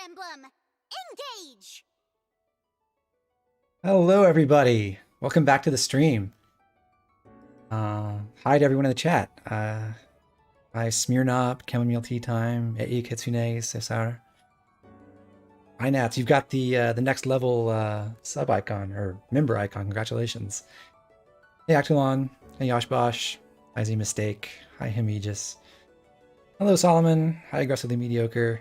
Emblem Engage! Hello, everybody. Welcome back to the stream. Hi to everyone in the chat. Hi, Smirnop, Chamomile Tea Time, Ei Kitsune, Cesar. Hi, Nats. You've got the next level sub icon or member icon. Congratulations. Hey, Actilon. Hey, Yoshbosh. Hi, Z Mistake. Hi, Himegis. Hello, Solomon. Hi, Aggressively Mediocre.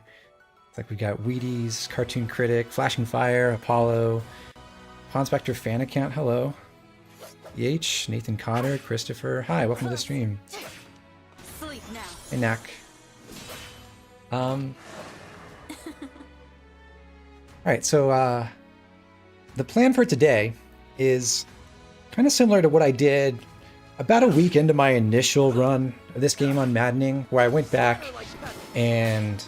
Looks like we got Wheaties, Cartoon Critic, Flashing Fire, Apollo, Pawn Spectre fan account, hello. EH, Nathan Cotter, Christopher. Hi, welcome to the stream. Sleep now. Hey, Knack. Alright, so the plan for today is kind of similar to what I did about a week into my initial run of this game on Maddening, where I went back and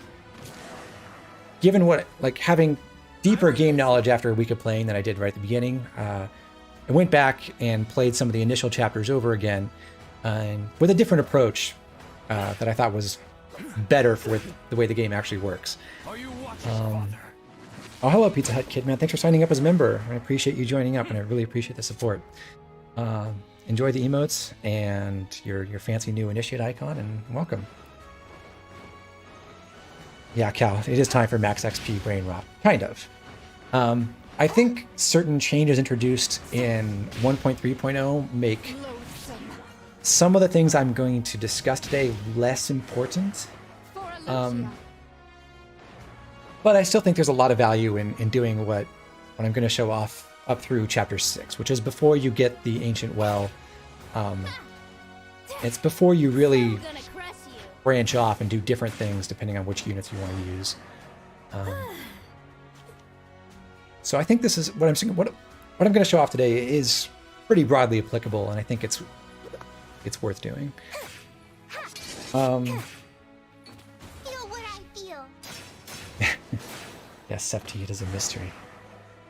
given what, like, having deeper game knowledge after a week of playing than I did right at the beginning, I went back and played some of the initial chapters over again with a different approach that I thought was better for the way the game actually works. Oh, hello, Pizza Hut Kid, man. Thanks for signing up as a member. I appreciate you joining up, and I really appreciate the support. Enjoy the emotes and your fancy new initiate icon, and welcome. Yeah, Cal, it is time for max XP brain rot. Kind of. I think certain changes introduced in 1.3.0 make some of the things I'm going to discuss today less important. But I still think there's a lot of value in doing what I'm going to show off up through Chapter 6, which is before you get the Ancient Well. It's before you really branch off and do different things depending on which units you want to use. So I think this is what I'm going to show off today is pretty broadly applicable, and I think it's worth doing. Feel what I feel. Yes, Septi, it is a mystery.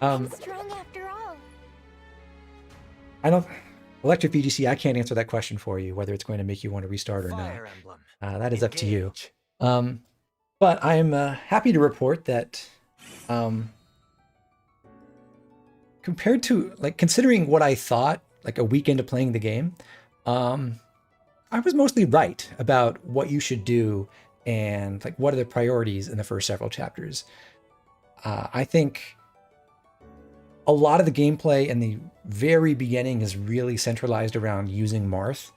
I'm strong after all. I don't. Electric VGC, I can't answer that question for you, whether it's going to make you want to restart or Fire not. Emblem That is up to you. Engage. But I'm happy to report that compared to, like, considering what I thought, like, a week into playing the game, I was mostly right about what you should do and, like, what are the priorities in the first several chapters. I think a lot of the gameplay in the very beginning is really centralized around using Marth.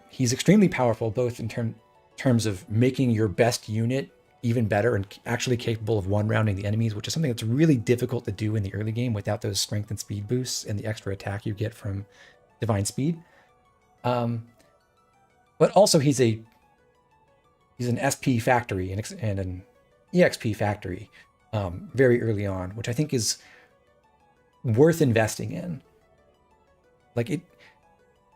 He's extremely powerful, both in terms of making your best unit even better and actually capable of one-rounding the enemies, which is something that's really difficult to do in the early game without those strength and speed boosts and the extra attack you get from Divine Speed. But also he's an SP factory and an EXP factory very early on, which I think is worth investing in. Like,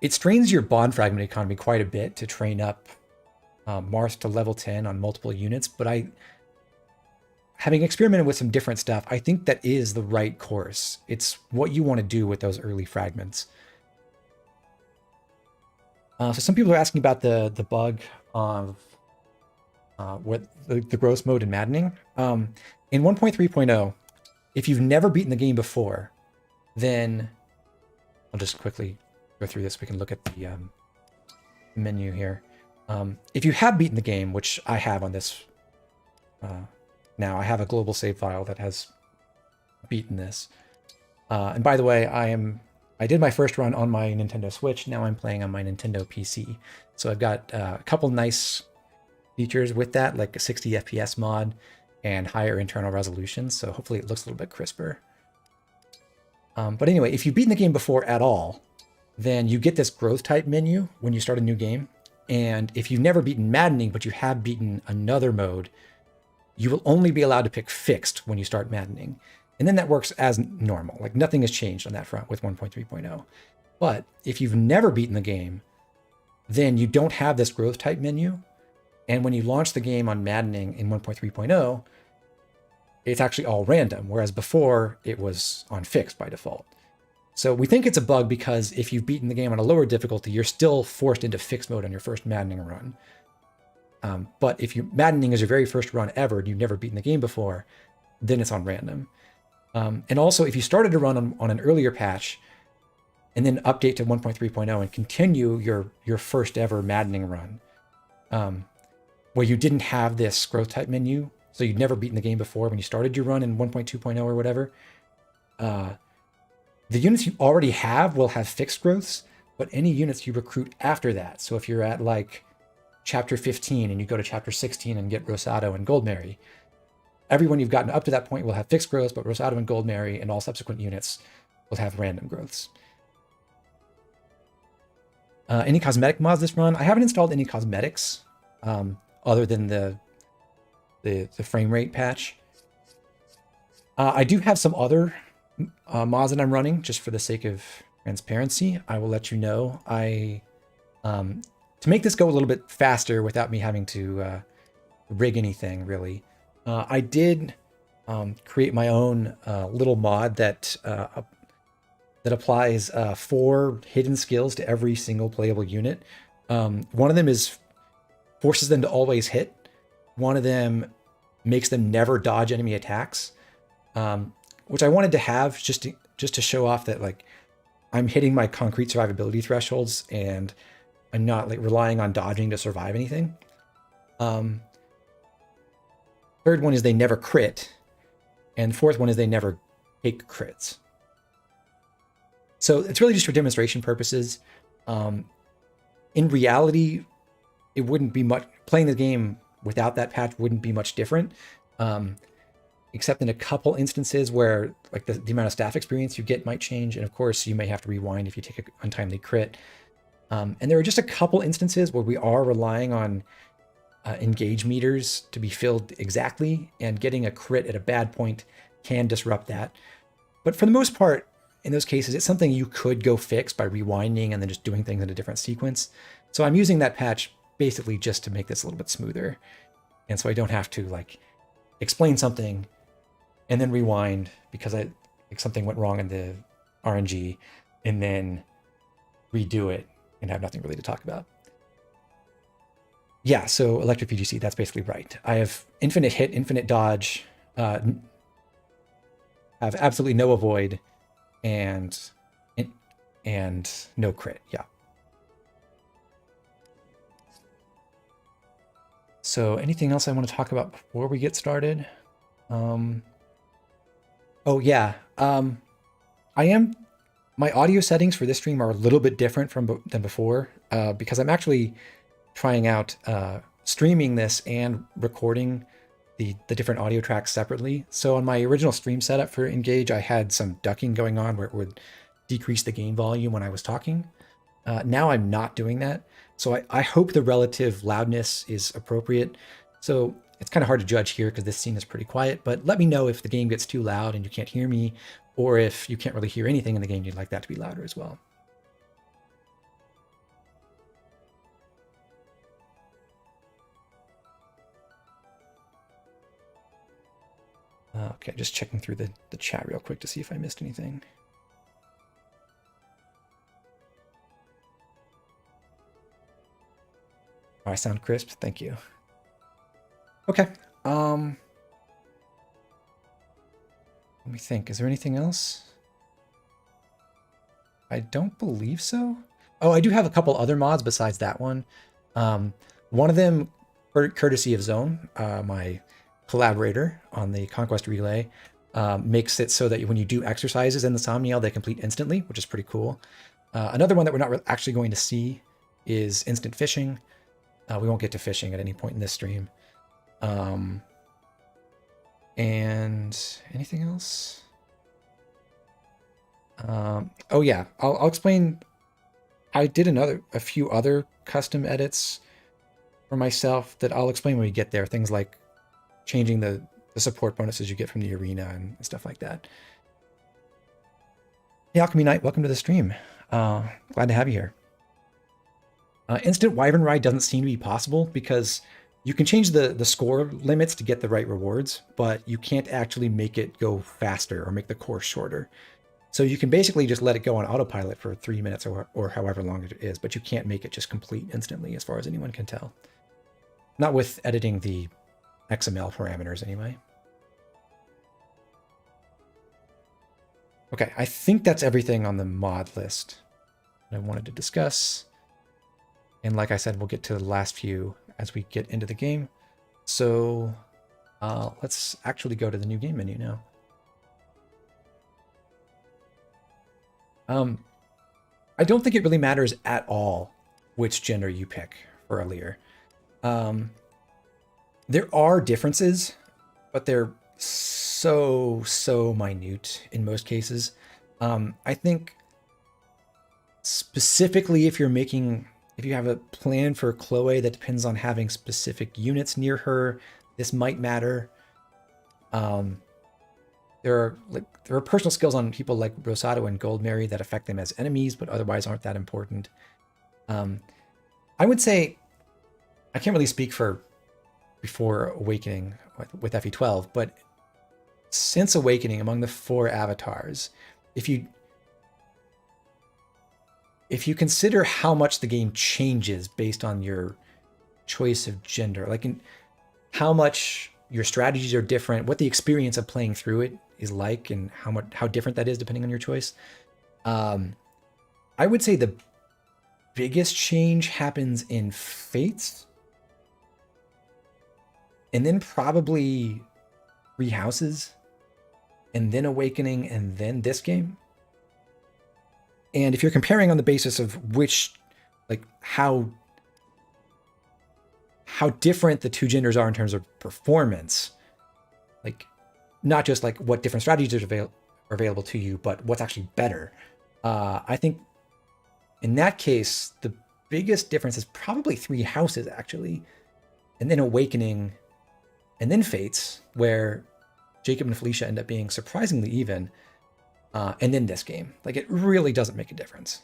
it strains your bond fragment economy quite a bit to train up Marth to level 10 on multiple units, but having experimented with some different stuff, I think that is the right course. It's what you want to do with those early fragments. So some people are asking about the bug of what the gross mode in Maddening. In 1.3.0, if you've never beaten the game before, then I'll just quickly go through this. We can look at the menu here. If you have beaten the game, which I have on this now, I have a global save file that has beaten this. And by the way, I did my first run on my Nintendo Switch. Now I'm playing on my Nintendo PC. So I've got a couple nice features with that, like a 60 FPS mod and higher internal resolution. So hopefully it looks a little bit crisper. But anyway, if you've beaten the game before at all, then you get this growth type menu when you start a new game. And if you've never beaten Maddening, but you have beaten another mode, you will only be allowed to pick fixed when you start Maddening. And then that works as normal. Like, nothing has changed on that front with 1.3.0. But if you've never beaten the game, then you don't have this growth type menu. And when you launch the game on Maddening in 1.3.0, it's actually all random, whereas before it was on fixed by default. So we think it's a bug because if you've beaten the game on a lower difficulty, you're still forced into fixed mode on your first Maddening run. But if you Maddening is your very first run ever and you've never beaten the game before, then it's on random. And also, if you started a run on an earlier patch and then update to 1.3.0 and continue your first ever Maddening run, where you didn't have this growth type menu, so you'd never beaten the game before when you started your run in 1.2.0 or whatever, the units you already have will have fixed growths, but any units you recruit after that, so if you're at like chapter 15 and you go to chapter 16 and get Rosado and Goldmary, everyone you've gotten up to that point will have fixed growths, but Rosado and Goldmary and all subsequent units will have random growths. Any cosmetic mods this run? I haven't installed any cosmetics other than the frame rate patch. I do have some other mods that I'm running just for the sake of transparency. I will let you know. To make this go a little bit faster without me having to rig anything really, I did create my own little mod that applies 4 hidden skills to every single playable unit. One of them is forces them to always hit. One of them makes them never dodge enemy attacks, which I wanted to have just to show off that like I'm hitting my concrete survivability thresholds and I'm not like relying on dodging to survive anything. Third one is they never crit, and fourth one is they never take crits. So it's really just for demonstration purposes. In reality, it wouldn't be much, playing the game without that patch wouldn't be much different, except in a couple instances where like the amount of staff experience you get might change. And of course you may have to rewind if you take an untimely crit. And there are just a couple instances where we are relying on engage meters to be filled exactly, and getting a crit at a bad point can disrupt that. But for the most part, in those cases, it's something you could go fix by rewinding and then just doing things in a different sequence. So I'm using that patch basically just to make this a little bit smoother. And so I don't have to like explain something and then rewind because like something went wrong in the RNG and then redo it and have nothing really to talk about. Yeah, so electric VGC, that's basically right. I have infinite hit, infinite dodge, have absolutely no avoid, and no crit, yeah. So anything else I want to talk about before we get started? Oh yeah, my audio settings for this stream are a little bit different than before because I'm actually trying out streaming this and recording the different audio tracks separately. So on my original stream setup for Engage, I had some ducking going on where it would decrease the gain volume when I was talking. Now I'm not doing that. So I hope the relative loudness is appropriate. So it's kind of hard to judge here because this scene is pretty quiet, but let me know if the game gets too loud and you can't hear me, or if you can't really hear anything in the game, you'd like that to be louder as well. Okay, just checking through the chat real quick to see if I missed anything. Oh, I sound crisp, thank you. Okay, let me think, is there anything else? I don't believe so. Oh, I do have a couple other mods besides that one. One of them, courtesy of Zone, my collaborator on the Conquest Relay, makes it so that when you do exercises in the Somniel, they complete instantly, which is pretty cool. Another one that we're not actually going to see is instant fishing. We won't get to fishing at any point in this stream. And anything else? Oh yeah, I'll explain. I did a few other custom edits for myself that I'll explain when we get there. Things like changing the support bonuses you get from the arena and stuff like that. Hey, Alchemy Knight, welcome to the stream. Glad to have you here. Instant Wyvern Ride doesn't seem to be possible because you can change the score limits to get the right rewards, but you can't actually make it go faster or make the course shorter. So you can basically just let it go on autopilot for 3 minutes or however long it is, but you can't make it just complete instantly as far as anyone can tell. Not with editing the XML parameters anyway. Okay, I think that's everything on the mod list that I wanted to discuss. And like I said, we'll get to the last few as we get into the game. So let's actually go to the new game menu now. I don't think it really matters at all which gender you pick for a leer. There are differences, but they're so minute in most cases. I think specifically if you have a plan for Chloe that depends on having specific units near her, this might matter. There are personal skills on people like Rosado and Goldmary that affect them as enemies, but otherwise aren't that important. I would say, I can't really speak for before Awakening with FE12, but since Awakening, among the 4 avatars, if you consider how much the game changes based on your choice of gender, like how much your strategies are different, what the experience of playing through it is like, and how different that is depending on your choice. I would say the biggest change happens in Fates, and then probably 3 Houses, and then Awakening, and then this game. And if you're comparing on the basis of which, like how different the 2 genders are in terms of performance, like not just like what different strategies are available to you, but what's actually better. I think in that case, the biggest difference is probably 3 Houses actually, and then Awakening, and then Fates, where Jacob and Felicia end up being surprisingly even, and then this game. Like, it really doesn't make a difference.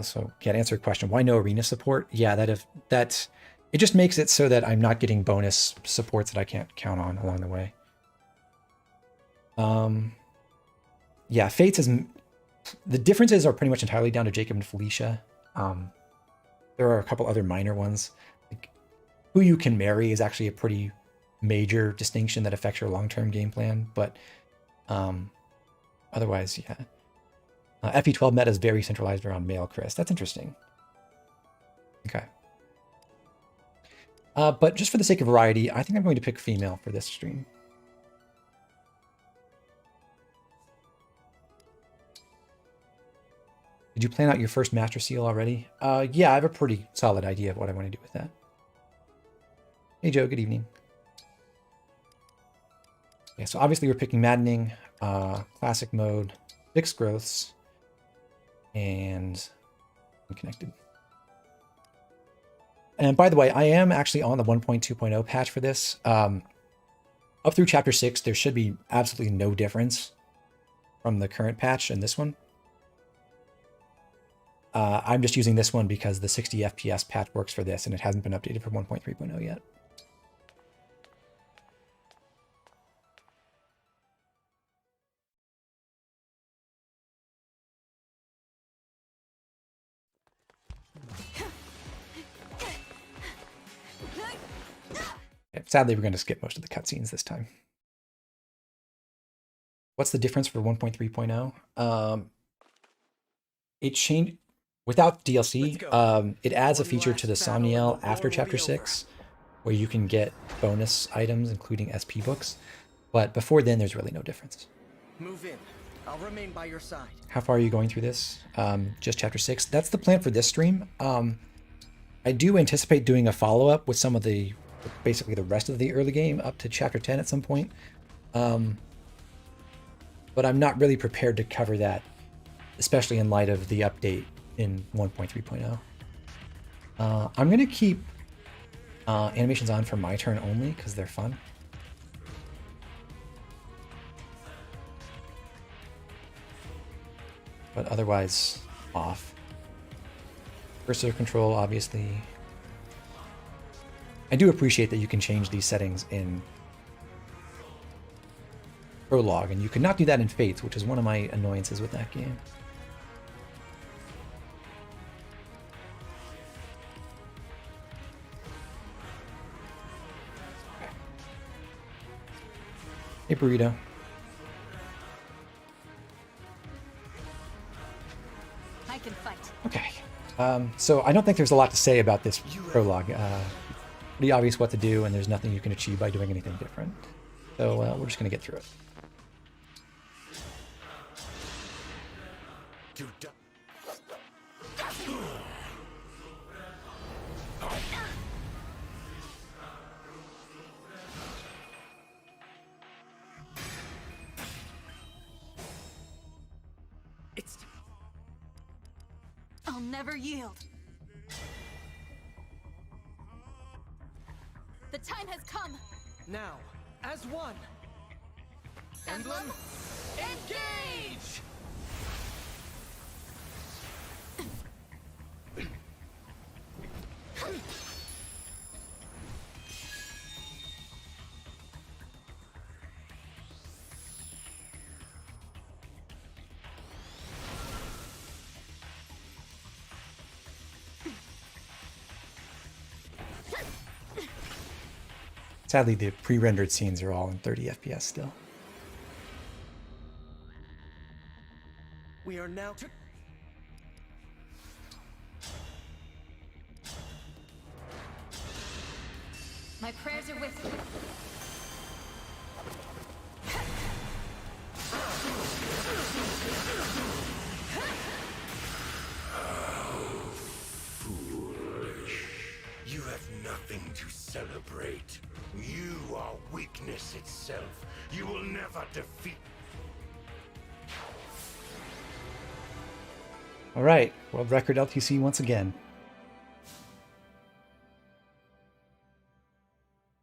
So yeah, to answer your question, why no arena support? Yeah, that it just makes it so that I'm not getting bonus supports that I can't count on along the way. Yeah, Fates is, the differences are pretty much entirely down to Jacob and Felicia. There are a couple other minor ones. Like, who you can marry is actually a pretty major distinction that affects your long-term game plan, but otherwise, yeah. FE12 meta is very centralized around male Chris. That's interesting. Okay. But just for the sake of variety, I think I'm going to pick female for this stream. Did you plan out your first Master Seal already? Yeah, I have a pretty solid idea of what I want to do with that. Hey Joe, good evening. Yeah, so obviously we're picking Maddening, Classic Mode, Fixed Growths, and Unconnected. And by the way, I am actually on the 1.2.0 patch for this. Up through Chapter 6, there should be absolutely no difference from the current patch and this one. I'm just using this one because the 60 FPS patch works for this, and it hasn't been updated for 1.3.0 yet. Sadly, we're going to skip most of the cutscenes this time. What's the difference for 1.3.0? It changed without DLC. It adds a feature to the Somniel after Chapter 6, where you can get bonus items, including SP books. But before then, there's really no difference. Move in. I'll remain by your side. How far are you going through this? Just Chapter 6. That's the plan for this stream. I do anticipate doing a follow-up with some of the, basically the rest of the early game up to Chapter 10 at some point. But I'm not really prepared to cover that, especially in light of the update in 1.3.0. I'm going to keep animations on for my turn only because they're fun. But otherwise, off. Cursor control, obviously. I do appreciate that you can change these settings in Prologue, and you could not do that in Fates, which is one of my annoyances with that game. Hey, Burrito. I can fight. Okay. So I don't think there's a lot to say about this prologue. Pretty obvious what to do, and there's nothing you can achieve by doing anything different. So we're just going to get through it. I'll never yield. The time has come. Now, as one. Emblem Engage! Sadly, the pre-rendered scenes are all in 30 FPS still. We are now My prayers are with you. You have nothing to celebrate. You are weakness itself. You will never defeat. All right, world record LTC once again.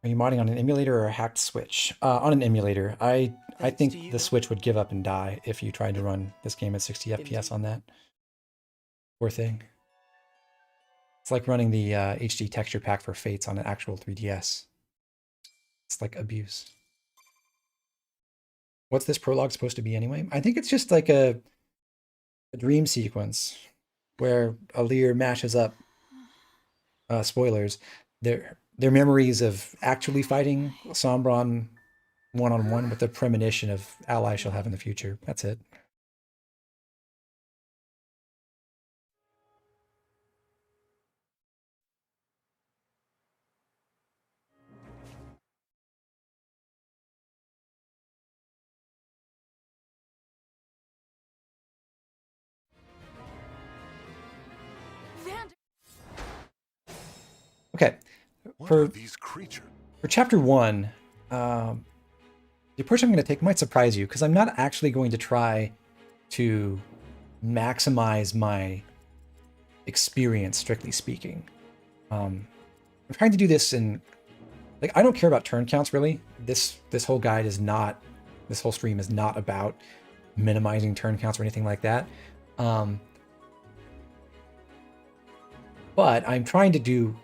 Are you modding on an emulator or a hacked Switch? On an emulator. I think the Switch would give up and die if you tried to run this game at 60 FPS on that. Poor thing. It's like running the HD texture pack for Fates on an actual 3DS. It's like abuse. What's this prologue supposed to be anyway? I think it's just like a dream sequence where Alir mashes up, spoilers, their memories of actually fighting Sombron one-on-one with the premonition of allies she'll have in the future. That's it. Okay, for These creatures. for chapter 1, the approach I'm going to take might surprise you because I'm not actually going to try to maximize my experience, strictly speaking. I'm trying to do this in, like, I don't care about turn counts really. This whole guide is not, this whole stream is not about minimizing turn counts or anything like that. But I'm trying to do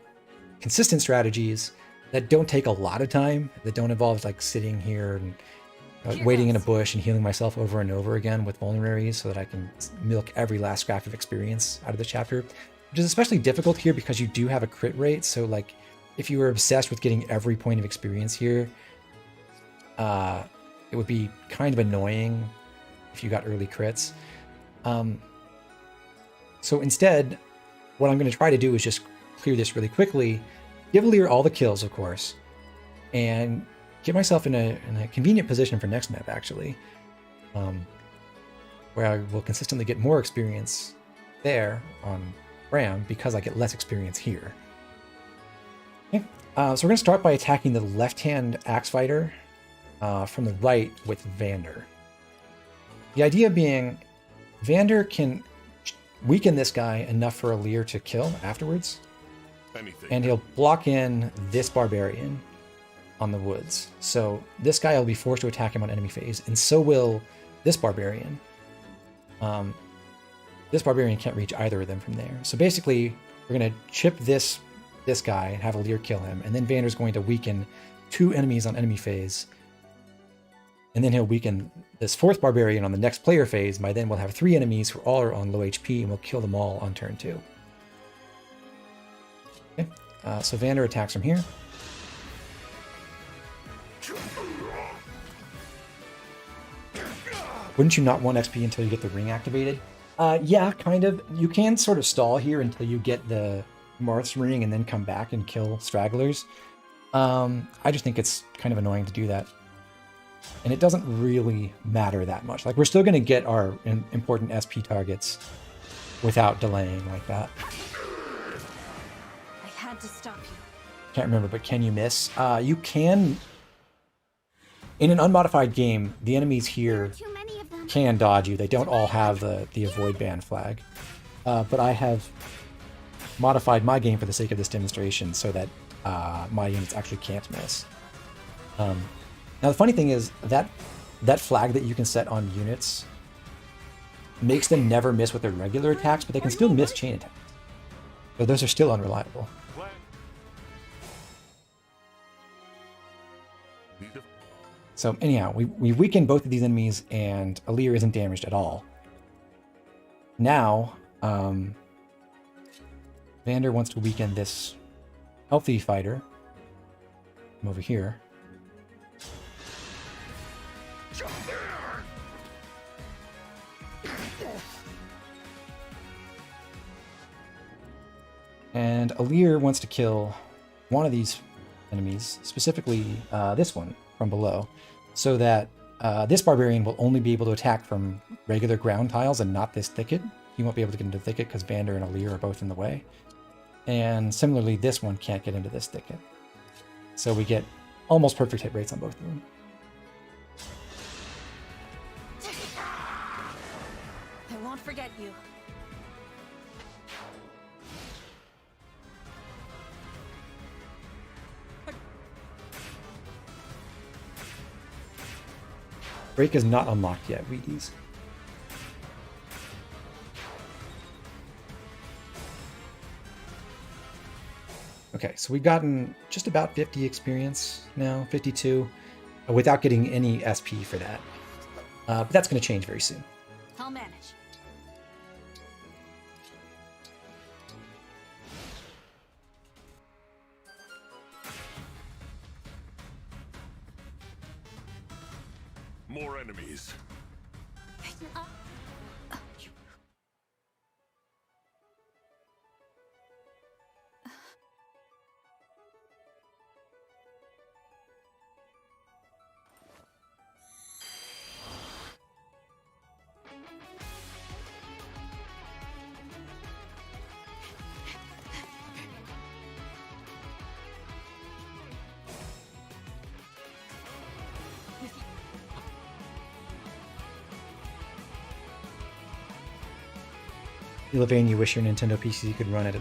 consistent strategies that don't take a lot of time, that don't involve like sitting here and waiting in a bush and healing myself over and over again with vulneraries so that I can milk every last scrap of experience out of the chapter, which is especially difficult here because you do have a crit rate. So like if you were obsessed with getting every point of experience here, it would be kind of annoying if you got early crits. So instead, what I'm going to try to do is just clear this really quickly, give Alir all the kills, of course, and get myself in a convenient position for next map, actually, where I will consistently get more experience there on Bram because I get less experience here. Okay, so we're going to start by attacking the left-hand axe fighter from the right with Vander. The idea being, Vander can weaken this guy enough for Alir to kill afterwards. And he'll block in this barbarian on the woods. So this guy will be forced to attack him on enemy phase, and so will this barbarian. This barbarian can't reach either of them from there. So basically, we're going to chip this guy and have Alir kill him, and then Vander's going to weaken 2 enemies on enemy phase And then he'll weaken this 4th Barbarian on the next player phase. By then we'll have 3 enemies who all are on low HP, and we'll kill them all on turn 2. Okay, so Vander attacks from here. Wouldn't you not want XP until you get the ring activated? Yeah, kind of. You can sort of stall here until you get the Marth's ring and then come back and kill stragglers. I just think it's kind of annoying to do that. And it doesn't really matter that much. Like, we're still going to get our important SP targets without delaying like that. I had to stop you. Can't remember, but can you miss? You can. In an unmodified game, the enemies here Too many of them. can dodge you. They don't all have the avoid ban flag. But I have modified my game for the sake of this demonstration so that my units actually can't miss. Now the funny thing is that flag that you can set on units makes them never miss with their regular attacks, but they can still miss chain attacks. So those are still unreliable. So anyhow, we weakened both of these enemies, and Alir isn't damaged at all. Now, Vander wants to weaken this healthy fighter. I'm over here. And Alir wants to kill one of these enemies, specifically this one from below, so that this barbarian will only be able to attack from regular ground tiles and not this thicket. He won't be able to get into the thicket because Vander and Alir are both in the way. And similarly, this one can't get into this thicket. So we get almost perfect hit rates on both of them. I won't forget you. Break is not unlocked yet, Wheaties. Okay, so we've gotten just about 50 experience now, 52, without getting any SP for that. But that's going to change very soon. I'll manage. More enemies. Levane, you wish your Nintendo PC could run it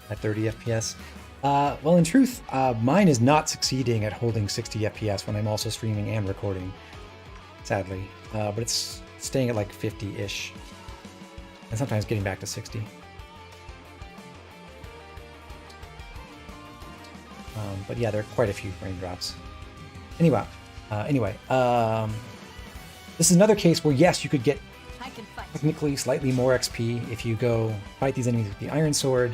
at 30 FPS. Well, in truth, mine is not succeeding at holding 60 FPS when I'm also streaming and recording, sadly. But it's staying at like 50-ish, and sometimes getting back to 60. But yeah, there are quite a few frame drops. Anyway, this is another case where, yes, you could get I can fight. technically slightly more XP if you go fight these enemies with the Iron Sword.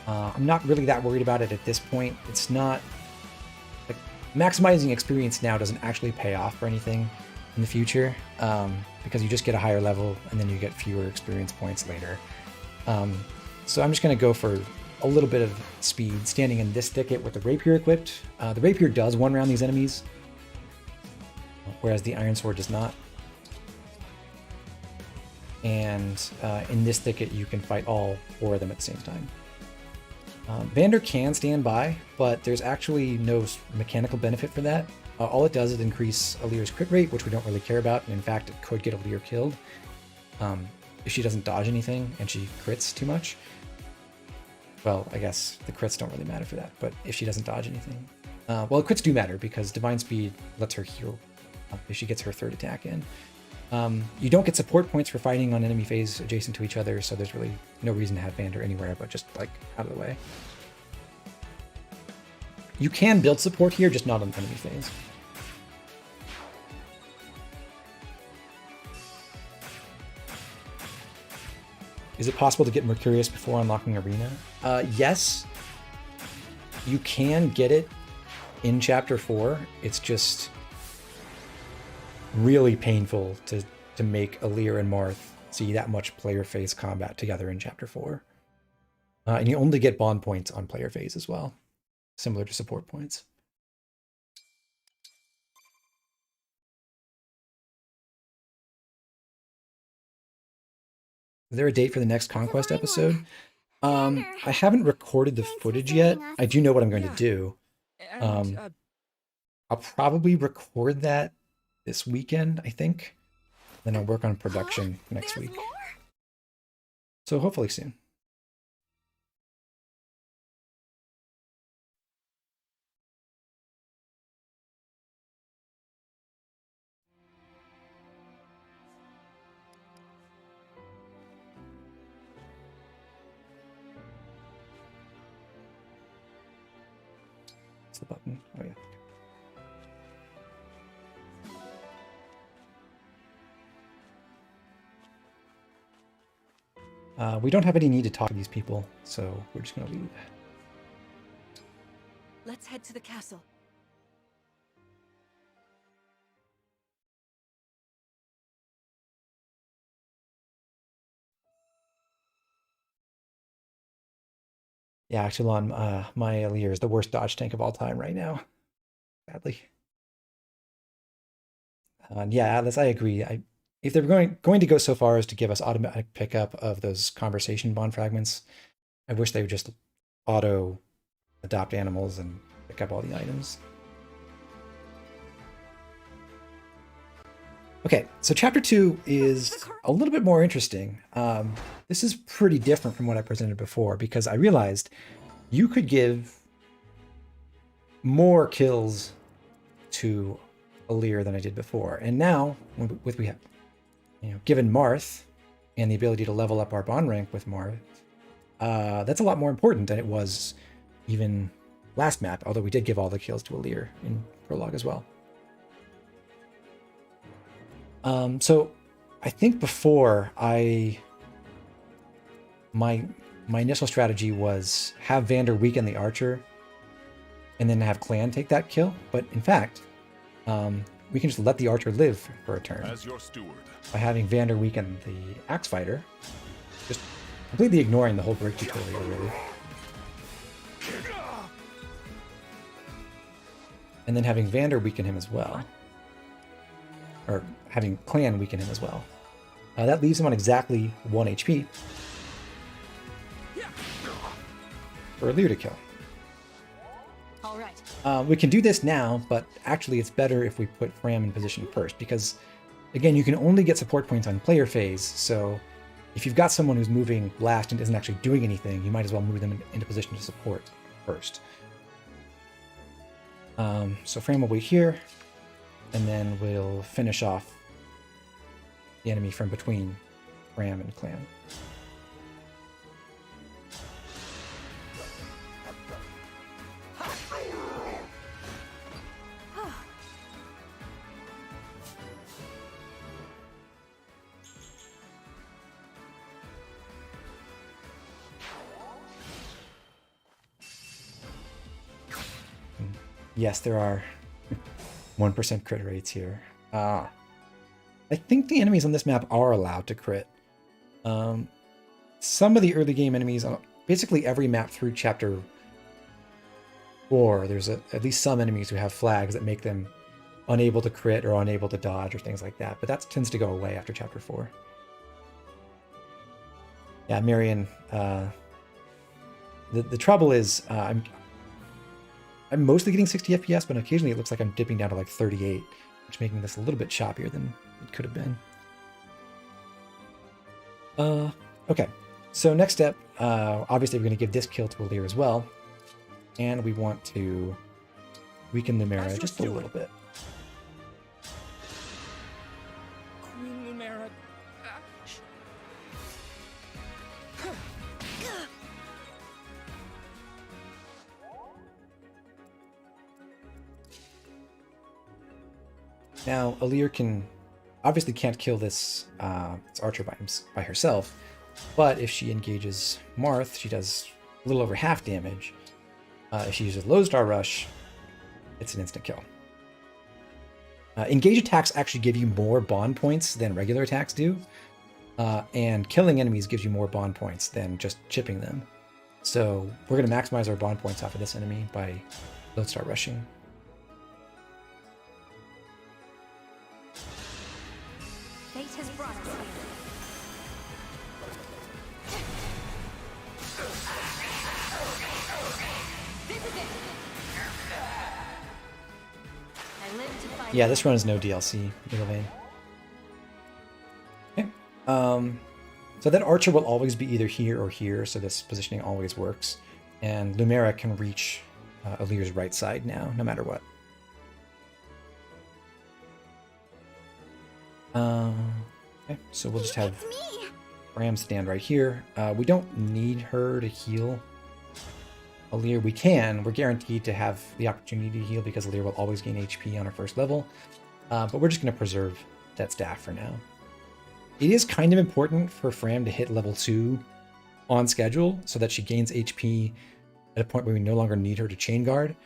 I'm not really that worried about it at this point. It's not like maximizing experience now doesn't actually pay off for anything in the future, because you just get a higher level and then you get fewer experience points later. So I'm just going to go for a little bit of speed, standing in this thicket with the Rapier equipped. The Rapier does one-round these enemies, whereas the Iron Sword does not. And in this thicket, you can fight all 4 of them at the same time. Vander can stand by, but there's actually no mechanical benefit for that. All it does is increase Alir's crit rate, which we don't really care about, and in fact, it could get Alir killed if she doesn't dodge anything and she crits too much. Well, I guess the crits don't really matter for that, but if she doesn't dodge anything. Well, crits do matter because Divine Speed lets her heal if she gets her 3rd attack in. You don't get support points for fighting on enemy phase adjacent to each other, so there's really no reason to have Vander anywhere but just like out of the way. You can build support here, just not on enemy phase. Is it possible to get Mercurius before unlocking Arena? Yes. You can get it in Chapter 4. It's just really painful to make Alir and Marth see that much player phase combat together in Chapter 4. And you only get bond points on player phase as well, similar to support points. Is there a date for the next Conquest episode? I haven't recorded the footage yet. I do know what I'm going to do. I'll probably record that this weekend, I think. Then I'll work on production next week. So hopefully soon. What's the button? Oh, yeah. We don't have any need to talk to these people, so we're just going to leave. Let's head to the castle. Yeah, actually, my Alir is the worst dodge tank of all time right now, sadly. Yeah, Atlas, I agree. If they're going to go so far as to give us automatic pickup of those conversation bond fragments, I wish they would just auto adopt animals and pick up all the items. Okay, so chapter 2 is a little bit more interesting. This is pretty different from what I presented before because I realized you could give more kills to Alir than I did before. And now, with we have, given Marth and the ability to level up our bond rank with Marth, that's a lot more important than it was even last map, although we did give all the kills to Alir in Prologue as well. So I think before my initial strategy was have Vander weaken the archer and then have Clan take that kill. But in fact, we can just let the archer live for a turn as your steward by having Vander weaken the axe fighter, just completely ignoring the whole break tutorial really. And then having Vander weaken him as well. Or having Clan weaken him as well. That leaves him on exactly 1 HP for Alir to kill. All right. We can do this now, but actually it's better if we put Fram in position first, because again, you can only get support points on player phase, so if you've got someone who's moving last and isn't actually doing anything, you might as well move them into position to support first. So Fram will wait here, and then we'll finish off the enemy from between Fram and Clan. Yes, there are 1% crit rates here. I think the enemies on this map are allowed to crit. Some of the early game enemies, basically every map through chapter 4, there's at least some enemies who have flags that make them unable to crit or unable to dodge or things like that, but that tends to go away after chapter 4. Yeah, Marion, the trouble is I'm mostly getting 60 FPS, but occasionally it looks like I'm dipping down to like 38, which is making this a little bit choppier than it could have been. Okay, so next step, obviously we're going to give this kill to Alir as well, and we want to weaken Lumera just a little bit. Queen Lumera. Now, Alir obviously can't kill this archer by herself, But if she engages Marth, she does a little over half damage. If she uses Lodestar Rush, it's an instant kill. Engage attacks actually give you more bond points than regular attacks do. And killing enemies gives you more bond points than just chipping them. So we're going to maximize our bond points off of this enemy by Lodestar Rushing. Fate has brought us here. This is it. I live to fight. Yeah, this run is no DLC, middle vein. Okay. So that archer will always be either here or here, so this positioning always works. And Lumera can reach Alir's right side now, no matter what. Okay, so we'll just have Ram stand right here. We don't need her to heal Alir. We can. We're guaranteed to have the opportunity to heal because Alir will always gain HP on her first level. But we're just going to preserve that staff for now. It is kind of important for Fram to hit level 2 on schedule so that she gains HP at a point where we no longer need her to chain guard.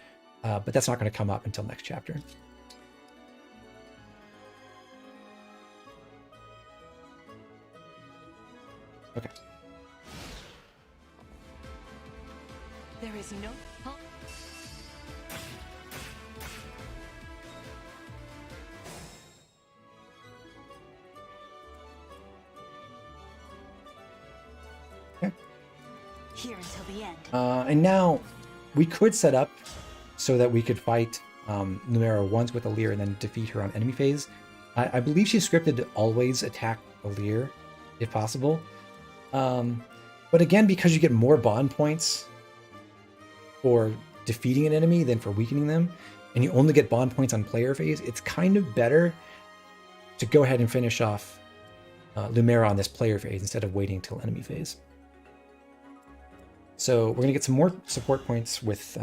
But that's not going to come up until next chapter. Okay. There is no help. Okay. Here until the end. And now we could set up so that we could fight Lumera once with Alir and then defeat her on enemy phase. I believe she's scripted to always attack Alir if possible. But again, because you get more bond points for defeating an enemy than for weakening them, and you only get bond points on player phase, it's kind of better to go ahead and finish off Lumera on this player phase instead of waiting until enemy phase. So we're going to get some more support points with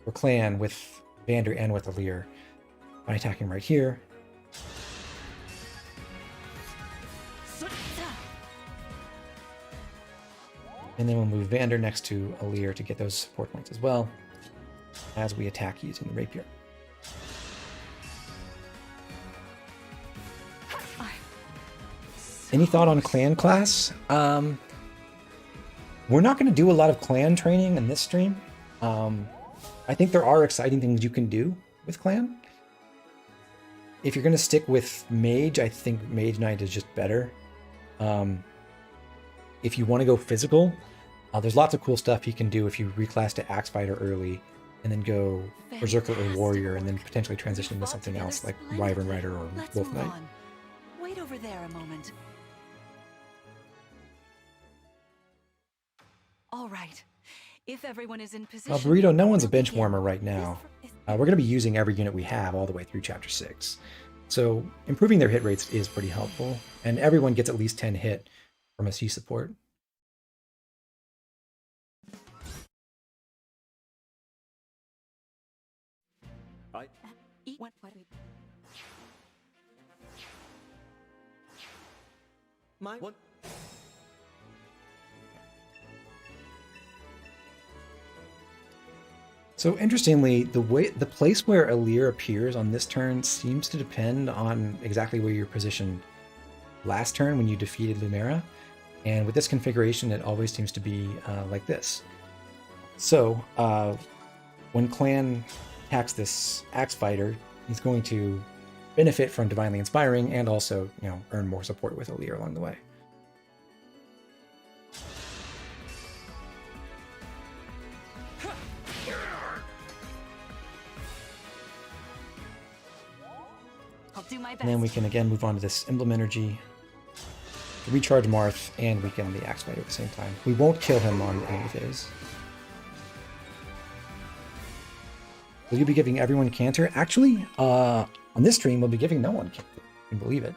for Clan, with Vander, and with Alir by attacking right here. And then we'll move Vander next to Alir to get those support points as well as we attack using the rapier. Any thought on clan class? We're not going to do a lot of clan training in this stream. I think there are exciting things you can do with clan. If you're going to stick with mage, I think Mage Knight is just better. If you want to go physical, there's lots of cool stuff you can do if you reclass to Axe Fighter early and then go Berserker or Warrior and then potentially transition into something else like Wyvern Rider or Wolf Knight. Wait over there a moment. All right. If everyone is in position. Burrito, no one's a bench warmer right now. We're going to be using every unit we have all the way through Chapter 6. So improving their hit rates is pretty helpful. And everyone gets at least 10 hit from a C support. So interestingly, the place where Alir appears on this turn seems to depend on exactly where you're positioned last turn when you defeated Lumera. And with this configuration, it always seems to be like this. So when Clan attacks this Axe Fighter, he's going to benefit from Divinely Inspiring and also, earn more support with Alir along the way. I'll do my best. And then we can again move on to this Emblem Energy, recharge Marth, and weaken the Axe Fighter at the same time. We won't kill him on enemy phase. Will you be giving everyone Canter? Actually, on this stream, we'll be giving no one Canter. You can believe it.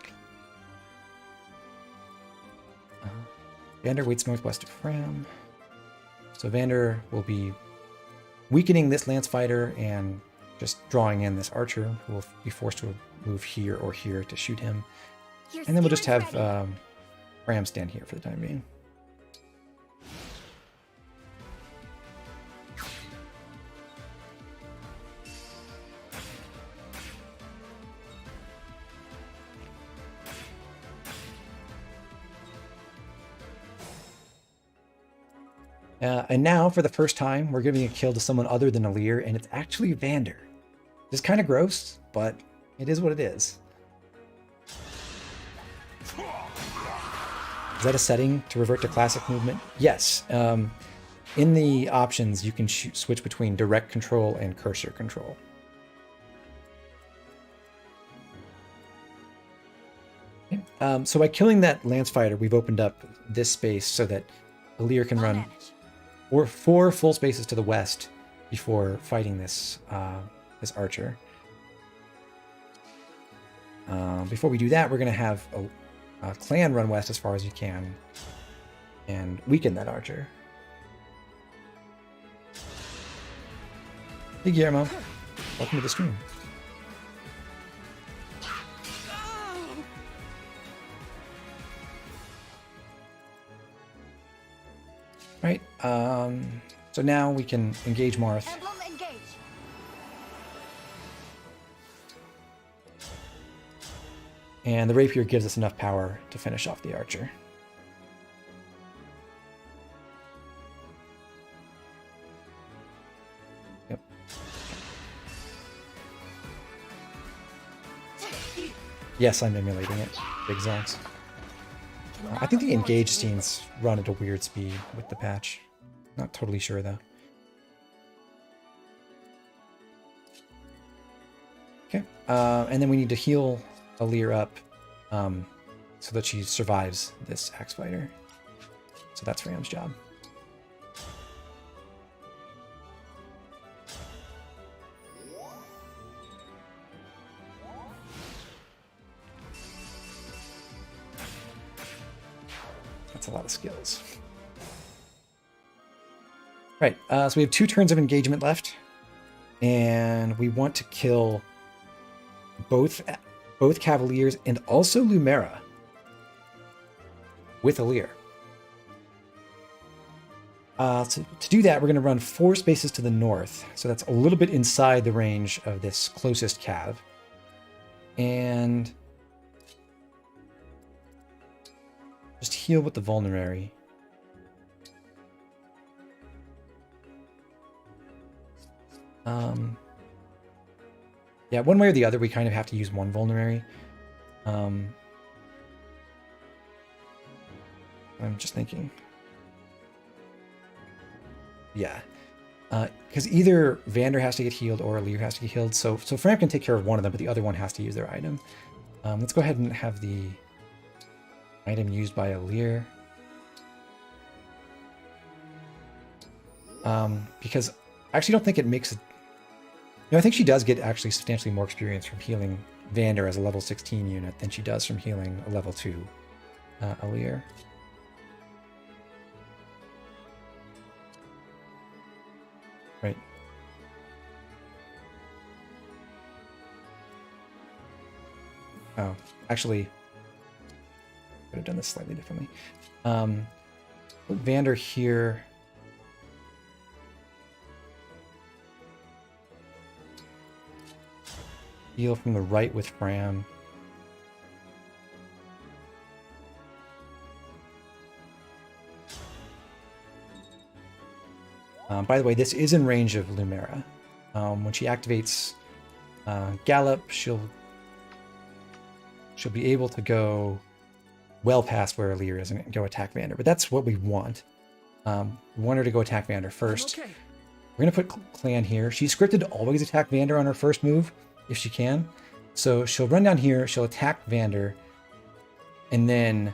Vander waits northwest of Fram. So Vander will be weakening this Lance Fighter and just drawing in this Archer, who will be forced to move here or here to shoot him. And then we'll just have Ram stand here for the time being. And now, for the first time, we're giving a kill to someone other than Alir, and it's actually Vander. It's kind of gross, but it is what it is. Is that a setting to revert to classic movement? Yes. In the options, you can switch between direct control and cursor control. Okay. So by killing that lance fighter, we've opened up this space so that Alir can run or 4 full spaces to the west before fighting this this archer. Before we do that, we're going to have a clan run west as far as you can and weaken that archer. Hey Guillermo, welcome to the stream. Right, so now we can engage Marth. Emblem Engage. And the rapier gives us enough power to finish off the archer. Yep. Yes, I'm emulating it. Big zonks. I think the engage scenes run at a weird speed with the patch. Not totally sure though. Okay, and then we need to heal Alir up so that she survives this axe fighter. So that's Ram's job. That's a lot of skills. Right, so we have 2 turns of engagement left, and we want to kill both Cavaliers and also Lumera with Alir. So to do that, we're going to run 4 spaces to the north, so that's a little bit inside the range of this closest Cav. And just heal with the Vulnerary. Yeah, one way or the other, we kind of have to use one Vulnerary. I'm just thinking. Yeah. Because either Vander has to get healed or Alir has to get healed. So Fram can take care of one of them, but the other one has to use their item. Let's go ahead and have the item used by Alir. Because I actually don't think it makes it. No, I think she does get actually substantially more experience from healing Vander as a level 16 unit than she does from healing a level 2 Alir. Right. Oh, actually, could have done this slightly differently. Put Vander here. Heal from the right with Fram. By the way, this is in range of Lumera. When she activates Gallop, she'll be able to go well past where Alir is and go attack Vander. But that's what we want. We want her to go attack Vander first. Okay. We're going to put Clan here. She's scripted to always attack Vander on her first move, if she can. So she'll run down here, she'll attack Vander, and then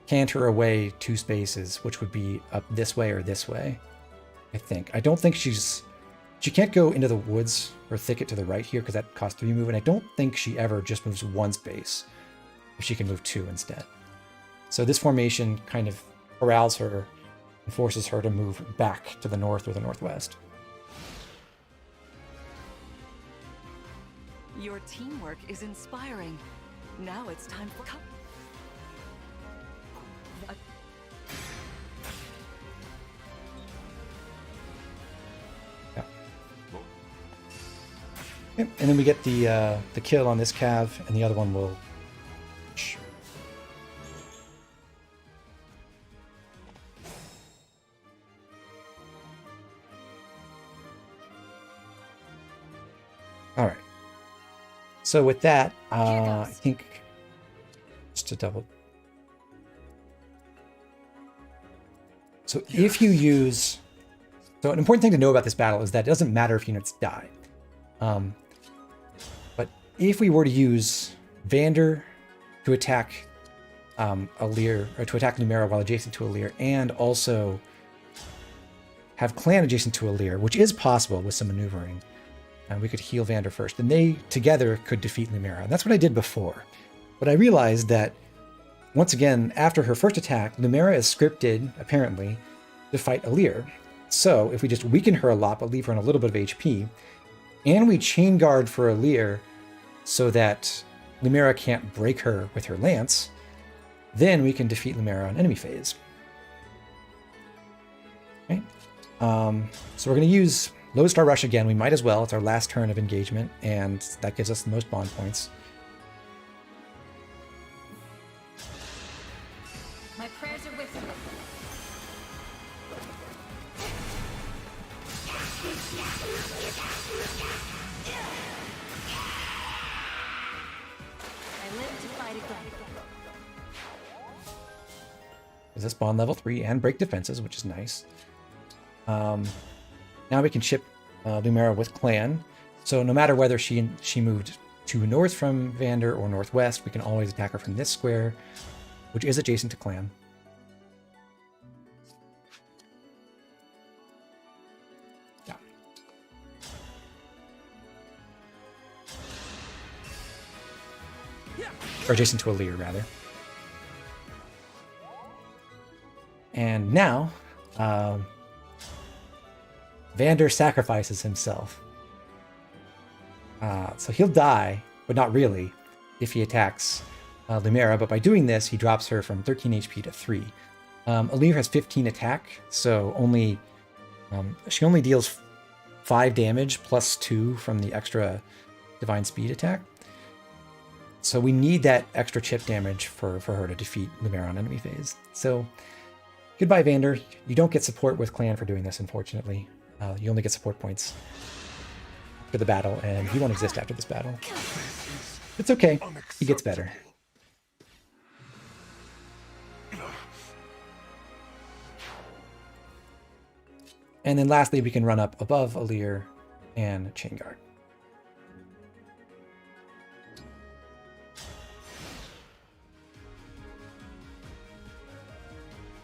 canter away 2 spaces, which would be up this way or this way, I think. I don't think she can't go into the woods or thicket to the right here because that costs 3 move, and I don't think she ever just moves 1 space if she can move 2 instead. So this formation kind of corrals her and forces her to move back to the north or the northwest. Your teamwork is inspiring. Now it's time for Yep, and then we get the kill on this cav, and the other one will. All right. So with that, I think just to double. So if you use, so an important thing to know about this battle is that it doesn't matter if units die. But if we were to use Vander to attack Alir, or to attack Lumera while adjacent to Alir, and also have Clan adjacent to Alir, which is possible with some maneuvering, and we could heal Vander first, then they together could defeat Lumera. And that's what I did before. But I realized that, once again, after her first attack, Lumera is scripted, apparently, to fight Alir. So if we just weaken her a lot, but leave her on a little bit of HP, and we chain guard for Alir so that Lumera can't break her with her lance, then we can defeat Lumera on enemy phase. Okay. So we're going to use Lodestar Rush again. We might as well. It's our last turn of engagement, and that gives us the most bond points. My prayers are with you. I live to fight again. Is this bond level 3 and break defenses, which is nice. Now we can chip Lumera with Clan. So no matter whether she moved to north from Vander or northwest, we can always attack her from this square, which is adjacent to Clan. Yeah. Or adjacent to Alir, rather. And now, Vander sacrifices himself. So he'll die, but not really, if he attacks Lumera. But by doing this, he drops her from 13 HP to 3. Alir has 15 attack, so she only deals 5 damage plus 2 from the extra Divine Speed attack. So we need that extra chip damage for her to defeat Lumera on enemy phase. So goodbye, Vander. You don't get support with Clan for doing this, unfortunately. You only get support points for the battle, and he won't exist after this battle. It's okay. He gets better. And then lastly, we can run up above Alir and chain guard.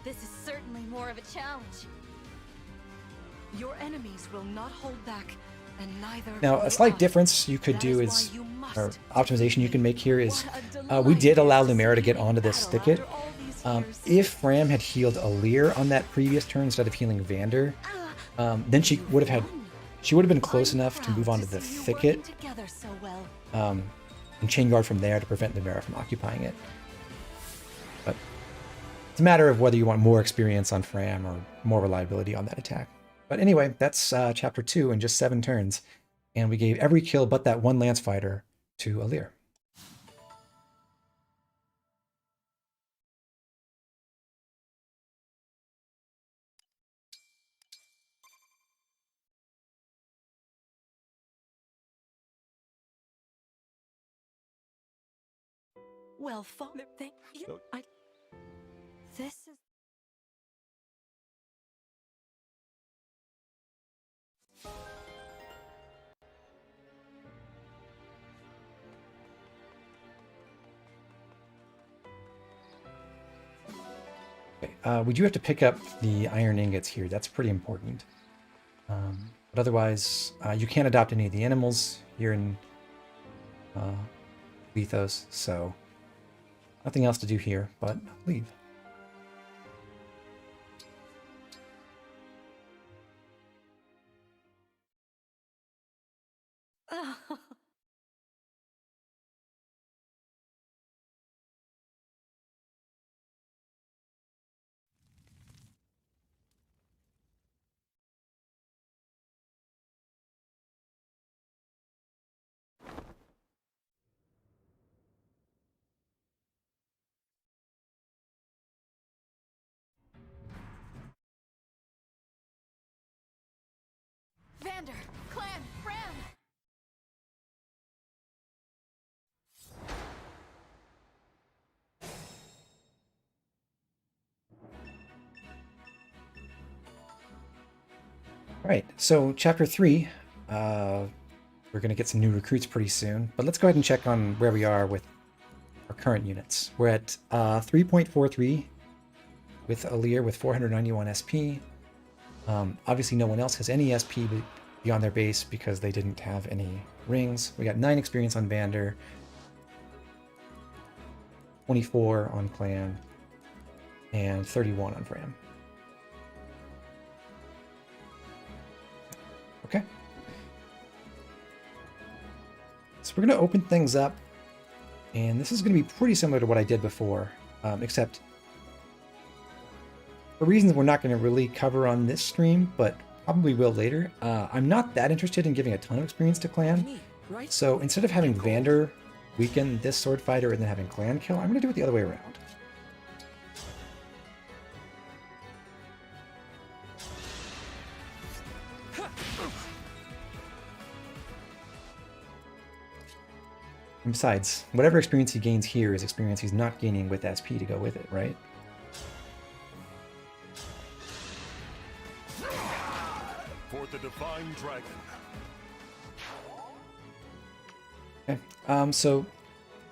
This is certainly more of a challenge. Your enemies will not hold back, and neither. Now, a slight difference you could do is, or optimization you can make here is, we did allow Lumera to get onto this thicket. If Ram had healed Alir on that previous turn instead of healing Vander, then she would have been close enough to move onto the thicket, and chain guard from there to prevent Lumera from occupying it. But it's a matter of whether you want more experience on Fram or more reliability on that attack. But anyway, that's chapter 2 in just 7 turns, and we gave every kill but that one lance fighter to Alir. Well, Father, thank you. This is. Okay, we do have to pick up the iron ingots here. That's pretty important. But otherwise, you can't adopt any of the animals here in Lethos, so nothing else to do here but leave. Vander, Clan, Fram! All right, so chapter 3, we're going to get some new recruits pretty soon, but let's go ahead and check on where we are with our current units. We're at 3.43 with Alir with 491 SP. Obviously no one else has any SP beyond their base because they didn't have any rings. We got 9 experience on Vander, 24 on Clan, and 31 on Fram. Okay. So we're going to open things up, and this is going to be pretty similar to what I did before, except for reasons we're not going to really cover on this stream, but probably will later. I'm not that interested in giving a ton of experience to Clan, so instead of having Vander weaken this sword fighter and then having Clan kill, I'm going to do it the other way around. And besides, whatever experience he gains here is experience he's not gaining with SP to go with it, right? For the Divine Dragon. Okay, so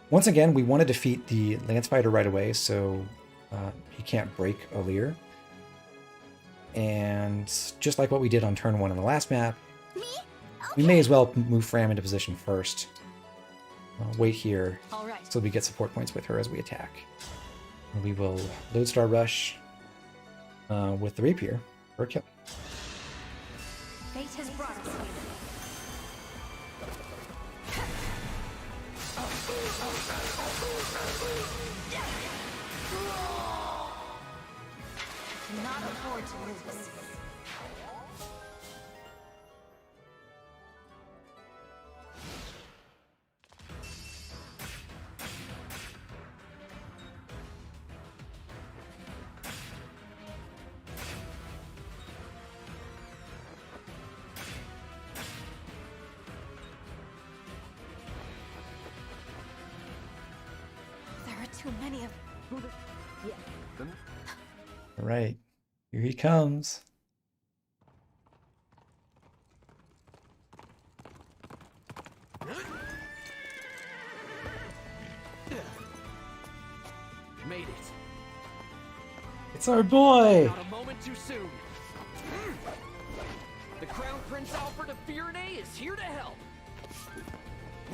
once again, we want to defeat the Lance Fighter right away, so he can't break Alir. And just like what we did on turn 1 on the last map, we may as well move Fram into position first. Wait here so we get support points with her as we attack. And we will Lodestar Rush with the Rapier for a kill. Fate has brought us here. Cannot afford to lose. Too many of All right, here he comes. Made it. It's our boy! Not a moment too soon. The Crown Prince Alfred of Firaday is here to help.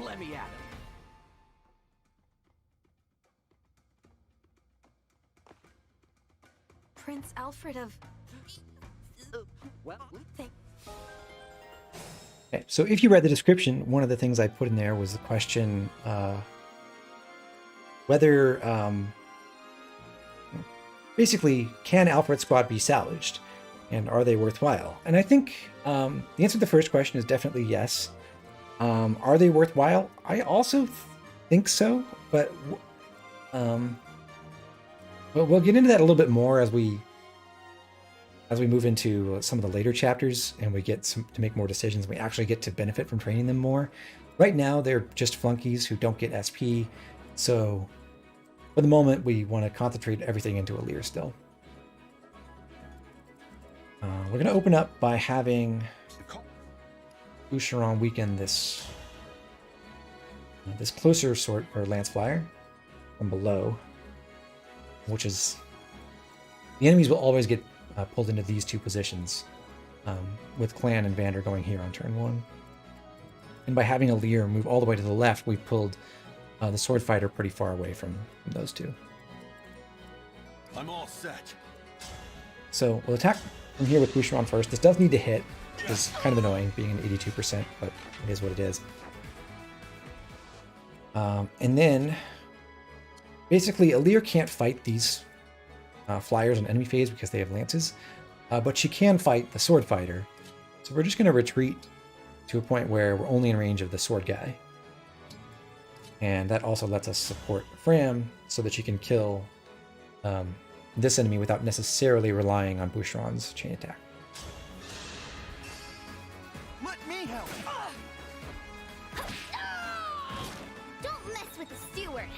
Let me at him. Prince Alfred of... Well, Okay, so if you read the description, one of the things I put in there was the question whether, basically, can Alfred's squad be salvaged? And are they worthwhile? And I think the answer to the first question is definitely yes. Are they worthwhile? I also think so, but we'll get into that a little bit more as we move into some of the later chapters and we get to make more decisions. We actually get to benefit from training them more. Right now, they're just flunkies who don't get SP. So for the moment, we want to concentrate everything into Alir still. We're going to open up by having Boucheron weaken this closer sword or lance flyer from below, which is the enemies will always get pulled into these two positions, with Clan and Vander going here on turn 1. And by having Alir move all the way to the left, we've pulled the sword fighter pretty far away from those two. I'm all set. So we'll attack from here with Boucheron first. This does need to hit, which is kind of annoying being an 82%, but it is what it is. And then basically Alir can't fight these flyers on enemy phase because they have lances, but she can fight the sword fighter. So we're just going to retreat to a point where we're only in range of the sword guy. And that also lets us support Fram so that she can kill this enemy without necessarily relying on Boucheron's chain attack. Let me help. Don't mess with the steward.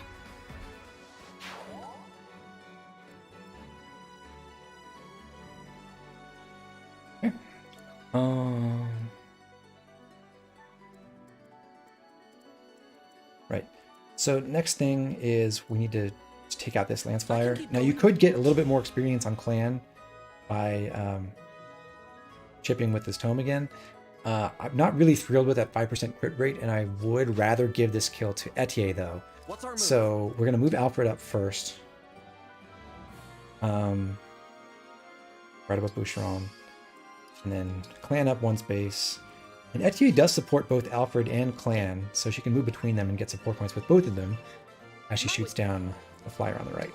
Right. So next thing is we need to take out this Lance Flyer. Now you could get a little bit more experience on Clan by chipping with this tome again. I'm not really thrilled with that 5% crit rate, and I would rather give this kill to Etier though. What's our move? So we're gonna move Alfred up first. Right above Boucheron. And then Clan up one space. And Etier does support both Alfred and Clan, so she can move between them and get support points with both of them as she shoots down the flyer on the right.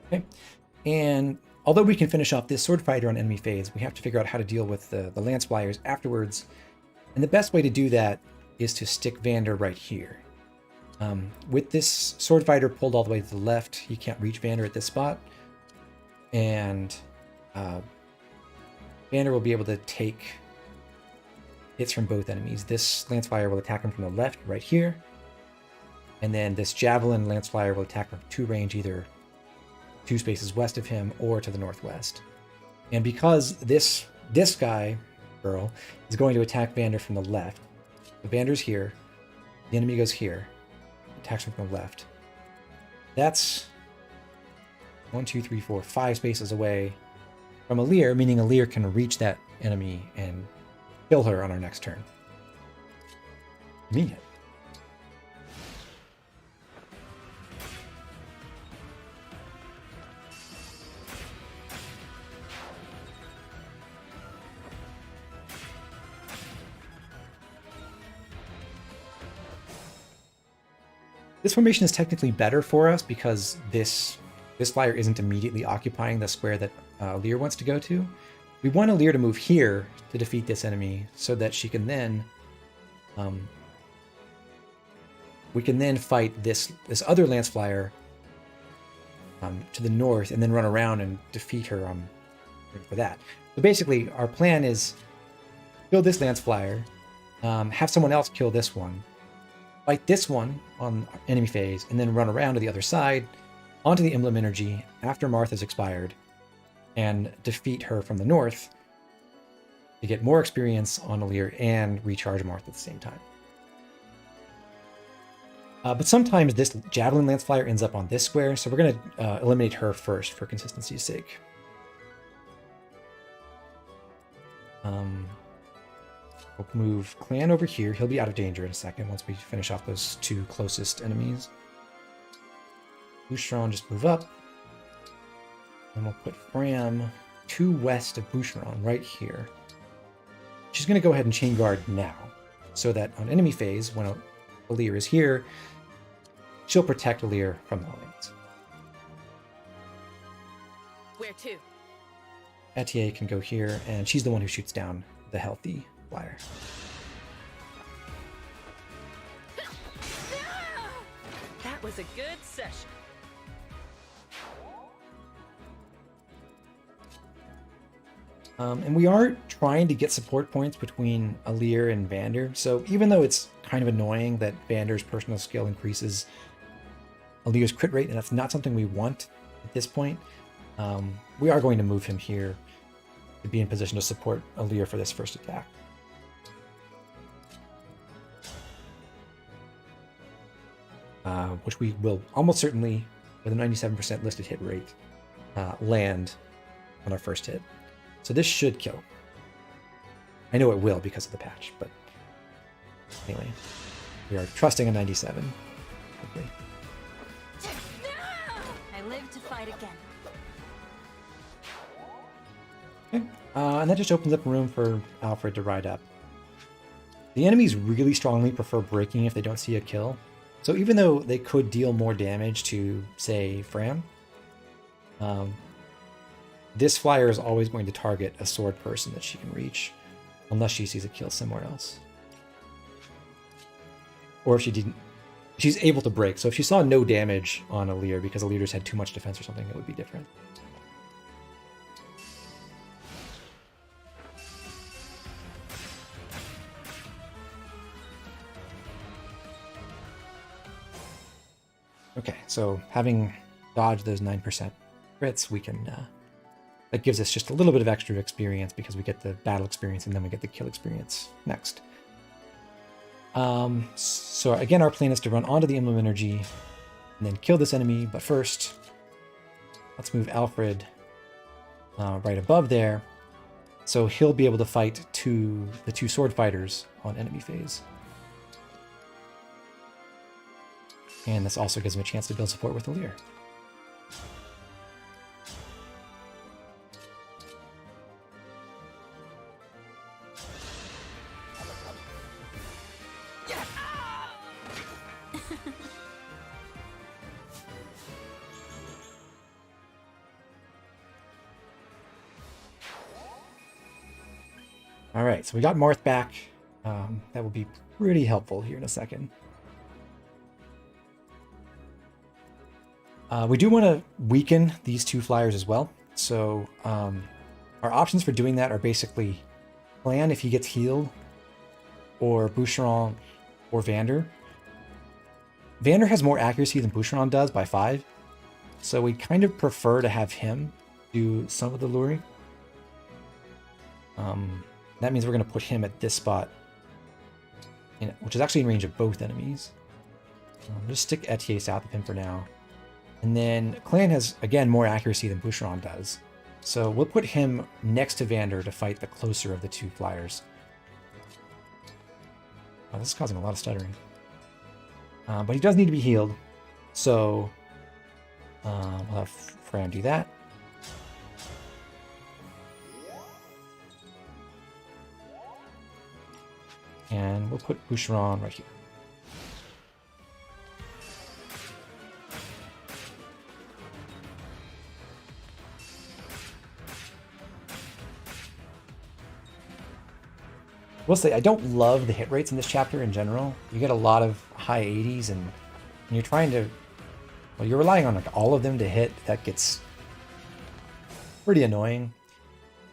Okay, and although we can finish off this sword fighter on enemy phase, we have to figure out how to deal with the lance flyers afterwards. And the best way to do that is to stick Vander right here. With this sword fighter pulled all the way to the left, you can't reach Vander at this spot. And Vander will be able to take hits from both enemies. This lance flyer will attack him from the left, right here. And then this javelin lance flyer will attack from 2 range, either 2 spaces west of him or to the northwest. And because this girl is going to attack Vander from the left, the Vander's here, the enemy goes here, attacks him from the left. That's 1, 2, 3, 4, 5 spaces away from Alir, meaning Alir can reach that enemy and kill her on our next turn. Mean it. This formation is technically better for us because this flyer isn't immediately occupying the square that Alir wants to go to. We want Alir to move here to defeat this enemy so that she can then we can then fight this other lance flyer to the north and then run around and defeat her for that. So basically our plan is kill this lance flyer, have someone else kill this one, fight this one on enemy phase, and then run around to the other side onto the Emblem Energy after Martha's expired and defeat her from the north to get more experience on Alir and recharge Martha at the same time. But sometimes this Javelin Lance Flyer ends up on this square, so we're going to eliminate her first for consistency's sake. We'll move Clan over here. He'll be out of danger in a second once we finish off those 2 closest enemies. Boucheron just move up. And we'll put Fram 2 west of Boucheron right here. She's going to go ahead and chain guard now, so that on enemy phase, when Alir is here, she'll protect Alir from the lanes. Where to? Etier can go here, and she's the one who shoots down the healthy flyer. That was a good session. And we are trying to get support points between Alir and Vander, so even though it's kind of annoying that Vander's personal skill increases Alir's crit rate, and that's not something we want at this point, we are going to move him here to be in position to support Alir for this first attack. Which we will almost certainly, with a 97% listed hit rate, land on our first hit. So this should kill. I know it will because of the patch, but anyway, we are trusting a 97. Hopefully. I live to fight again. Okay. And that just opens up room for Alfred to ride up. The enemies really strongly prefer breaking if they don't see a kill. So even though they could deal more damage to, say, Fram, this flyer is always going to target a sword person that she can reach, unless she sees a kill somewhere else. Or if she didn't she's able to break. So if she saw no damage on a Lear because a Lear just had too much defense or something, it would be different. Okay, so having dodged those 9% crits, we can, that gives us just a little bit of extra experience because we get the battle experience and then we get the kill experience next. So again, our plan is to run onto the Emblem Energy and then kill this enemy, but first, let's move Alfred right above there, so he'll be able to fight the two sword fighters on enemy phase. And this also gives him a chance to build support with the Lear. All right, so we got Marth back. That will be pretty helpful here in a second. We do want to weaken these two flyers as well. So our options for doing that are basically Plan if he gets healed, or Boucheron or Vander. Vander has more accuracy than Boucheron does by 5. So we kind of prefer to have him do some of the luring. That means we're going to put him at this spot, which is actually in range of both enemies. Just stick Etier south of him for now. And then Clan has, again, more accuracy than Boucheron does. So we'll put him next to Vander to fight the closer of the two flyers. Oh, this is causing a lot of stuttering. But he does need to be healed. So we'll have Fran do that. And we'll put Boucheron right here. We'll say I don't love the hit rates in this chapter in general. You get a lot of high 80s, and when you're trying to, well, you're relying on like all of them to hit. That gets pretty annoying.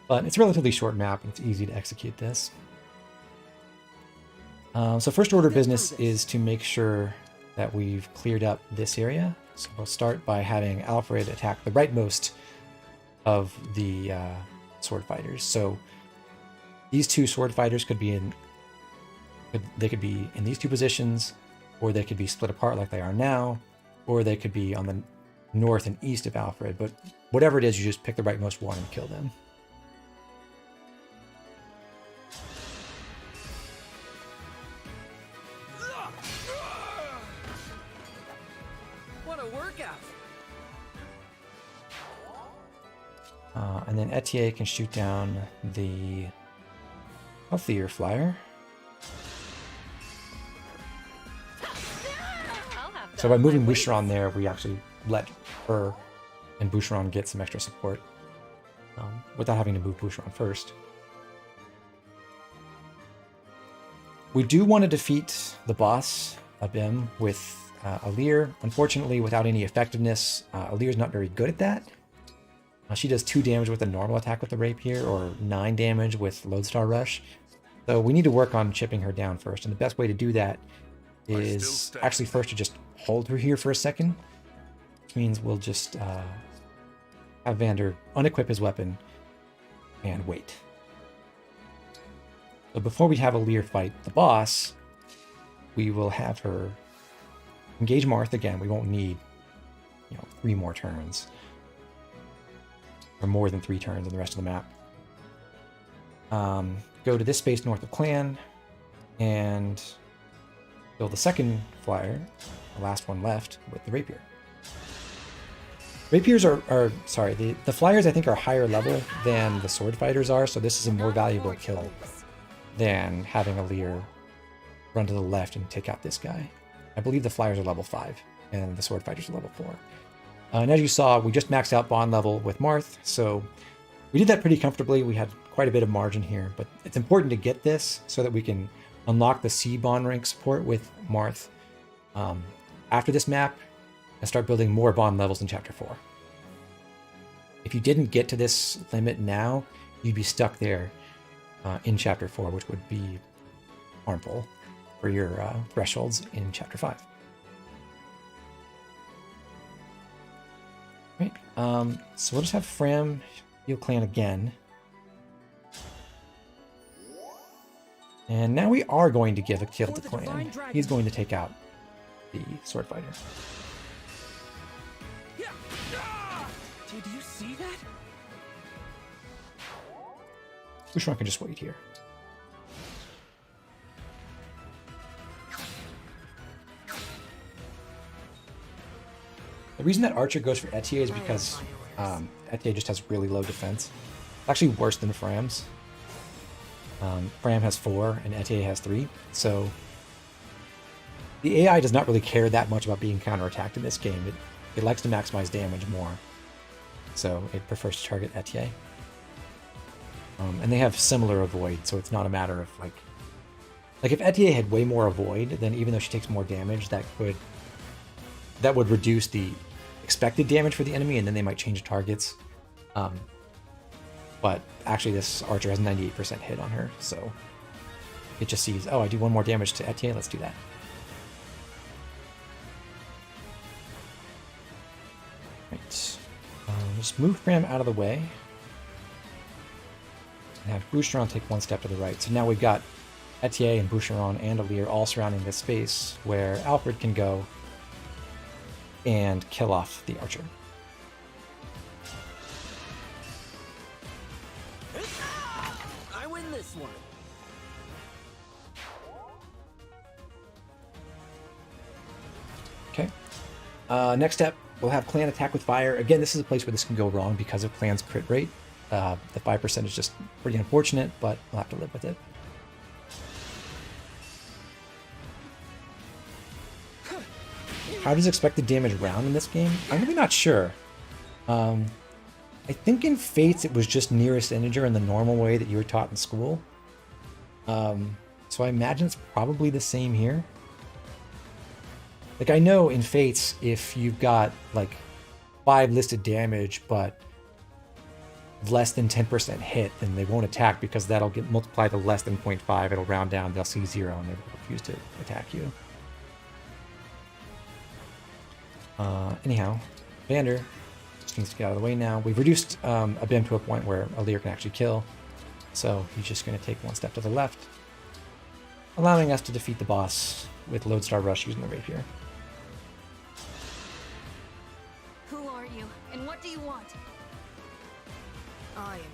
But it's a relatively short map, and it's easy to execute this. So first order of business is to make sure that we've cleared up this area. So we'll start by having Alfred attack the rightmost of the sword fighters. So these two sword fighters could be in these two positions, or they could be split apart like they are now, or they could be on the north and east of Alfred. But whatever it is, you just pick the rightmost one and kill them. What a workout! And then Etier can shoot down the healthier flyer. So by moving Boucheron there, we actually let her and Boucheron get some extra support without having to move Boucheron first. We do want to defeat the boss, Abim, with Alir. Unfortunately, without any effectiveness, Alir's not very good at that. She does 2 damage with a normal attack with the Rapier, or 9 damage with Lodestar Rush. So we need to work on chipping her down first, and the best way to do that is actually first to just hold her here for a second, which means we'll just have Vander unequip his weapon and wait. So before we have Alir fight the boss, we will have her engage Marth again. We won't need 3 more turns, or more than 3 turns in the rest of the map. Go to this space north of Clan and build the second flyer, the last one left, with the Rapier. Rapiers are sorry, the flyers I think are higher level than the sword fighters are, so this is a more valuable kill than having Alir run to the left and take out this guy. I believe the flyers are level 5 and the sword fighters are level 4. And as you saw, we just maxed out bond level with Marth, so we did that pretty comfortably. We had quite a bit of margin here, but it's important to get this so that we can unlock the C bond rank support with Marth after this map and start building more bond levels in Chapter 4. If you didn't get to this limit now, you'd be stuck there in Chapter 4, which would be harmful for your thresholds in Chapter 5. Right, so we'll just have Fram heal Clan again. And now we are going to give a kill to Clan. He's going to take out the Sword Fighter. Did you see that? Boucheron can just wait here. The reason that Archer goes for Etier is because Etier just has really low defense. It's actually worse than Fram's. Fram has 4 and Etier has 3, so the AI does not really care that much about being counterattacked in this game. It likes to maximize damage more, so it prefers to target Etier. And they have similar avoid, so it's not a matter of like if Etier had way more avoid, then even though she takes more damage, that would reduce the expected damage for the enemy, and then they might change targets. But actually this Archer has 98% hit on her, so it just sees, oh, I do 1 more damage to Etier, let's do that. Right. Just move Fram out of the way. And have Boucheron take 1 step to the right. So now we've got Etier and Boucheron and Alir all surrounding this space where Alfred can go and kill off the Archer. I win this one. Okay. Next step, we'll have Clan attack with fire. Again, this is a place where this can go wrong because of Clan's crit rate. The 5% is just pretty unfortunate, but we'll have to live with it. How does expected damage round in this game? I'm really not sure. I think in Fates it was just nearest integer in the normal way that you were taught in school. So I imagine it's probably the same here. Like I know in Fates, if you've got like 5 listed damage, but less than 10% hit, then they won't attack because that'll get multiplied to less than 0.5. It'll round down, they'll see 0, and they will refuse to attack you. Anyhow, Vander just needs to get out of the way now. We've reduced Abim to a point where Alir can actually kill, so he's just going to take 1 step to the left, allowing us to defeat the boss with Lodestar Rush using the rapier. Who are you, and what do you want?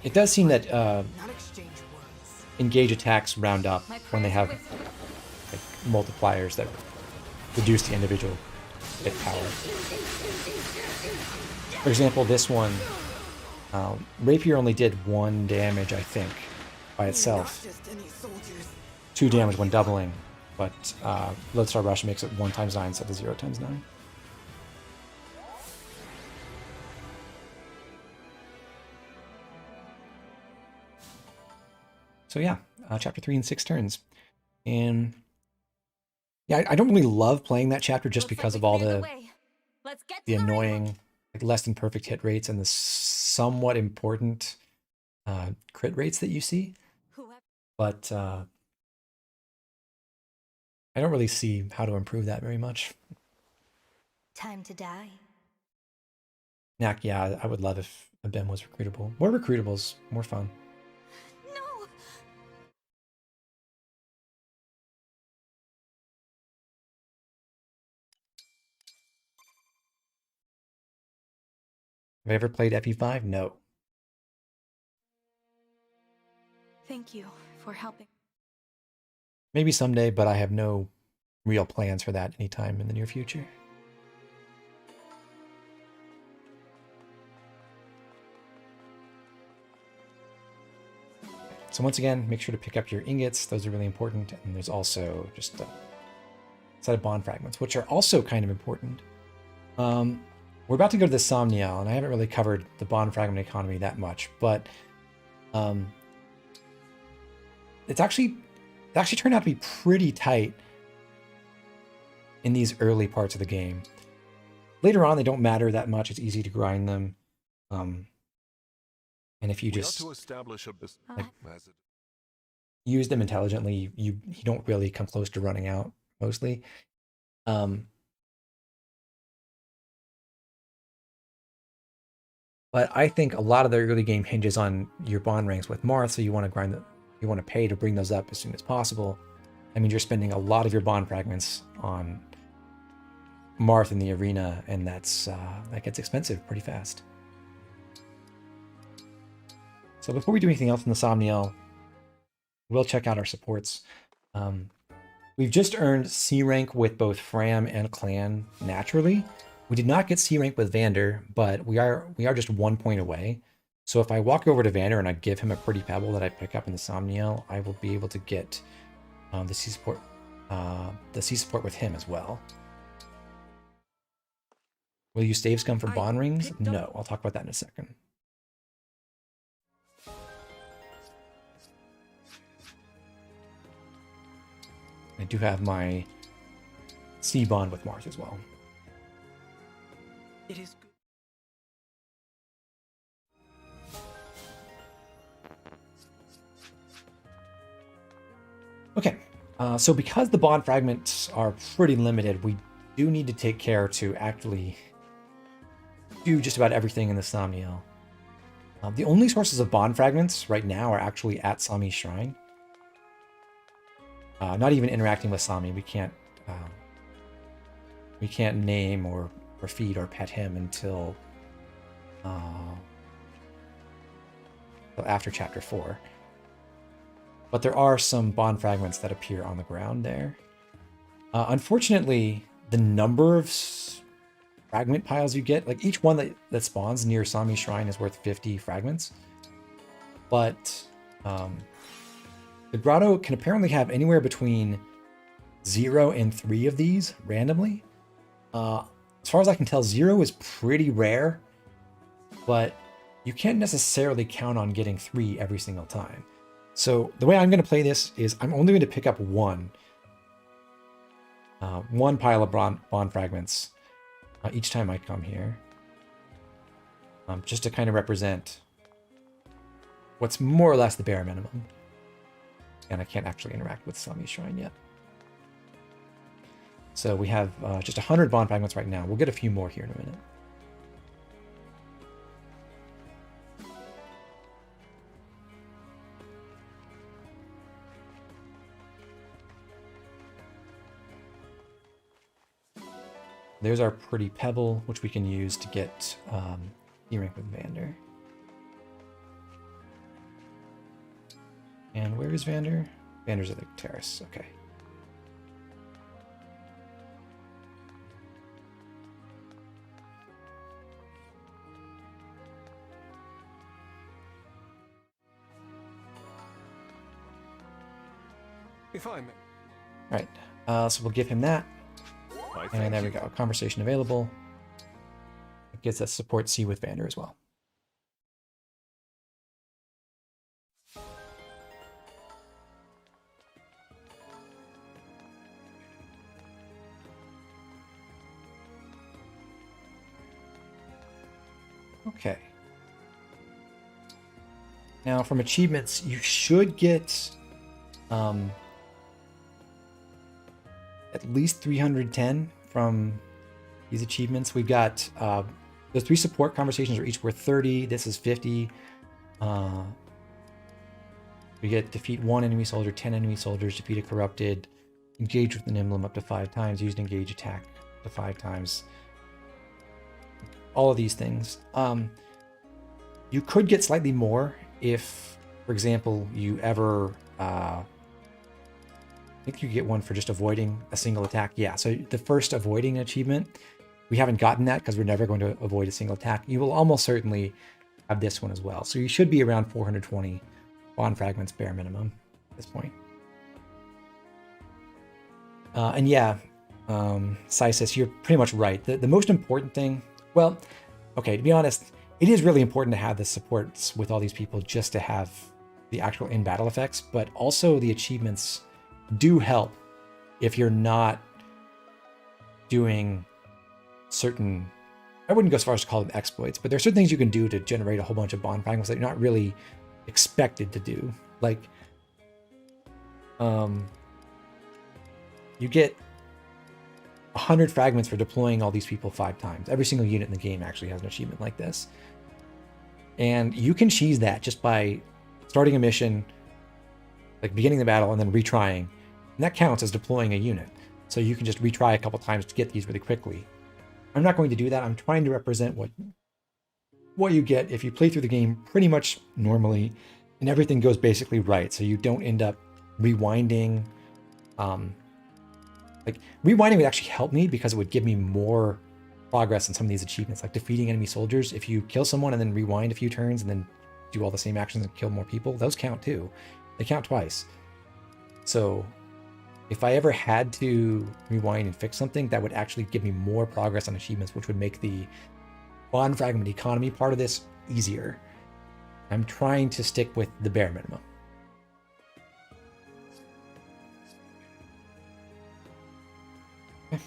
It does seem that Not exchange words. Engage attacks round up My when they have prayers like, multipliers that reduce the individual hit power. For example, this one, Rapier only did 1 damage, I think, by itself. 2 damage when doubling, but Lodestar Rush makes it 1 times 9 instead of 0 times 9. So yeah, chapter 3 in 6 turns. And yeah, I don't really love playing that chapter just because of all the annoying, like less than perfect hit rates and the somewhat important crit rates that you see. But I don't really see how to improve that very much. Time to die. Knack, yeah, I would love if Abim was recruitable. More recruitables, more fun. No! Have I ever played FE5? No. Thank you for helping. Maybe someday, but I have no real plans for that anytime in the near future. So once again, make sure to pick up your ingots. Those are really important. And there's also just a set of bond fragments, which are also kind of important. We're about to go to the Somniel, and I haven't really covered the bond fragment economy that much, but it actually turned out to be pretty tight. in these early parts of the game. Later on, they don't matter that much. It's easy to grind them. And if you just establish a business. use them intelligently, you don't really come close to running out, mostly. But I think a lot of the early game hinges on your bond ranks with Marth, so you want to grind them, you want to pay to bring those up as soon as possible. I mean, you're spending a lot of your bond fragments on Marth in the arena, and that gets expensive pretty fast. So before we do anything else in the Somniel, we'll check out our supports. We've just earned C rank with both Fram and Clan naturally. We did not get C rank with Vander, but we are just 1 point away. So if I walk over to Vander and I give him a pretty pebble that I pick up in the Somniel, I will be able to get the C support with him as well. Will you save scum for bond rings? No, I'll talk about that in a second. I do have my C bond with Marth as well. It is good. Okay, so because the bond fragments are pretty limited, we do need to take care to actually do just about everything in the Somniel. The only sources of bond fragments right now are actually at Sami's shrine. Not even interacting with Sami. We can't name or feed or pet him until after chapter 4. But there are some bond fragments that appear on the ground there. Unfortunately, the number of fragment piles you get, like each one that spawns near Sami's shrine is worth 50 fragments. But the grotto can apparently have anywhere between 0 and 3 of these randomly. As far as I can tell, 0 is pretty rare, but you can't necessarily count on getting 3 every single time. So the way I'm going to play this is I'm only going to pick up one pile of bond fragments each time I come here, just to kind of represent what's more or less the bare minimum. And I can't actually interact with Sami's shrine yet. So we have just 100 bond fragments right now. We'll get a few more here in a minute. There's our pretty pebble, which we can use to get E rank with Vander. And where is Vander? Vander's at the terrace. Okay. If I may. Right. So we'll give him that. And there we go. Conversation available. It gets us support C with Vander as well. Okay. Now from achievements, you should get at least 310 from these achievements. We've got the 3 support conversations are each worth 30. This is 50. We get defeat 1 enemy soldier, 10 enemy soldiers, defeat a corrupted, engage with an emblem up to 5 times, use an engage attack up to 5 times. All of these things. You could get slightly more if, for example, you ever I think you get one for just avoiding a single attack. Yeah, so the first avoiding achievement, we haven't gotten that because we're never going to avoid a single attack. You will almost certainly have this one as well. So you should be around 420 bond fragments bare minimum at this point. And yeah, Sysis, you're pretty much right. The most important thing, well, okay, to be honest, it is really important to have the supports with all these people just to have the actual in-battle effects, but also the achievements do help if you're not doing certain, I wouldn't go as far as to call them exploits, but there are certain things you can do to generate a whole bunch of bond fragments that you're not really expected to do. Like, you get 100 fragments for deploying all these people 5 times. Every single unit in the game actually has an achievement like this. And you can cheese that just by starting a mission, like beginning the battle and then retrying. And that counts as deploying a unit. So you can just retry a couple times to get these really quickly. I'm not going to do that. I'm trying to represent what you get if you play through the game pretty much normally and everything goes basically right. So you don't end up rewinding. Like rewinding would actually help me because it would give me more progress in some of these achievements, like defeating enemy soldiers. If you kill someone and then rewind a few turns and then do all the same actions and kill more people, those count too. They count twice. So if I ever had to rewind and fix something, that would actually give me more progress on achievements, which would make the bond fragment economy part of this easier. I'm trying to stick with the bare minimum. Okay.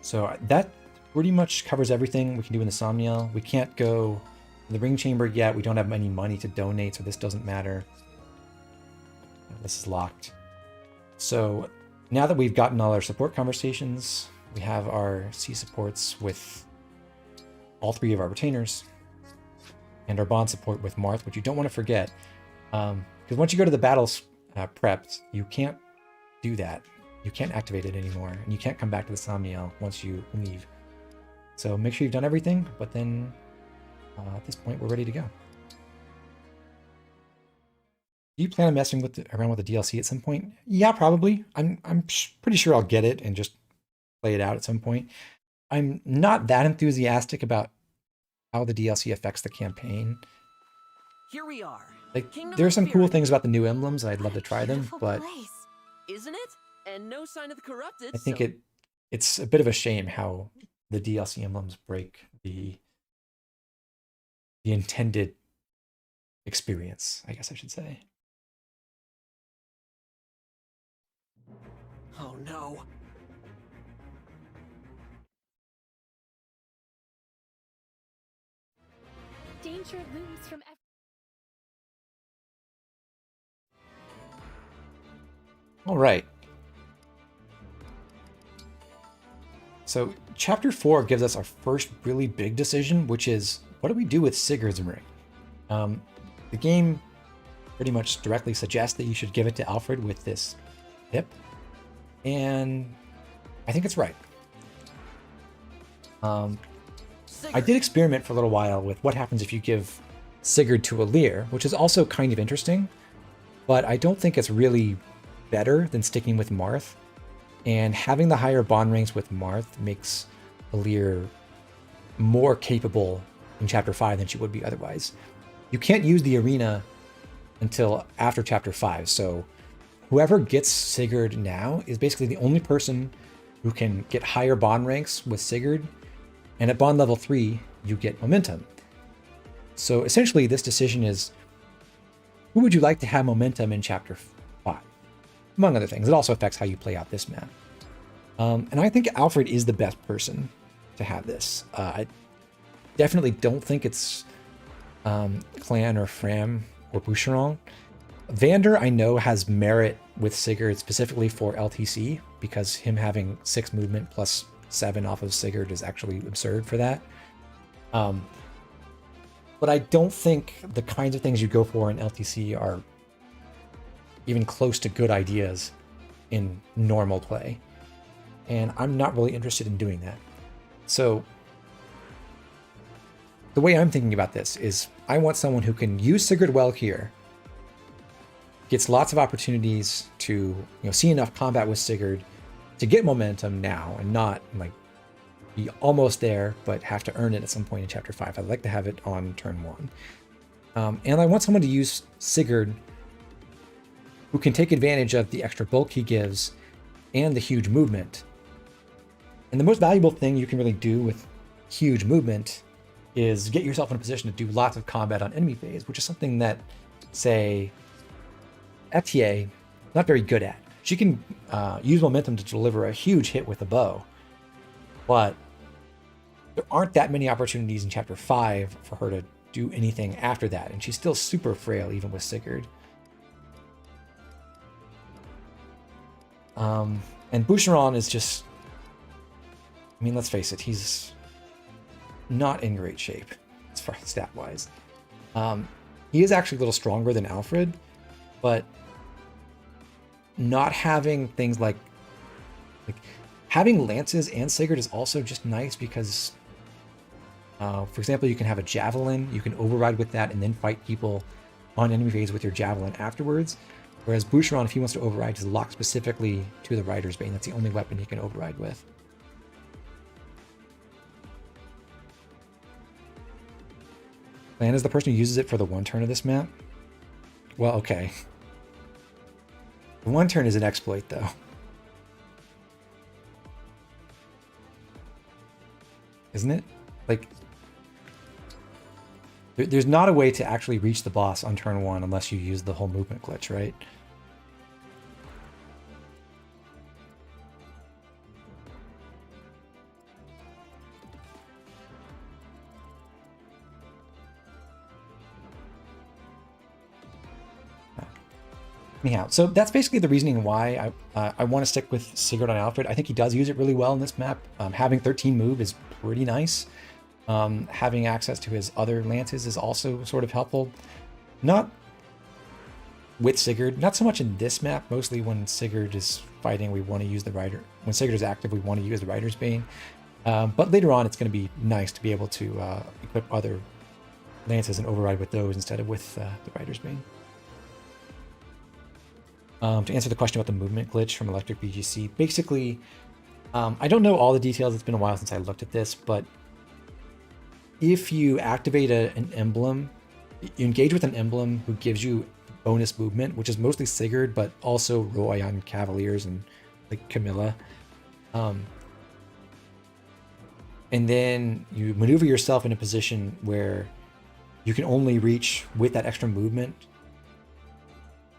So that pretty much covers everything we can do in the Somniel. We can't go to the ring chamber yet. We don't have any money to donate, so this doesn't matter. This is locked. So now that we've gotten all our support conversations, we have our C supports with all 3 of our retainers and our bond support with Marth, which you don't want to forget. Because once you go to the battles prepped, you can't do that. You can't activate it anymore, and you can't come back to the Somniel once you leave. So make sure you've done everything, but then at this point, we're ready to go. Do you plan on messing around with the DLC at some point? Yeah, probably. I'm pretty sure I'll get it and just play it out at some point. I'm not that enthusiastic about how the DLC affects the campaign. Here we are. Like, Kingdom there are of some cool Fury. things about the new emblems, and I'd love to try them, Beautiful but place. Isn't it? And no sign of the corrupted. I think so... it's a bit of a shame how the DLC emblems break the intended experience, I guess I should say. Oh no. Danger looms from every. All right. So chapter 4 gives us our first really big decision, which is what do we do with Sigurd's ring? The game pretty much directly suggests that you should give it to Alfred with this tip, and I think it's right. I did experiment for a little while with what happens if you give Sigurd to Alir, which is also kind of interesting, but I don't think it's really better than sticking with Marth. And having the higher bond rings with Marth makes Alir more capable in Chapter 5 than she would be otherwise. You can't use the arena until after Chapter 5, so whoever gets Sigurd now is basically the only person who can get higher bond ranks with Sigurd, and at bond level 3, you get momentum. So essentially, this decision is, who would you like to have momentum in Chapter 5? Among other things. It also affects how you play out this map. And I think Alfred is the best person to have this. I definitely don't think it's Clan or Fram or Boucheron. Vander, I know, has merit with Sigurd specifically for LTC, because him having 6 movement plus 7 off of Sigurd is actually absurd for that. But I don't think the kinds of things you go for in LTC are even close to good ideas in normal play. And I'm not really interested in doing that. So the way I'm thinking about this is I want someone who can use Sigurd well here, gets lots of opportunities to see enough combat with Sigurd to get momentum now and not like be almost there, but have to earn it at some point in Chapter 5. I'd like to have it on turn 1. And I want someone to use Sigurd who can take advantage of the extra bulk he gives and the huge movement. And the most valuable thing you can really do with huge movement is get yourself in a position to do lots of combat on enemy phase, which is something that, say, FTA not very good at. she can use momentum to deliver a huge hit with a bow, but there aren't that many opportunities in Chapter 5 for her to do anything after that, and she's still super frail even with Sigurd. And Boucheron is just, I mean, let's face it, he's not in great shape as far as stat-wise. He is actually a little stronger than Alfred, but not having things like having lances and Sigurd is also just nice because, for example, you can have a javelin, you can override with that and then fight people on enemy phase with your javelin afterwards. Whereas Boucheron, if he wants to override, is locked specifically to the Rider's Bane. That's the only weapon he can override with. Lan is the person who uses it for the one turn of this map. Well, okay. The one turn is an exploit, though. Isn't it? Like, there's not a way to actually reach the boss on turn 1 unless you use the whole movement glitch, right? Anyhow, so that's basically the reasoning why I want to stick with Sigurd on Alfred. I think he does use it really well in this map. Having 13 move is pretty nice. Having access to his other lances is also sort of helpful. Not with Sigurd, not so much in this map. Mostly when Sigurd is fighting, we want to use the Rider. When Sigurd is active, we want to use the Rider's Bane. But later on, it's going to be nice to be able to equip other lances and override with those instead of with the Rider's Bane. To answer the question about the movement glitch from Electric BGC, basically, I don't know all the details. It's been a while since I looked at this, but if you activate an emblem, you engage with an emblem who gives you bonus movement, which is mostly Sigurd, but also Roy on Cavaliers and like Camilla. And then you maneuver yourself in a position where you can only reach with that extra movement.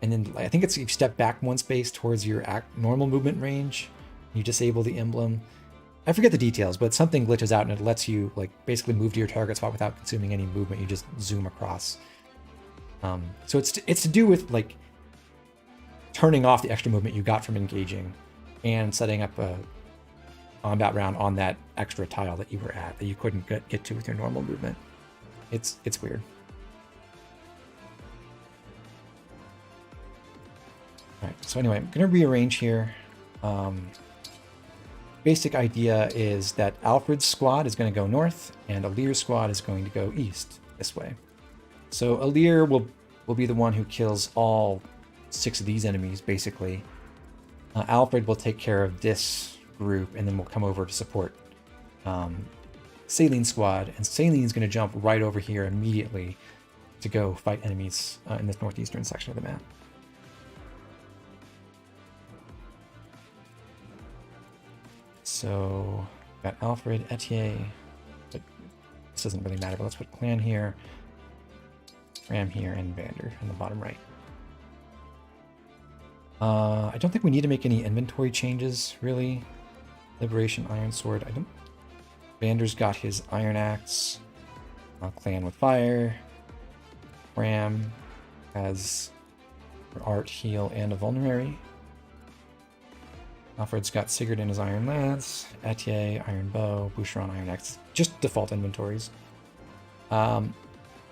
And then I think it's you step back one space towards your normal movement range. You disable the emblem. I forget the details, but something glitches out and it lets you like basically move to your target spot without consuming any movement. You just zoom across. So it's to do with like turning off the extra movement you got from engaging and setting up a combat round on that extra tile that you were at that you couldn't get to with your normal movement. It's weird. All right, so anyway, I'm gonna rearrange here. Basic idea is that Alfred's squad is going to go north and Alir's squad is going to go east this way. So Alir will be the one who kills all 6 of these enemies, basically. Alfred will take care of this group and then we'll come over to support Salene's squad. And Salene's going to jump right over here immediately to go fight enemies in this northeastern section of the map. So, got Alfred, Etier, but this doesn't really matter, but let's put Clan here, Ram here, and Vander in the bottom right. I don't think we need to make any inventory changes, really. Liberation, Iron Sword, Vander's got his Iron Axe, Clan with Fire, Ram has Art, Heal, and a Vulnerary. Alfred's got Sigurd in his Iron Lance, Etier, Iron Bow, Boucheron, Iron Axe. Just default inventories. By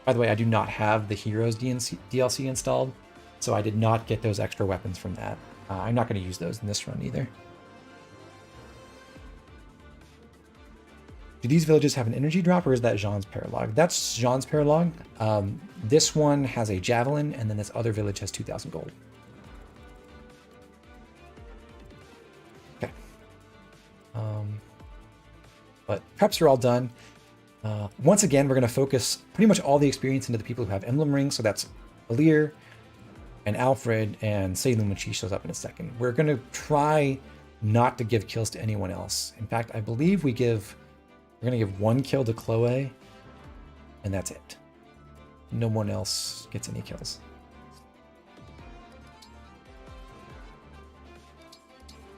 the way, I do not have the Heroes DLC installed, so I did not get those extra weapons from that. I'm not going to use those in this run either. Do these villages have an energy drop, or is that Jean's Prologue? That's Jean's Prologue. This one has a Javelin, and then this other village has 2,000 gold. But preps are all done. Once again, we're going to focus pretty much all the experience into the people who have Emblem Rings. So that's Alir and Alfred and Salem when she shows up in a second. We're going to try not to give kills to anyone else. In fact, I believe we're going to give 1 kill to Chloe, and that's it. No one else gets any kills.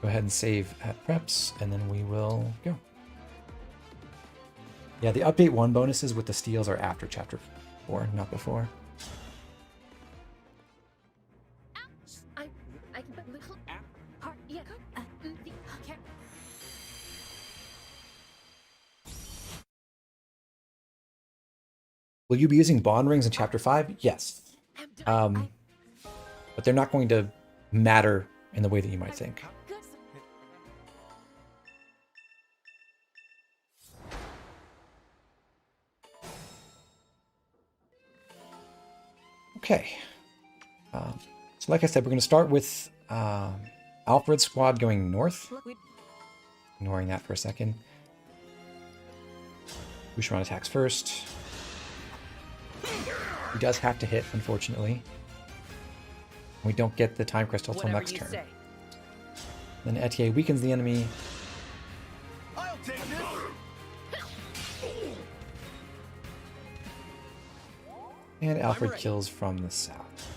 go ahead and save at preps, and then we will go. Yeah, the update 1 bonuses with the steals are after chapter 4, not before. I yeah. Will you be using bond rings in chapter 5? Yes. But they're not going to matter in the way that you might think. Okay. So like I said, we're going to start with Alfred's squad going north. Ignoring that for a second. Boucheron attacks first. He does have to hit, unfortunately. We don't get the time crystal till next turn. Then Etier weakens the enemy. I'll take this. And Alfred kills from the south.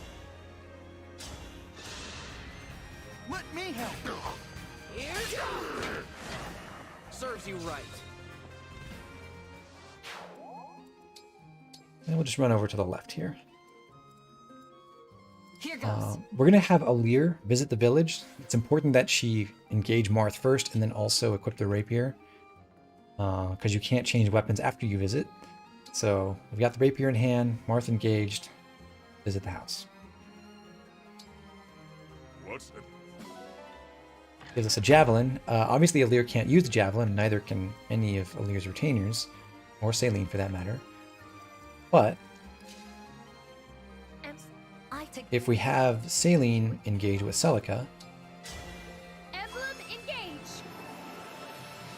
Let me help. Serves you right. And we'll just run over to the left here. Here goes. We're going to have Alir visit the village. It's important that she engage Marth first and then also equip the rapier. Because you can't change weapons after you visit. So we've got the rapier in hand, Marth engaged, visit the house. What's it? Gives us a javelin. Obviously Alir can't use the javelin, neither can any of Alir's retainers, or Saline for that matter. But if we have Saline engage with Celica, Emblem Engage.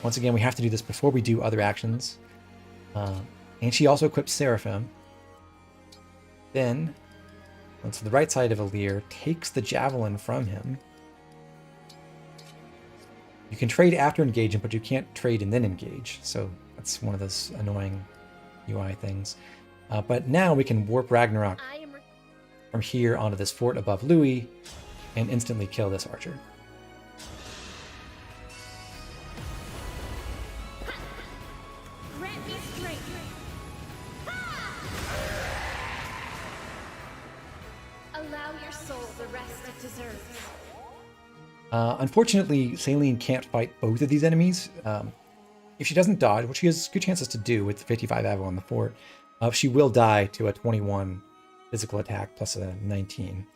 once again we have to do this before we do other actions. And she also equips Seraphim. Then, once to the right side of Alir, takes the javelin from him. You can trade after engaging, but you can't trade and then engage. So that's one of those annoying UI things. But now we can warp Ragnarok from here onto this fort above Louis and instantly kill this archer. Grant me strength. Allow your soul the rest it deserves. Unfortunately, Saline can't fight both of these enemies. If she doesn't dodge, which she has good chances to do with 55 Avo on the fort, she will die to a 21 physical attack plus a 19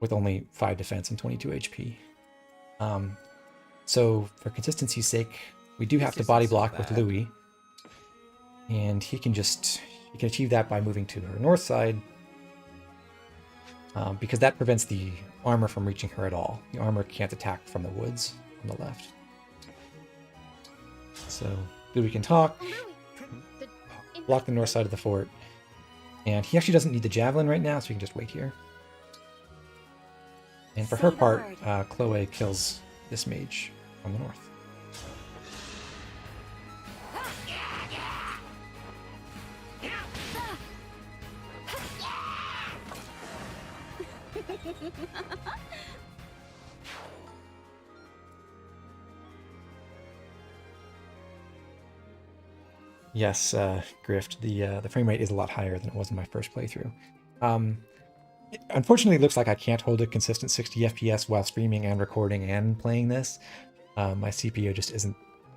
with only 5 defense and 22 HP. So for consistency's sake, we do have to body block with Louis. And he can achieve that by moving to her north side. Because that prevents the armor from reaching her at all. The armor can't attack from the woods on the left. So Louis can talk, block the north side of the fort. And he actually doesn't need the javelin right now, so he can just wait here. And for her part, Chloe kills this mage from the north. Yes, Grift, the frame rate is a lot higher than it was in my first playthrough. Unfortunately, it looks like I can't hold a consistent 60 FPS while streaming and recording and playing this. My CPU just isn't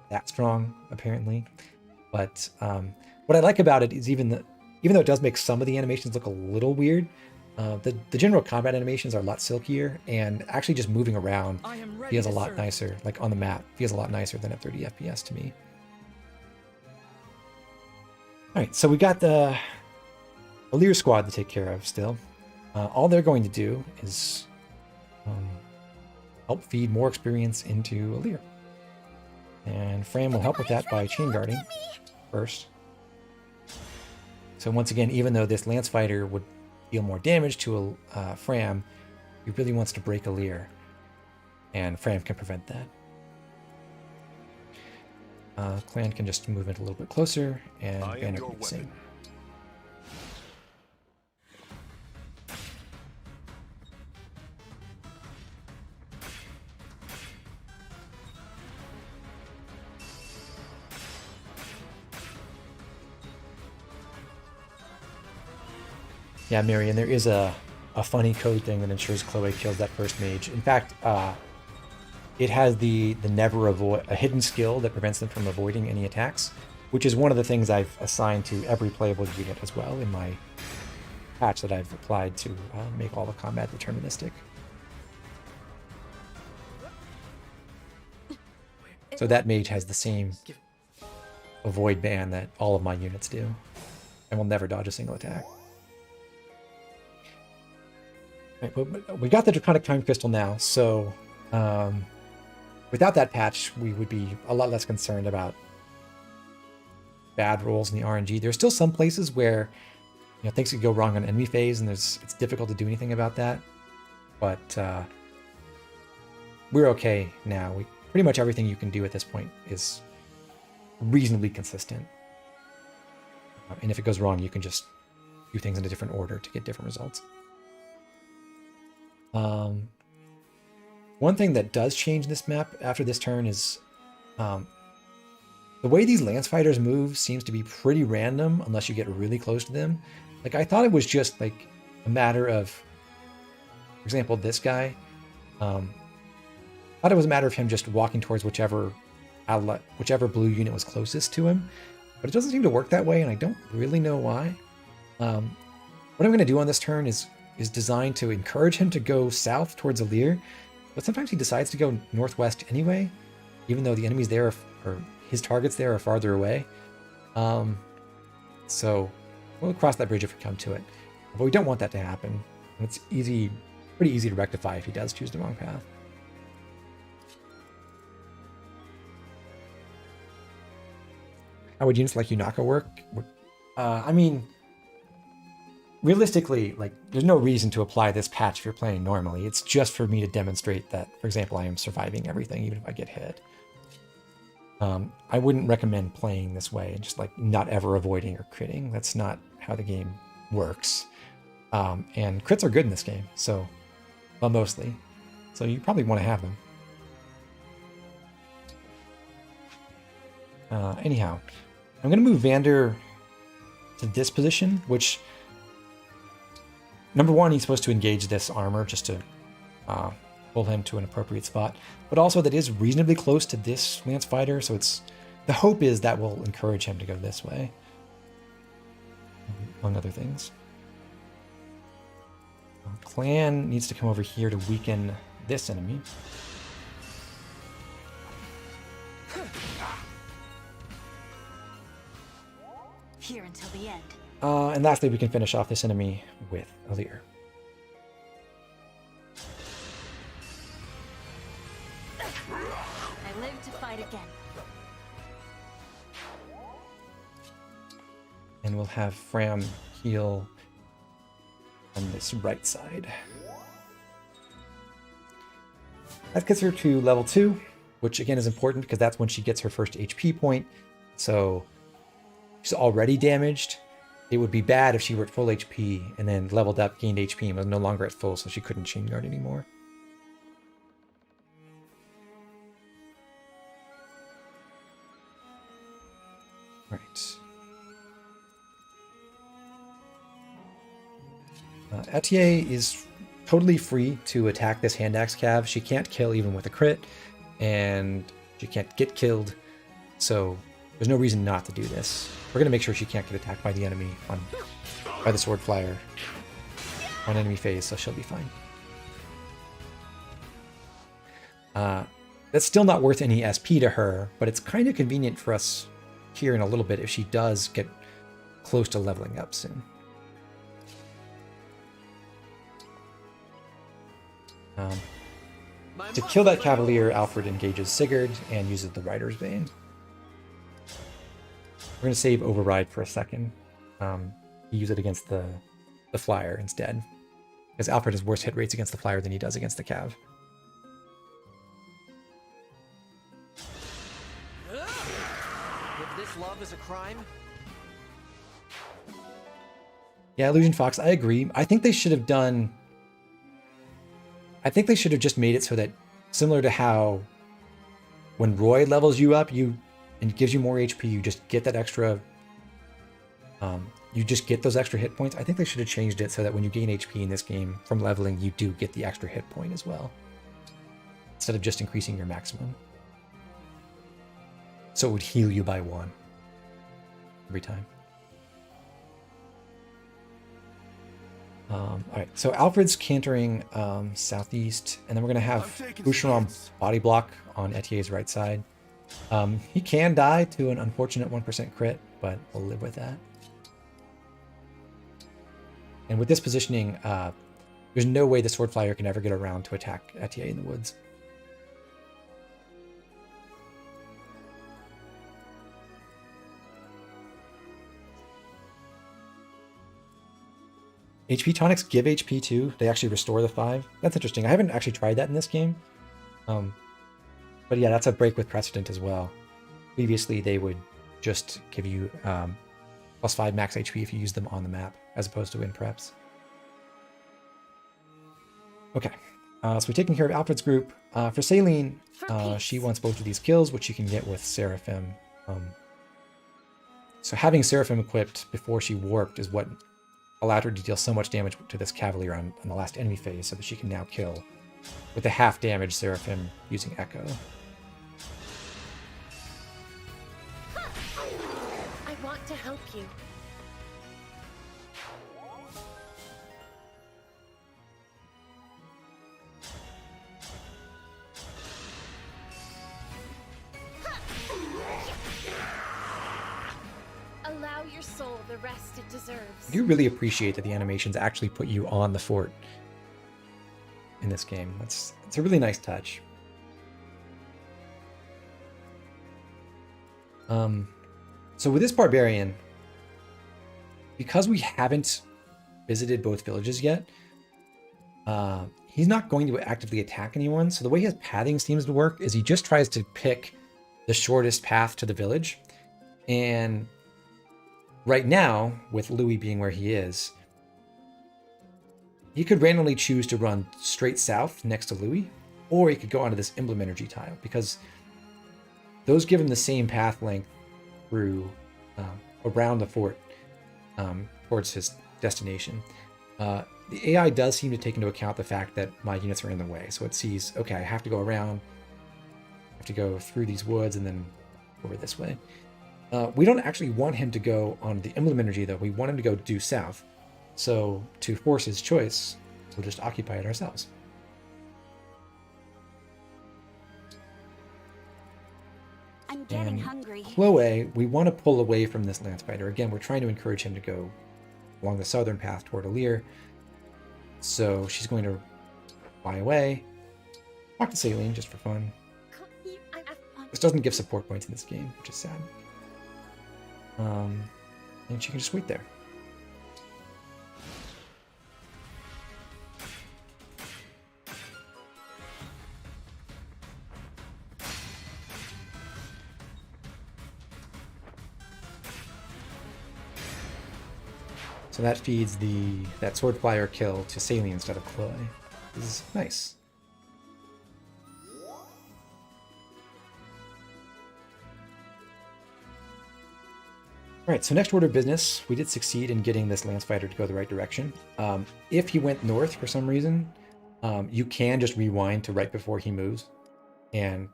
that strong, apparently. But what I like about it is even though it does make some of the animations look a little weird, the general combat animations are a lot silkier, and actually just moving around feels a lot nicer, like on the map, feels a lot nicer than at 30 FPS to me. Alright, so we got the Alir squad to take care of still. All they're going to do is help feed more experience into Alir. And Fram will help with that by chain guarding first. So once again, even though this lance fighter would deal more damage to Fram, he really wants to break Alir. And Fram can prevent that. Clan can just move it a little bit closer, and Banner can do the same. Yeah, Marion, there is a funny code thing that ensures Chloe kills that first mage. In fact, it has the never avoid, a hidden skill that prevents them from avoiding any attacks, which is one of the things I've assigned to every playable unit as well in my patch that I've applied to make all the combat deterministic. So that mage has the same avoid ban that all of my units do, and will never dodge a single attack. Right, but we got the Draconic Time Crystal now, so without that patch, we would be a lot less concerned about bad rolls in the RNG. There's still some places where things could go wrong on enemy phase, and it's difficult to do anything about that. But we're okay now. Pretty much everything you can do at this point is reasonably consistent. And if it goes wrong, you can just do things in a different order to get different results. One thing that does change this map after this turn is the way these lance fighters move seems to be pretty random unless you get really close to them. Like, I thought it was just like a matter of, for example, this guy. I thought it was a matter of him just walking towards whichever outlet, whichever blue unit was closest to him, but it doesn't seem to work that way, and I don't really know why. What I'm going to do on this turn is designed to encourage him to go south towards Alir, but sometimes he decides to go northwest anyway, even though the enemies there or his targets there are farther away. So we'll cross that bridge if we come to it, but we don't want that to happen. It's pretty easy to rectify if he does choose the wrong path. How would units like Yunaka work? I mean, realistically, like, there's no reason to apply this patch if you're playing normally. It's just for me to demonstrate that, for example, I am surviving everything, even if I get hit. I wouldn't recommend playing this way and just like not ever avoiding or critting. That's not how the game works. And crits are good in this game, so, well, mostly. So you probably want to have them. Anyhow, I'm going to move Vander to this position, which, number one, he's supposed to engage this armor just to pull him to an appropriate spot, but also that is reasonably close to this lance fighter, so the hope is that will encourage him to go this way, among other things. Clan needs to come over here to weaken this enemy. Here until the end. And lastly, we can finish off this enemy with Alir. I live to fight again. And we'll have Fram heal on this right side. That gets her to level 2, which again is important because that's when she gets her first HP point. So she's already damaged. It would be bad if she were at full HP and then leveled up, gained HP, and was no longer at full, so she couldn't chain guard anymore. Right. Etier is totally free to attack this hand axe cav. She can't kill even with a crit, and she can't get killed, so there's no reason not to do this. We're going to make sure she can't get attacked by the enemy by the sword flyer on enemy phase, so she'll be fine. That's still not worth any SP to her, but it's kind of convenient for us here in a little bit if she does get close to leveling up soon. To kill that Cavalier, Alfred engages Sigurd and uses the Rider's Bane. We're going to save Override for a second. Use it against the Flyer instead, because Alfred has worse hit rates against the Flyer than he does against the Cav. If this love is a crime, Yeah, Illusion Fox, I agree. I think they should have just made it so that, similar to how when Roy levels you up and gives you more HP, you just get that extra you just get those extra hit points. I think they should have changed it so that when you gain HP in this game from leveling, you do get the extra hit point as well, instead of just increasing your maximum. So it would heal you by 1 every time. All right, so Alfred's cantering southeast, and then we're going to have Boucheron body block on Etier's right side. He can die to an unfortunate 1% crit, but we'll live with that. And with this positioning, there's no way the Sword Flyer can ever get around to attack Etier in the woods. HP tonics give HP too. They actually restore the 5. That's interesting. I haven't actually tried that in this game. But yeah, that's a break with precedent as well. Previously, they would just give you plus 5 max HP if you use them on the map, as opposed to in preps. Okay, so we're taking care of Alfred's group. For Saline, she wants both of these kills, which you can get with Seraphim. So having Seraphim equipped before she warped is what allowed her to deal so much damage to this Cavalier on the last enemy phase, so that she can now kill with the half damage Seraphim using Echo. I want to help you. Allow your soul the rest it deserves. I do really appreciate that the animations actually put you on the fort in this game. It's a really nice touch. So with this barbarian, because we haven't visited both villages yet, he's not going to actively attack anyone. So the way his pathing seems to work is he just tries to pick the shortest path to the village. And right now, with Louis being where he is, he could randomly choose to run straight south next to Louis, or he could go onto this Emblem Energy tile, because those give him the same path length through around the fort towards his destination. The AI does seem to take into account the fact that my units are in the way, so it sees, okay, I have to go around, I have to go through these woods and then over this way. We don't actually want him to go on the Emblem Energy, though. We want him to go due south. So to force his choice, we'll just occupy it ourselves. I'm getting And hungry. Chloe, we want to pull away from this lance fighter. Again, we're trying to encourage him to go along the southern path toward Alir. So she's going to fly away. Talk to Saline just for fun. This doesn't give support points in this game, which is sad. And she can just wait there. So that feeds that sword flyer kill to Saline instead of Chloe. This is nice. Alright, so next order of business, we did succeed in getting this lance fighter to go the right direction. If he went north for some reason, you can just rewind to right before he moves, and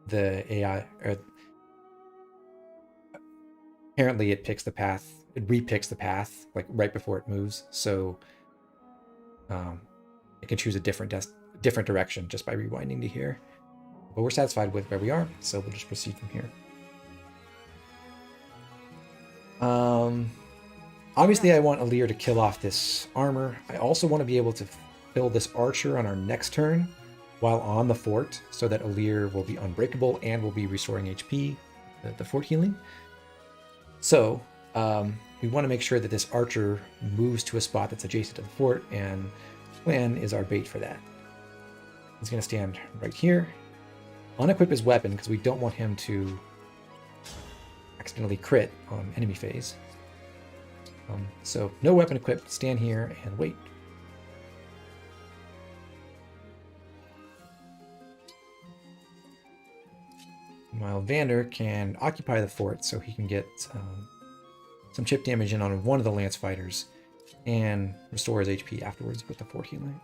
the AI, apparently it picks the path, it repicks the path like right before it moves, so it can choose a different direction just by rewinding to here. But we're satisfied with where we are, so we'll just proceed from here. Obviously I want Alir to kill off this armor. I also want to be able to kill this archer on our next turn while on the fort, so that Alir will be unbreakable and will be restoring HP, the fort healing. So we want to make sure that this archer moves to a spot that's adjacent to the fort, and Plan is our bait for that. He's going to stand right here, unequip his weapon because we don't want him to accidentally crit on enemy phase. So no weapon equipped, stand here and wait. While Vander can occupy the fort so he can get some chip damage in on one of the lance fighters, and restore his HP afterwards with the fort healing.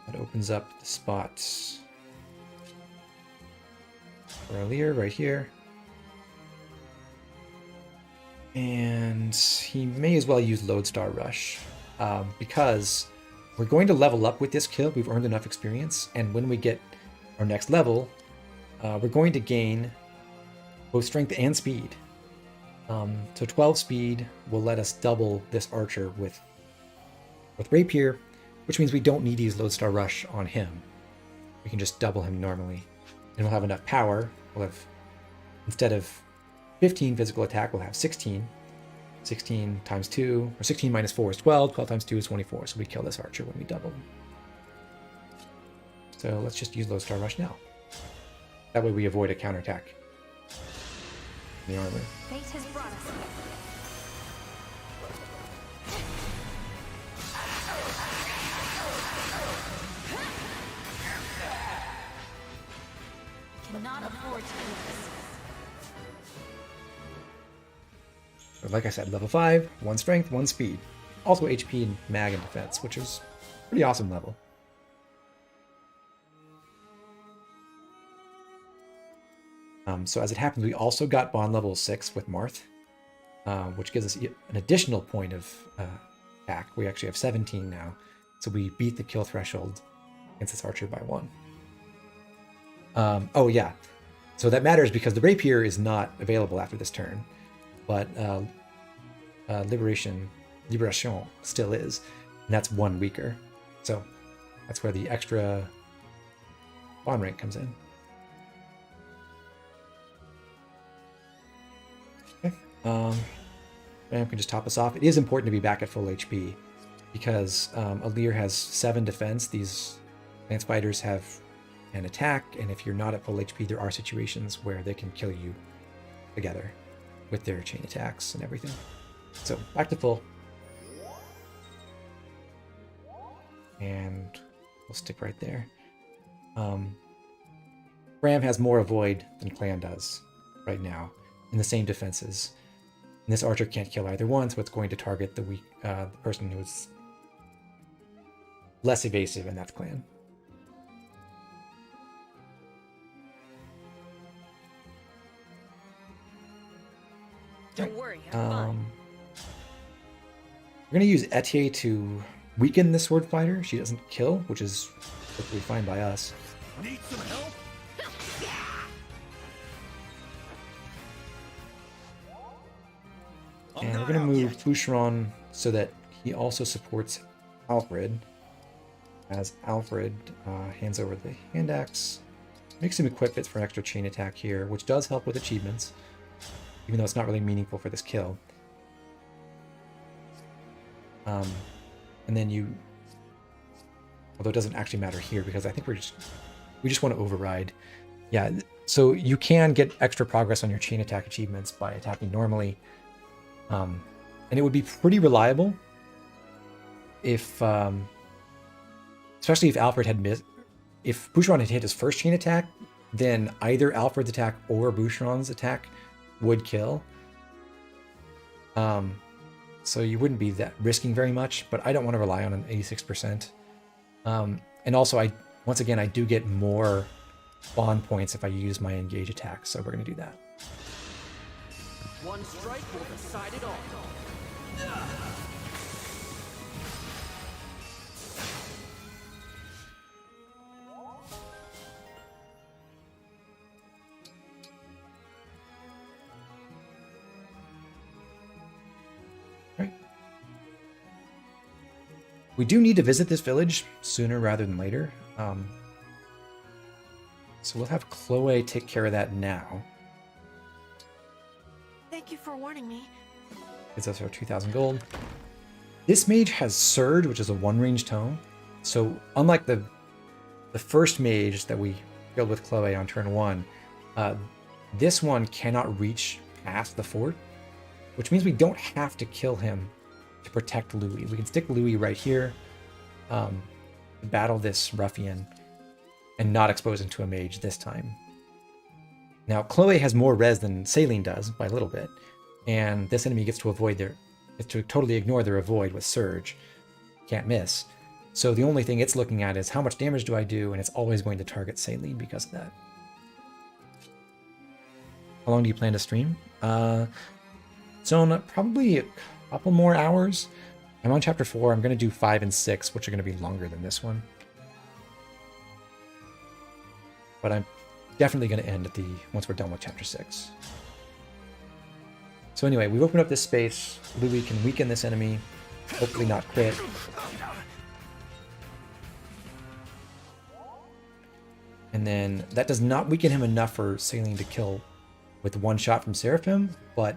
That opens up the spots for Alir right here. And he may as well use Lodestar Rush because we're going to level up with this kill. We've earned enough experience, and when we get our next level, we're going to gain both strength and speed. So 12 speed will let us double this archer with Rapier, which means we don't need to use Lodestar Rush on him. We can just double him normally, and we'll have enough power. We'll have, instead of 15 physical attack, we'll have 16. 16 times 2, or 16 minus 4 is 12. 12 times 2 is 24. So we kill this archer when we double him. So let's just use Lodestar Rush now. That way we avoid a counterattack in the armor. Fate has brought us here. Cannot afford to lose. So like I said, level 5, 1 strength, 1 speed. Also HP and mag and defense, which is a pretty awesome level. So as it happens, we also got bond level 6 with Marth, which gives us an additional point of attack. We actually have 17 now, so we beat the kill threshold against this archer by 1. Oh yeah, so that matters because the Rapier is not available after this turn, but Liberation still is, and that's 1 weaker. So that's where the extra bond rank comes in. Ram can just top us off. It is important to be back at full HP because Alir has 7 defense. These lance fighters have an attack, and if you're not at full HP, there are situations where they can kill you together with their chain attacks and everything. So back to full. And we'll stick right there. Ram has more avoid than Clan does right now in the same defenses. And this archer can't kill either one, so it's going to target the weak, the person who's less evasive, and that's Clan. Don't worry, I'm fine. We're going to use Etier to weaken the sword fighter. She doesn't kill, which is perfectly fine by us. Need some help? And we're going to move Boucheron so that he also supports Alfred, as Alfred hands over the hand axe, makes him equip it for an extra chain attack here, which does help with achievements, even though it's not really meaningful for this kill. And then you, although it doesn't actually matter here because I think we just want to override. Yeah, so you can get extra progress on your chain attack achievements by attacking normally. And it would be pretty reliable if, especially if Alfred had missed, if Boucheron had hit his first chain attack, then either Alfred's attack or Boucheron's attack would kill. So you wouldn't be that risking very much, but I don't want to rely on an 86%. And also, once again, I do get more bond points if I use my engage attack, so we're going to do that. One strike will decide it all. Right. We do need to visit this village sooner rather than later. So we'll have Chloe take care of that now. Thank you for warning me. Gives us our 2,000 gold. This mage has Surge, which is a 1-range tome. So unlike the first mage that we killed with Chloe on turn 1, this one cannot reach past the fort, which means we don't have to kill him to protect Louis. We can stick Louis right here, battle this ruffian, and not expose him to a mage this time. Now, Chloe has more res than Saline does by a little bit, and this enemy gets to totally ignore their avoid with Surge. Can't miss. So the only thing it's looking at is how much damage do I do, and it's always going to target Saline because of that. How long do you plan to stream? So probably a couple more hours. I'm on chapter 4. I'm going to do 5 and 6, which are going to be longer than this one. But I'm definitely going to end at once we're done with chapter 6. So anyway, we've opened up this space. Louis can weaken this enemy, hopefully not crit. And then that does not weaken him enough for Saline to kill with one shot from Seraphim, but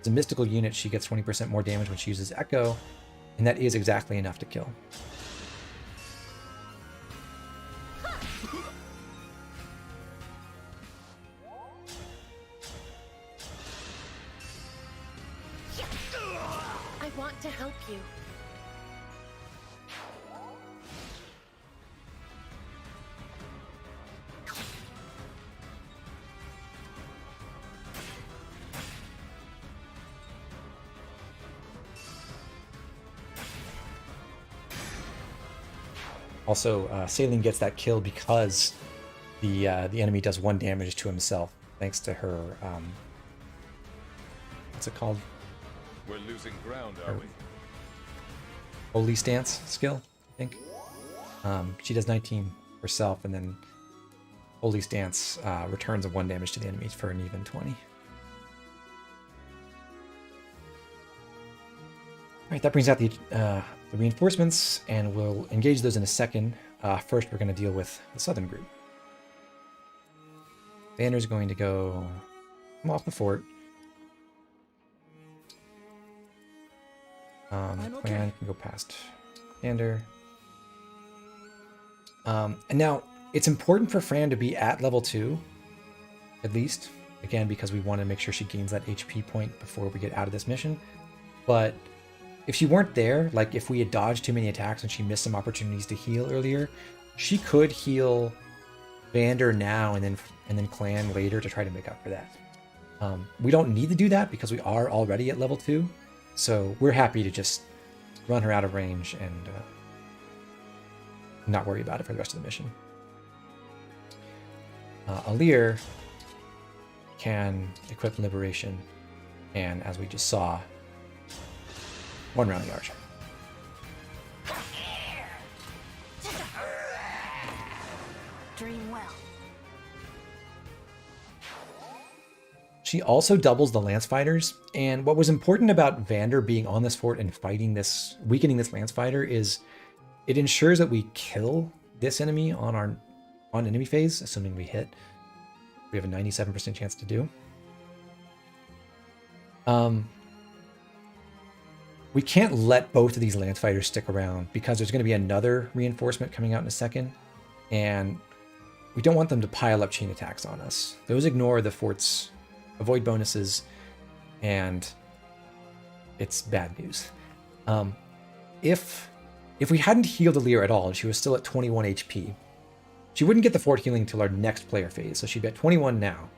as a mystical unit, she gets 20% more damage when she uses Echo, and that is exactly enough to kill. I want to help you. Also, Saline gets that kill because the enemy does 1 damage to himself, thanks to her, what's it called? We're losing ground, are we? Holy Stance skill, I think. She does 19 herself, and then Holy Stance returns a 1 damage to the enemy for an even 20. Alright, that brings out the reinforcements, and we'll engage those in a second. First, we're going to deal with the southern group. Vander's going to go off the fort. Clan can go past Vander. And now, it's important for Fran to be at level 2, at least. Again, because we want to make sure she gains that HP point before we get out of this mission. But if she weren't there, like if we had dodged too many attacks and she missed some opportunities to heal earlier, she could heal Vander now and then Clan later to try to make up for that. We don't need to do that because we are already at level 2, so we're happy to just run her out of range and not worry about it for the rest of the mission. Alir can equip Liberation, and as we just saw, 1 round yard. Dream well. She also doubles the lance fighters, and what was important about Vander being on this fort and weakening this lance fighter is it ensures that we kill this enemy on enemy phase, assuming we hit. We have a 97% chance to do. We can't let both of these lance fighters stick around because there's going to be another reinforcement coming out in a second, and we don't want them to pile up chain attacks on us. Those ignore the fort's avoid bonuses, and it's bad news. If we hadn't healed Alir at all and she was still at 21 HP, she wouldn't get the fort healing until our next player phase, so she'd be at 21 now.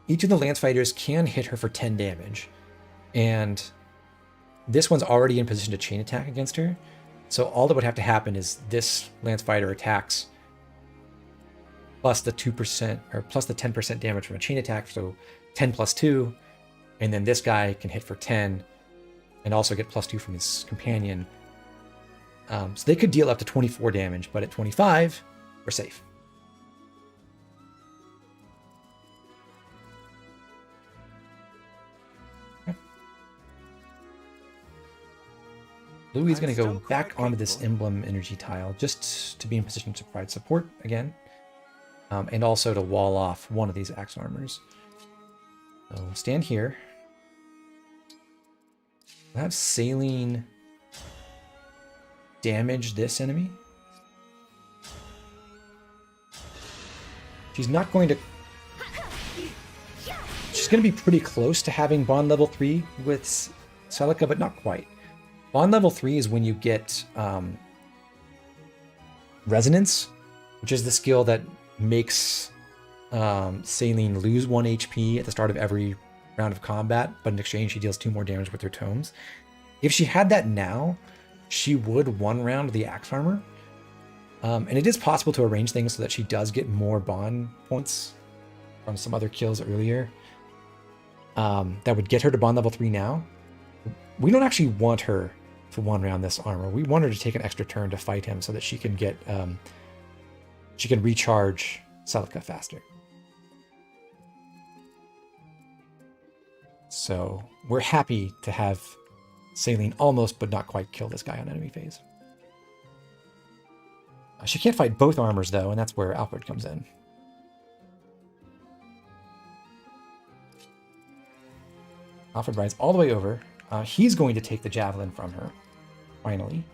Each of the lance fighters can hit her for 10 damage, and this one's already in position to chain attack against her, so all that would have to happen is this lance fighter attacks plus the 2% or plus the 10% damage from a chain attack, so 10 plus 2, and then this guy can hit for 10 and also get plus 2 from his companion. So they could deal up to 24 damage, but at 25, we're safe. Louis is going to go back onto this emblem energy tile just to be in position to provide support again, and also to wall off one of these axe armors. So stand here. We'll have Saline damage this enemy. She's not going to... She's going to be pretty close to having Bond level 3 with Celica, but not quite. Bond level 3 is when you get Resonance, which is the skill that makes Saline lose 1 HP at the start of every round of combat, but in exchange she deals 2 more damage with her tomes. If she had that now, she would 1 round the axe armor. And it is possible to arrange things so that she does get more bond points from some other kills earlier. That would get her to bond level 3 now. We don't actually want her to 1 round this armor. We want her to take an extra turn to fight him so that she can get she can recharge Celica faster. So we're happy to have Saline almost but not quite kill this guy on enemy phase. She can't fight both armors though, and that's where Alfred comes in. Alfred rides all the way over. He's going to take the javelin from her, finally.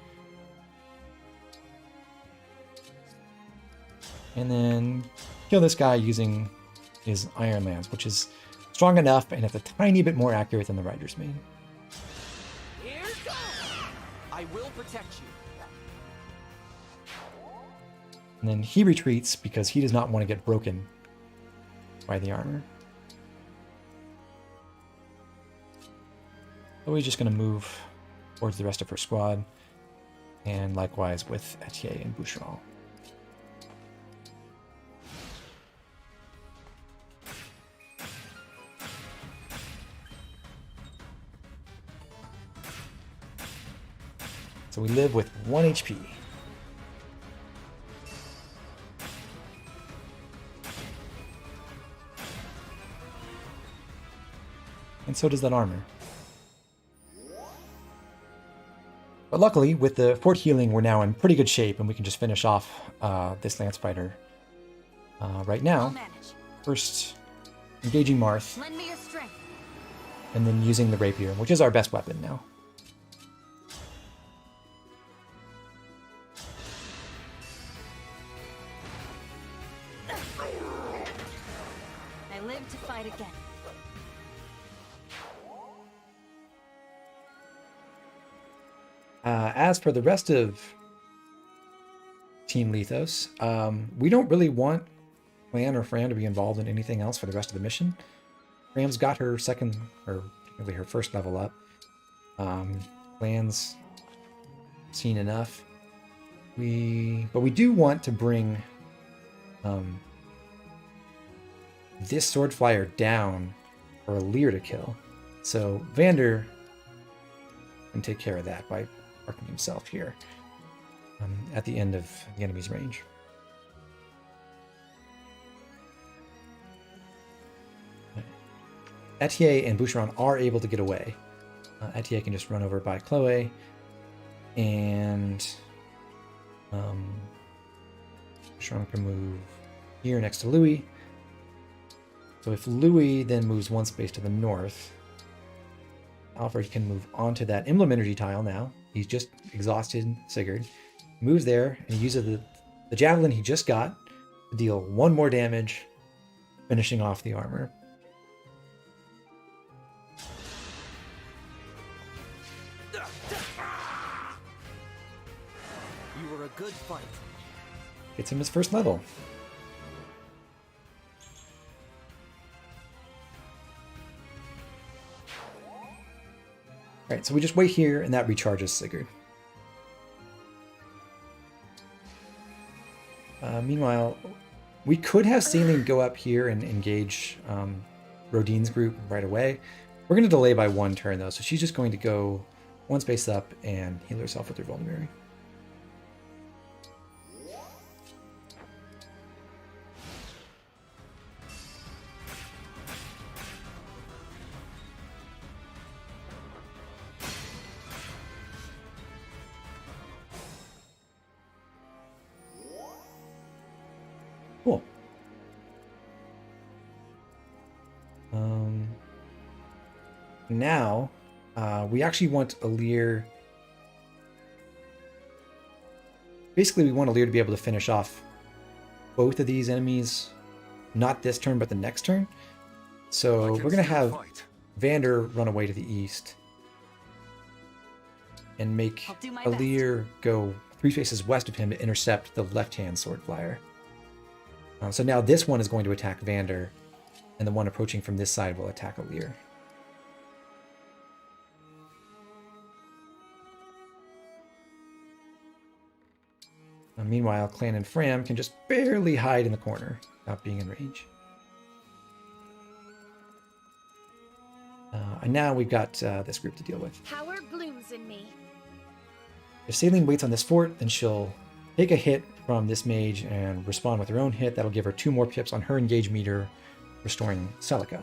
And then kill this guy using his Iron Lance, which is strong enough and it's a tiny bit more accurate than the Rider's Main. Here goes! I will protect you. And then he retreats because he does not want to get broken by the armor. So he's just going to move towards the rest of her squad, and likewise with Etier and Boucheron. So we live with 1 HP. And so does that armor. But luckily, with the fort healing, we're now in pretty good shape, and we can just finish off this Lance Fighter right now. First, engaging Marth, Lend me your strength. and then using the Rapier, which is our best weapon now. I live to fight again. As for the rest of Team Lethos, we don't really want Lan or Fran to be involved in anything else for the rest of the mission. Fran's got her second, or technically her first level up. Lan's seen enough. But we do want to bring this Sword Flyer down for Lear to kill. So Vander can take care of that by parking himself here at the end of the enemy's range. Etier and Boucheron are able to get away. Etier can just run over by Chloe, and Boucheron can move here next to Louis. So if Louis then moves 1 space to the north, Alfred can move onto that Emblem Energy tile now. He's just exhausted Sigurd. Moves there, and he uses the javelin he just got to deal 1 more damage, finishing off the armor. You were a good fight. Gets him his first level. Alright, so we just wait here, and that recharges Sigurd. Meanwhile, we could have Saline go up here and engage Rodine's group right away. We're going to delay by 1 turn, though, so she's just going to go 1 space up and heal herself with her Vulnerary. Cool. Now, we actually want Alir. Basically, we want Alir to be able to finish off both of these enemies, not this turn, but the next turn. So we're going to have Vander run away to the east and make I'll do my Alir go 3 spaces west of him to intercept the left-hand Sword Flyer. So now this one is going to attack Vander, and the one approaching from this side will attack Alir. Meanwhile, Clan and Fram can just barely hide in the corner without being in range. And now we've got this group to deal with. Power blooms in me. If Saline waits on this fort, then she'll take a hit from this mage and respond with her own hit. That'll give her 2 more pips on her engage meter, restoring Celica.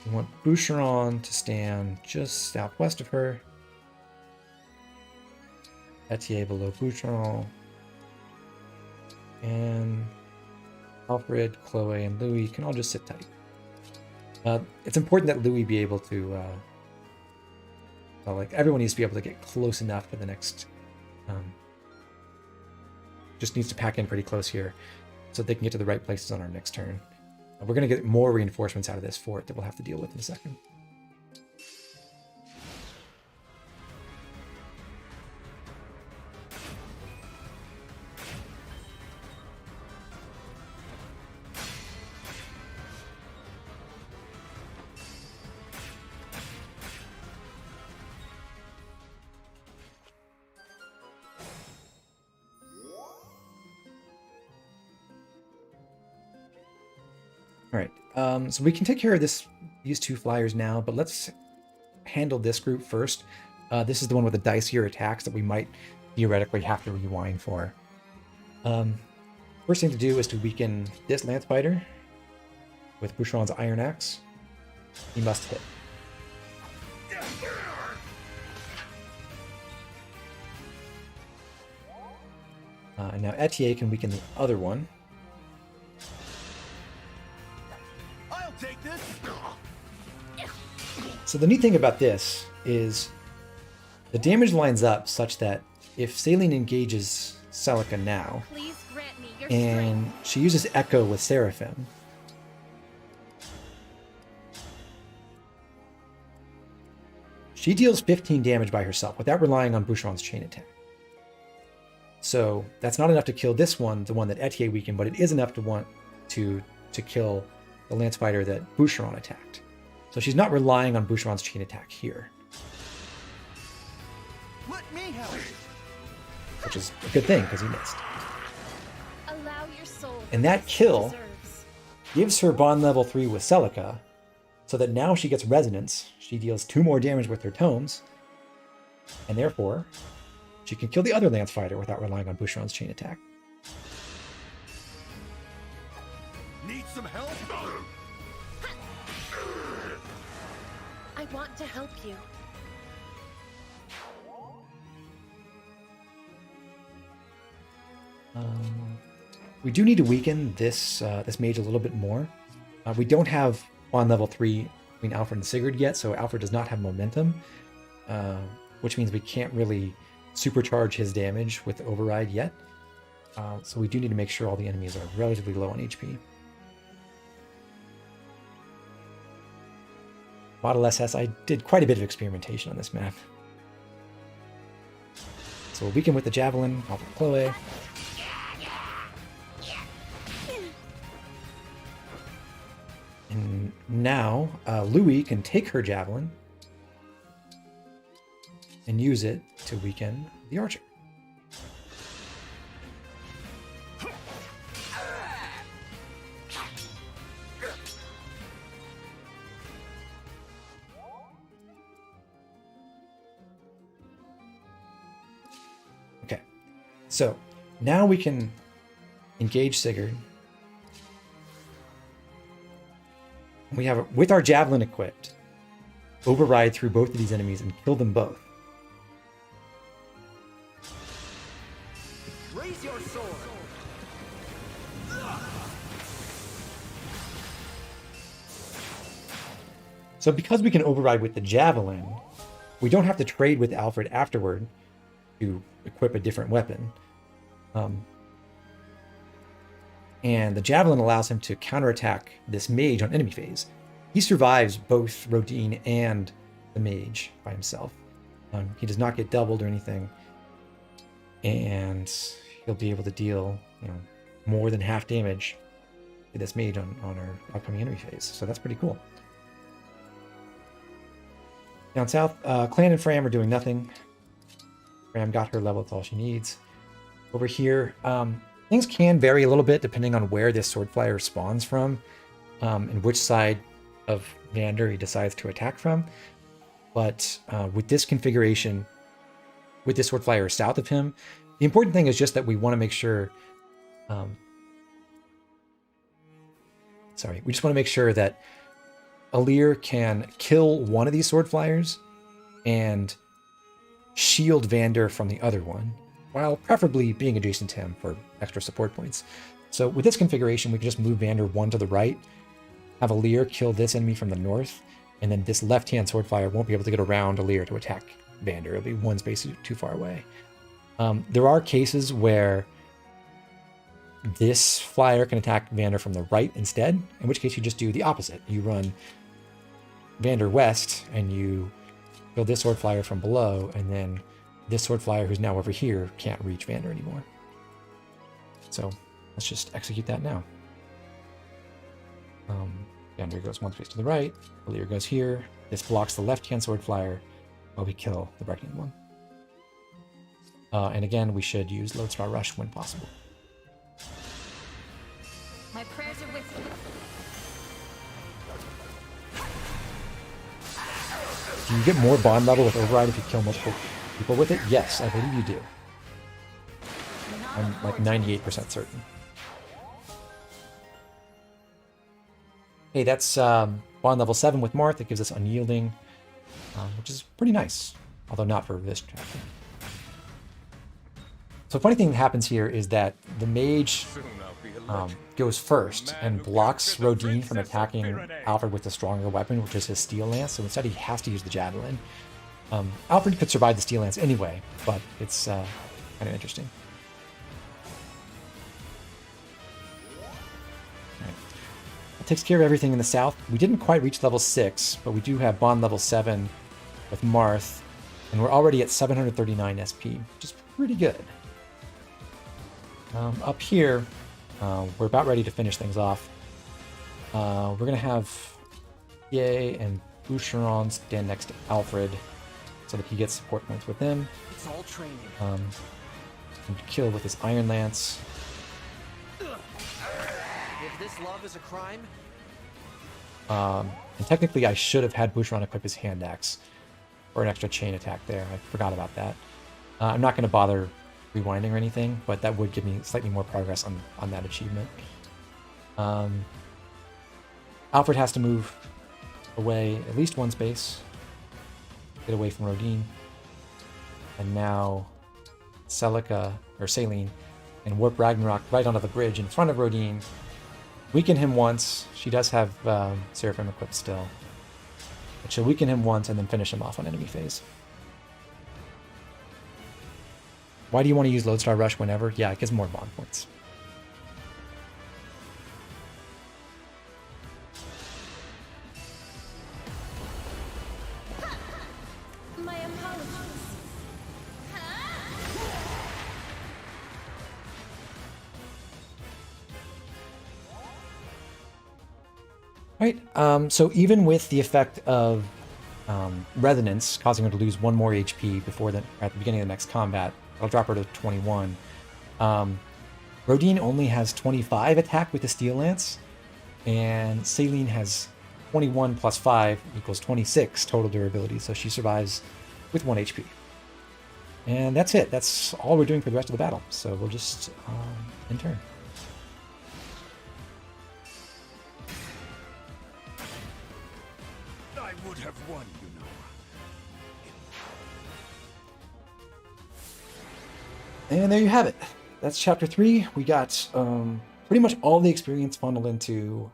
We want Boucheron to stand just southwest of her. Etier below Boucheron. And Alfred, Chloe, and Louis can all just sit tight. It's important that Louis be able to... like, everyone needs to be able to get close enough to the next... just needs to pack in pretty close here so they can get to the right places on our next turn. We're going to get more reinforcements out of this fort that we'll have to deal with in a second. All right, so we can take care of these 2 flyers now, but let's handle this group first. This is the one with the dicier attacks that we might theoretically have to rewind for. First thing to do is to weaken this lance fighter with Boucheron's Iron Axe. He must hit. And now Etier can weaken the other one. Take this. So the neat thing about this is the damage lines up such that if Saline engages Celica now, Please grant me your and strength. she uses Echo with Seraphim, she deals 15 damage by herself without relying on Boucheron's chain attack. So that's not enough to kill this one, the one that Etier weakened, but it is enough to want to kill the lance fighter that Boucheron attacked. So she's not relying on Boucheron's chain attack here. Let me help. Which is a good thing, because he missed. Allow your soul And the that rest it kill deserves. gives her bond level 3 with Celica, so that now she gets resonance. She deals 2 more damage with her tomes, and therefore, she can kill the other lance fighter without relying on Boucheron's chain attack. Need some help? I want to help you. We do need to weaken this this mage a little bit more. We don't have bond level 3 between Alfred and Sigurd yet, so Alfred does not have momentum, which means we can't really supercharge his damage with Override yet. So we do need to make sure all the enemies are relatively low on HP. Model SS, I did quite a bit of experimentation on this map. So we'll weaken with the Javelin off of Chloe. And now Louis can take her Javelin and use it to weaken the Archer. Okay, so now we can engage Sigurd. We have, with our Javelin equipped, override through both of these enemies and kill them both. Raise your sword. So because we can override with the Javelin, we don't have to trade with Alfred afterward to equip a different weapon. And the Javelin allows him to counterattack this mage on enemy phase. He survives both Rodin and the mage by himself. He does not get doubled or anything. And he'll be able to deal, more than half damage to this mage on our upcoming enemy phase. So that's pretty cool. Down south, Clan and Fram are doing nothing. Fram got her level, that's all she needs. Over here, things can vary a little bit depending on where this sword flyer spawns from, and which side of Vander he decides to attack from. But with this configuration, with this sword flyer south of him, the important thing is just that we want to make sure. We just want to make sure that Alir can kill one of these sword flyers and shield Vander from the other one, while preferably being adjacent to him for extra support points. So with this configuration, we can just move Vander one to the right, have Alir kill this enemy from the north, and then this left-hand sword flyer won't be able to get around Alir to attack Vander. It'll be one space too far away. There are cases where this flyer can attack Vander from the right instead, in which case you just do the opposite. You run Vander west, and you kill this sword flyer from below, and then this sword flyer, who's now over here, can't reach Vander anymore. So let's just execute that now. Vander goes one space to the right, Alir goes here. This blocks the left-hand sword flyer while we kill the right-hand one. And again, we should use Lodestar Rush when possible. My prayers are with you. Do you get more bond level with Override if you kill multiple people with it? Yes, I believe you do. I'm like 98% certain. Hey, that's bond level 7 with Marth. It gives us Unyielding, which is pretty nice, although not for this chapter. So a funny thing that happens here is that the mage goes first and blocks Rodin from attacking Alfred with the stronger weapon, which is his Steel Lance. So instead he has to use the Javelin. Alfred could survive the Steel Lance anyway, but it's kind of interesting. Right. That takes care of everything in the south. We didn't quite reach level 6, but we do have bond level 7 with Marth, and we're already at 739 SP, which is pretty good. Up here, we're about ready to finish things off. We're going to have Ye and Boucheron stand next to Alfred so that he gets support points with them. It's all training. And kill with his Iron Lance. If this love is a crime, And technically I should have had Boucheron equip his Hand Axe for an extra chain attack there. I forgot about that. I'm not going to bother rewinding or anything, but that would give me slightly more progress on that achievement. Alfred has to move away at least one space, get away from Rodin, and now Celica, or Saline, and warp Ragnarok right onto the bridge in front of Rodin, weaken him once. She does have Seraphim equipped still, but she'll weaken him once and then finish him off on enemy phase. Why do you want to use Lodestar Rush whenever? Yeah, it gives more bond points. My apologies. Right, so even with the effect of Resonance, causing her to lose 1 more HP before at the beginning of the next combat, I'll drop her to 21. Rodin only has 25 attack with the Steel Lance, and Saline has 21 plus 5 equals 26 total durability, so she survives with 1 HP. And that's it. That's all we're doing for the rest of the battle, so we'll just end turn. I would have won, you know. And there you have it. That's chapter 3. We got pretty much all the experience funneled into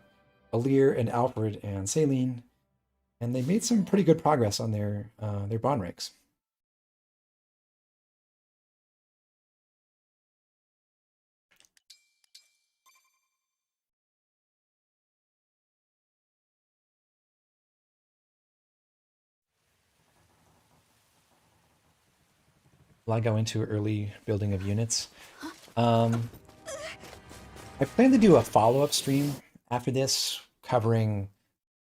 Alir and Alfred and Saline, and they made some pretty good progress on their bond ranks. Will I go into early building of units? I plan to do a follow-up stream after this, covering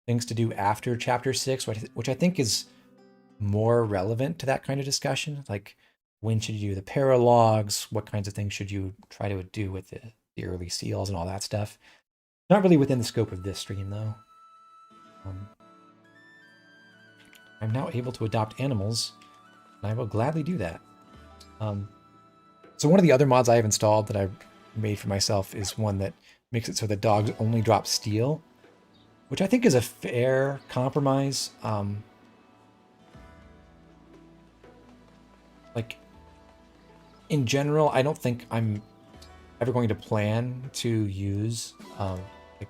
things to do after Chapter 6, which I think is more relevant to that kind of discussion. Like, when should you do the paralogs? What kinds of things should you try to do with the early seals and all that stuff? Not really within the scope of this stream, though. I'm now able to adopt animals, and I will gladly do that. So one of the other mods I have installed that I've made for myself is one that makes it so that dogs only drop steel, which I think is a fair compromise. Like, in general, I don't think I'm ever going to plan to use like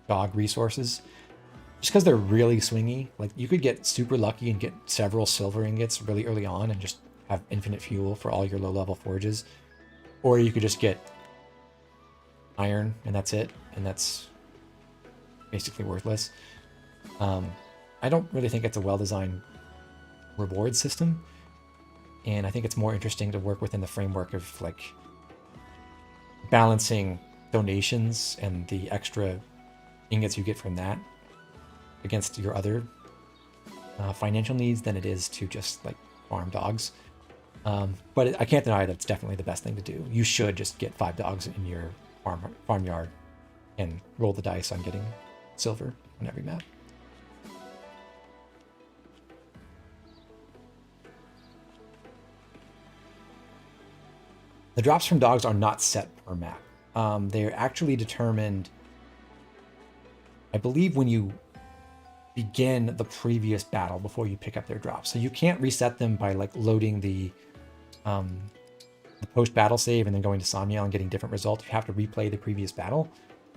dog resources, just because they're really swingy. Like, you could get super lucky and get several silver ingots really early on and just have infinite fuel for all your low-level forges, or you could just get iron and that's it, and that's basically worthless. I don't really think it's a well-designed reward system, and I think it's more interesting to work within the framework of like balancing donations and the extra ingots you get from that against your other financial needs than it is to just like farm dogs. But I can't deny that it's definitely the best thing to do. You should just get 5 dogs in your farmyard and roll the dice on getting silver on every map. The drops from dogs are not set per map. They are actually determined, I believe, when you begin the previous battle before you pick up their drops. So you can't reset them by like loading the post-battle save and then going to Somniel and getting different results. You have to replay the previous battle.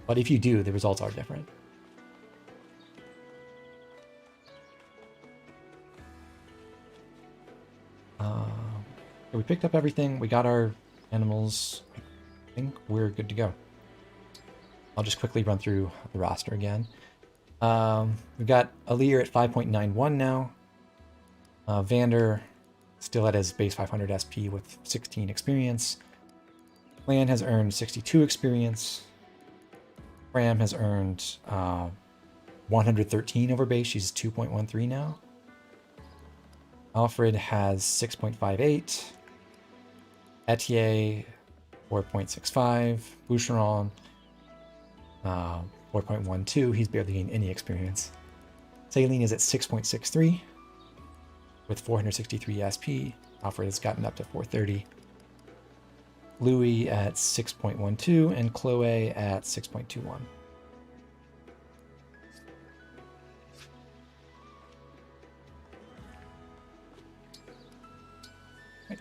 But if you do, the results are different. So we picked up everything. We got our animals. I think we're good to go. I'll just quickly run through the roster again. We've got Alir at 5.91 now. Vander still at his base 500 SP with 16 experience. Lan has earned 62 experience. Ram has earned 113 over base. She's 2.13 now. Alfred has 6.58. Etier 4.65. Boucheron 4.12. He's barely gained any experience. Saline is at 6.63 with 463 SP. Alfred has gotten up to 430. Louis at 6.12 and Chloe at 6.21. Right.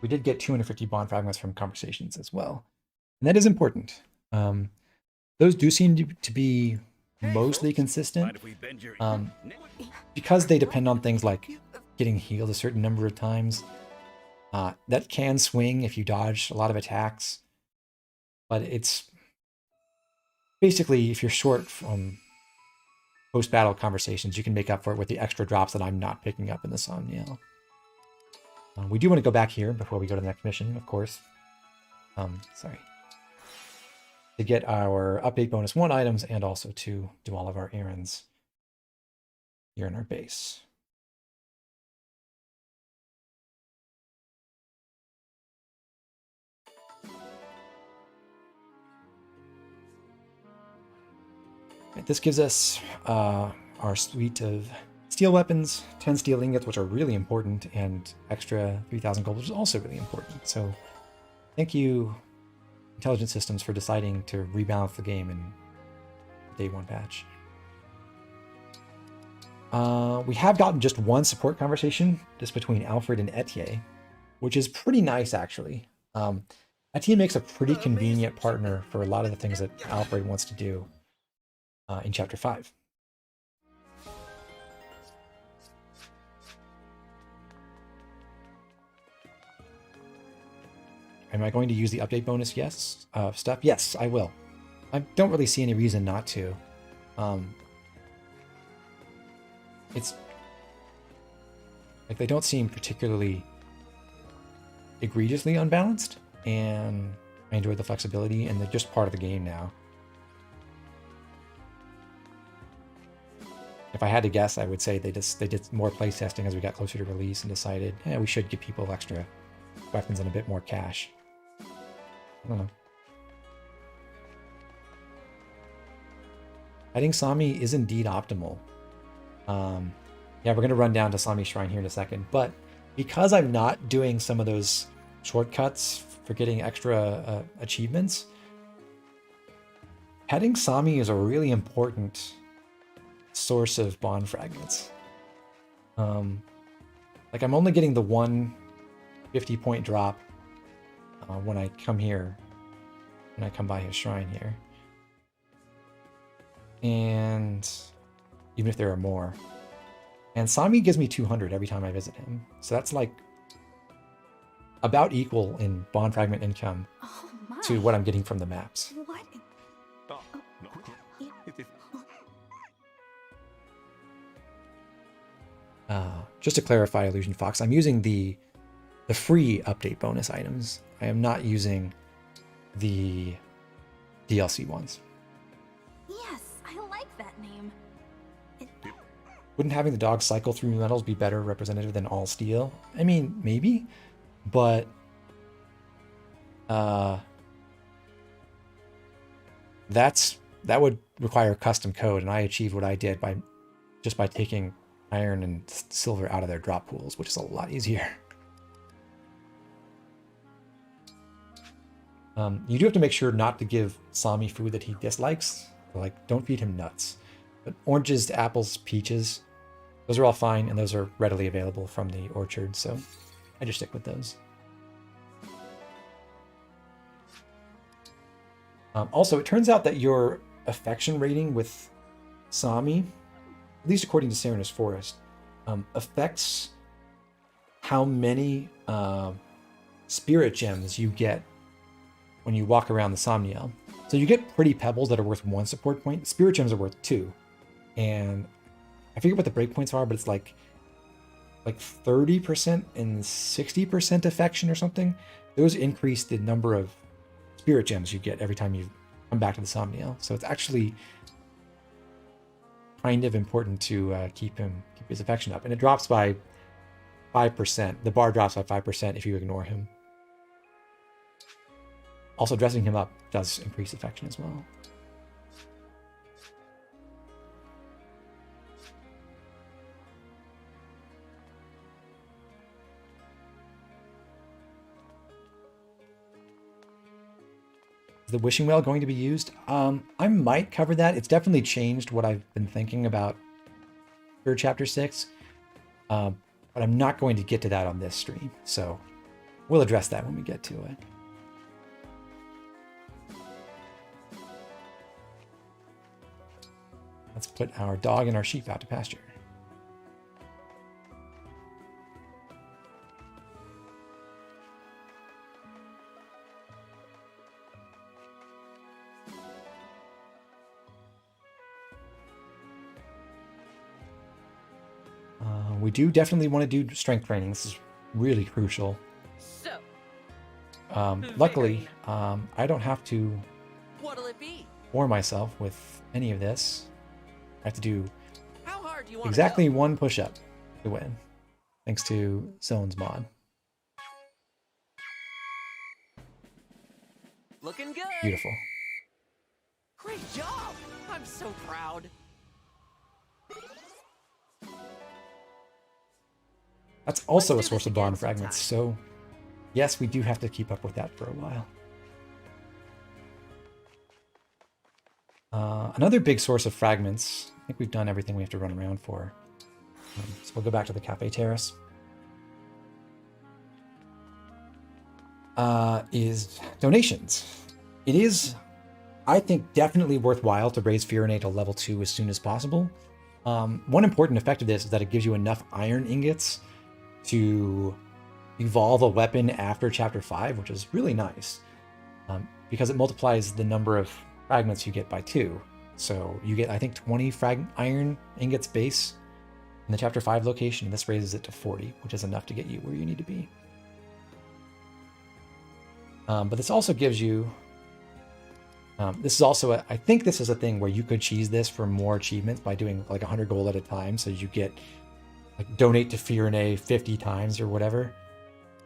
We did get 250 bond fragments from conversations as well. And that is important. Those do seem to be mostly consistent, because they depend on things like getting healed a certain number of times. That can swing if you dodge a lot of attacks, but it's basically, if you're short from post-battle conversations, you can make up for it with the extra drops that I'm not picking up in the Somniel. We do want to go back here before we go to the next mission, of course. Sorry. To get our update bonus 1 items and also to do all of our errands here in our base. Right, this gives us our suite of steel weapons, 10 steel ingots, which are really important, and extra 3,000 gold, which is also really important. So thank you, Intelligent Systems, for deciding to rebalance the game in the Day 1 patch. We have gotten just one support conversation, just between Alfred and Etier, which is pretty nice, actually. Etier makes a pretty convenient partner for a lot of the things that Alfred wants to do in Chapter 5. Am I going to use the update bonus stuff? Yes, I will. I don't really see any reason not to. it's like they don't seem particularly egregiously unbalanced, and I enjoy the flexibility, and they're just part of the game now. If I had to guess, I would say they did more playtesting as we got closer to release and decided, yeah, we should give people extra weapons and a bit more cash. I don't know. Heading Sami is indeed optimal. Yeah, we're going to run down to Sami Shrine here in a second, but because I'm not doing some of those shortcuts for getting extra achievements, heading Sami is a really important source of bond fragments. Like I'm only getting the one 50-point drop when I come here, when I come by his shrine here. And even if there are more. And Sami gives me 200 every time I visit him. So that's like about equal in bond fragment income to what I'm getting from the maps. What? Just to clarify, Illusion Fox, I'm using the free update bonus items. I am not using the DLC ones. Yes, I like that name. Wouldn't having the dog cycle through metals be better representative than all steel? I mean, maybe, but that would require custom code, and I achieved what I did by taking iron and silver out of their drop pools, which is a lot easier. You do have to make sure not to give Sami food that he dislikes. Like, don't feed him nuts. But oranges, apples, peaches, those are all fine, and those are readily available from the orchard, so I just stick with those. Also, it turns out that your affection rating with Sami, at least according to Serenus Forest, affects how many spirit gems you get when you walk around the Somniel. So you get pretty pebbles that are worth 1 support point. Spirit gems are worth 2. And I forget what the breakpoints are, but it's like 30% and 60% affection or something. Those increase the number of spirit gems you get every time you come back to the Somniel. So it's actually kind of important to keep his affection up. And it drops by 5%. The bar drops by 5% if you ignore him. Also, dressing him up does increase affection as well. Is the wishing well going to be used? I might cover that. It's definitely changed what I've been thinking about for Chapter 6. But I'm not going to get to that on this stream. So we'll address that when we get to it. Let's put our dog and our sheep out to pasture. We do definitely want to do strength training. This is really crucial. So, Luckily, I don't have to what'll it be? bore myself with any of this. I have to do How hard do you want exactly one push-up to win, thanks to Zone's mod. Looking good. Beautiful. Great job. I'm so proud. That's also a Let's do source this of bond again fragments, sometime. so yes, we do have to keep up with that for a while. Another big source of fragments, I think we've done everything we have to run around for. So we'll go back to the Cafe Terrace. Is donations. It is, I think, definitely worthwhile to raise Firenate to level 2 as soon as possible. One important effect of this is that it gives you enough iron ingots to evolve a weapon after Chapter 5, which is really nice, because it multiplies the number of fragments you get by 2. So you get, I think, 20 iron ingots base in the Chapter 5 location. This raises it to 40, which is enough to get you where you need to be. But this also gives you... this is also, I think this is a thing where you could cheese this for more achievements by doing like 100 gold at a time. So you get like donate to Fear and A 50 times or whatever.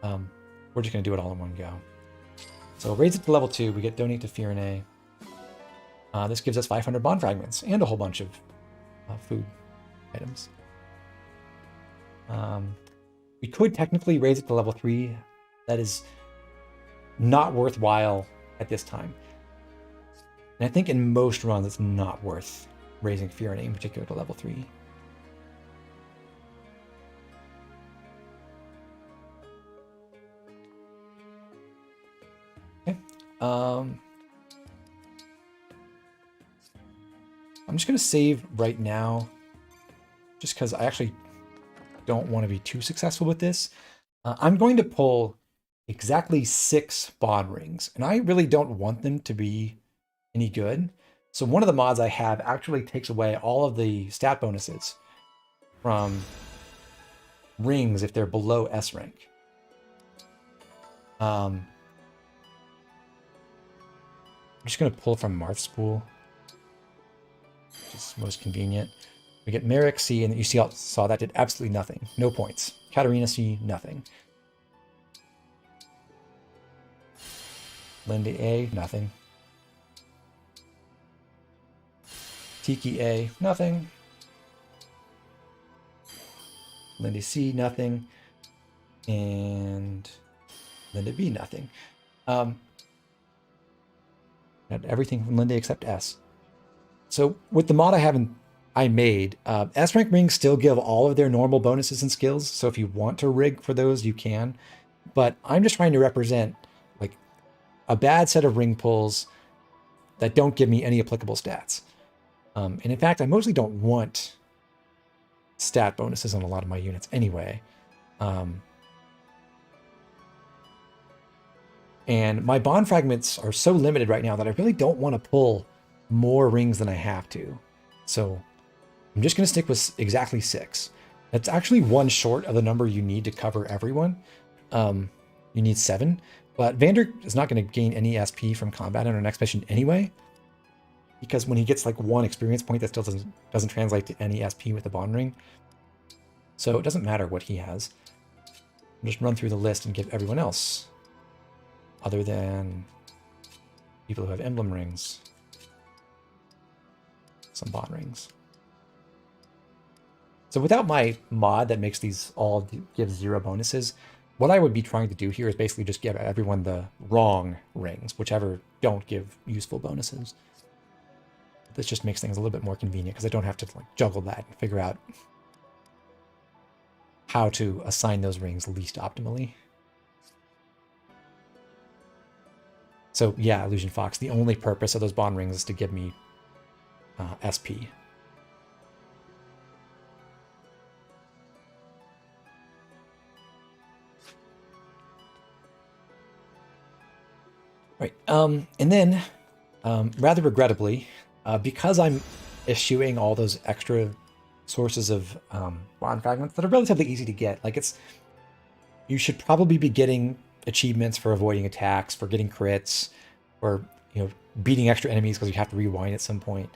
We're just going to do it all in one go. So raise it to level 2. We get donate to Fear and A. This gives us 500 bond fragments and a whole bunch of food items. We could technically raise it to level 3. That is not worthwhile at this time. And I think in most runs it's not worth raising Fear and A in particular to level 3. Okay. I'm just going to save right now just because I actually don't want to be too successful with this. I'm going to pull exactly 6 bond rings, and I really don't want them to be any good. So one of the mods I have actually takes away all of the stat bonuses from rings if they're below S rank. I'm just going to pull from Marth's pool, which is most convenient. We get Merrick C, and you saw that did absolutely nothing. No points. Katarina C, nothing. Lindy A, nothing. Tiki A, nothing. Lindy C, nothing. And Linda B, nothing. Got everything from Linda except S. So with the mod I made, S rank rings still give all of their normal bonuses and skills. So if you want to rig for those, you can. But I'm just trying to represent like a bad set of ring pulls that don't give me any applicable stats. And in fact, I mostly don't want stat bonuses on a lot of my units anyway. And my bond fragments are so limited right now that I really don't want to pull more rings than I have to. So I'm just going to stick with exactly 6. That's actually 1 short of the number you need to cover everyone. You need 7. But Vander is not going to gain any SP from combat in our next mission anyway, because when he gets like 1 experience point, that still doesn't translate to any SP with the bond ring. So it doesn't matter what he has. I'll just run through the list and give everyone else, other than people who have emblem rings, some bond rings. So without my mod that makes these all give 0 bonuses, what I would be trying to do here is basically just give everyone the wrong rings, whichever don't give useful bonuses. This just makes things a little bit more convenient because I don't have to like juggle that and figure out how to assign those rings least optimally. So yeah, Illusion Fox, the only purpose of those bond rings is to give me SP. Right, and then, rather regrettably, because I'm eschewing all those extra sources of bond fragments that are relatively easy to get, like you should probably be getting achievements for avoiding attacks, for getting crits, or beating extra enemies because you have to rewind at some point,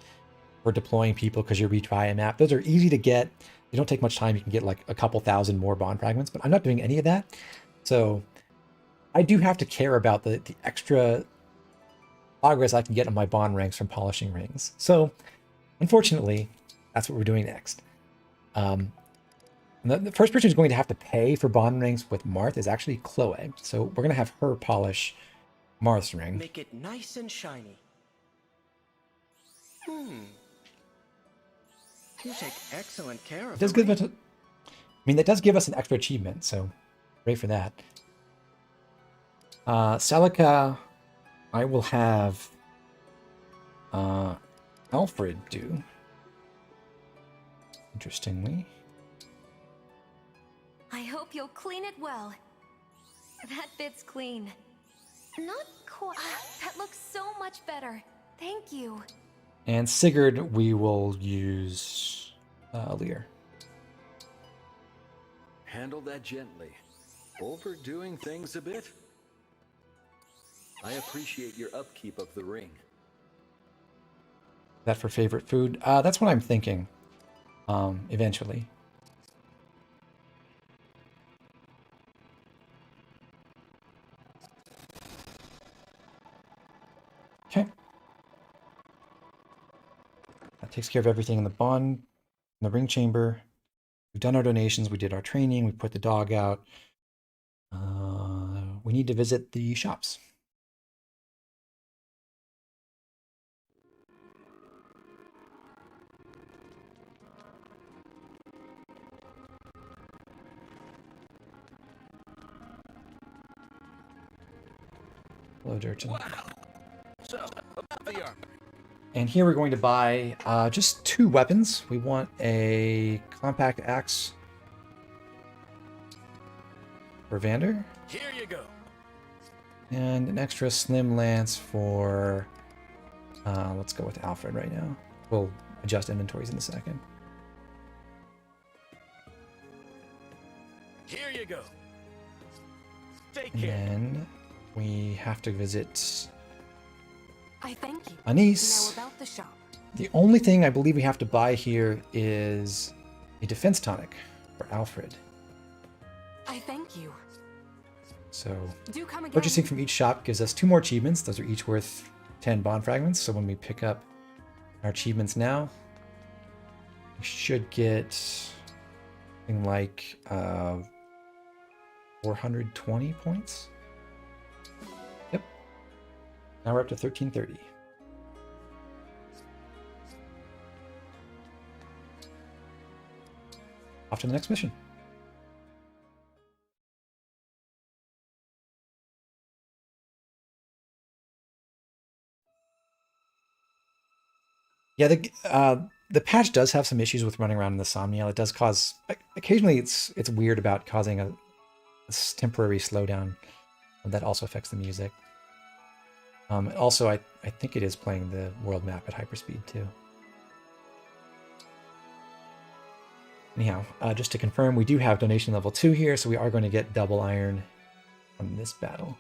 or deploying people because you retry a map. Those are easy to get. They don't take much time. You can get like a couple thousand more bond fragments, but I'm not doing any of that. So I do have to care about the extra progress I can get on my bond ranks from polishing rings. So unfortunately, that's what we're doing next. The first person who's going to have to pay for bond rings with Marth is actually Chloe. So we're going to have her polish Marth's ring. Make it nice and shiny. You take excellent care of It does give us, that does give us an extra achievement, so great for that. Celica, I will have Alfred do. Interestingly. I hope you'll clean it well. That fits clean. Not quite. That looks so much better. Thank you. And Sigurd, we will use Lear. Handle that gently. Overdoing things a bit? I appreciate your upkeep of the ring. That for favorite food? That's what I'm thinking. Eventually. Okay. That takes care of everything in the bond, in the ring chamber. We've done our donations, we did our training, we put the dog out. We need to visit the shops. Hello, Durchin. Wow. So, about the armor. And here we're going to buy just 2 weapons. We want a compact axe for Vander. Here you go. And an extra slim lance for... let's go with Alfred right now. We'll adjust inventories in a second. Here you go. Take And care. then we have to visit I thank you. Anise. Now about the shop. The only thing I believe we have to buy here is a defense tonic for Alfred. I thank you. So Do come again. purchasing from each shop gives us 2 more achievements. Those are each worth 10 bond fragments. So when we pick up our achievements now, we should get something like 420 points. Yep. Now we're up to 1330. Off to the next mission. Yeah, the patch does have some issues with running around in the Somniel. It does cause occasionally it's weird about causing a temporary slowdown that also affects the music. Also, I think it is playing the world map at hyperspeed too. Anyhow, just to confirm, we do have donation level 2 here, so we are going to get double iron from this battle.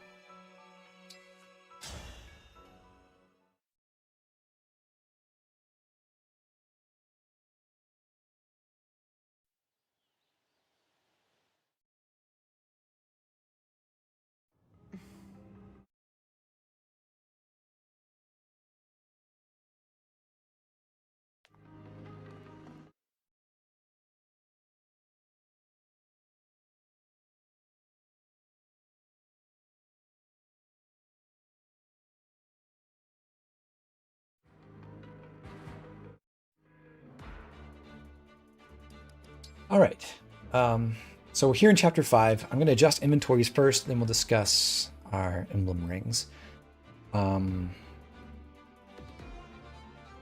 All right. So we're here in Chapter 5. I'm going to adjust inventories first, then we'll discuss our Emblem Rings. Let's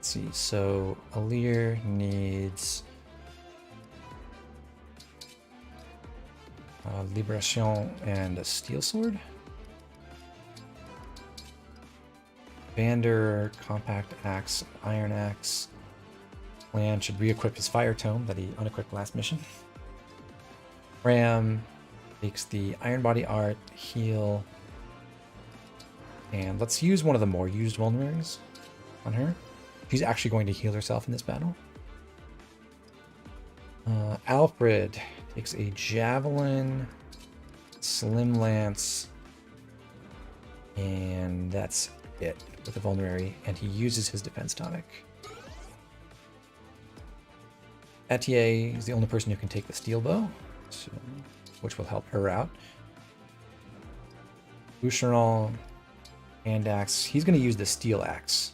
see. So Alir needs Liberation and a Steel Sword. Vander, Compact Axe, Iron Axe. Lan should re-equip his Fire Tome that he unequipped last mission. Ram takes the Iron Body Art, Heal, and let's use one of the more used vulneraries on her. She's actually going to heal herself in this battle. Alfred takes a Javelin, Slim Lance, and that's it with the vulnerary, and he uses his defense tonic. Etier is the only person who can take the steel bow, so, which will help her out. Boucheron, hand axe. He's going to use the steel axe.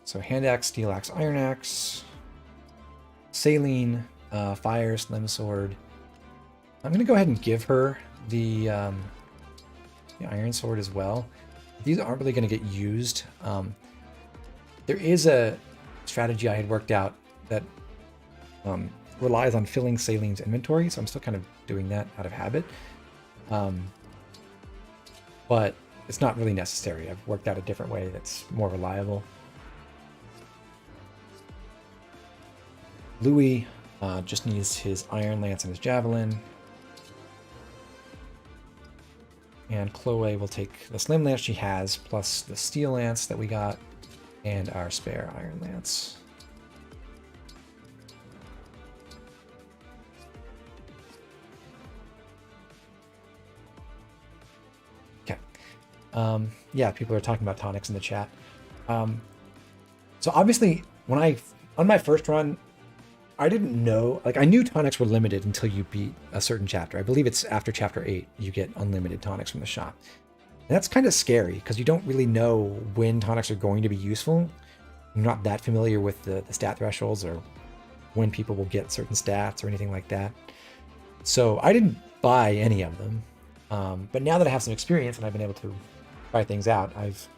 So hand axe, steel axe, iron axe. Saline, fire, slim sword. I'm going to go ahead and give her the iron sword as well. These aren't really going to get used. There is a strategy I had worked out that relies on filling Saline's inventory, so I'm still kind of doing that out of habit. But it's not really necessary. I've worked out a different way that's more reliable. Louis Just needs his Iron Lance and his Javelin. And Chloe will take the Slim Lance she has, plus the Steel Lance that we got, and our spare Iron Lance. Okay. Yeah, people are talking about tonics in the chat. So obviously, on my first run, I didn't know, like I knew tonics were limited until you beat a certain chapter. I believe it's after chapter 8, you get unlimited tonics from the shop. And that's kind of scary because you don't really know when tonics are going to be useful. You're not that familiar with the stat thresholds or when people will get certain stats or anything like that. So I didn't buy any of them. But now that I have some experience and I've been able to try things out, I've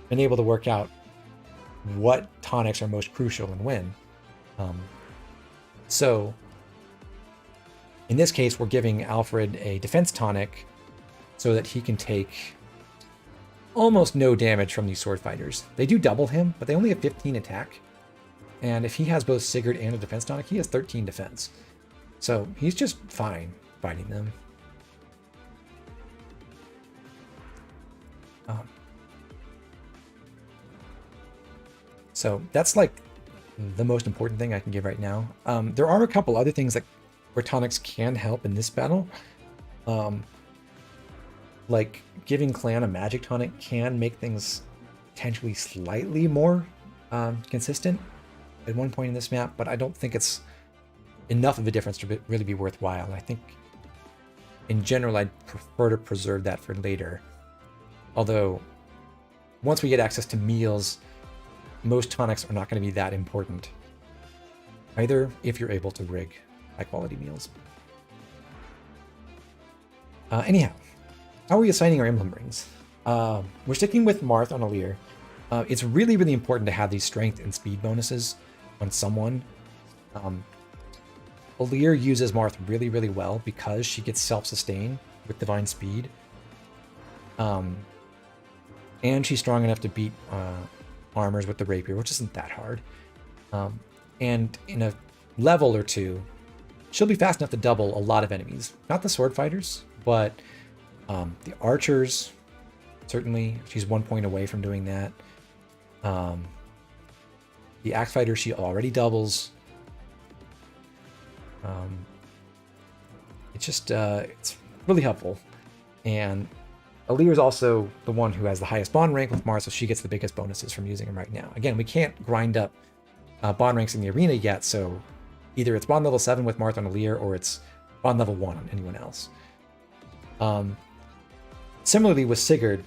been able to work out what tonics are most crucial and when. So in this case, we're giving Alfred a defense tonic so that he can take almost no damage from these sword fighters. They do double him, but they only have 15 attack. And if he has both Sigurd and a defense tonic, he has 13 defense. So he's just fine fighting them. So that's like the most important thing I can give right now. There are a couple other things where tonics can help in this battle. Like giving Clan a magic tonic can make things potentially slightly more consistent at one point in this map, but I don't think it's enough of a difference to really be worthwhile. I think in general, I'd prefer to preserve that for later. Although once we get access to meals, most tonics are not going to be that important either if you're able to rig high quality meals. Anyhow, how are we assigning our emblem rings? We're sticking with Marth on Alir. It's really, really important to have these strength and speed bonuses on someone. Alir uses Marth really, really well because she gets self-sustain with divine speed. And she's strong enough to beat armors with the rapier, which isn't that hard. And in a level or two, she'll be fast enough to double a lot of enemies. Not the sword fighters, but the archers, certainly. She's 1 point away from doing that. The axe fighter, she already doubles. It's just, it's really helpful. And Alir is also the one who has the highest bond rank with Mars, so she gets the biggest bonuses from using him right now. Again, we can't grind up bond ranks in the arena yet, so either it's bond level 7 with Marth on Alir, or it's bond level 1 on anyone else. Similarly with Sigurd,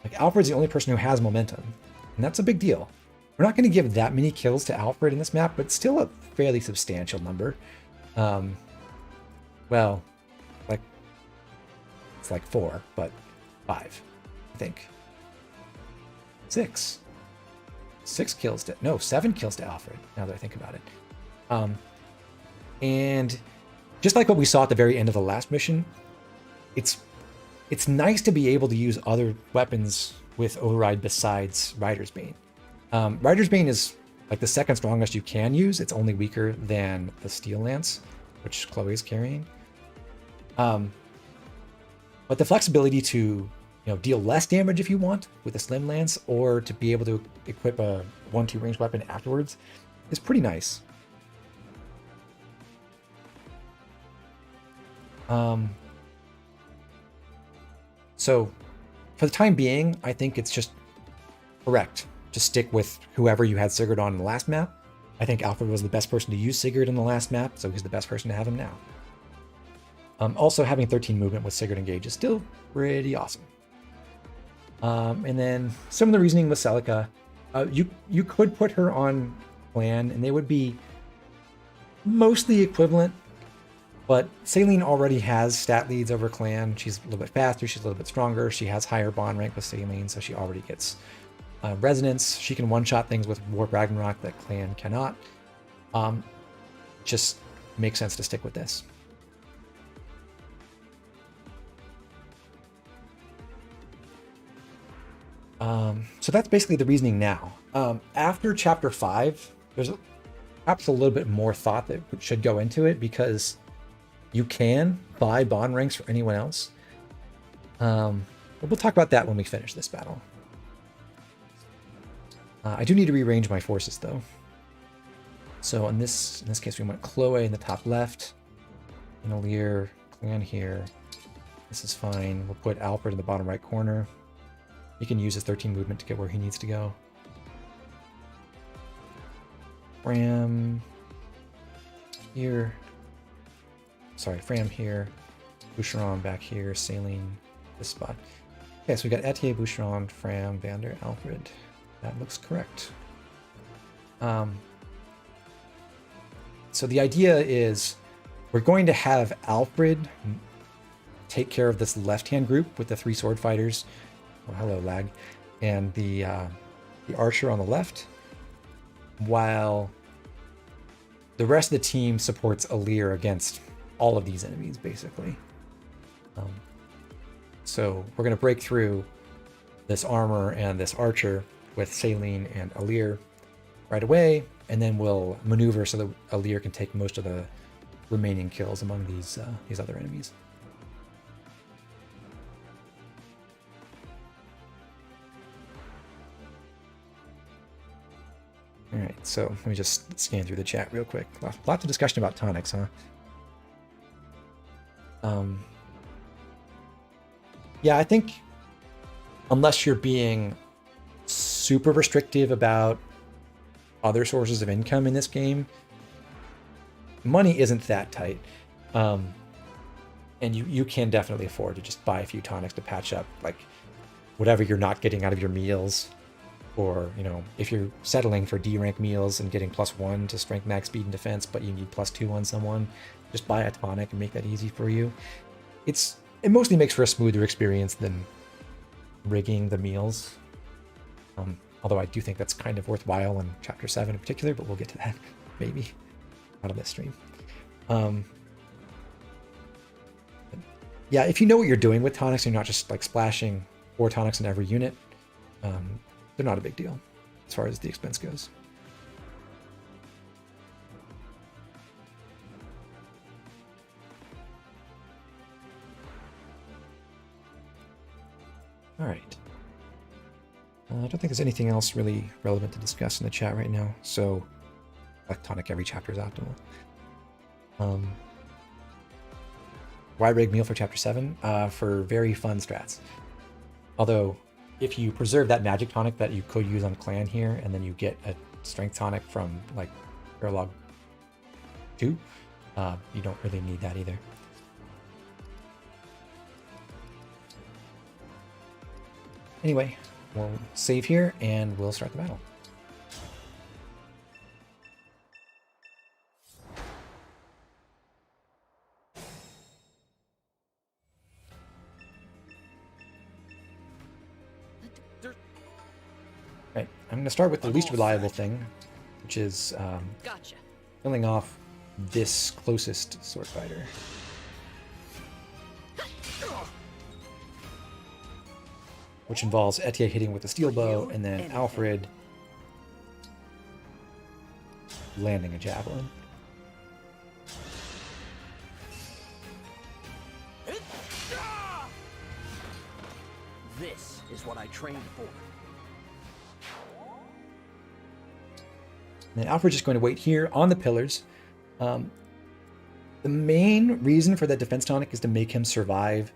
like Alfred's the only person who has momentum, and that's a big deal. We're not going to give that many kills to Alfred in this map, but still a fairly substantial number. Well, like, it's like 4, but 5, I think. 6 kills to, no, 7 kills to Alfred, now that I think about it. And just like what we saw at the very end of the last mission, it's nice to be able to use other weapons with Override besides Rider's Bane. Rider's Bane is like the second strongest you can use. It's only weaker than the Steel Lance, which Chloe's carrying. But the flexibility to deal less damage if you want with a Slim Lance, or to be able to equip a 1-2 range weapon afterwards is pretty nice. So for the time being, I think it's just correct to stick with whoever you had Sigurd on in the last map. I think Alfred was the best person to use Sigurd in the last map, so he's the best person to have him now. Also, having 13 movement with Sigurd Engage is still pretty awesome. And then similar reasoning with Celica. You could put her on Clan, and they would be mostly equivalent, but Saline already has stat leads over Clan. She's a little bit faster, she's a little bit stronger, she has higher bond rank with Saline, so she already gets resonance. She can one-shot things with Warp Ragnarok that Clan cannot. Just makes sense to stick with this. So that's basically the reasoning now. After chapter 5, perhaps a little bit more thought that should go into it, because you can buy bond ranks for anyone else. But we'll talk about that when we finish this battle. I do need to rearrange my forces though. So in this case, we want Chloe in the top left, and Alir, Clan here. This is fine. We'll put Alfred in the bottom right corner. He can use his 13 movement to get where he needs to go. Fram here. Sorry, Fram here. Boucheron back here. Saline this spot. Okay, so we got Etier, Boucheron, Fram, Vander, Alfred. That looks correct. So the idea is we're going to have Alfred take care of this left-hand group with the 3 sword fighters. Oh, hello, lag. And the archer on the left, while the rest of the team supports Alir against all of these enemies, basically. So we're going to break through this armor and this archer with Saline and Alir right away, and then we'll maneuver so that Alir can take most of the remaining kills among these other enemies. All right, so let me just scan through the chat real quick. Lots of discussion about tonics, huh? Yeah, I think unless you're being super restrictive about other sources of income in this game, money isn't that tight. And you can definitely afford to just buy a few tonics to patch up like whatever you're not getting out of your meals. Or, you know, if you're settling for D rank meals and getting +1 to strength, mag, speed, and defense, but you need +2 on someone, just buy a tonic and make that easy for you. It mostly makes for a smoother experience than rigging the meals. Although I do think that's kind of worthwhile in Chapter 7 in particular, but we'll get to that maybe out of this stream. Yeah, if you know what you're doing with tonics, and you're not just like splashing 4 tonics in every unit, they're not a big deal as far as the expense goes. All right. I don't think there's anything else really relevant to discuss in the chat right now. So, tonic every chapter is optimal. Why rig meal for chapter 7? For very fun strats. Although, if you preserve that magic tonic that you could use on Clan here, and then you get a strength tonic from like Prologue 2, you don't really need that either. Anyway, we'll save here and we'll start the battle. Right, I'm going to start with the least reliable thing, which is Gotcha. killing off this closest sword fighter. Which involves Etier hitting with a steel bow, and then Alfred landing a javelin. This is what I trained for. And then Alfred's just going to wait here on the pillars. The main reason for that defense tonic is to make him survive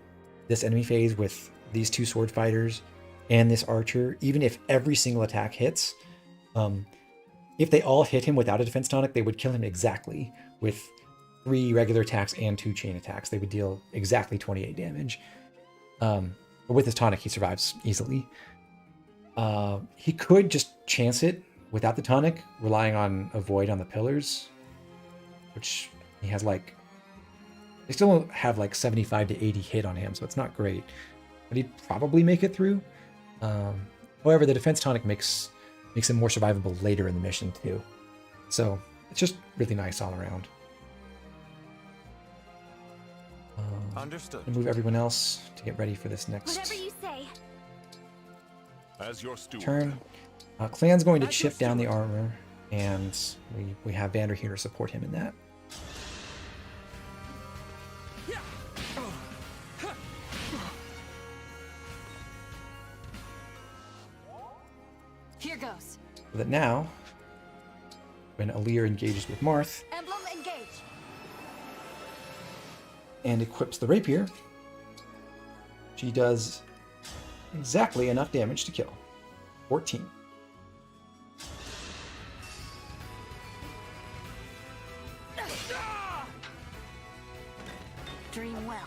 this enemy phase with these 2 sword fighters and this archer. Even if every single attack hits, if they all hit him without a defense tonic, they would kill him exactly with 3 regular attacks and 2 chain attacks. They would deal exactly 28 damage. But with his tonic, he survives easily. He could just chance it without the tonic, relying on a void on the pillars, which he has like, they still have like 75 to 80 hit on him, so it's not great, but he'd probably make it through. However, the defense tonic makes him more survivable later in the mission too. So it's just really nice all around. Understood. Move everyone else to get ready for this next Whatever you say. As your steward. turn. Clan's going to chip down the armor. And we have Vander here to support him in that. Here goes. So that now, when Alir engages with Marth Emblem Engage. and equips the rapier, she does exactly enough damage to kill. 14. Dream well.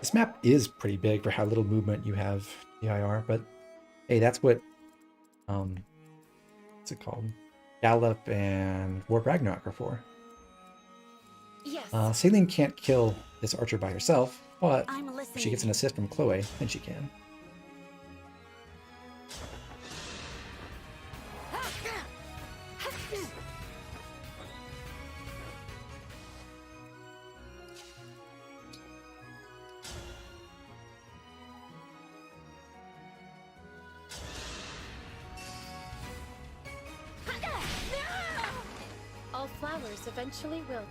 This map is pretty big for how little movement you have DIR, but hey, that's what what's it called? Gallop and Warp Ragnarok are for. Yes. Celine can't kill this archer by herself, but I'm if listening. she gets an assist from Chloe, then she can. All flowers eventually wilt.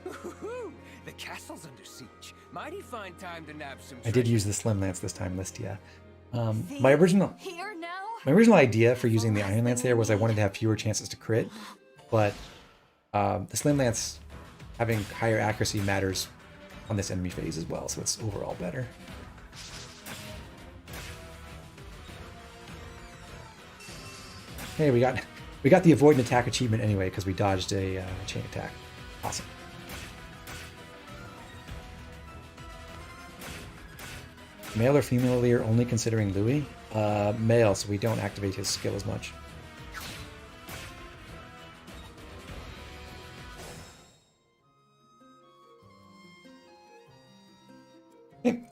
Woo-hoo-hoo! The castle's under siege. Mighty fine time to nab some I did use the Slim Lance this time, Listia. See? My original Here now. idea for using the Iron Lance there was I wanted to have fewer chances to crit, but the Slim Lance having higher accuracy matters on this enemy phase as well, so it's overall better. Hey, we got the avoid an attack achievement anyway because we dodged a chain attack. Awesome. Male or female Lear only considering Louis? Male, so we don't activate his skill as much. Okay,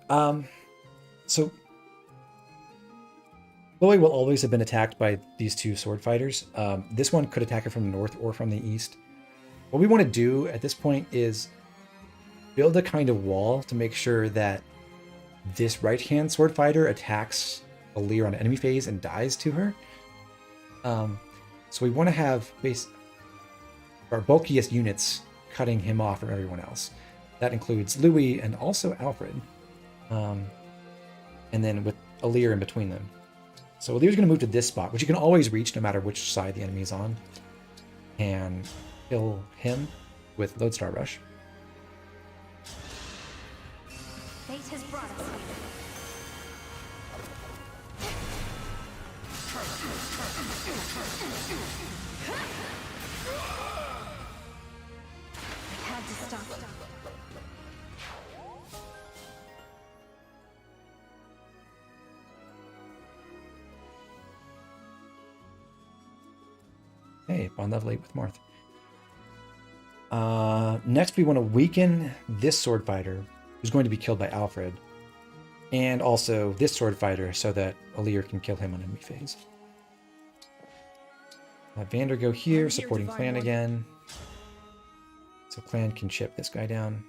so Chloe will always have been attacked by these two sword fighters. This one could attack her from the north or from the east. What we want to do at this point is build a kind of wall to make sure that this right-hand sword fighter attacks Alir on enemy phase and dies to her. So we want to have our bulkiest units cutting him off from everyone else. That includes Louis and also Alfred. And then with Alir in between them. So Alir's going to move to this spot, which you can always reach no matter which side the enemy is on. And kill him with Lodestar Rush. Fate has brought us here. I had to stop it. Hey, bond level 8 with Marth. Next, we want to weaken this sword fighter, who's going to be killed by Alfred, and also this sword fighter, so that Alir can kill him on enemy phase. Let Vander go here, supporting Clan again, so Clan can chip this guy down.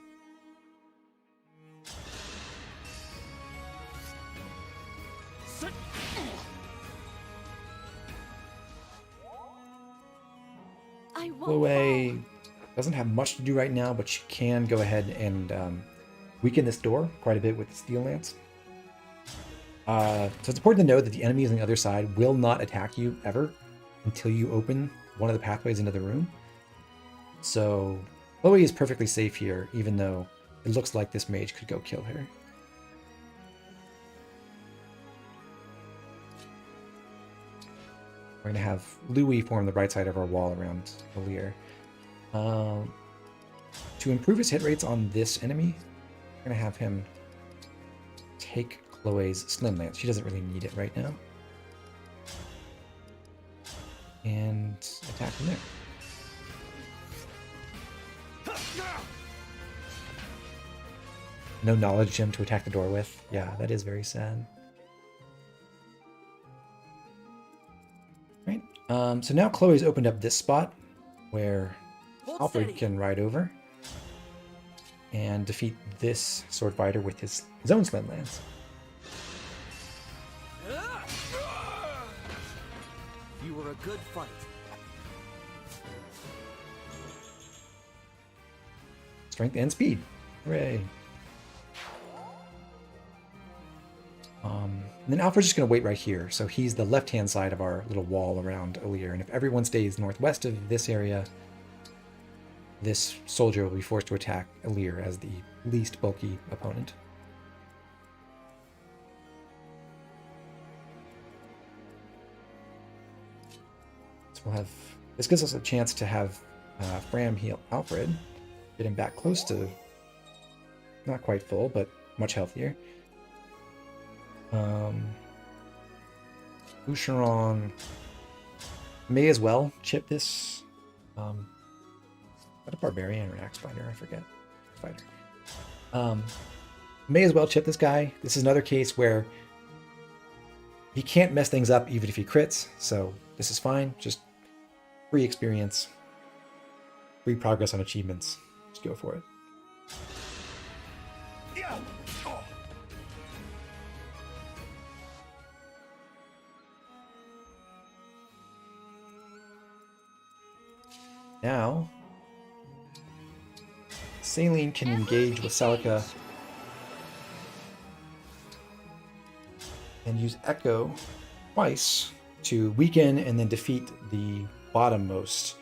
Chloe doesn't have much to do right now, but she can go ahead and weaken this door quite a bit with the Steel Lance. So it's important to know that the enemies on the other side will not attack you ever until you open one of the pathways into the room. So Chloe is perfectly safe here, even though it looks like this mage could go kill her. We're going to have Louis form the right side of our wall around Alir. To improve his hit rates on this enemy, we're going to have him take Chloe's Slim Lance. She doesn't really need it right now. And attack from there. No knowledge gem to attack the door with. Yeah, that is very sad. So now Chloe's opened up this spot where Hold Alfred steady. can ride over and defeat this sword fighter with his own slim lance. You were a good fight. Strength and speed. Hooray. And then Alfred's just going to wait right here. So he's the left-hand side of our little wall around Alir. And if everyone stays northwest of this area, this soldier will be forced to attack Alir as the least bulky opponent. So we'll have... This gives us a chance to have Fram heal Alfred. Get him back close to... Not quite full, but much healthier. Boucheron may as well chip this. Is that a barbarian or an axe fighter? I forget. Fighter. May as well chip this guy. This is another case where he can't mess things up even if he crits. So this is fine. Just free experience, free progress on achievements. Just go for it. Now, Saline can engage with Celica and use Echo twice to weaken and then defeat the bottommost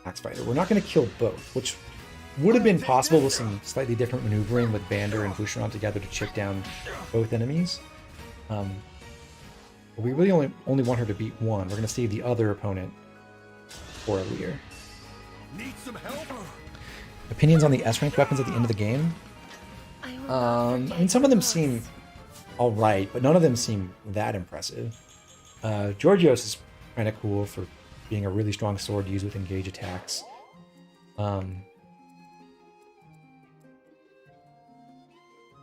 axe fighter. We're not going to kill both, which would have been possible with some slightly different maneuvering with Bander and Boucheron together to chip down both enemies. But we really only want her to beat one. We're going to save the other opponent for Alir. Need some help? Opinions on the S-rank weapons at the end of the game? I mean, some of them seem alright, but none of them seem that impressive. Georgios is kind of cool for being a really strong sword to use with engage attacks.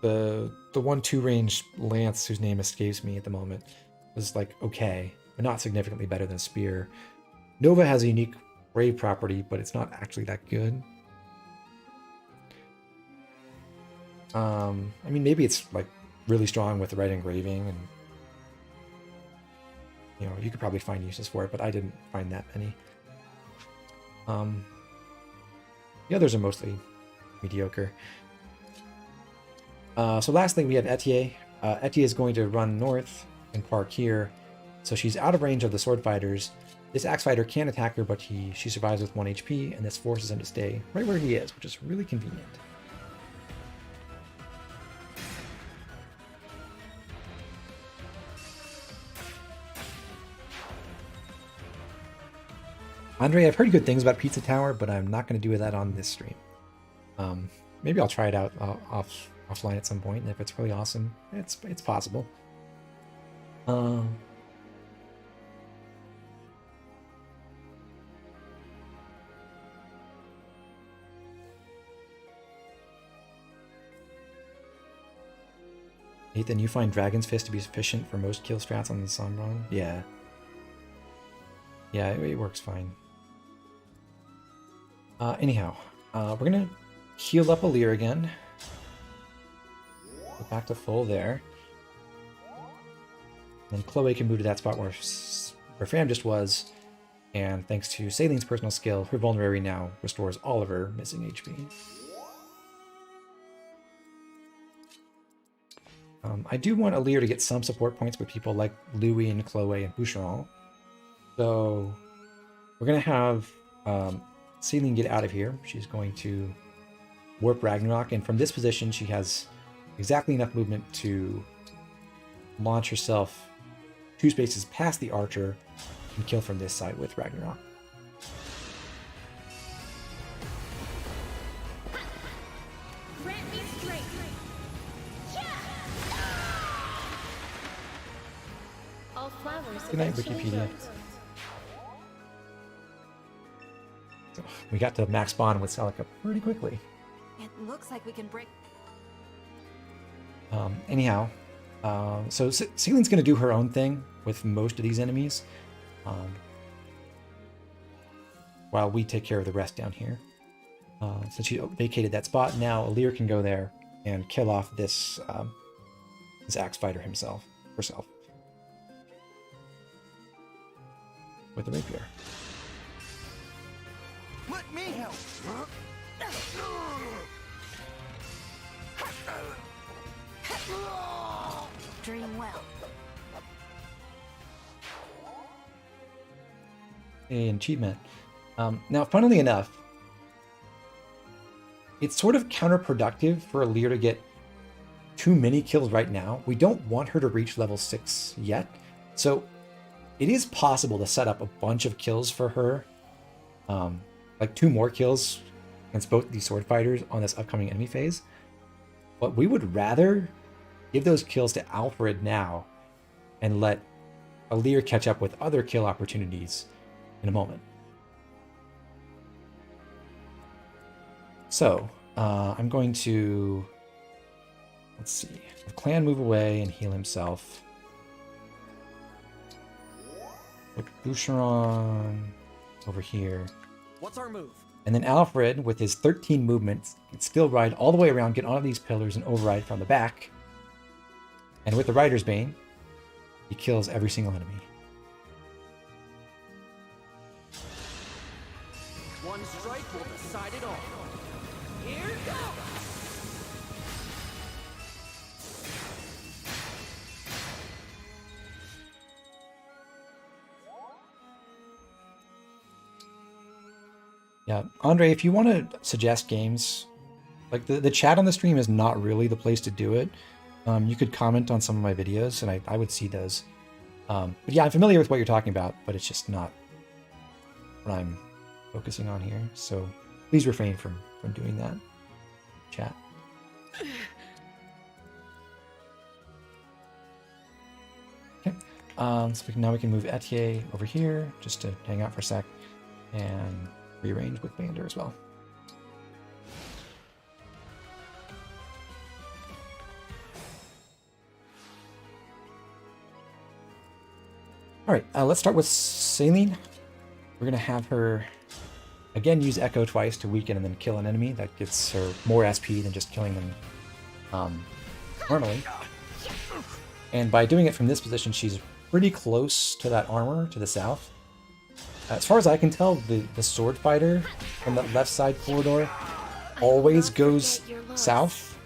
The 1-2 range lance, whose name escapes me at the moment, is like okay, but not significantly better than Spear. Nova has a unique brave property, but it's not actually that good. I mean, maybe it's like really strong with the right engraving, and you know, you could probably find uses for it, but I didn't find that many. The others are mostly mediocre. So last thing, we have Etier. Etier is going to run north and park here, so she's out of range of the sword fighters. This axe fighter can attack her, but she survives with 1 HP, and this forces him to stay right where he is, which is really convenient. Andre, I've heard good things about Pizza Tower, but I'm not going to do that on this stream. Maybe I'll try it out offline at some point, and if it's really awesome, it's possible. Nathan, you find Dragon's Fist to be sufficient for most kill strats on the Sombron? Yeah. Yeah, it works fine. Anyhow, we're gonna heal up Alir again. Go back to full there. Then Chloe can move to that spot where Fram just was, and thanks to Saline's personal skill, her vulnerability now restores all of her missing HP. I do want Alir to get some support points with people like Louis and Chloe and Boucheron. So we're going to have Celine get out of here. She's going to warp Ragnarok, and from this position she has exactly enough movement to launch herself 2 spaces past the archer and kill from this side with Ragnarok. Good night, Wikipedia. So we got to max spawn with Celica pretty quickly. It looks like we can break. Anyhow, so Celine's going to do her own thing with most of these enemies. while we take care of the rest down here. Since she vacated that spot, now Alir can go there and kill off this this axe fighter herself with the rapier. Let me help. Dream well. An achievement. Now, funnily enough, it's sort of counterproductive for Alir to get too many kills right now. We don't want her to reach level 6 yet. So it is possible to set up a bunch of kills for her. Like 2 more kills against both these sword fighters on this upcoming enemy phase. But we would rather give those kills to Alfred now and let Alir catch up with other kill opportunities in a moment. So, I'm going to, let's see, have Clan move away and heal himself. Put Boucheron over here. What's our move? And then Alfred, with his 13 movements, can still ride all the way around, get onto these pillars, and override from the back. And with the Rider's Bane, he kills every single enemy. One strike will decide it all. Here goes! Yeah, Andre, if you want to suggest games, like the chat on the stream is not really the place to do it. You could comment on some of my videos, and I would see those. But yeah, I'm familiar with what you're talking about, but it's just not what I'm focusing on here. So please refrain from doing that, chat. Okay, so now we can move Etier over here just to hang out for a sec and rearrange with Vander as well. All right, let's start with Saline. We're gonna have her again use Echo twice to weaken and then kill an enemy. That gets her more SP than just killing them normally. And by doing it from this position, she's pretty close to that armor to the south. As far as I can tell, the sword fighter from the left side corridor always goes south.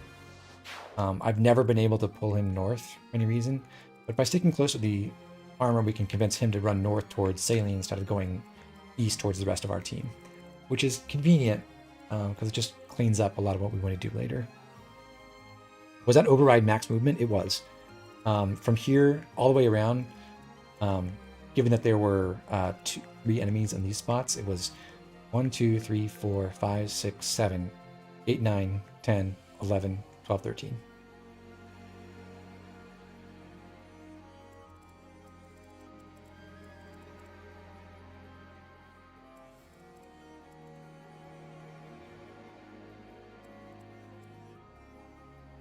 I've never been able to pull him north for any reason, but by sticking close to the armor, we can convince him to run north towards Saline instead of going east towards the rest of our team, which is convenient because it just cleans up a lot of what we want to do later. Was that override max movement? It was. From here all the way around, given that there were 3 enemies in these spots, it was 1, 2, 3, 4, 5, 6, 7, 8, 9, 10, 11, 12, 13.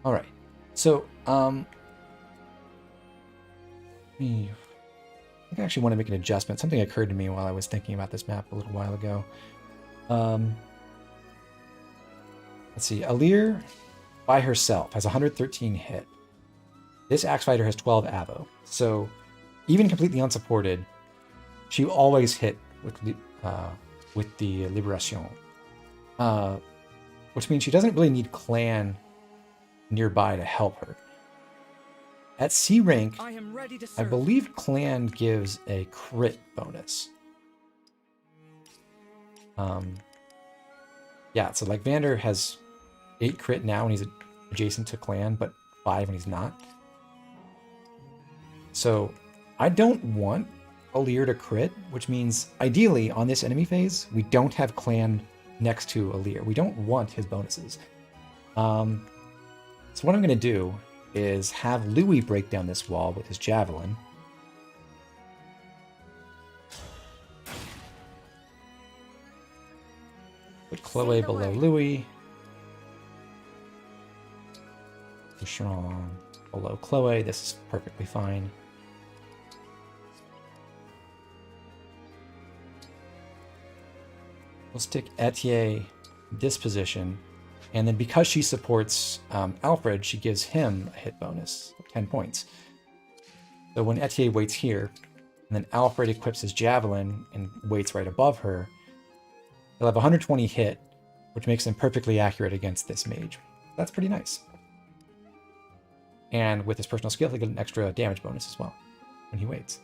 All right, so I think I actually want to make an adjustment. Something occurred to me while I was thinking about this map a little while ago. Let's see, Alir by herself has 113 hit. This axe fighter has 12 avo, so even completely unsupported, she always hit with the Liberation, which means she doesn't really need clan nearby to help her. At C rank, I believe clan gives a crit bonus. Yeah, so like Vander has 8 crit now when he's adjacent to clan, but 5 when he's not. So I don't want Alir to crit, which means ideally on this enemy phase, we don't have clan next to Alir. We don't want his bonuses. So what I'm going to do is have Louis break down this wall with his javelin. Put Chloe below Louis. Boucheron below Chloe. This is perfectly fine. We'll stick Etier this position, and then because she supports Alfred, she gives him a hit bonus of 10 points. So when Etier waits here, and then Alfred equips his javelin and waits right above her, he'll have 120 hit, which makes him perfectly accurate against this mage. That's pretty nice. And with his personal skill, he'll get an extra damage bonus as well when he waits.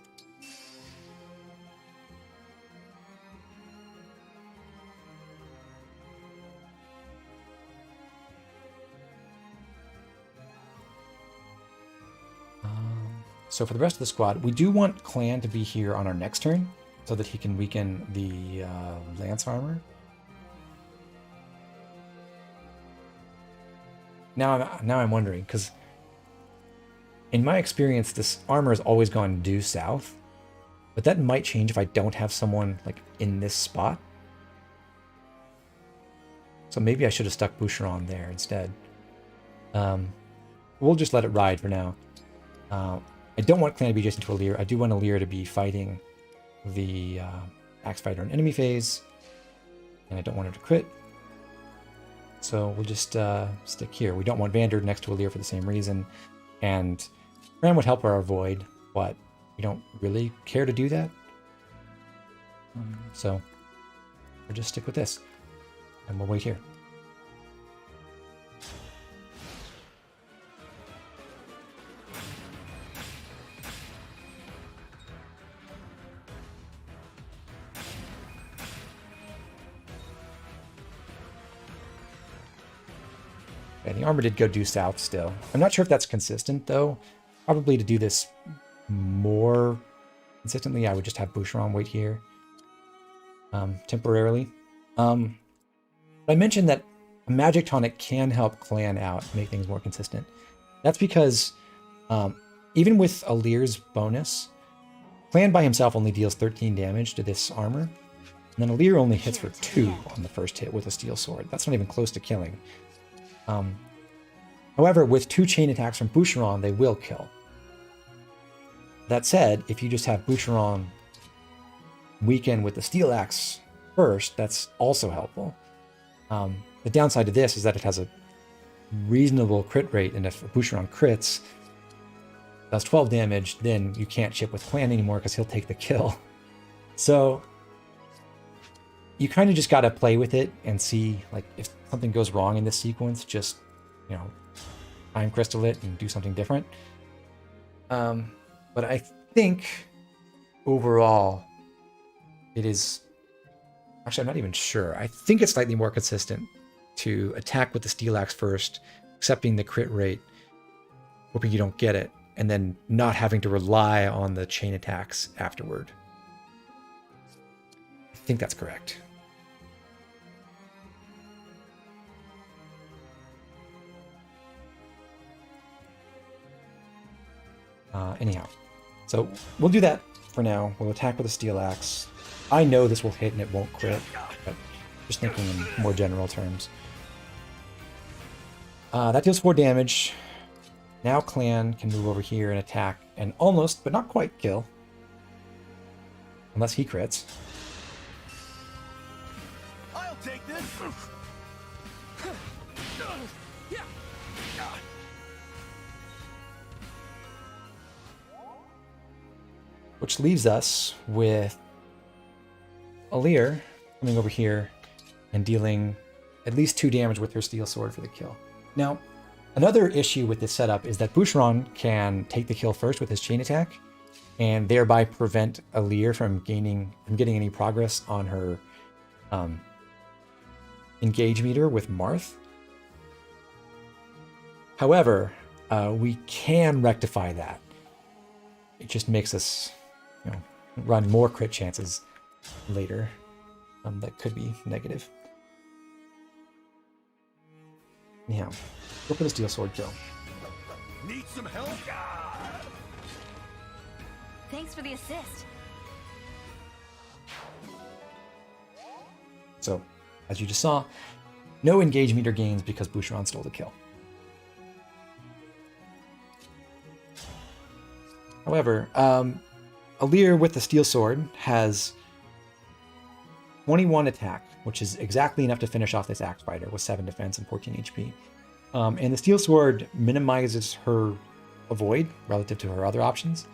So for the rest of the squad, we do want Clan to be here on our next turn so that he can weaken the lance armor. Now I'm wondering, because in my experience, this armor has always gone due south, but that might change if I don't have someone like in this spot. So maybe I should have stuck Boucheron there instead. We'll just let it ride for now. I don't want Clan to be adjacent to Alir. I do want Alir to be fighting the Axe Fighter in enemy phase, and I don't want her to crit. So we'll just stick here. We don't want Vander next to Alir for the same reason, and Fran would help our avoid, but we don't really care to do that. So we'll just stick with this, and we'll wait here. The armor did go due south still. I'm not sure if that's consistent, though. Probably to do this more consistently, I would just have Boucheron wait here temporarily. I mentioned that a Magic Tonic can help Clan out, make things more consistent. That's because even with Alir's bonus, Clan by himself only deals 13 damage to this armor. And then Alir only hits for 2 on the first hit with a steel sword. That's not even close to killing. However, with 2 chain attacks from Boucheron, they will kill. That said, if you just have Boucheron weaken with the steel axe first, that's also helpful. The downside to this is that it has a reasonable crit rate, and if Boucheron crits, does 12 damage, then you can't ship with Clan anymore because he'll take the kill. So you kind of just got to play with it and see, like, if something goes wrong in this sequence, just, you know, time crystal it and do something different. But I think overall it is, actually I'm not even sure. I think it's slightly more consistent to attack with the steel axe first, accepting the crit rate, hoping you don't get it, and then not having to rely on the chain attacks afterward. I think that's correct. Anyhow, so we'll do that for now. We'll attack with a steel axe. I know this will hit and it won't crit, but just thinking in more general terms. That deals 4 damage. Now Clan can move over here and attack and almost, but not quite, kill. Unless he crits. I'll take this. Which leaves us with Alir coming over here and dealing at least 2 damage with her steel sword for the kill. Now, another issue with this setup is that Boucheron can take the kill first with his chain attack, and thereby prevent Alir from getting any progress on her engage meter with Marth. However, we can rectify that. It just makes us, you know, run more crit chances later. That could be negative. Anyhow, go for the steel sword kill. Need some help? Thanks for the assist. So, as you just saw, no engage meter gains because Boucheron stole the kill. However, Alir with the steel sword has 21 attack, which is exactly enough to finish off this axe fighter with 7 defense and 14 HP. And the steel sword minimizes her avoid relative to her other options,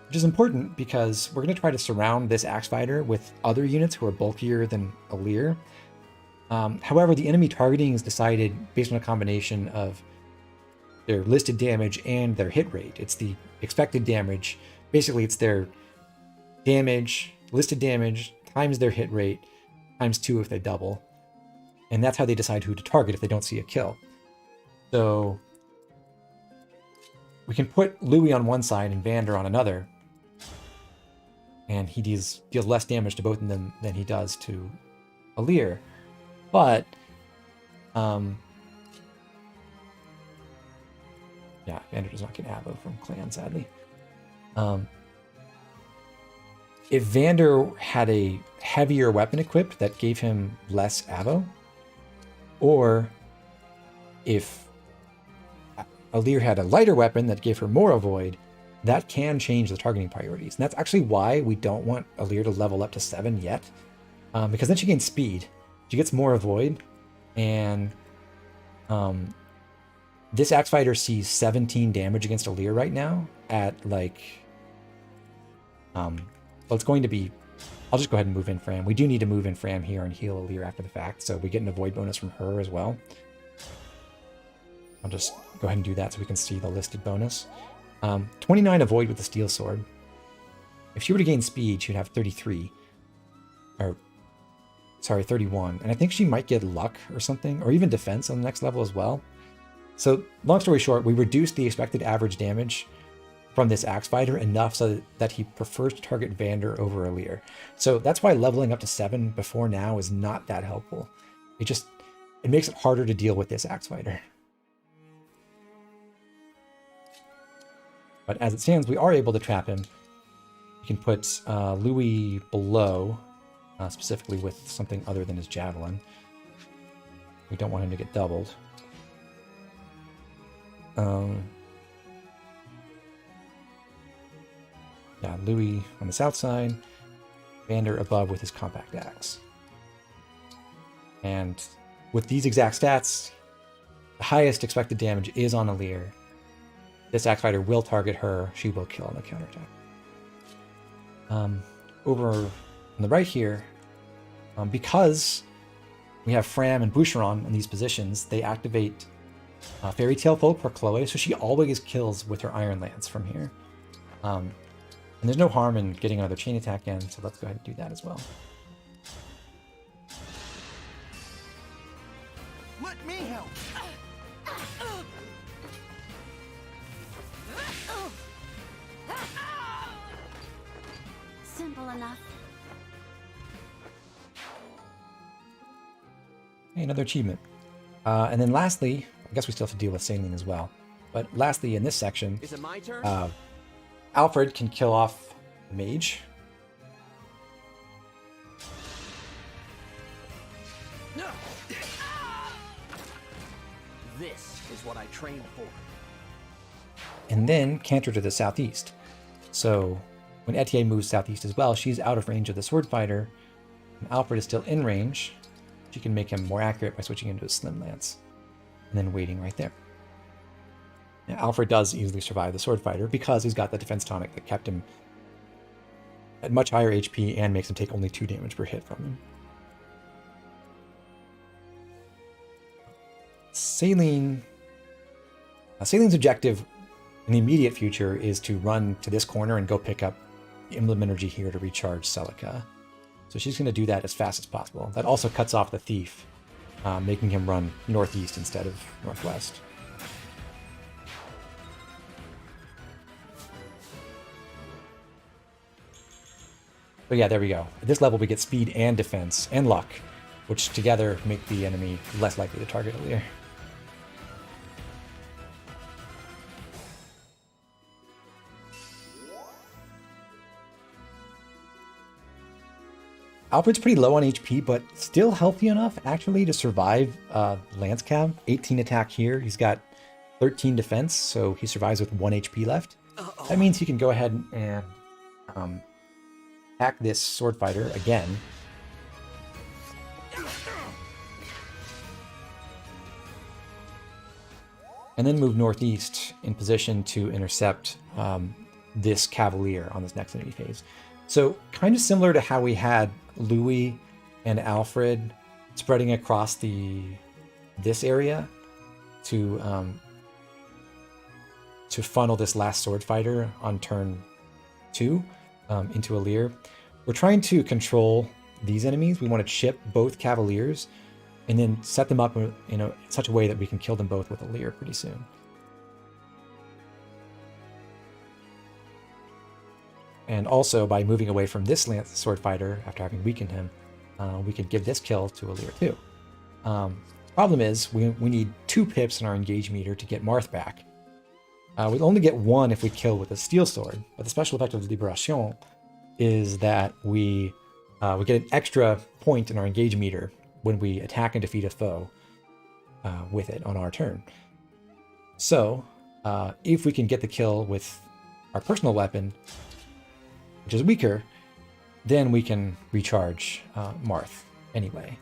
which is important because we're going to try to surround this axe fighter with other units who are bulkier than Alir. However, the enemy targeting is decided based on a combination of their listed damage and their hit rate. It's the expected damage. Basically, it's their damage, listed damage, times their hit rate, times 2 if they double. And that's how they decide who to target if they don't see a kill. So we can put Louis on one side and Vander on another, and he deals less damage to both of them than he does to Alir. But yeah, Vander does not get Avo from Clan, sadly. If Vander had a heavier weapon equipped that gave him less Avo, or if Alir had a lighter weapon that gave her more avoid, that can change the targeting priorities. And that's actually why we don't want Alir to level up to 7 yet, because then she gains speed. She gets more avoid, and this axe fighter sees 17 damage against Alir right now at like, well, it's going to be, I'll just go ahead and move in Fram. We do need to move in Fram here and heal Alir after the fact, so we get an avoid bonus from her as well. I'll just go ahead and do that so we can see the listed bonus. 29 avoid with the steel sword. If she were to gain speed, she would have 33. Or, sorry, 31. And I think she might get luck or something, or even defense on the next level as well. So, long story short, we reduced the expected average damage from this axe fighter enough so that he prefers to target Vander over Alir. So that's why leveling up to 7 before now is not that helpful. It makes it harder to deal with this axe fighter. But as it stands, we are able to trap him. We can put Louis below, specifically with something other than his javelin. We don't want him to get doubled. Yeah, Louis on the south side, Vander above with his compact axe. And with these exact stats, the highest expected damage is on Alir. This axe fighter will target her. She will kill on the counterattack. Over on the right here, because we have Fram and Boucheron in these positions, they activate Fairy Tail Folk for Chloe, so she always kills with her Iron Lance from here. And there's no harm in getting another chain attack in, so let's go ahead and do that as well. Let me help. Simple enough. Hey, another achievement. And then lastly, I guess we still have to deal with Saline as well. But lastly, in this section, Is it my turn? Alfred can kill off the mage. This is what I trained for. And then canter to the southeast. So when Etienne moves southeast as well, she's out of range of the sword fighter, and Alfred is still in range. She can make him more accurate by switching into a slim lance, and then waiting right there. Now, Alfred does easily survive the sword fighter because he's got the defense tonic that kept him at much higher HP and makes him take only 2 damage per hit from him. Salene's objective in the immediate future is to run to this corner and go pick up the Emblem Energy here to recharge Celica. So she's going to do that as fast as possible. That also cuts off the thief, making him run northeast instead of northwest. So yeah, there we go. At this level we get speed and defense and luck, which together make the enemy less likely to target Alir. Alfred's pretty low on HP, but still healthy enough, actually, to survive Lance Cav. 18 attack here. He's got 13 defense, so he survives with 1 HP left. That means he can go ahead and attack this sword fighter again. and then move northeast in position to intercept this Cavalier on this next enemy phase. So kind of similar to how we had Louis and Alfred spreading across this area to funnel this last sword fighter on turn 2 into a Lear. We're trying to control these enemies. We want to chip both Cavaliers and then set them up in such a way that we can kill them both with a Lear pretty soon. And also, by moving away from this lance sword fighter after having weakened him, we could give this kill to a Lear too. Problem is, we need 2 pips in our engage meter to get Marth back. We'll only get 1 if we kill with a steel sword, but the special effect of Liberation is that we get an extra point in our engage meter when we attack and defeat a foe with it on our turn. So, if we can get the kill with our personal weapon, which is weaker, then we can recharge Marth anyway,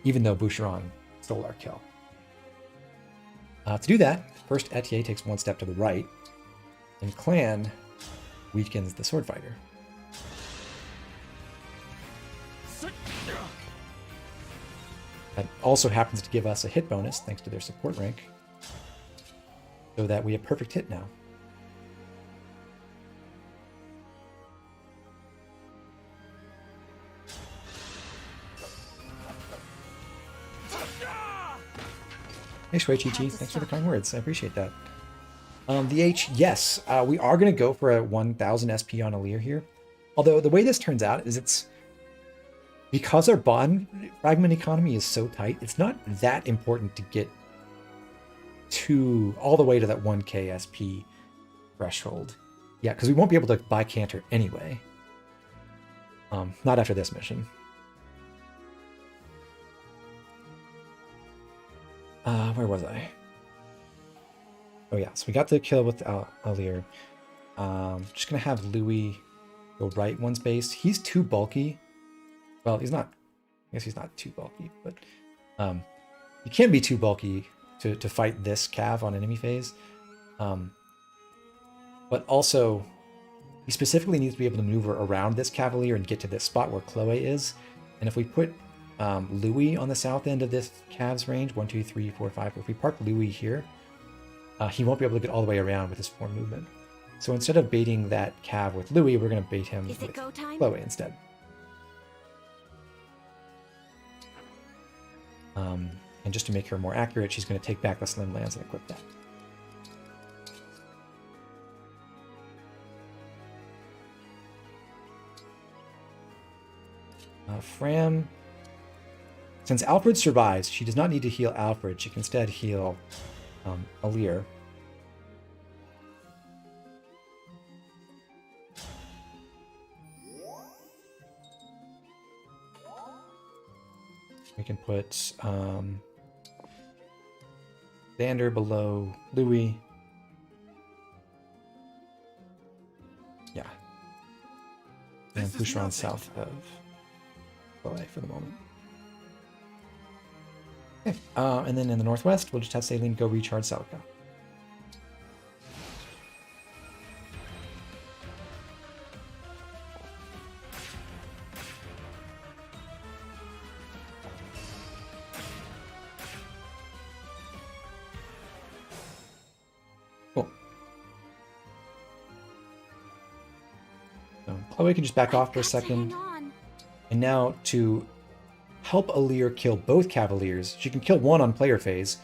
even though Boucheron stole our kill. To do that, first Etier takes 1 step to the right, and Clan weakens the sword fighter. That also happens to give us a hit bonus thanks to their support rank, so that we have perfect hit now. Hey Shui Chi, thanks for the kind words. I appreciate that. The H, yes, we are going to go for a 1000 SP on a Lear here. Although the way this turns out is it's because our bond fragment economy is so tight, it's not that important to get all the way to that 1k SP threshold. Yeah, because we won't be able to buy Cantor anyway. Not after this mission. Where was I? Oh yeah, so we got the kill with Alir. Just gonna have Louis go right 1 space. He's too bulky. Well, he's not. I guess he's not too bulky, but he can be too bulky to fight this Cav on enemy phase. But also, he specifically needs to be able to maneuver around this Cavalier and get to this spot where Chloe is. And if we put Louis on the south end of this Cav's range, 1, 2, 3, 4, 5. If we park Louis here, he won't be able to get all the way around with his 4 movement. So instead of baiting that Cav with Louis, we're going to bait him with Chloe instead. And just to make her more accurate, she's going to take back the Slim Lance and equip that. Fram. Since Alfred survives, she does not need to heal Alfred. She can instead heal Alir. We can put Xander below Louis. Yeah. And Boucheron south of Chloe for the moment. Okay. And then in the northwest, we'll just have Saline go recharge Celica. Cool. So Chloe can just back off for a second. And now to help Alir kill both Cavaliers, she can kill one on player phase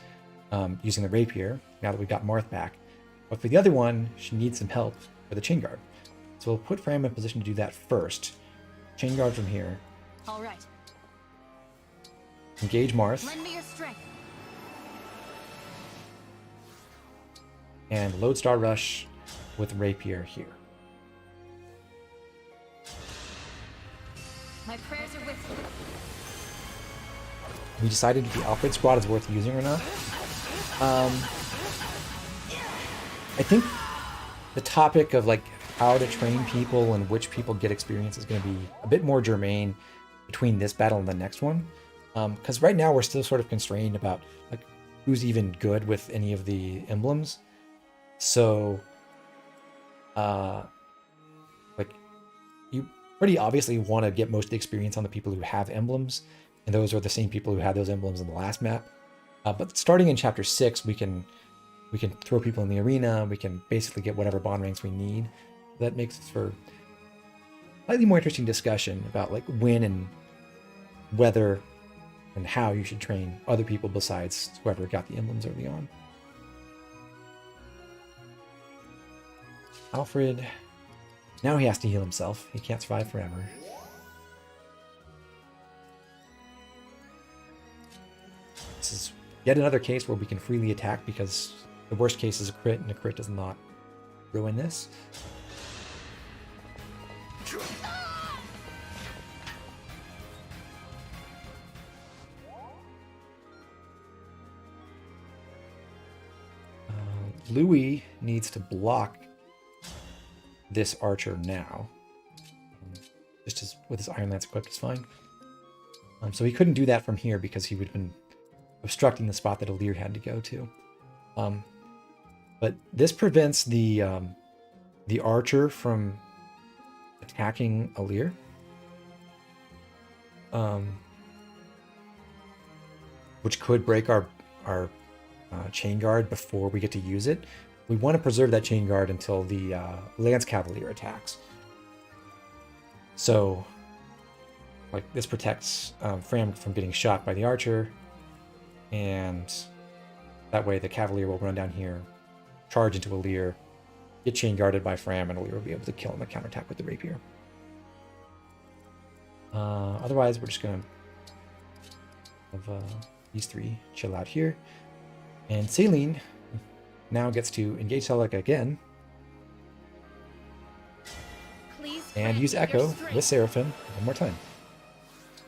using the Rapier, now that we've got Marth back. But for the other one, she needs some help for the Chain Guard. So we'll put Fram in position to do that first. Chain Guard from here. All right. Engage Marth. Lend me your strength. And Lodestar Rush with Rapier here. My prayers are with you. We decided if the Alfred squad is worth using or not. I think the topic of like how to train people and which people get experience is going to be a bit more germane between this battle and the next one. Because right now we're still sort of constrained about like who's even good with any of the emblems. So, like, you pretty obviously want to get most of the experience on the people who have emblems, and those are the same people who had those emblems in the last map. But starting in chapter 6, we can throw people in the arena. We can basically get whatever bond ranks we need. That makes for slightly more interesting discussion about like when and whether and how you should train other people besides whoever got the emblems early on. Alfred, now he has to heal himself. He can't survive forever. This is yet another case where we can freely attack because the worst case is a crit, and a crit does not ruin this. Louis needs to block this archer now. Just as with his Iron Lance equipped is fine. So he couldn't do that from here because he would have been obstructing the spot that Alir had to go to. But this prevents the archer from attacking Alir. Which could break our chain guard before we get to use it. We want to preserve that chain guard until the Lance Cavalier attacks. So, like, this protects Fram from getting shot by the archer, and that way the Cavalier will run down here, charge into Alir, get chain guarded by Fram, and Alir will be able to kill him and counterattack with the rapier. Otherwise, we're just going to have these three chill out here. And Saline now gets to engage Selec again. Please And use Echo with Seraphim one more time.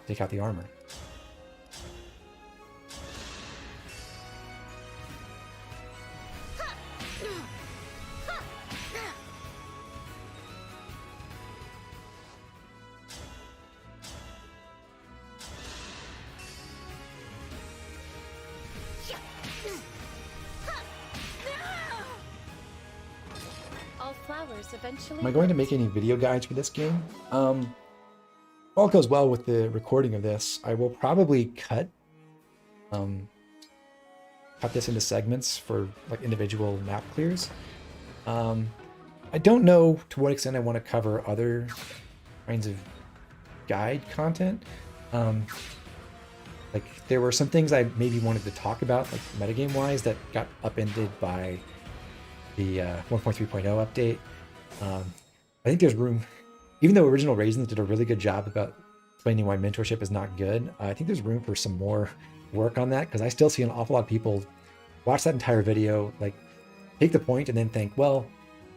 Take out the armor. Am I going to make any video guides for this game? If all goes well with the recording of this, I will probably cut this into segments for like individual map clears. I don't know to what extent I want to cover other kinds of guide content. Like there were some things I maybe wanted to talk about, like metagame wise, that got upended by the 1.3.0 update. I think there's room, even though Original Raisins did a really good job about explaining why mentorship is not good, I think there's room for some more work on that, because I still see an awful lot of people watch that entire video, like take the point and then think, well,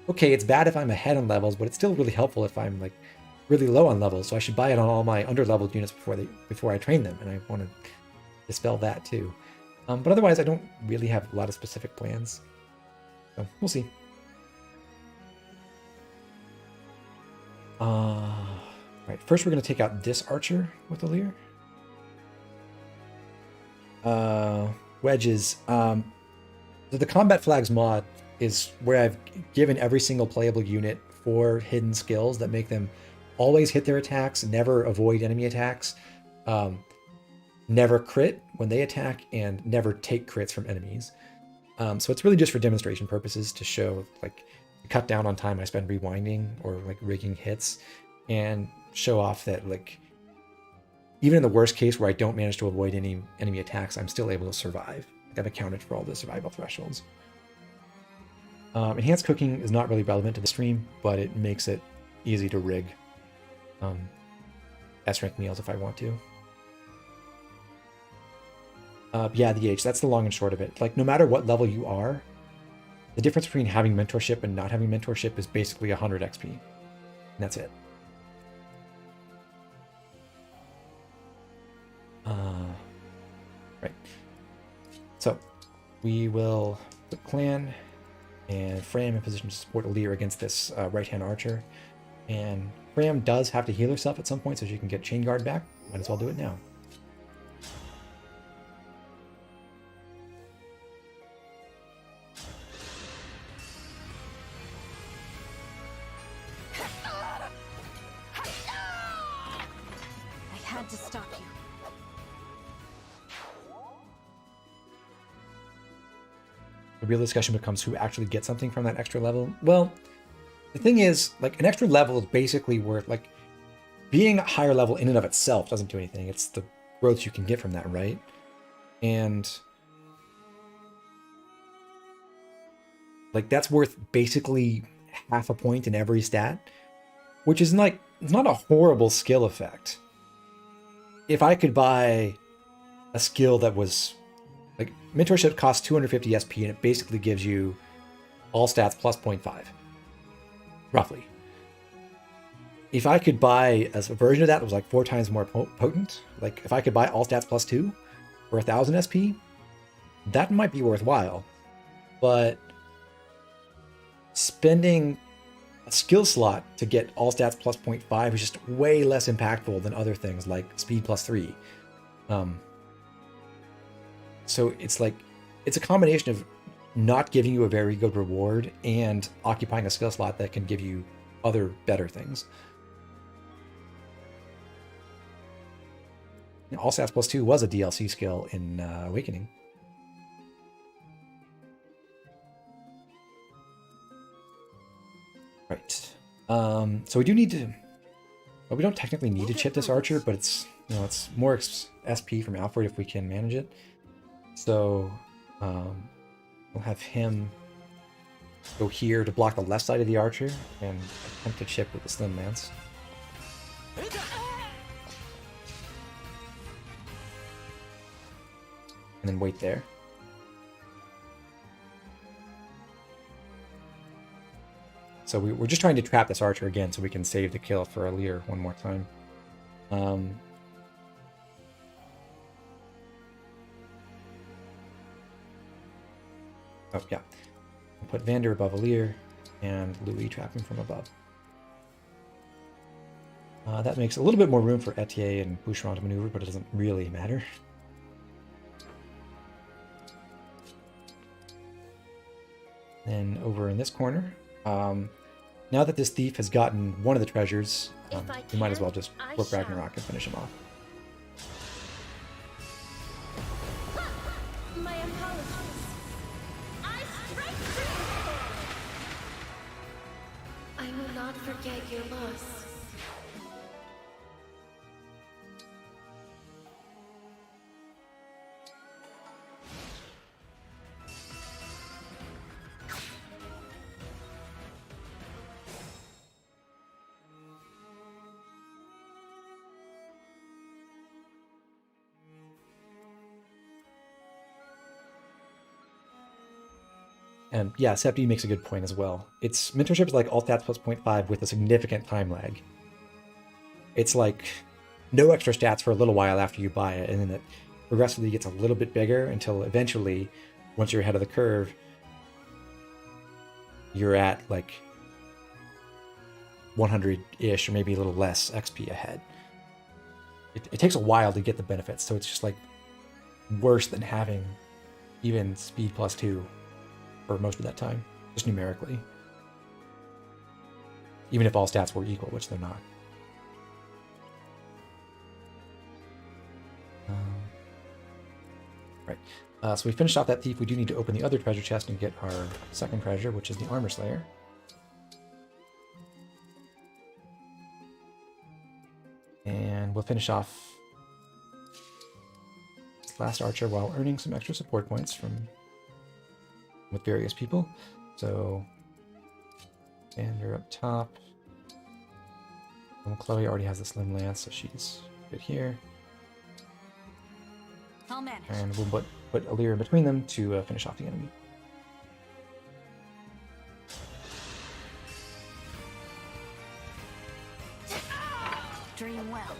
okay, it's bad if I'm ahead on levels, but it's still really helpful if I'm like really low on levels, so I should buy it on all my under-leveled units before I train them, and I want to dispel that too. But otherwise, I don't really have a lot of specific plans, so we'll see. Right, first we're going to take out this archer with Alir. Wedges. So the combat flags mod is where I've given every single playable unit 4 hidden skills that make them always hit their attacks, never avoid enemy attacks, never crit when they attack, and never take crits from enemies. So it's really just for demonstration purposes to show, like, cut down on time I spend rewinding or like rigging hits, and show off that, like, even in the worst case where I don't manage to avoid any enemy attacks, I'm still able to survive. Like, I've accounted for all the survival thresholds. Enhanced cooking is not really relevant to the stream, but it makes it easy to rig S-rank meals if I want to. Yeah, the age, that's the long and short of it. Like, no matter what level you are, the difference between having mentorship and not having mentorship is basically 100 XP. And that's it. Right. So, we will put Clan and Fram in position to support Alir against this right-hand archer. And Fram does have to heal herself at some point so she can get Chain Guard back. Might as well do it now. the real discussion becomes who actually gets something from that extra level. Well, the thing is, like, an extra level is basically worth, like, being a higher level in and of itself doesn't do anything. It's the growth you can get from that, right? And like, that's worth basically half a point in every stat, which is like, it's not a horrible skill effect. If I could buy a skill that was like, mentorship costs 250 SP and it basically gives you all stats plus 0.5, roughly. If I could buy a version of that was like 4 times more potent, like if I could buy all stats plus 2 for 1000 SP, that might be worthwhile. But spending a skill slot to get all stats plus 0.5 is just way less impactful than other things like speed plus 3. So it's like, it's a combination of not giving you a very good reward and occupying a skill slot that can give you other better things. All stats plus 2 was a DLC skill in Awakening. Right. So we do need to... Well, we don't technically need to chip this archer, but it's, you know, it's more SP from Alfred if we can manage it. So we'll have him go here to block the left side of the archer and attempt to chip with the Slim Lance. And then wait there. So we're just trying to trap this archer again so we can save the kill for Alir one more time. Oh, yeah. I'll put Vander above Alir and Louis trap him from above. That makes a little bit more room for Etier and Boucheron to maneuver, but it doesn't really matter. Then over in this corner, now that this thief has gotten one of the treasures, we might as well just work Ragnarok and finish him off. My apologies. I strike true. I will not forget your loss. And yeah, Septi makes a good point as well. It's mentorship is like all stats plus 0.5 with a significant time lag. It's like no extra stats for a little while after you buy it, and then it progressively gets a little bit bigger until eventually, once you're ahead of the curve, you're at like 100-ish or maybe a little less XP ahead. It takes a while to get the benefits, so it's just like worse than having even speed plus 2 for most of that time, just numerically. Even if all stats were equal, which they're not. Right. So we finished off that thief. We do need to open the other treasure chest and get our second treasure, which is the Armor Slayer. And we'll finish off this last archer while earning some extra support points with various people. So Vander up top. And Chloe already has the Slim Lance, so she's good here. I'll manage. And we'll put Alir in between them to finish off the enemy. Dream well.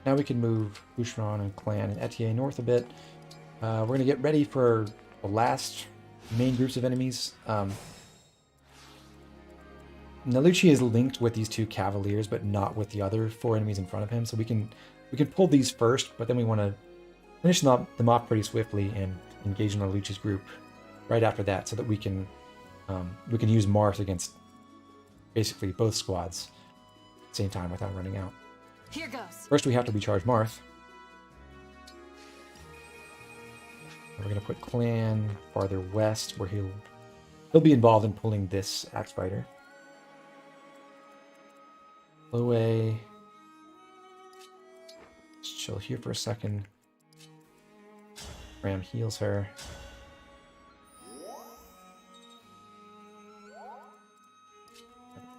Now we can move Boucheron and Clan and Etier north a bit. We're going to get ready for the last main groups of enemies. Nalucci is linked with these 2 Cavaliers, but not with the other 4 enemies in front of him. So we can pull these first, but then we want to finish them off pretty swiftly and engage in our Luch's group right after that, so that we can use Marth against basically both squads at the same time without running out. Here goes. First, we have to recharge Marth. We're going to put Clan farther west, where he'll be involved in pulling this Axe Fighter. Chloe, just chill here for a second. Ram heals her.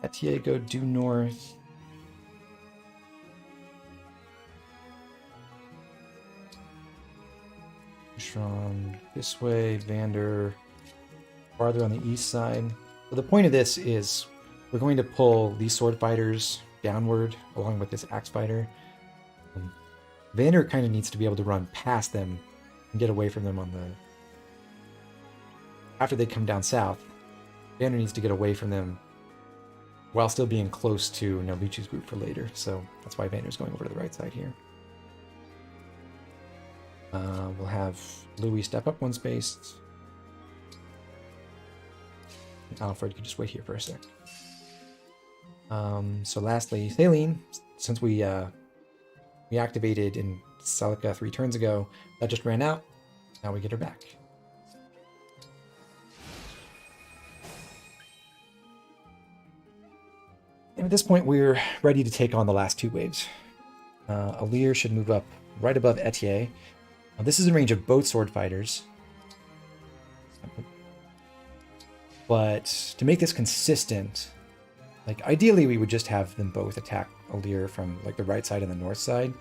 Etier go due north. Sean this way, Vander farther on the east side. So the point of this is we're going to pull these sword fighters downward along with this axe fighter. Vander kind of needs to be able to run past them and get away from them on the... After they come down south, Vander needs to get away from them while still being close to Nobuchi's group for later. So that's why Vander's going over to the right side here. We'll have Louis step up one space. And Alfred can just wait here for a sec. So lastly, Thaleen, since we activated in Celica 3 turns ago, that just ran out. Now we get her back. And at this point, we're ready to take on the last 2 waves. Alir should move up right above Etier. This is in range of both sword fighters. But to make this consistent, like ideally we would just have them both attack Alir from like the right side and the north side.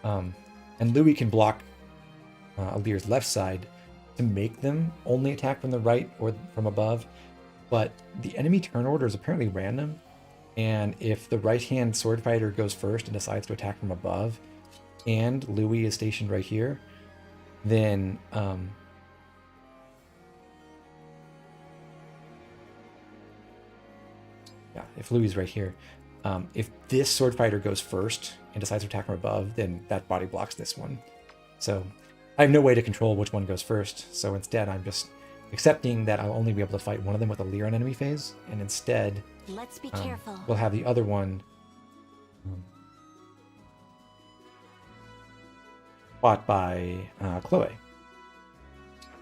And Louis can block Alir's left side to make them only attack from the right or from above. But the enemy turn order is apparently random. And if the right-hand sword fighter goes first and decides to attack from above, and Louis is stationed right here, then if Louis is right here, if this sword fighter goes first and decides to attack from above, then that body blocks this one. So I have no way to control which one goes first. So instead, I'm just accepting that I'll only be able to fight one of them with a Lear on enemy phase, and instead, Let's be careful. we'll have the other one fought by Chloe.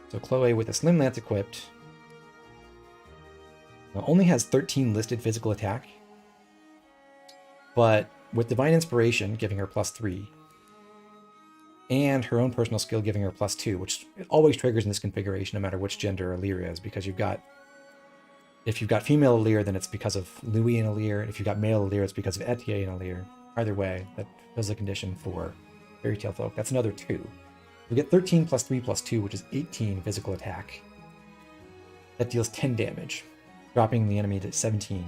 So Chloe with a Slim Lance equipped only has 13 listed physical attack, but with Divine Inspiration giving her +3, and her own personal skill giving her +2, which always triggers in this configuration no matter which gender Alir is, because if you've got female Alir, then it's because of Louis and Alir. If you've got male Alir, it's because of Etier and Alir. Either way, that fills the condition for Fairy Tail Folk. That's another 2. We get 13 +3 +2, which is 18 physical attack. That deals 10 damage, dropping the enemy to 17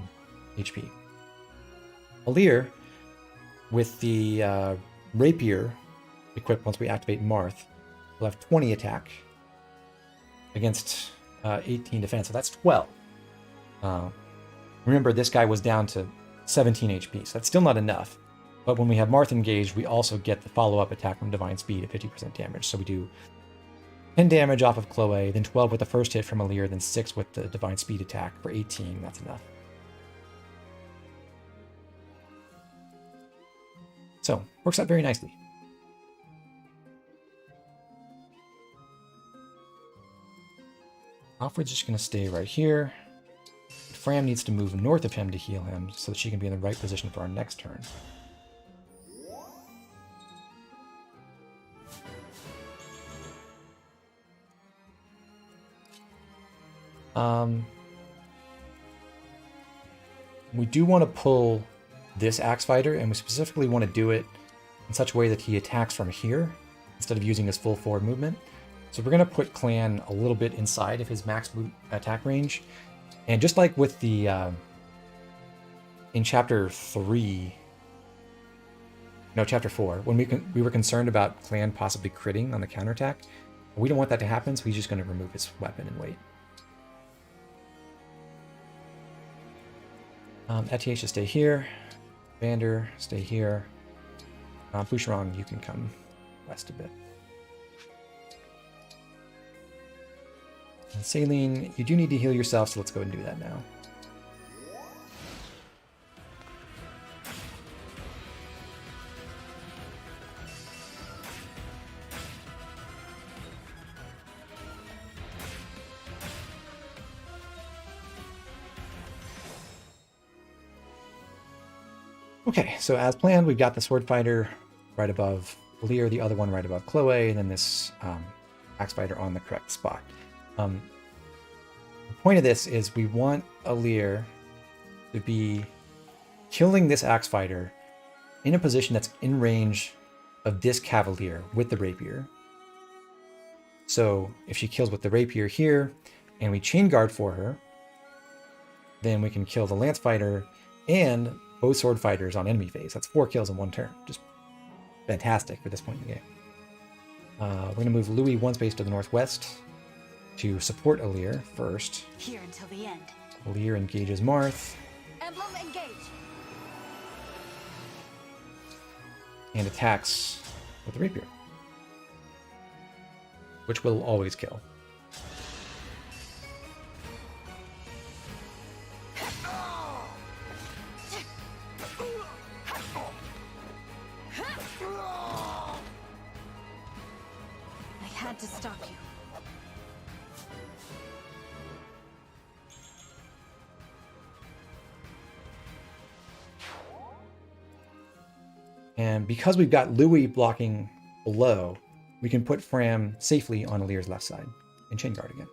HP. Alir, with the Rapier equipped once we activate Marth, will have 20 attack against 18 defense, so that's 12. Remember, this guy was down to 17 HP, so that's still not enough. But when we have Marth engaged, we also get the follow-up attack from Divine Speed at 50% damage. So we do 10 damage off of Chloe, then 12 with the first hit from Alir, then 6 with the Divine Speed attack for 18. That's enough. So, works out very nicely. Alfred's just going to stay right here. Fram needs to move north of him to heal him so that she can be in the right position for our next turn. We do want to pull this Axe Fighter, and we specifically want to do it in such a way that he attacks from here instead of using his full forward movement. So we're going to put Clan a little bit inside of his max attack range. And just like with the, in Chapter 3, no, Chapter 4, when we were concerned about Clan possibly critting on the counterattack, we don't want that to happen, so he's just going to remove his weapon and wait. Etier should stay here. Vander, stay here. Boucheron, you can come west a bit. And Saline, you do need to heal yourself, so let's go and do that now. Okay, so as planned, we've got the Sword Fighter right above Lear, the other one right above Chloe, and then this Axe Fighter on the correct spot. The point of this is we want Lear to be killing this Axe Fighter in a position that's in range of this Cavalier with the Rapier. So if she kills with the Rapier here, and we Chain Guard for her, then we can kill the Lance Fighter and both Sword Fighters on enemy phase. That's 4 kills in 1 turn. Just fantastic for this point in the game. We're going to move Louis 1 space to the northwest to support Alir first. Here until the end. Alir engages Marth Emblem Engage. and attacks with the Rapier, which will always kill. I had to stop you. And because we've got Louis blocking below, we can put Fram safely on Alir's left side and Chain Guard again.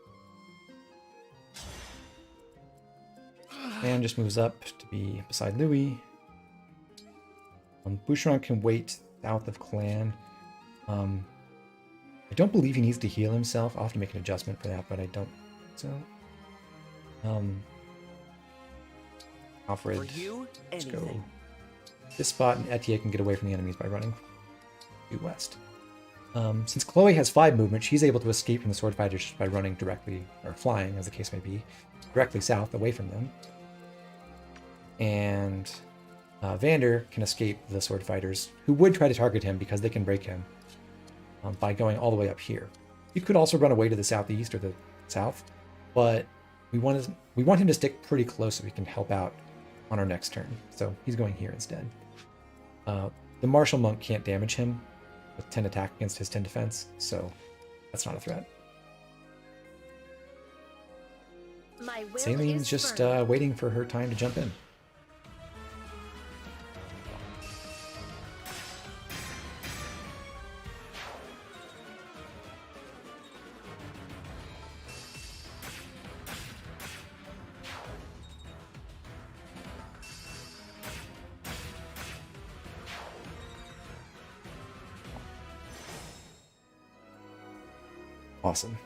And just moves up to be beside Louis. Boucheron can wait south of Clan. I don't believe he needs to heal himself. I'll have to make an adjustment for that, but I don't think so. Alfred, For you, let's go anything. this spot, and Etienne can get away from the enemies by running due west. Since Chloe has 5 movement, she's able to escape from the Sword Fighters just by running directly, or flying, as the case may be, directly south, away from them. And Vander can escape the Sword Fighters, who would try to target him because they can break him by going all the way up here. You could also run away to the southeast or the south, but we want him to stick pretty close so we can help out on our next turn. So he's going here instead. The Martial Monk can't damage him with 10 attack against his 10 defense, so that's not a threat. My will Saline's is just firm. waiting for her time to jump in. Awesome.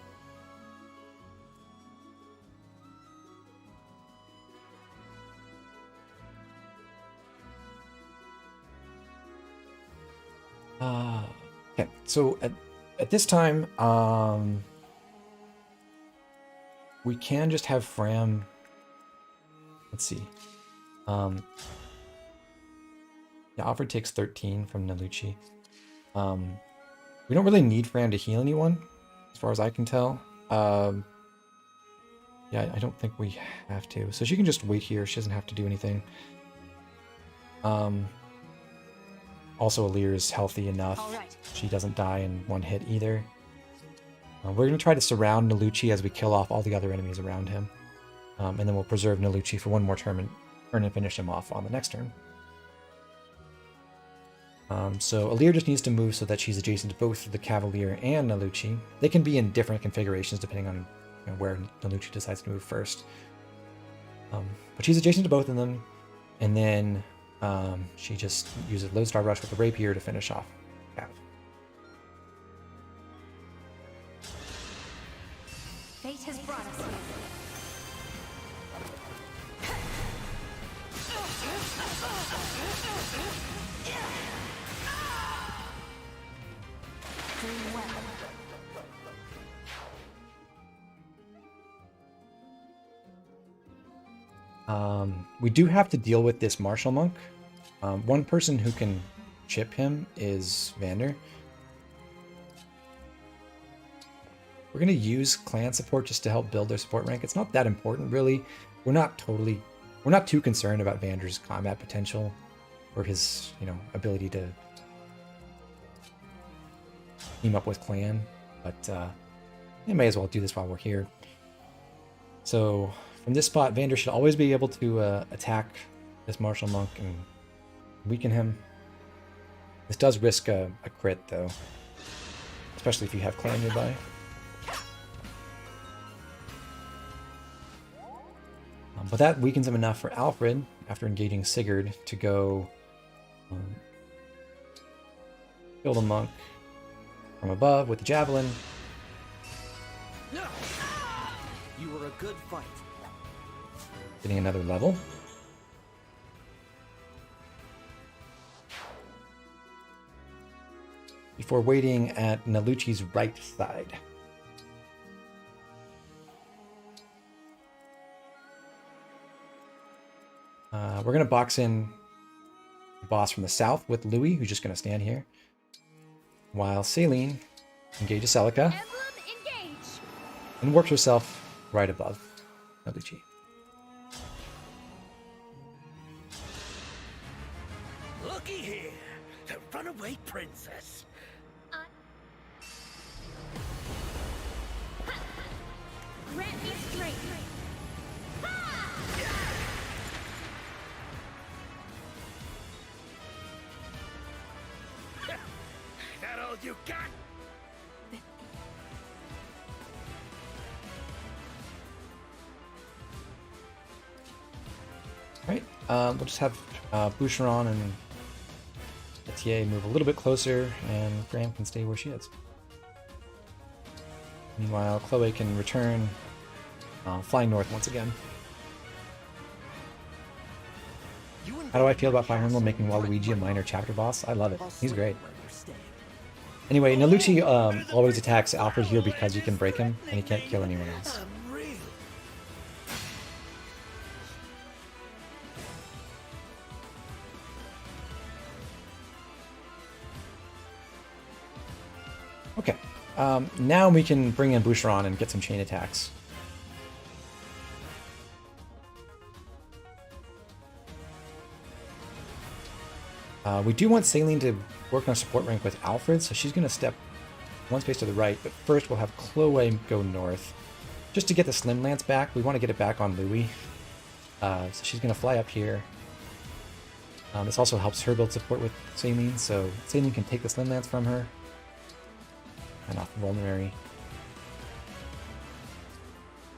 Okay, so at this time, we can just have Fram. Let's see. Yeah, Alfred takes 13 from Nalucci. We don't really need Fram to heal anyone, as far as I can tell. Yeah, I don't think we have to. So she can just wait here. She doesn't have to do anything. Also, Alir is healthy enough. All right. She doesn't die in 1 hit either. We're going to try to surround Nalucci as we kill off all the other enemies around him. And then we'll preserve Nalucci for 1 more turn and finish him off on the next turn. So Alir just needs to move so that she's adjacent to both the Cavalier and Nalucci. They can be in different configurations depending on where Nalucci decides to move first. But she's adjacent to both of them, and then she just uses Lodestar Rush with the Rapier to finish off Cav. Fate has brought us here. Doing well. We do have to deal with this Martial Monk. One person who can chip him is Vander. We're going to use clan support just to help build their support rank. It's not that important, really. We're not too concerned about Vander's combat potential or his, ability to team up with clan. But you may as well do this while we're here. So from this spot, Vander should always be able to attack this martial monk and weaken him. This does risk a crit, though, especially if you have clan nearby. But that weakens him enough for Alfred, after engaging Sigurd, to go kill the monk from above with the javelin. You were a good fight. Getting another level. Before waiting at Naluchi's right side. We're going to box in the boss from the south with Louis, who's just going to stand here. While Celine engages Celica Emblem Engage! and works herself right above Naluchi. Looky here, the runaway princess. Grant me strength! That all you got? Alright, we'll just have Boucheron and Etier move a little bit closer, and Graham can stay where she is. Meanwhile, Chloe can return, flying north once again. How do I feel about Fire Emblem making Waluigi a minor chapter boss? I love it. He's great. Anyway, Naluchi always attacks Alfred here because he can break him, and he can't kill anyone else. Okay, now we can bring in Boucheron and get some chain attacks. We do want Celine to work on a support rank with Alfred, so she's going to step one space to the right, but first we'll have Chloe go north. Just to get the Slim Lance back, we want to get it back on Louis. So she's going to fly up here. This also helps her build support with Celine, so Celine can take the Slim Lance from her. And off Vulnerary.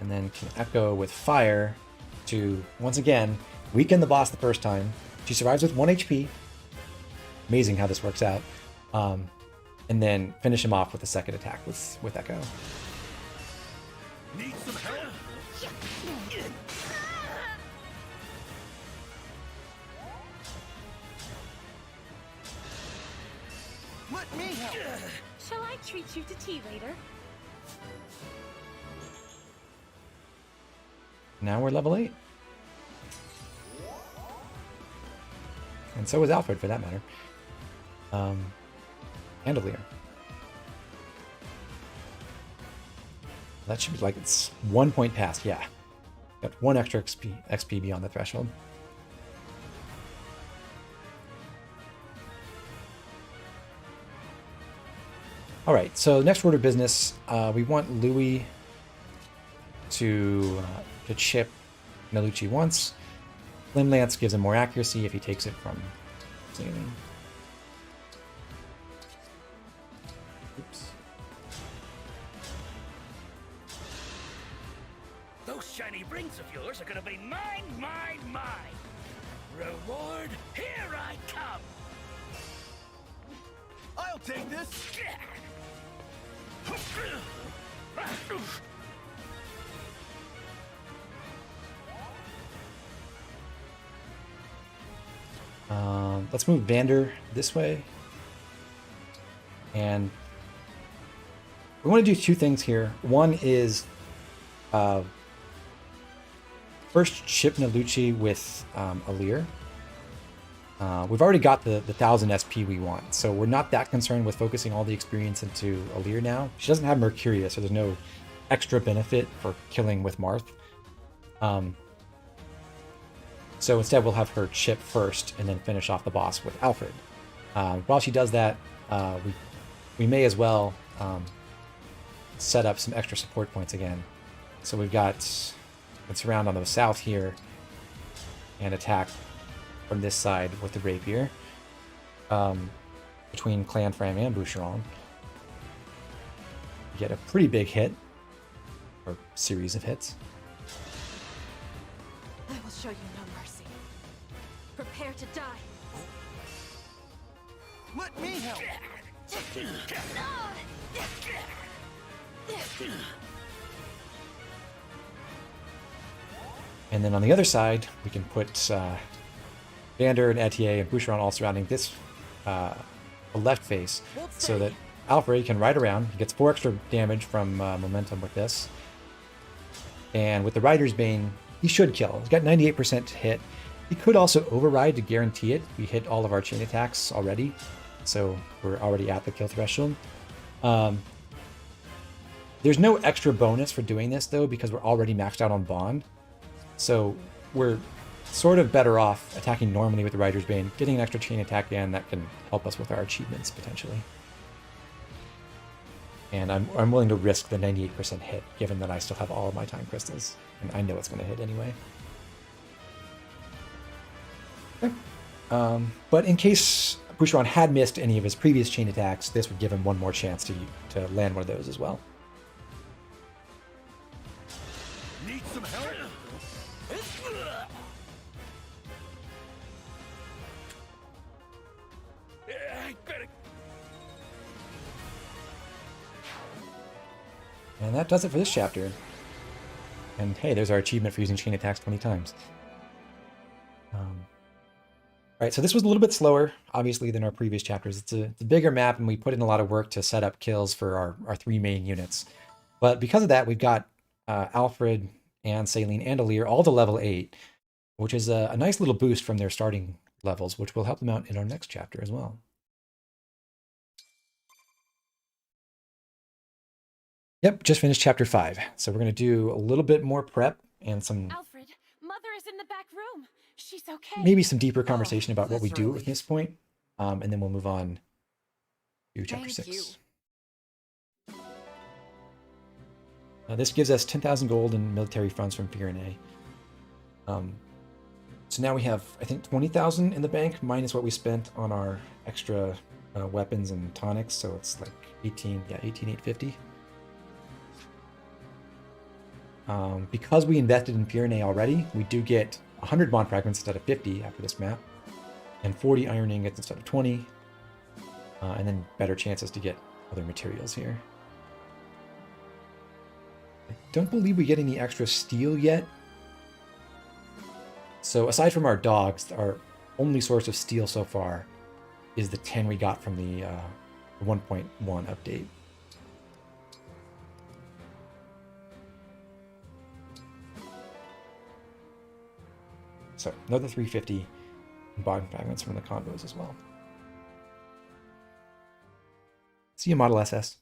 And then can echo with Fire to, once again, weaken the boss the first time. She survives with 1 HP. Amazing how this works out. And then finish him off with a second attack with Echo. Need some help? Let me help. Shall I treat you to tea later? Now we're level 8. And so is Alfred, for that matter. And Alear. That should be like it's 1 point past, yeah. Got 1 extra XP beyond the threshold. Alright, so next order of business, we want Louis to chip Naluchi once. Slim Lance gives him more accuracy if he takes it from Celine. Oops. Those shiny rings of yours are gonna be mine, mine, mine. Reward, here I come. I'll take this. Let's move Vander this way. And we want to do 2 things here. One is first chip Naluchi with Alear. We've already got the 1000 SP we want, so we're not that concerned with focusing all the experience into Alir now. She doesn't have Mercuria, so there's no extra benefit for killing with Marth. So instead we'll have her chip first and then finish off the boss with Alfred. While she does that, we may as well set up some extra support points again. So we've got let's surround on the south here and attack from this side with the rapier between Clan Fram and Boucheron. Get a pretty big hit, or series of hits. I will show you no mercy. Prepare to die. Let me help. And then on the other side, we can put Vander and Etier and Boucheron all surrounding this left face, so that Alfred can ride around. He gets 4 extra damage from momentum with this. And with the Rider's Bane, he should kill. He's got 98% hit. He could also override to guarantee it. We hit all of our chain attacks already, so we're already at the kill threshold. There's no extra bonus for doing this, though, because we're already maxed out on Bond. So we're sort of better off attacking normally with the Rider's Bane, getting an extra chain attack in that can help us with our achievements, potentially. And I'm willing to risk the 98% hit, given that I still have all of my time crystals, and I know it's going to hit anyway. Okay. But in case Boucheron had missed any of his previous chain attacks, this would give him one more chance to land one of those as well. Need some help? And that does it for this chapter. And hey, there's our achievement for using chain attacks 20 times. Alright, so this was a little bit slower, obviously, than our previous chapters. It's a bigger map, and we put in a lot of work to set up kills for our 3 main units. But because of that, we've got Alfred and Saline and Alir all to level 8, which is a nice little boost from their starting levels, which will help them out in our next chapter as well. Yep, just finished chapter 5. So we're going to do a little bit more prep and some... Alfred, Mother is in the back room. She's okay. Maybe some deeper conversation about what we do at this point. And then we'll move on to chapter 6. This gives us 10,000 gold and military funds from Pyrenees. So now we have, I think, 20,000 in the bank, minus what we spent on our extra weapons and tonics. So it's like 18,850. Because we invested in Pyrenees already, we do get 100 bond fragments instead of 50 after this map, and 40 iron ingots instead of 20, and then better chances to get other materials here. I don't believe we get any extra steel yet. So aside from our dogs, our only source of steel so far is the 10 we got from the 1.1 update. So another 350 bond fragments from the combos as well. See you, Model SS.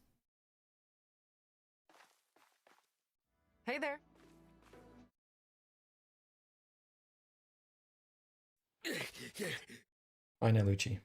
Hey there. Bye, Nalucci.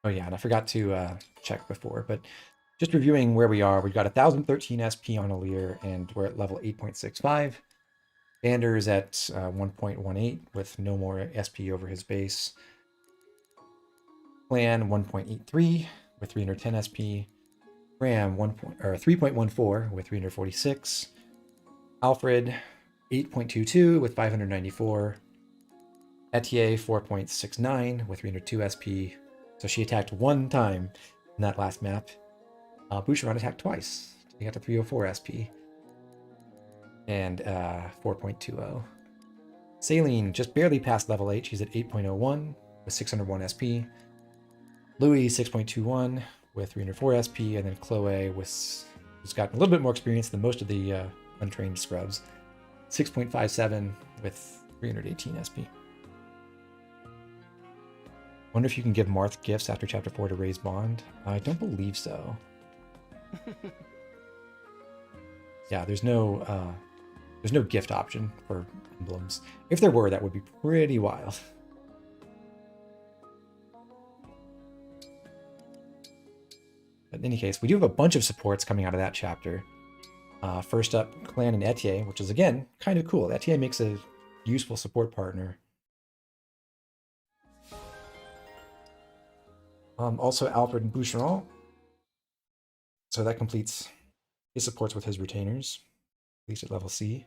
Oh yeah, and I forgot to check before, but just reviewing where we are, we've got 1,013 SP on Alir, and we're at level 8.65. Vander is at 1.18 with no more SP over his base. Clan 1.83 with 310 SP. Ram 3.14 with 346. Alfred 8.22 with 594. Etier 4.69 with 302 SP. So she attacked 1 time in that last map. Boucheron attacked twice. He got to 304 SP. And 4.20. Saline just barely passed level 8. She's at 8.01 with 601 SP. Louis 6.21 with 304 SP, and then Chloe who's got a little bit more experience than most of the untrained scrubs. 6.57 with 318 SP. Wonder if you can give Marth gifts after Chapter 4 to raise bond. I don't believe so. Yeah, there's no gift option for emblems. If there were, that would be pretty wild. But in any case, we do have a bunch of supports coming out of that chapter. First up, Clan and Etier, which is, again, kind of cool. Etier makes a useful support partner. Also Alfred and Boucheron. So that completes his supports with his retainers, at least at level C.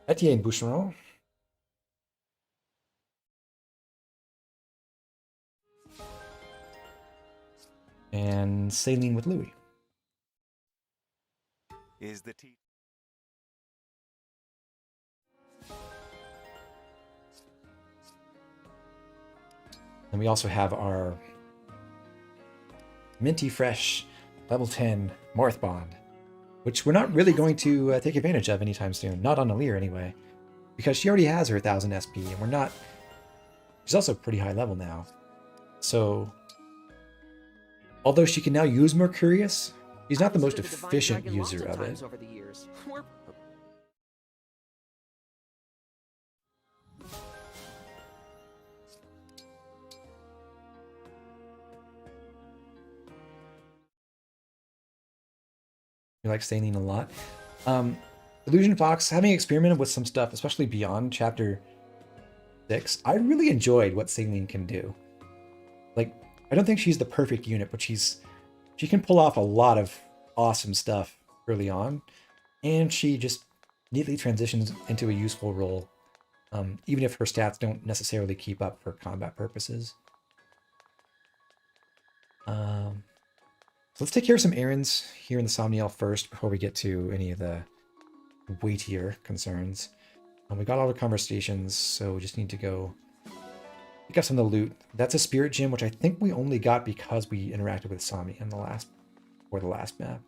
Etier and Boucheron. And Saline with Louis. Is the tea? And we also have our minty fresh level 10 Marth bond, which we're not really going to take advantage of anytime soon. Not on Alir anyway, because she already has her 1000 SP, and we're not. She's also pretty high level now. So, although she can now use Mercurius, she's not the most efficient user of it. Over the years. We like Saline a lot. Illusion Fox, having experimented with some stuff, especially beyond Chapter 6, I really enjoyed what Saline can do. Like, I don't think she's the perfect unit, but she can pull off a lot of awesome stuff early on, and she just neatly transitions into a useful role, even if her stats don't necessarily keep up for combat purposes. So let's take care of some errands here in the Somniel first before we get to any of the weightier concerns. We got all the conversations, so we just need to go pick up some of the loot. That's a spirit gem, which I think we only got because we interacted with Sami in the last map.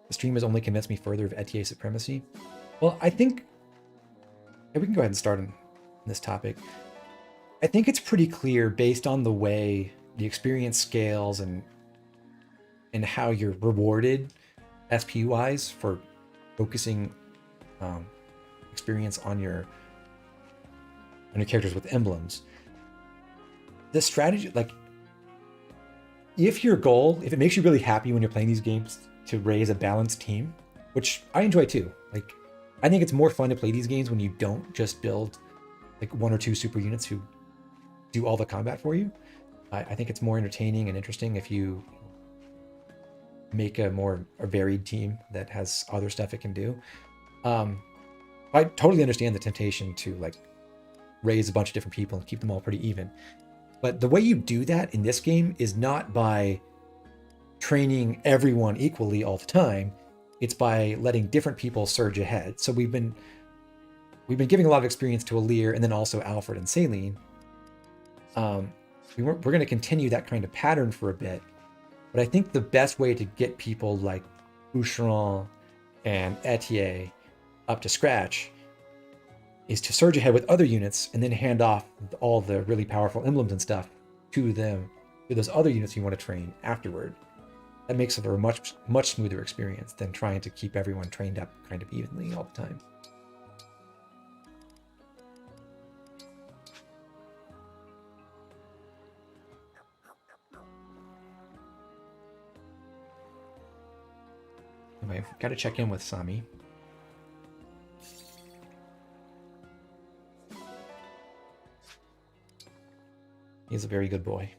The stream has only convinced me further of Etier supremacy. Well, I think we can go ahead and start on this topic. I think it's pretty clear based on the way the experience scales and how you're rewarded SP-wise for focusing experience on your characters with emblems. The strategy, like, if it makes you really happy when you're playing these games to raise a balanced team, which I enjoy too. Like, I think it's more fun to play these games when you don't just build like one or two super units who do all the combat for you. I think it's more entertaining and interesting if you make a varied team that has other stuff it can do. I totally understand the temptation to like raise a bunch of different people and keep them all pretty even. But the way you do that in this game is not by training everyone equally all the time. It's by letting different people surge ahead. So we've been giving a lot of experience to Alir and then also Alfred and Saline. We're going to continue that kind of pattern for a bit, but I think the best way to get people like Boucheron and Etier up to scratch is to surge ahead with other units and then hand off all the really powerful emblems and stuff to those other units you want to train afterward. That makes it a much smoother experience than trying to keep everyone trained up kind of evenly all the time. Anyway, got to check in with Sami. He's a very good boy.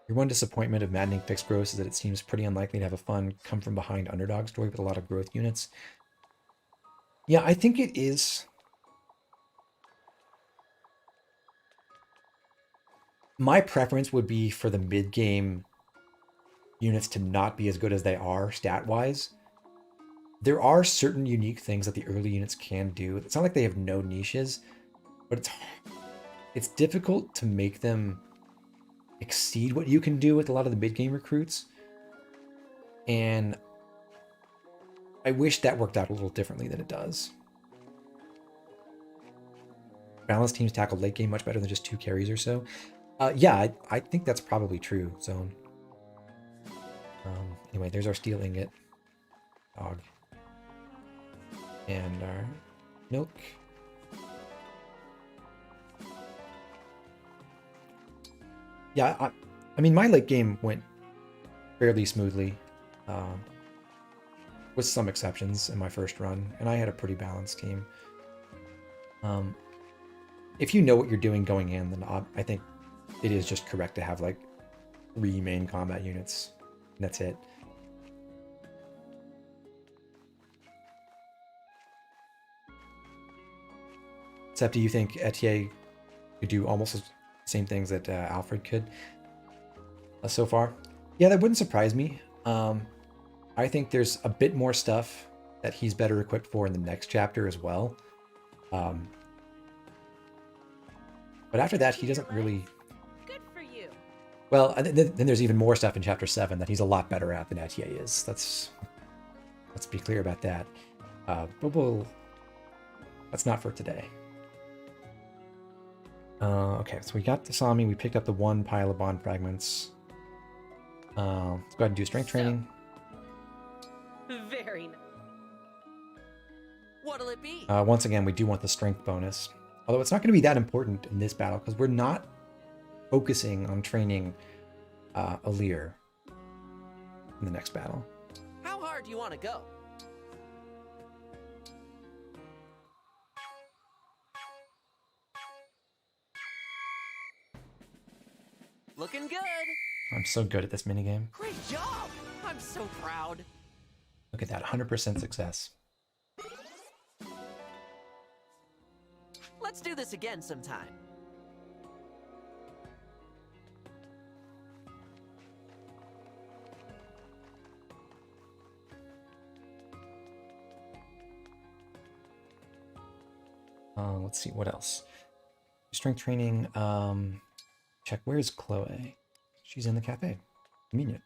Your one disappointment of Maddening Fixed Growth is that it seems pretty unlikely to have a fun come-from-behind underdog story with a lot of growth units. Yeah, I think it is. My preference would be for the mid-game units to not be as good as they are stat-wise. There are certain unique things that the early units can do. It's not like they have no niches, but it's difficult to make them exceed what you can do with a lot of the mid-game recruits. And I wish that worked out a little differently than it does. Balanced teams tackle late game much better than just 2 carries or so. Yeah, I think that's probably true, Zone. Anyway, there's our steel ingot. Dog. And our milk. Yeah, I mean, my late game went fairly smoothly, with some exceptions in my first run, and I had a pretty balanced team. If you know what you're doing going in, then I think it is just correct to have like 3 main combat units, and that's it. Except, do you think Etienne could do almost the same things that Alfred could so far? Yeah, that wouldn't surprise me. I think there's a bit more stuff that he's better equipped for in the next chapter as well. But after that, he doesn't really... Good for you. Well, then there's even more stuff in chapter 7 that he's a lot better at than Etienne is. Let's be clear about that. But that's not for today. Okay, so we got the Somni. We picked up the 1 pile of bond fragments. Let's go ahead and do strength training. Very nice. What'll it be? Once again, we do want the strength bonus. Although it's not going to be that important in this battle because we're not focusing on training Alir in the next battle. How hard do you want to go? Looking good. I'm so good at this minigame. Great job. I'm so proud. Look at that, 100% success. Let's do this again sometime. Let's see, what else? Strength training, check, where's Chloe? She's in the cafe. Convenient.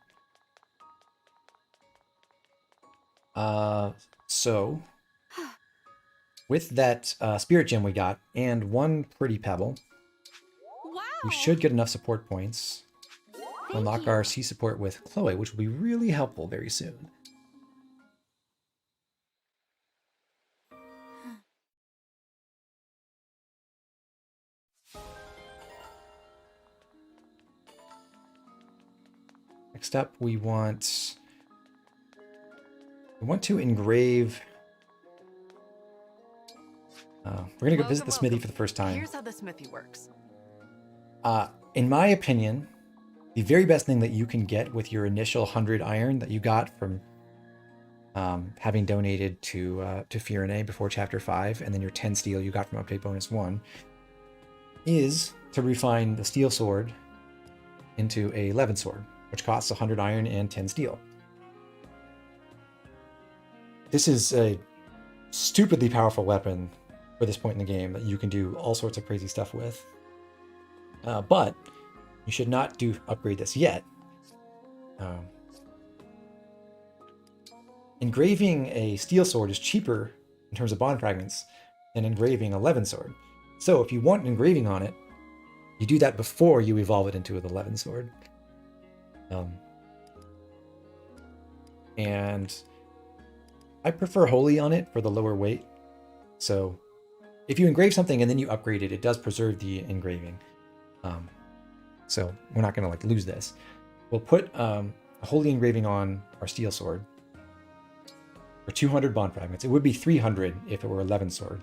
So with that spirit gem we got and 1 pretty pebble, Wow. we should get enough support points to unlock our sea support with Chloe, which will be really helpful very soon. Next up, we want to engrave. We're gonna go visit the smithy for the first time. Here's how the smithy works. In my opinion, the very best thing that you can get with your initial 100 iron that you got from having donated to Firene before Chapter 5, and then your 10 steel you got from Update Bonus 1, is to refine the steel sword into a Levin sword, which costs 100 iron and 10 steel. This is a stupidly powerful weapon for this point in the game that you can do all sorts of crazy stuff with. But you should not upgrade this yet. Engraving a steel sword is cheaper in terms of bond fragments than engraving a Levin sword. So if you want engraving on it, you do that before you evolve it into the Levin sword. And I prefer Holy on it for the lower weight. So if you engrave something and then you upgrade it, it does preserve the engraving. So we're not going to lose this. We'll put a Holy engraving on our steel sword for 200 bond fragments. It would be 300 if it were a Levin sword.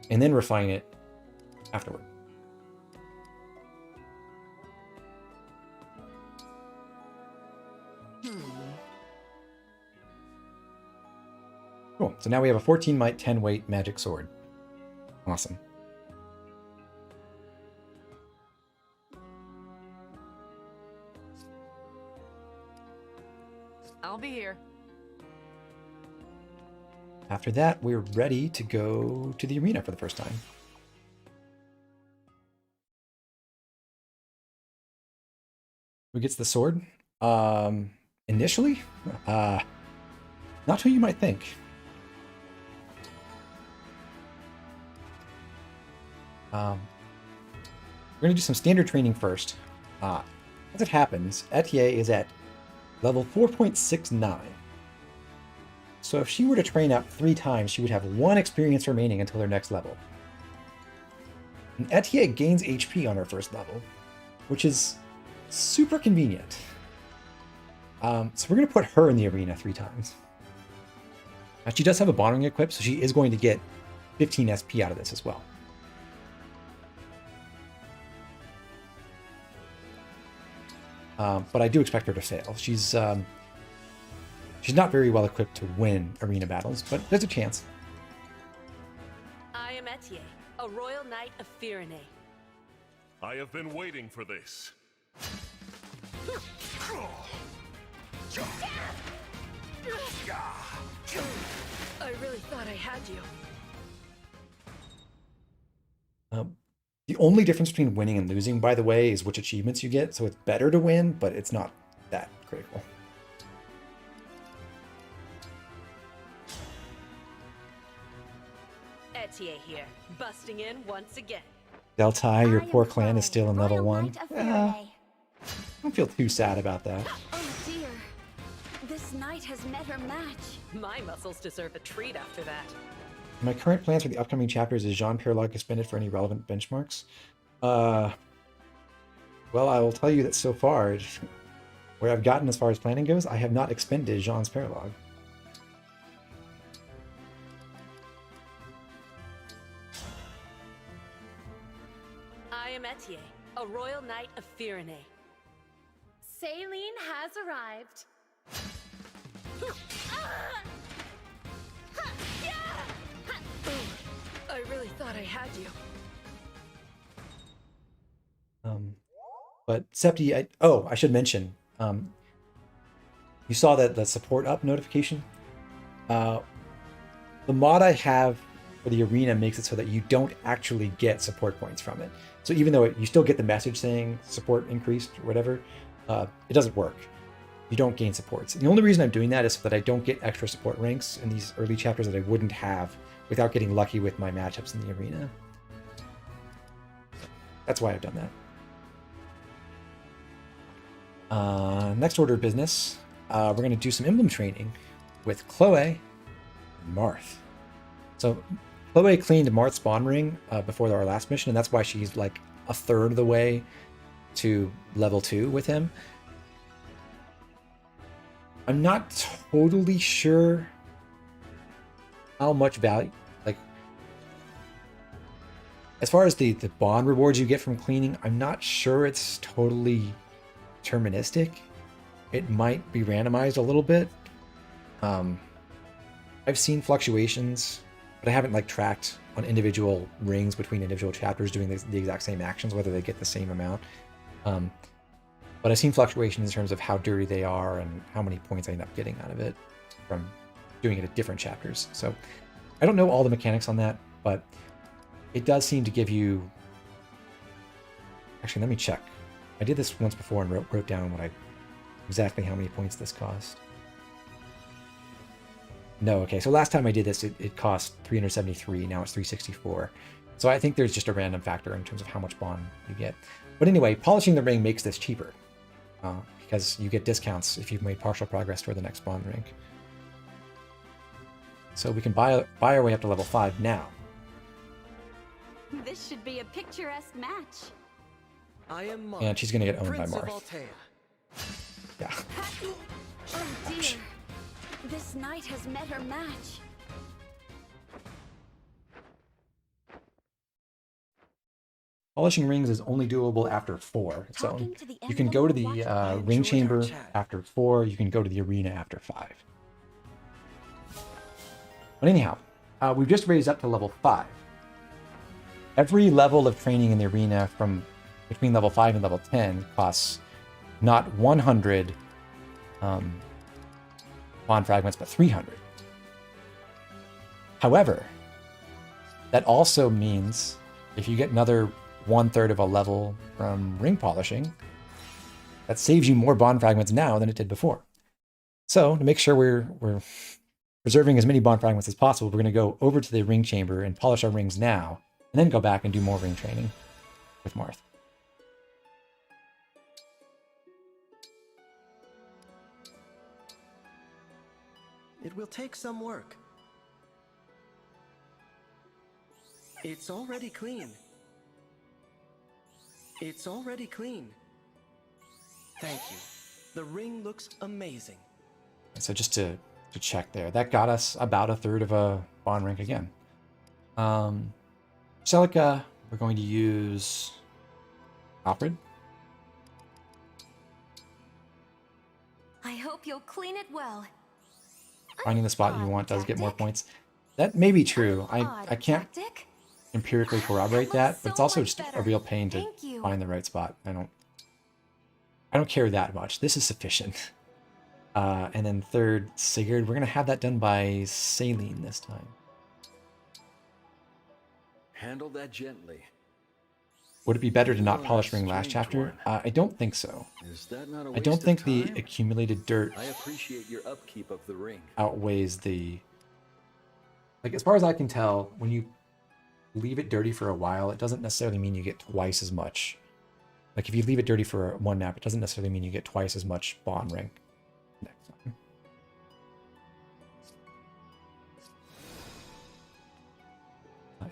And then refine it afterward. Cool. So now we have a 14 might, 10 weight magic sword. Awesome. I'll be here. After that, we're ready to go to the arena for the first time. Who gets the sword? Initially, not who you might think. We're going to do some standard training first. As it happens, Etier is at level 4.69. So if she were to train up 3 times, she would have 1 experience remaining until her next level. And Etier gains HP on her first level, which is super convenient. So we're going to put her in the arena 3 times. Now, she does have a bond ring equipped, so she is going to get 15 SP out of this as well. But I do expect her to fail. She's not very well equipped to win arena battles, but there's a chance. I am Etier, a royal knight of Firene. I have been waiting for this. I really thought I had you. The only difference between winning and losing, by the way, is which achievements you get. So it's better to win, but it's not that critical. Etier here, busting in once again. Deltai, your I am poor clan is Chloe, still in level Royal 1. Knight of Firene. Don't feel too sad about that. Oh dear. This knight has met her match. My muscles deserve a treat after that. My current plans for the upcoming chapters is Jean Prologue expended for any relevant benchmarks. Well, I will tell you that so far, where I've gotten as far as planning goes, I have not expended Jean's Prologue. I am Etier, a royal knight of Firene. Saline has arrived. I really thought I had you. But Septi, I should mention, you saw that the support up notification. The mod I have for the arena makes it so that you don't actually get support points from it. So even though you still get the message saying support increased or whatever, it doesn't work. You don't gain supports. The only reason I'm doing that is so that I don't get extra support ranks in these early chapters that I wouldn't have without getting lucky with my matchups in the arena. That's why I've done that. Next order of business, we're going to do some emblem training with Chloe and Marth. So Chloe cleaned Marth's bond ring before our last mission, and that's why she's like a third of the way to level 2 with him. I'm not totally sure how much value, like, as far as the bond rewards you get from cleaning, I'm not sure it's totally deterministic. It might be randomized a little bit. I've seen fluctuations, but I haven't like tracked on individual rings between individual chapters doing the exact same actions, whether they get the same amount. But I've seen fluctuations in terms of how dirty they are and how many points I end up getting out of it from doing it at different chapters. So I don't know all the mechanics on that, but it does seem to give you... Actually, let me check. I did this once before and wrote down exactly how many points this cost. No, okay, so last time I did this, it cost 373, now it's 364. So I think there's just a random factor in terms of how much bond you get. But anyway, polishing the ring makes this cheaper, because you get discounts if you've made partial progress toward the next bond rank. So we can buy our way up to level 5 now. This should be a picturesque match. I am Marth, And she's going to get owned Prince by of Marth. Altea. Yeah. Oh dear. This knight has met her match. Polishing rings is only doable after 4. So Talking to the you can go to the I ring enjoyed chamber our chat. after 4. You can go to the arena after 5. But anyhow, we've just raised up to level 5. every level of training in the arena from between level 5 and level 10 costs not 100 bond fragments, but 300. However, that also means if you get another 1/3 of a level from ring polishing, that saves you more bond fragments now than it did before. So to make sure we're preserving as many bond fragments as possible, we're going to go over to the ring chamber and polish our rings now, and then go back and do more ring training with Marth. It will take some work. It's already clean. It's already clean. Thank you. The ring looks amazing. So just to check there, that got us about 1/3 of a bond rank again. Celica, we're going to use Alfred. I hope you'll clean it well. Finding the spot you want does get more points. That may be true. I can't empirically corroborate that, but it's also just a real pain to find the right spot. I don't care that much. This is sufficient. And then third, Sigurd. We're gonna have that done by Saline this time. Handle that gently. Would it be better to not polish ring last chapter? I don't think so. Is that not a I don't waste think of the time? accumulated dirt I appreciate your upkeep of the ring. outweighs the... Like, as far as I can tell, when you leave it dirty for a while, it doesn't necessarily mean you get twice as much. Like, if you leave it dirty for one nap, it doesn't necessarily mean you get twice as much bond rank next time.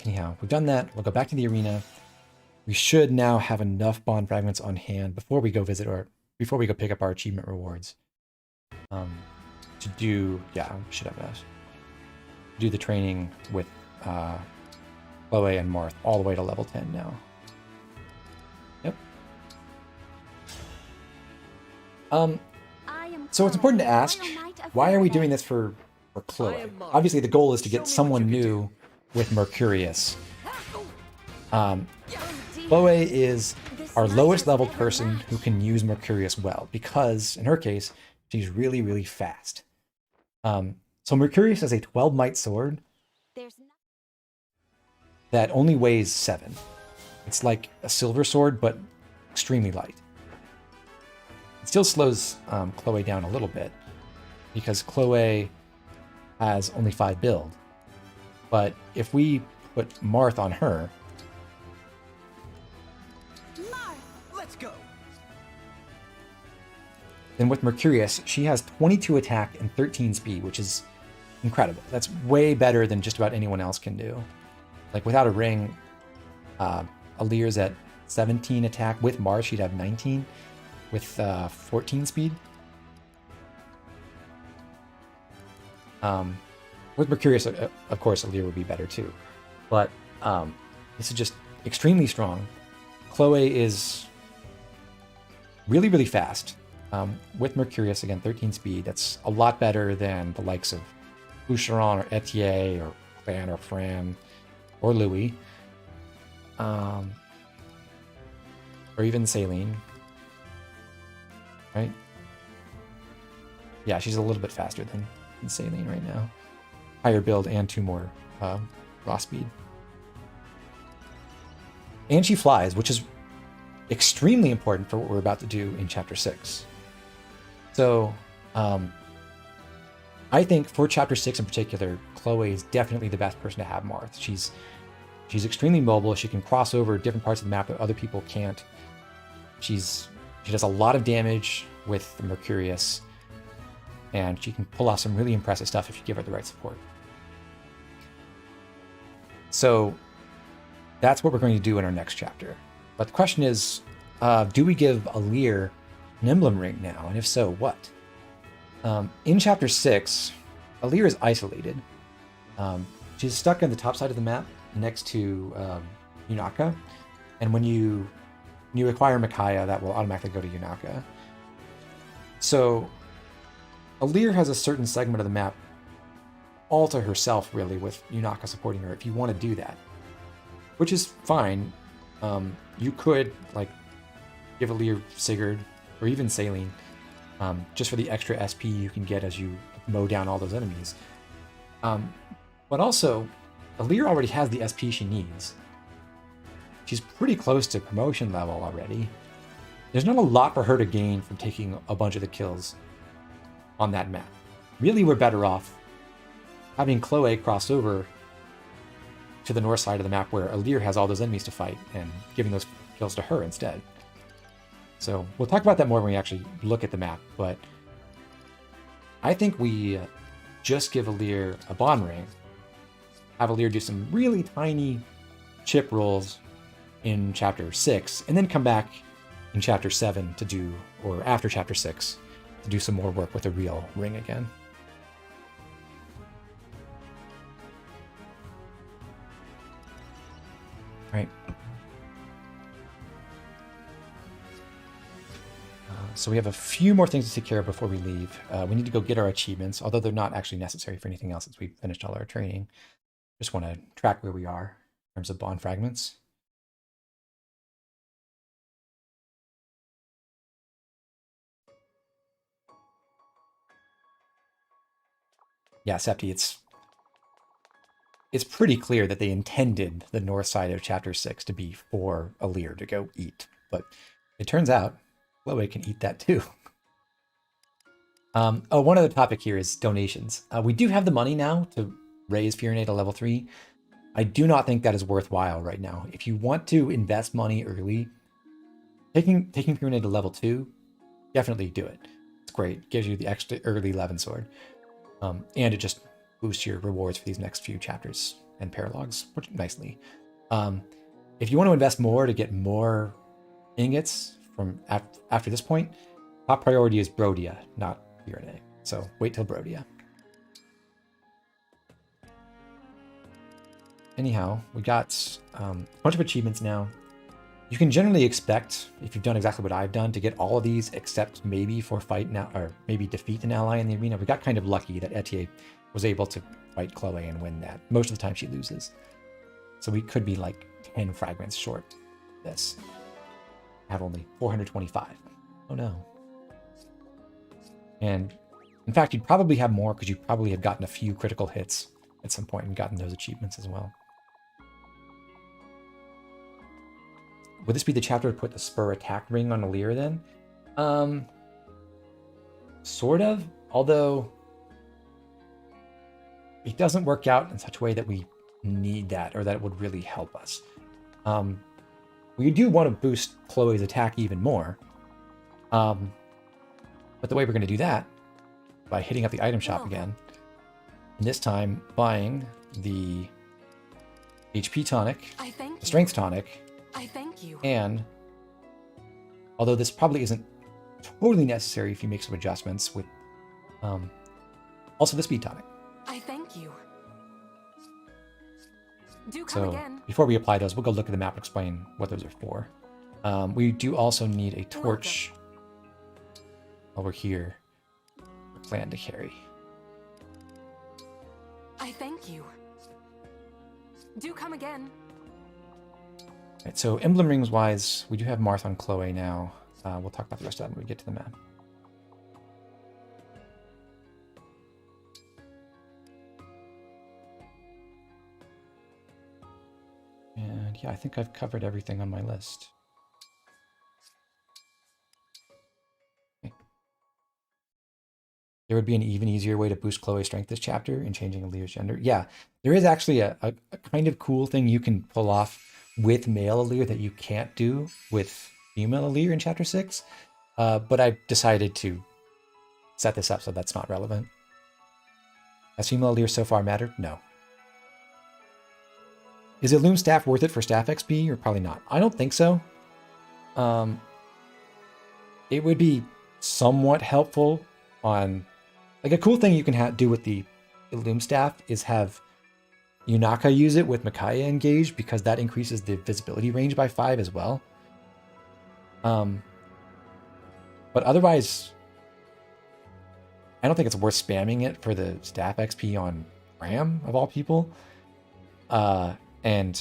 Anyhow, we've done that. We'll go back to the arena. We should now have enough bond fragments on hand before we go visit, or before we go pick up our achievement rewards. To do, yeah, we should have that. Do the training with Chloe and Marth all the way to level 10 now. Yep. So it's important to ask, why are we doing this for Chloe? Obviously, the goal is to get someone new with Mercurius. Chloe is our lowest level person who can use Mercurius well, because in her case, she's really, really fast. So Mercurius is a 12 might sword that only weighs 7. It's like a silver sword, but extremely light. It still slows Chloe down a little bit, because Chloe has only 5 build. But if we put Marth on her, Let's go. then with Mercurius, she has 22 attack and 13 speed, which is incredible. That's way better than just about anyone else can do. Like, without a ring, Alir's at 17 attack. With Mars, she'd have 19 with 14 speed. With Mercurius, of course, Alir would be better too. But this is just extremely strong. Chloe is really, really fast. With Mercurius, again, 13 speed. That's a lot better than the likes of Boucheron or Etier or Clan or Fran or Louis. Or even Saline. Right? Yeah, she's a little bit faster than Saline right now. Higher build and 2 more raw speed. And she flies, which is extremely important for what we're about to do in Chapter 6. So, I think for Chapter 6 in particular, Chloe is definitely the best person to have Marth. She's extremely mobile. She can cross over different parts of the map that other people can't. She does a lot of damage with the Mercurius, and she can pull off some really impressive stuff if you give her the right support. So that's what we're going to do in our next chapter. But the question is, do we give Alir an emblem ring now? And if so, what? In Chapter 6, Alir is isolated. She's stuck on the top side of the map next to Yunaka. And when you acquire Micaiah, that will automatically go to Yunaka. So Alir has a certain segment of the map all to herself, really, with Yunaka supporting her, if you want to do that. which is fine. You could like give Alir Sigurd or even Saline just for the extra SP you can get as you mow down all those enemies. But also, Alir already has the SP she needs. She's pretty close to promotion level already. There's not a lot for her to gain from taking a bunch of the kills on that map. Really, we're better off having Chloe cross over to the north side of the map where Alir has all those enemies to fight and giving those kills to her instead. So we'll talk about that more when we actually look at the map, but I think we just give Alir a bond ring, have Alir do some really tiny chip rolls in Chapter 6, and then come back in Chapter 7 to do, or after Chapter 6, to do some more work with a real ring again. Right. So we have a few more things to take care of before we leave. We need to go get our achievements, although they're not actually necessary for anything else since we've finished all our training. Just want to track where we are in terms of bond fragments. Yeah, Septi, it's pretty clear that they intended the north side of Chapter 6 to be for Alir to go eat, but it turns out Chloe can eat that too. One other topic here is donations. We do have the money now to raise Furionate to level 3. I do not think that is worthwhile right now. If you want to invest money early, taking Furionate to level 2, definitely do it. It's great. Gives you the extra early 11 sword. And it just boosts your rewards for these next few chapters and paralogs nicely. If you want to invest more to get more ingots from after this point, top priority is Brodia, not Furionate. So wait till Brodia. Anyhow, we got a bunch of achievements now. You can generally expect, if you've done exactly what I've done, to get all of these except maybe for fight now, or maybe defeat an ally in the arena. We got kind of lucky that Etienne was able to fight Chloe and win that. Most of the time she loses. So we could be like 10 fragments short this. I have only 425. Oh no. And in fact, you'd probably have more because you probably have gotten a few critical hits at some point and gotten those achievements as well. Would this be the chapter to put the spur attack ring on Alir then? Sort of, although it doesn't work out in such a way that we need that or that it would really help us. We do want to boost Chloe's attack even more. But the way we're going to do that, by hitting up the item shop again, and this time buying the HP tonic, the strength tonic, I thank you. and although this probably isn't totally necessary if you make some adjustments with also the speed tonic. I thank you. Do come So again. before we apply those, we'll go look at the map and explain what those are for. We do also need a torch over here for Clan to carry. I thank you. Do come again. Right, so Emblem Rings wise, we do have Marth on Chloe now. We'll talk about the rest of that when we get to the map. And yeah, I think I've covered everything on my list. Okay. There would be an even easier way to boost Chloe's strength this chapter in changing Alir's gender. Yeah, there is actually a kind of cool thing you can pull off with male Alir that you can't do with female Alir in Chapter 6. But I decided to set this up so that's not relevant. Has female Alir so far mattered? No. Is a Loom Staff worth it for staff XP or probably not? I don't think so. It would be somewhat helpful on... Like a cool thing you can do with the Loom Staff is have Yunaka use it with Micaiah engaged because that increases the visibility range by 5 as well. But otherwise, I don't think it's worth spamming it for the staff XP on Ram, of all people. And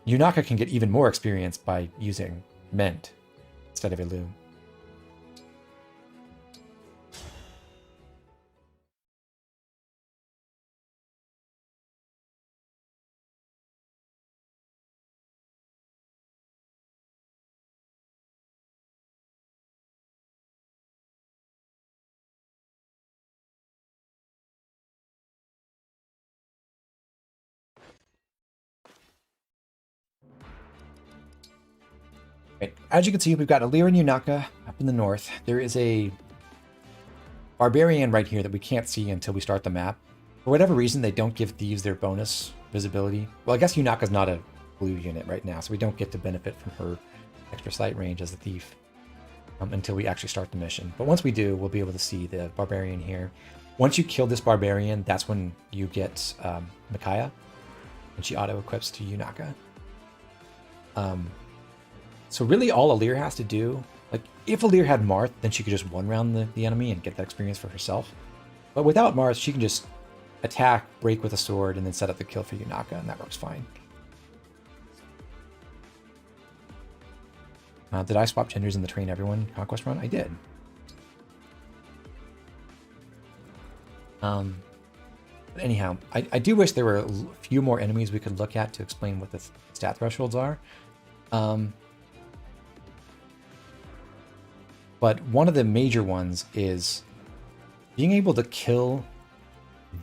Yunaka can get even more experience by using Mend instead of Illume. Right. As you can see, we've got Alir and Yunaka up in the north. There is a barbarian right here that we can't see until we start the map. For whatever reason, they don't give thieves their bonus visibility. Well, I guess Yunaka's not a blue unit right now, so we don't get to benefit from her extra sight range as a thief until we actually start the mission. But once we do, we'll be able to see the barbarian here. Once you kill this barbarian, that's when you get Micaiah, and she auto-equips to Yunaka. So really all Alir has to do, like if Alir had Marth, then she could just one-round the enemy and get that experience for herself. But without Marth, she can just attack, break with a sword, and then set up the kill for Yunaka, and that works fine. Did I swap genders in the Train Everyone Conquest run? I did. But anyhow, I do wish there were a few more enemies we could look at to explain what the stat thresholds are. But one of the major ones is being able to kill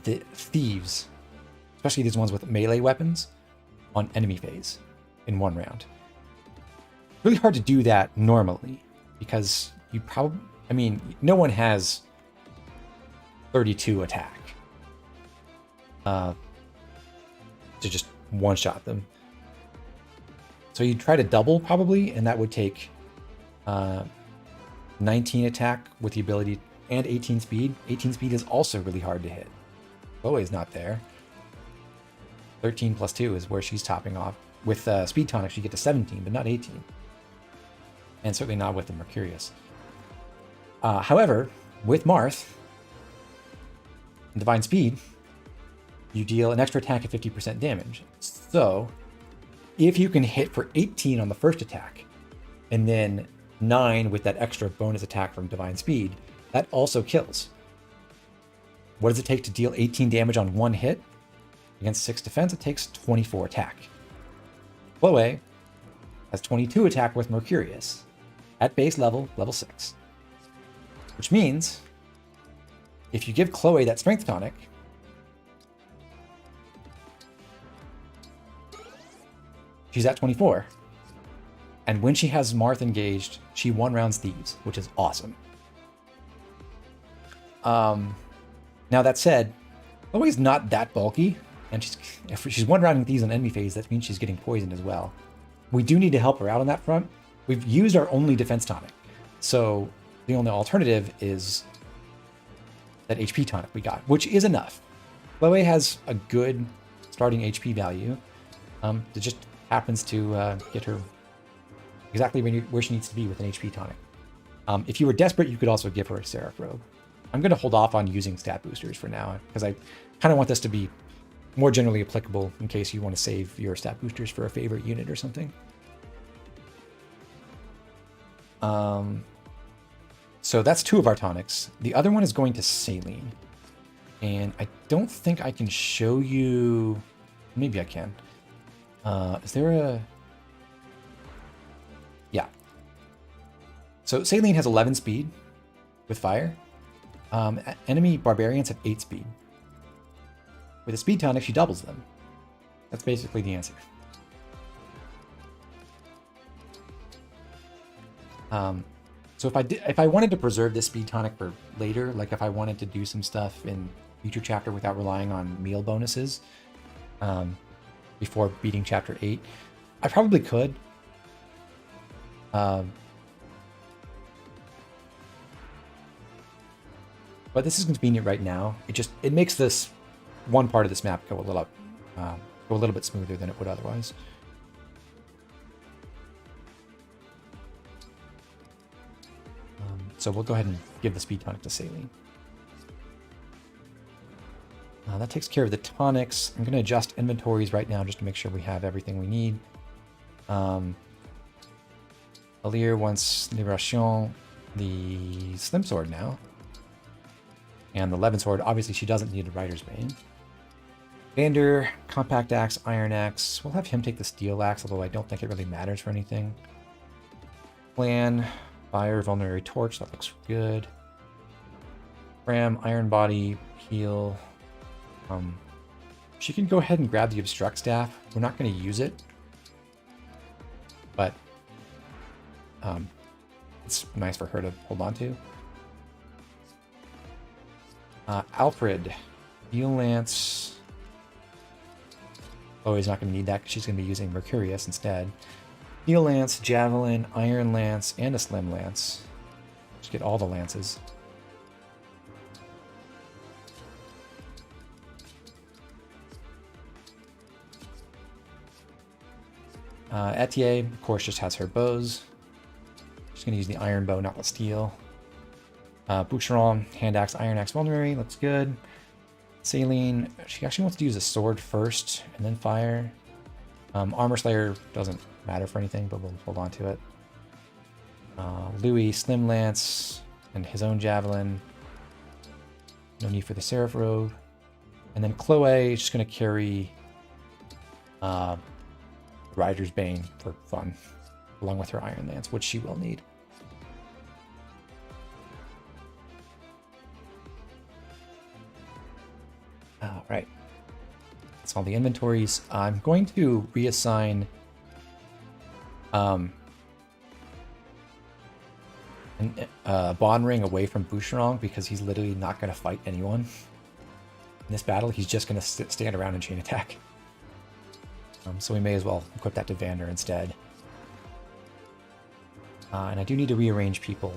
the thieves, especially these ones with melee weapons, on enemy phase in one round. Really hard to do that normally because you probably, I mean, no one has 32 attack to just one-shot them. So you try to double probably, and that would take 19 attack with the ability and 18 speed. 18 speed is also really hard to hit. Chloe's not there. 13 plus 2 is where she's topping off. With speed tonic, you get to 17, but not 18. And certainly not with the Mercurius. However, with Marth and Divine Speed, you deal an extra attack at 50% damage. So, if you can hit for 18 on the first attack, and then 9 with that extra bonus attack from Divine Speed, that also kills. What does it take to deal 18 damage on one hit? Against 6 defense, it takes 24 attack. Chloe has 22 attack with Mercurius at base level, level 6. Which means, if you give Chloe that strength tonic, she's at 24. And when she has Marth engaged, she one-rounds thieves, which is awesome. Now that said, Chloe's not that bulky, and if she's one-rounding thieves on enemy phase, that means she's getting poisoned as well. We do need to help her out on that front. We've used our only defense tonic, so the only alternative is that HP tonic we got, which is enough. Chloe has a good starting HP value. It just happens to get her exactly where she needs to be with an HP tonic. If you were desperate, you could also give her a Seraph Robe. I'm going to hold off on using stat boosters for now, because I kind of want this to be more generally applicable in case you want to save your stat boosters for a favorite unit or something. So that's 2 of our tonics. The other one is going to Saline. And I don't think I can show you... Maybe I can. Is there a... Yeah. So Saline has 11 speed with fire. Enemy barbarians have 8 speed. With a speed tonic, she doubles them. That's basically the answer. So if I wanted to preserve this speed tonic for later, like if I wanted to do some stuff in future chapter without relying on meal bonuses before beating chapter 8, I probably could. But this is convenient right now. It makes this one part of this map go a little bit smoother than it would otherwise. So we'll go ahead and give the speed tonic to Saline. That takes care of the tonics. I'm going to adjust inventories right now just to make sure we have everything we need. Alir wants Liberation, the Slim Sword now. And the Levin Sword, obviously she doesn't need a Rider's Bane. Vander, Compact Axe, Iron Axe. We'll have him take the Steel Axe, although I don't think it really matters for anything. Plan, Fire, Vulnerary Torch, that looks good. Ram, Iron Body, Heal. She can go ahead and grab the Obstruct Staff. We're not going to use it. But it's nice for her to hold on to. Alfred, Heal Lance. Oh, he's not going to need that because she's going to be using Mercurius instead. Heal Lance, Javelin, Iron Lance, and a Slim Lance. Just get all the lances. Etier, of course, just has her bows. She's going to use the Iron Bow, not the Steel. Boucheron, Hand Axe, Iron Axe, Vulnerary, looks good. Saline, she actually wants to use a sword first and then fire. Armor Slayer doesn't matter for anything, but we'll hold on to it. Louis, Slim Lance, and his own Javelin. No need for the Seraph Robe. And then Chloe is just going to carry Rider's Bane for fun, along with her Iron Lance, which she will need. All right. That's all the inventories. I'm going to reassign Bond Ring away from Boucheron because he's literally not going to fight anyone in this battle. He's just going to stand around and chain attack. So we may as well equip that to Vander instead. And I do need to rearrange people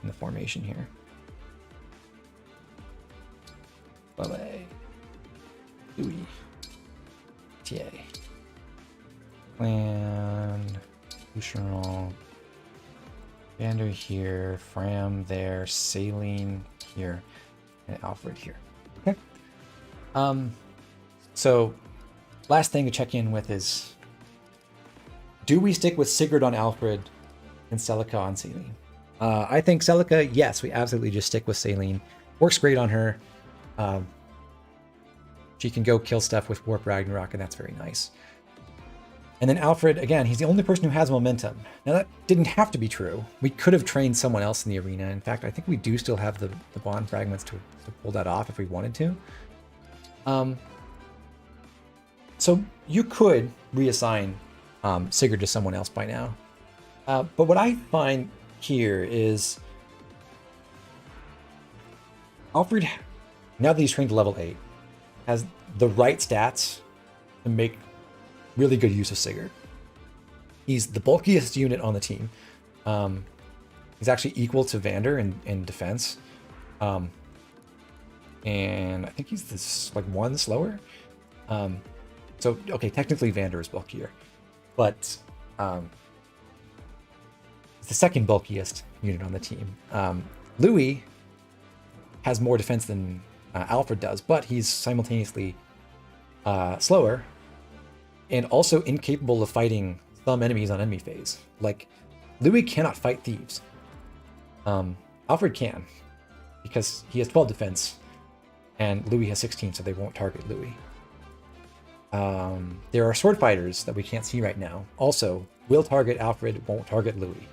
in the formation here. Ballet, Louis, Tia, Clan, Boucheron, Vander here, Fram there, Saline here, and Alfred here. Okay. So last thing to check in with is, do we stick with Sigurd on Alfred and Celica on Saline? I think Celica, yes, we absolutely just stick with Saline. Works great on her. She can go kill stuff with Warp Ragnarok, and that's very nice. And then Alfred, again, he's the only person who has momentum. Now, that didn't have to be true. We could have trained someone else in the arena. In fact, I think we do still have the bond fragments to pull that off if we wanted to. So you could reassign Sigurd to someone else by now. But what I find here is Alfred, now that he's trained to level 8, has the right stats to make really good use of Sigurd. He's the bulkiest unit on the team. He's actually equal to Vander in defense. And I think he's this, like, one slower. So, okay, technically Vander is bulkier. But he's the second bulkiest unit on the team. Louis has more defense than Alfred does, but he's simultaneously slower and also incapable of fighting some enemies on enemy phase. Like, Louis cannot fight thieves. Alfred can, because he has 12 defense, and Louis has 16, so they won't target Louis. There are sword fighters that we can't see right now. Also, will target Alfred, won't target Louis.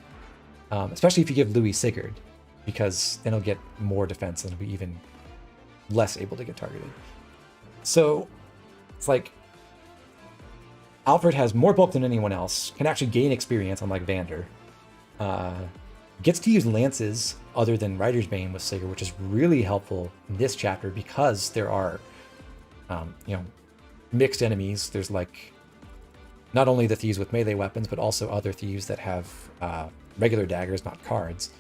Especially if you give Louis Sigurd, because then he'll get more defense and he'll be even less able to get targeted. So it's like Alfred has more bulk than anyone else, can actually gain experience unlike Vander. Gets to use lances other than Rider's Bane with Sigurd, which is really helpful in this chapter because there are mixed enemies. There's like not only the thieves with melee weapons, but also other thieves that have regular daggers, not cards.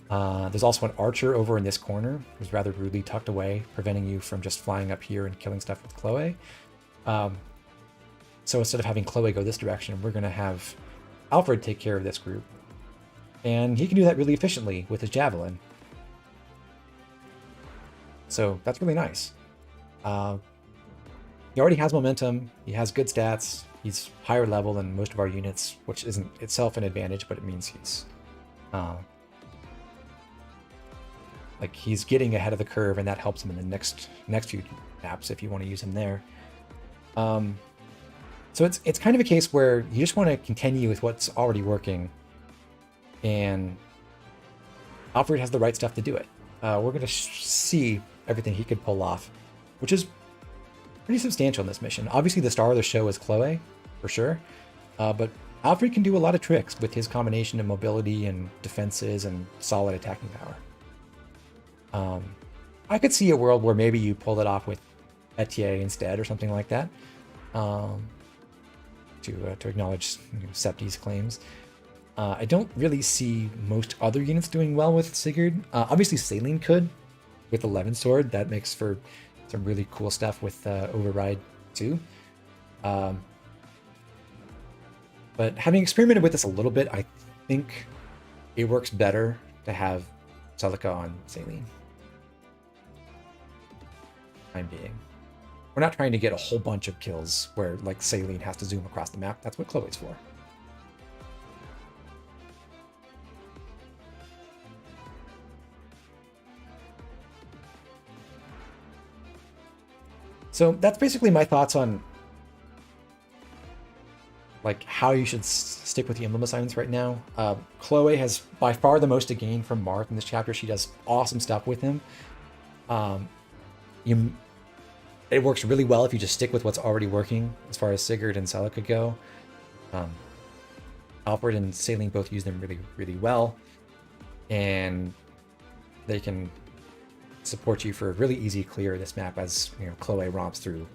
There's also an archer over in this corner who's rather rudely tucked away, preventing you from just flying up here and killing stuff with Chloe. So instead of having Chloe go this direction, we're going to have Alfred take care of this group. And he can do that really efficiently with his javelin. So that's really nice. He already has momentum, he has good stats, he's higher level than most of our units, which isn't itself an advantage, but it means he's like he's getting ahead of the curve, and that helps him in the next few maps if you want to use him there. So it's kind of a case where you just want to continue with what's already working, and Alfred has the right stuff to do it. We're going to see everything he could pull off, which is pretty substantial in this mission. Obviously, the star of the show is Chloe, for sure, but Alfred can do a lot of tricks with his combination of mobility and defenses and solid attacking power. I could see a world where maybe you pull it off with Etier instead or something like that, to acknowledge Septi's claims. I don't really see most other units doing well with Sigurd. Obviously, Saline could with 11 Sword. That makes for some really cool stuff with Override too. But having experimented with this a little bit, I think it works better to have Celica on Saline. Time being. We're not trying to get a whole bunch of kills where like Saline has to zoom across the map. That's what Chloe's for. So that's basically my thoughts on like how you should stick with the emblem assignments right now. Chloe has by far the most to gain from Marth in this chapter. She does awesome stuff with him. It works really well if you just stick with what's already working as far as Sigurd and Celica go. Alfred and Saline both use them really, really well. And they can support you for a really easy clear of this map as Chloe romps through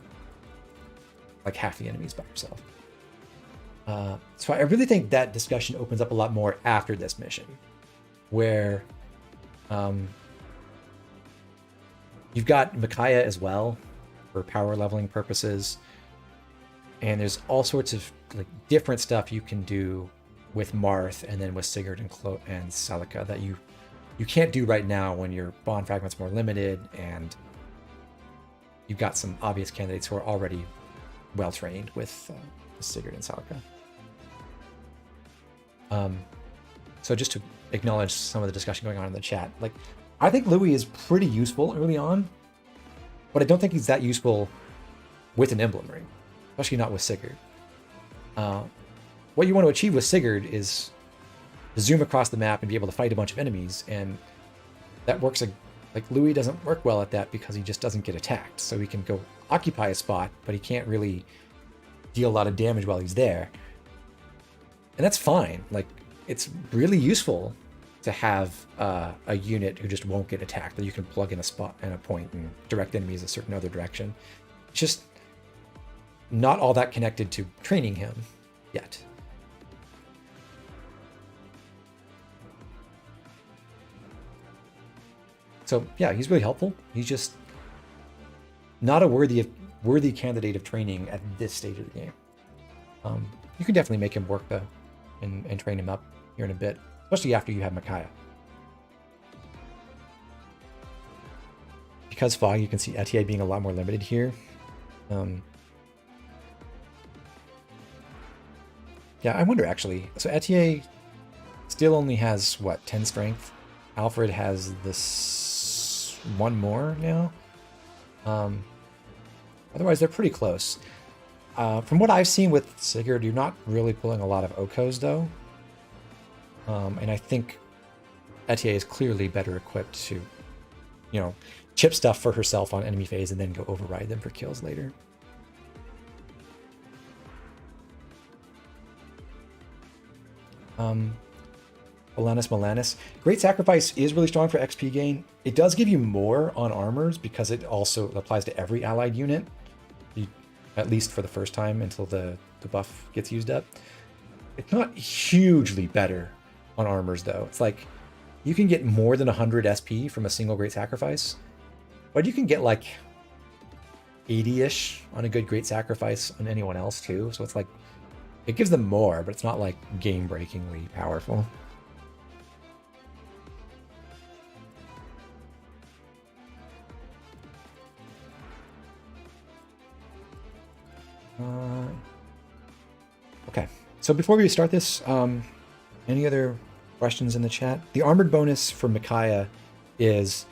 like half the enemies by herself. So I really think that discussion opens up a lot more after this mission, where you've got Micaiah as well for power leveling purposes, and there's all sorts of like different stuff you can do with Marth and then with Sigurd and Celica that you can't do right now when your bond fragment's more limited and you've got some obvious candidates who are already well trained with Sigurd and Celica. So just to acknowledge some of the discussion going on in the chat, like I think Louis is pretty useful early on, but I don't think he's that useful with an emblem ring, especially not with Sigurd. What you want to achieve with Sigurd is zoom across the map and be able to fight a bunch of enemies, and that works. Like Louis doesn't work well at that because he just doesn't get attacked, so he can go occupy a spot, but he can't really deal a lot of damage while he's there. And that's fine. Like it's really useful to have a unit who just won't get attacked, that you can plug in a spot and a point and direct enemies a certain other direction. It's just not all that connected to training him yet. So yeah, he's really helpful. He's just not a worthy candidate of training at this stage of the game. You can definitely make him work though, and train him up here in a bit, especially after you have Micaiah. Because Fog, you can see Etier being a lot more limited here. Yeah, I wonder actually. So Etier still only has what, 10 strength? Alfred has this one more now. Otherwise, they're pretty close. From what I've seen with Sigurd, you're not really pulling a lot of Okos though. And I think Etier is clearly better equipped to, chip stuff for herself on enemy phase and then go override them for kills later. Milanus. Great Sacrifice is really strong for XP gain. It does give you more on armors because it also applies to every allied unit, at least for the first time until the buff gets used up. It's not hugely better on armors though. It's like you can get more than 100 SP from a single Great Sacrifice, but you can get like 80-ish on a good Great Sacrifice on anyone else too. So it's like, it gives them more, but it's not like game-breakingly powerful. Okay, so before we start this, any other questions in the chat? The armored bonus for Micaiah is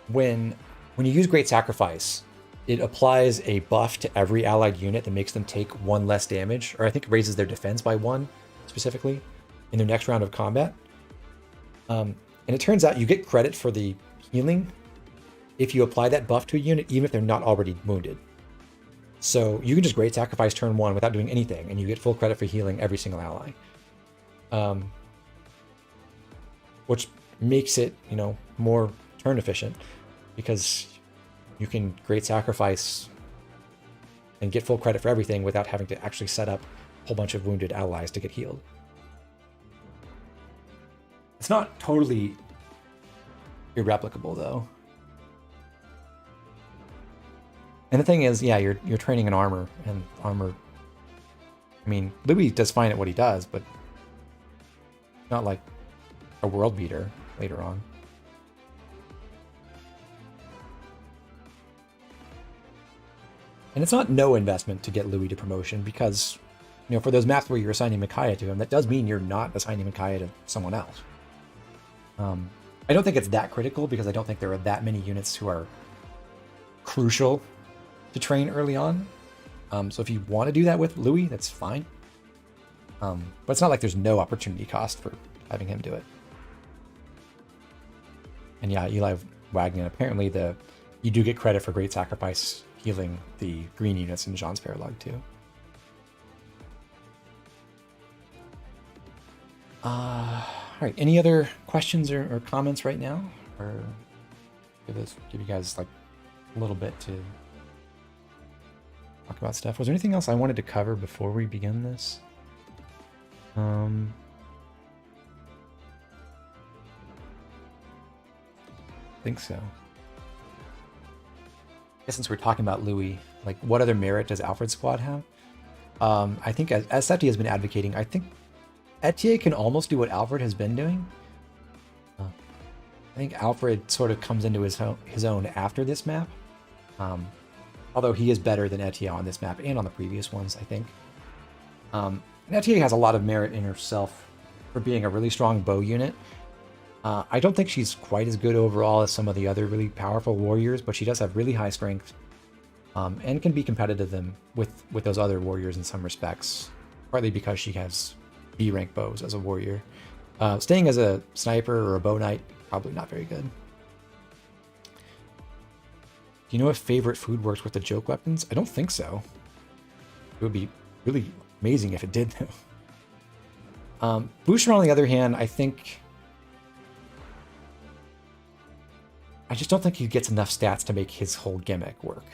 when you use Great Sacrifice, it applies a buff to every allied unit that makes them take 1 less damage, or I think it raises their defense by 1 specifically in their next round of combat. And it turns out you get credit for the healing if you apply that buff to a unit, even if they're not already wounded. So you can just Great Sacrifice turn 1 without doing anything, and you get full credit for healing every single ally. Which makes it, more turn efficient, because you can Great Sacrifice and get full credit for everything without having to actually set up a whole bunch of wounded allies to get healed. It's not totally irreplicable, though. And the thing is, yeah, you're training in armor, and armor... I mean, Louis does fine at what he does, but not like a world beater later on. And it's not no investment to get Louis to promotion, because, for those maps where you're assigning Micaiah to him, that does mean you're not assigning Micaiah to someone else. I don't think it's that critical, because I don't think there are that many units who are crucial to train early on. So if you want to do that with Louis, that's fine. But it's not like there's no opportunity cost for having him do it. And yeah, Eli Wagner, apparently you do get credit for Great Sacrifice healing the green units in Jean's Prologue too. Alright, any other questions or comments right now? Or give you guys like a little bit to talk about stuff. Was there anything else I wanted to cover before we begin this? I think so. I guess since we're talking about Louis, like what other merit does Alfred's squad have? I think as Septi has been advocating, I think Etier can almost do what Alfred has been doing. I think Alfred sort of comes into his own after this map. Although he is better than Etier on this map and on the previous ones, I think. And Etier has a lot of merit in herself for being a really strong bow unit. I don't think she's quite as good overall as some of the other really powerful warriors, but she does have really high strength, and can be competitive with those other warriors in some respects, partly because she has B rank bows as a warrior. Staying as a sniper or a bow knight, probably not very good. Do you know if favorite food works with the joke weapons? I don't think so. It would be really amazing if it did, though. Boucher, on the other hand, I just don't think he gets enough stats to make his whole gimmick work.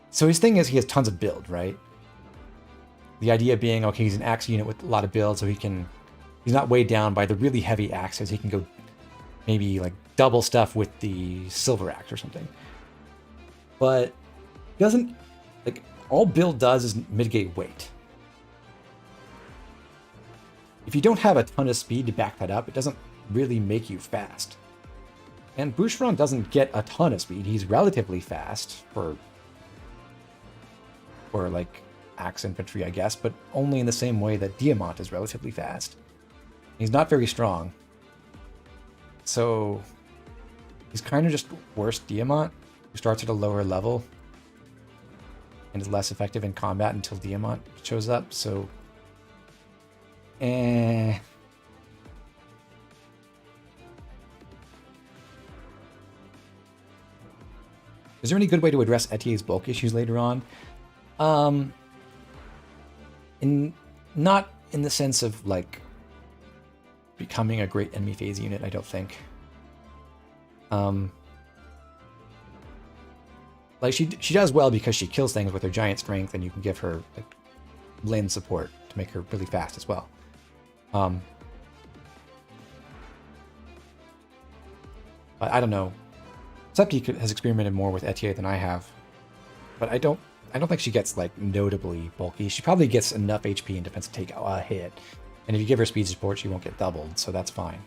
So his thing is he has tons of build, right? The idea being, okay, he's an axe unit with a lot of build, so he's not weighed down by the really heavy axes. He can go maybe like double stuff with the silver axe or something. But he doesn't, like, all build does is mitigate weight. If you don't have a ton of speed to back that up, it doesn't really make you fast. And Boucheron doesn't get a ton of speed. He's relatively fast for like axe infantry, I guess, but only in the same way that Diamant is relatively fast. He's not very strong. So he's kind of just worse Diamant, who starts at a lower level and is less effective in combat until Diamant shows up. So Is there any good way to address Etier's bulk issues later on? Not in the sense of like becoming a great enemy phase unit, I don't think. Like she does well because she kills things with her giant strength, and you can give her like Lin support to make her really fast as well. But I don't know. Septi has experimented more with Etier than I have, but I don't think she gets like notably bulky. She probably gets enough HP and defense to take a hit, and if you give her speed support, she won't get doubled, so that's fine.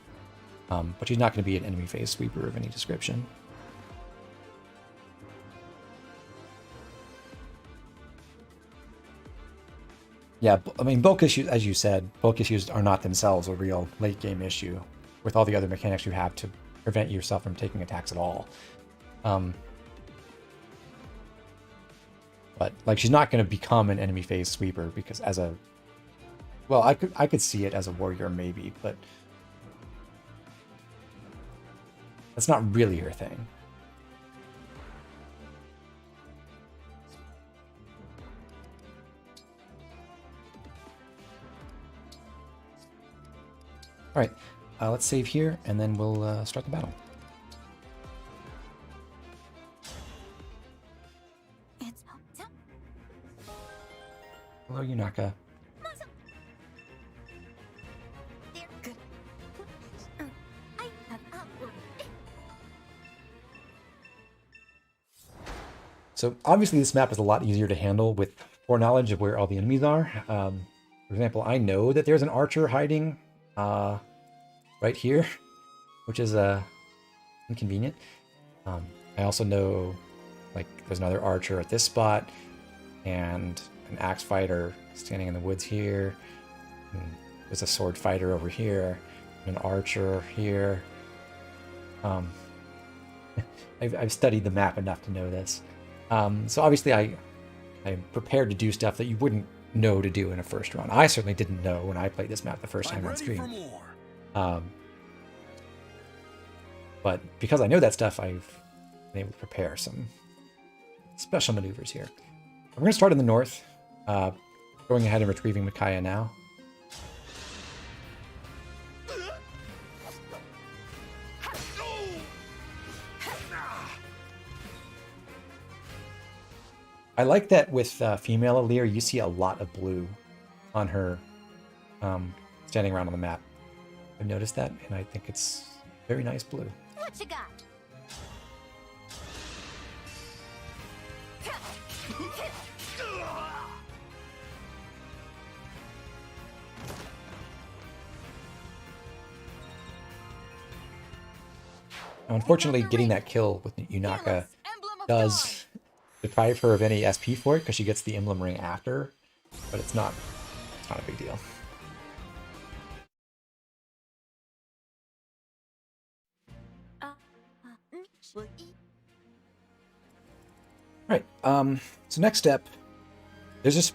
But she's not going to be an enemy phase sweeper of any description. Yeah, I mean, bulk issues, as you said, bulk issues are not themselves a real late game issue with all the other mechanics you have to prevent yourself from taking attacks at all. But like, she's not going to become an enemy phase sweeper because as a, well, I could see it as a warrior maybe, but that's not really her thing. All right, let's save here, and then we'll start the battle. Hello, Yunaka. So obviously this map is a lot easier to handle with foreknowledge of where all the enemies are. For example, I know that there's an archer hiding right here, which is inconvenient. I also know like there's another archer at this spot and an axe fighter standing in the woods here. And there's a sword fighter over here, and an archer here. I've studied the map enough to know this. So obviously I'm prepared to do stuff that you wouldn't know to do in a first run. I certainly didn't know when I played this map the first time on stream. But because I know that stuff, I've been able to prepare some special maneuvers here. We're going to start in the north, going ahead and retrieving Micaiah now. I like that with female Aleer, you see a lot of blue on her standing around on the map. I've noticed that, and I think it's very nice blue. What you got? Now, unfortunately, getting that kill with Yunaka does deprive her of any SP for it because she gets the Emblem Ring after, but it's not a big deal. Right. So next step, it's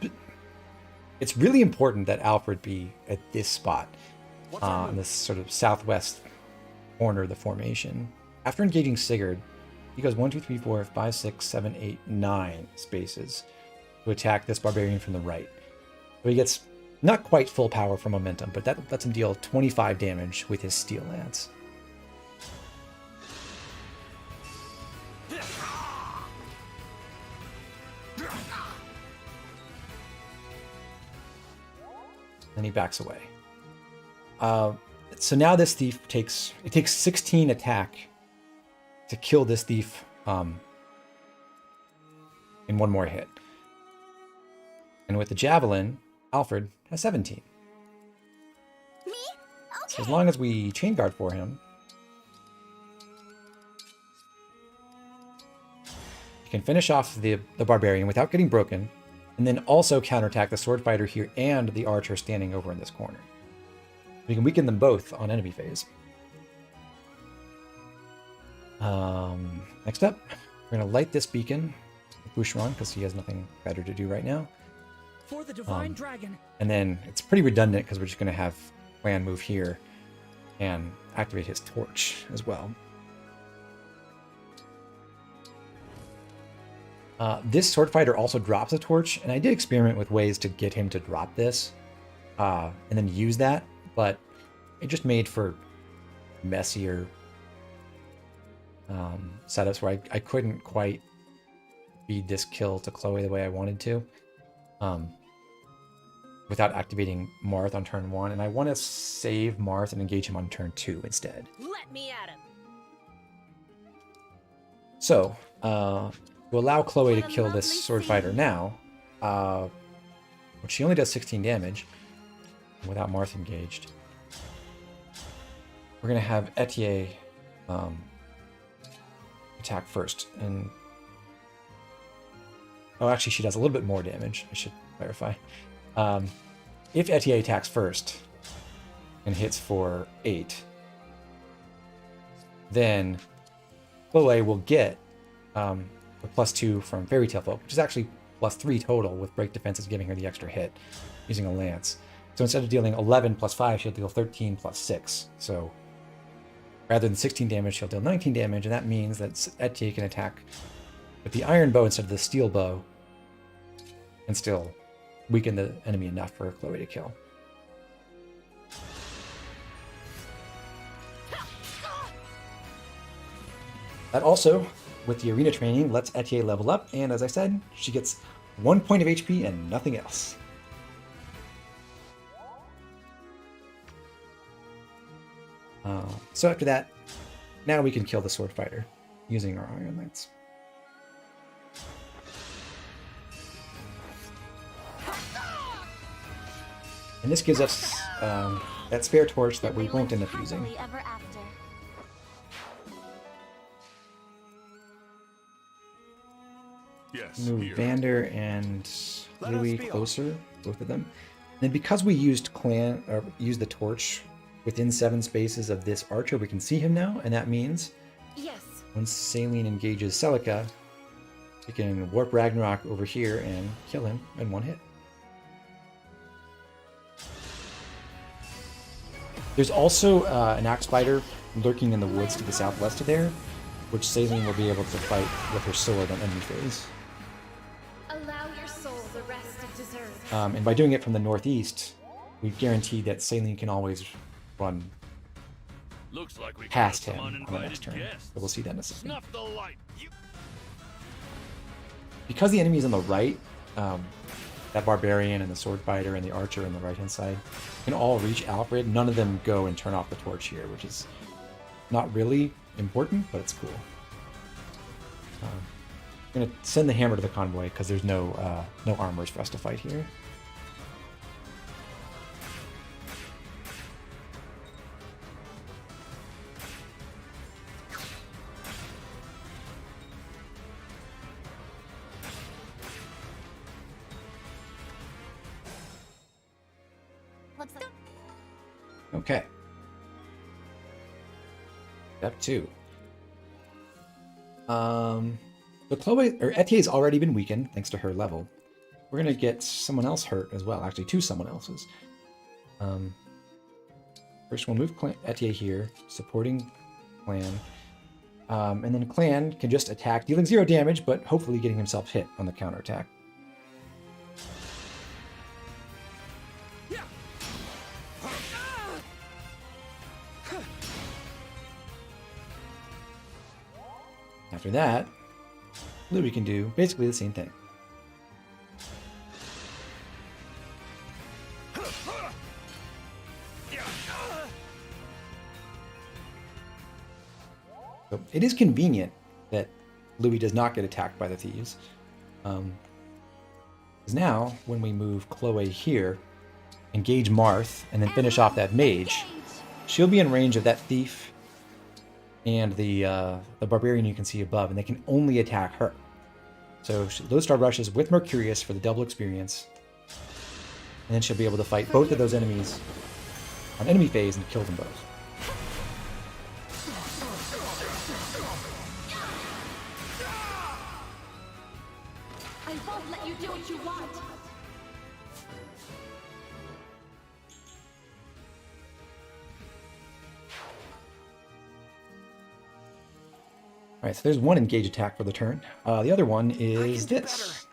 really important that Alfred be at this spot, in this sort of southwest corner of the formation. After engaging Sigurd, he goes 1, 2, 3, 4, 5, 6, 7, 8, 9 spaces to attack this barbarian from the right. So he gets not quite full power from momentum, but that lets him deal 25 damage with his steel lance. Then he backs away. So now this thief takes 16 attack to kill this thief in one more hit. And with the javelin, Alfred has 17. Me? Okay. So as long as we chain guard for him, he can finish off the barbarian without getting broken, and then also counterattack the sword fighter here and the archer standing over in this corner. We can weaken them both on enemy phase. Next up, we're going to light this beacon with Boucheron because he has nothing better to do right now. For the divine dragon. And then it's pretty redundant because we're just going to have Clan move here and activate his torch as well. This sword fighter also drops a torch, and I did experiment with ways to get him to drop this and then use that, but it just made for messier setups where I couldn't quite feed this kill to Chloe the way I wanted to without activating Marth on turn 1, and I want to save Marth and engage him on turn 2 instead. Let me at him. So, to allow Chloe to kill this sword fighter now, which she only does 16 damage without Marth engaged, we're going to have Etier attack first. And oh, actually, she does a little bit more damage, I should clarify. If Etier attacks first and hits for 8, then Chloe will get the +2 from Fairy Tale Folk, which is actually +3 total, with break defenses giving her the extra hit using a lance. So instead of dealing 11 + 5, she'll deal 13 + 6. So rather than 16 damage, she'll deal 19 damage, and that means that Etier can attack with the iron bow instead of the steel bow and still weaken the enemy enough for Chloe to kill. That also, with the arena training, lets Etier level up, and as I said, she gets 1 point of HP and nothing else. So after that, now we can kill the sword fighter using our iron lance. And this gives us that spare torch that we won't end up using. Yes, Move here. Vander and Louis closer, both of them. And because we used the torch within 7 spaces of this archer, we can see him now, and that means when Saline engages Celica, we can warp Ragnarok over here and kill him in 1 hit. There's also an axe spider lurking in the woods to the southwest of there, which Saline will be able to fight with her sword on enemy phase. Allow your soul the rest it deserves. And by doing it from the northeast, we've guaranteed that Saline can always run Looks like we past got him some on the next uninvited turn. guests. But we'll see that in a second. Snuff the light. Because the enemy is on the right, that barbarian and the sword fighter and the archer on the right hand side can all reach Alfred. None of them go and turn off the torch here, which is not really important, but it's cool. I'm gonna send the hammer to the convoy because there's no armors for us to fight here. Okay. Step 2. The Chloe or Etier's already been weakened thanks to her level. We're gonna get someone else hurt as well. Actually, 2 someone else's. First, we'll move Etier here, supporting Clan, and then Clan can just attack, dealing 0 damage, but hopefully getting himself hit on the counterattack. After that, Louis can do basically the same thing. So it is convenient that Louis does not get attacked by the thieves. Because now, when we move Chloe here, engage Marth, and then finish off that mage, she'll be in range of that thief and the barbarian you can see above, and they can only attack her. So those star rushes with Mercurius for the double experience, and then she'll be able to fight both of those enemies on enemy phase and kill them both. I won't let you do what you want. Alright, so there's one engage attack for the turn. The other one is this.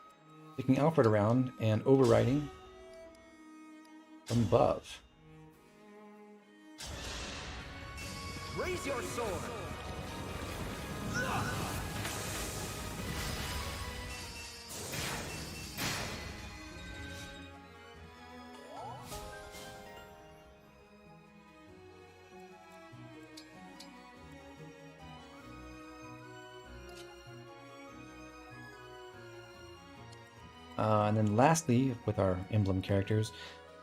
Taking Alfred around and overriding from above. Raise your sword. And then lastly, with our emblem characters,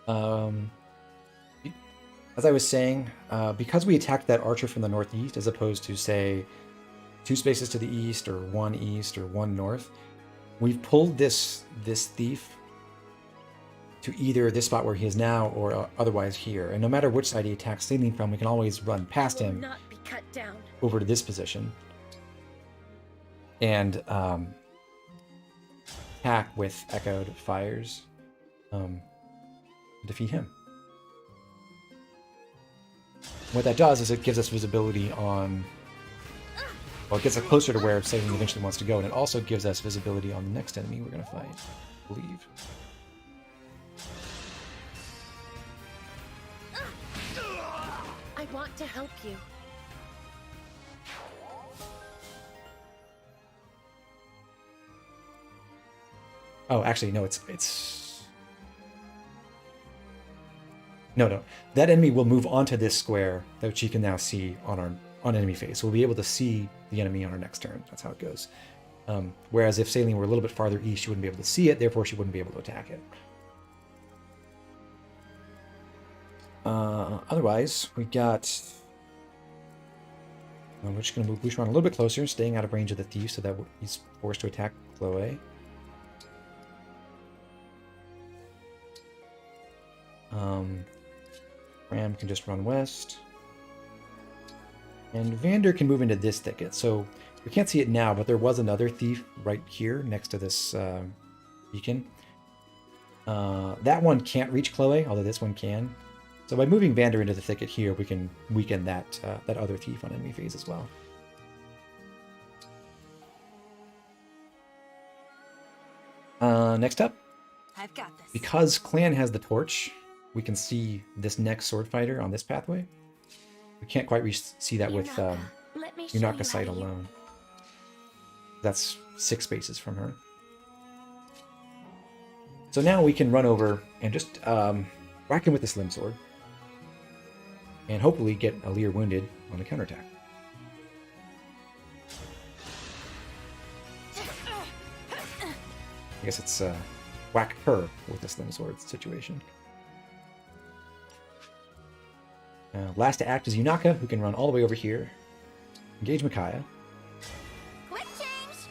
as I was saying, because we attacked that archer from the northeast as opposed to, say, 2 spaces to the east or 1 east or 1 north, we've pulled this thief to either this spot where he is now or otherwise here. And no matter which side he attacks Saline from, we can always run past him Not be cut down. over to this position and attack with Echoed Fires, defeat him. What that does is it gives us visibility on, well, it gets us closer to where Saline eventually wants to go, and it also gives us visibility on the next enemy we're going to fight, I believe. I want to help you. Oh, actually, no, it's... No. That enemy will move onto this square that she can now see on enemy phase. So we'll be able to see the enemy on our next turn. That's how it goes. Whereas if Saline were a little bit farther east, she wouldn't be able to see it, therefore she wouldn't be able to attack it. Otherwise, we got... we're just going to move Boucheron a little bit closer, staying out of range of the thief so that he's forced to attack Chloe. Ram can just run west. And Vander can move into this thicket. So we can't see it now, but there was another thief right here next to this beacon. That one can't reach Chloe, although this one can. So by moving Vander into the thicket here, we can weaken that other thief on enemy phase as well. Next up, I've got this. because Clan has the torch, we can see this next sword fighter on this pathway. We can't quite see that with Yunaka sight alone. That's 6 spaces from her. So now we can run over and just whack him with the slim sword. And hopefully get Alir wounded on the counterattack. I guess it's whack her with the slim sword situation. Last to act is Yunaka, who can run all the way over here. Engage Micaiah. Quick change!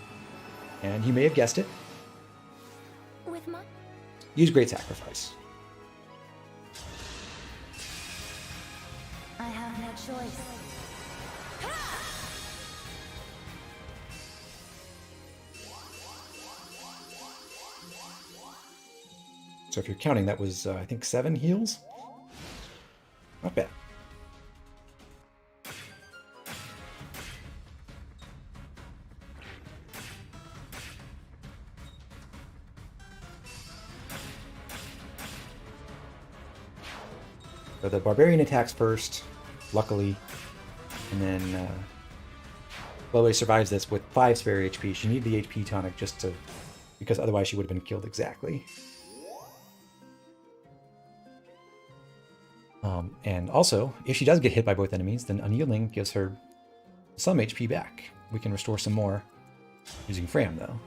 And you may have guessed it. With my... Use Great Sacrifice. I have no choice. So if you're counting, that was, I think, 7 heals? Not bad. So the Barbarian attacks first, luckily, and then Chloe survives this with 5 spare HP. She needed the HP tonic just to, because otherwise she would have been killed exactly. And also, if she does get hit by both enemies, then Unyielding gives her some HP back. We can restore some more using Fram, though.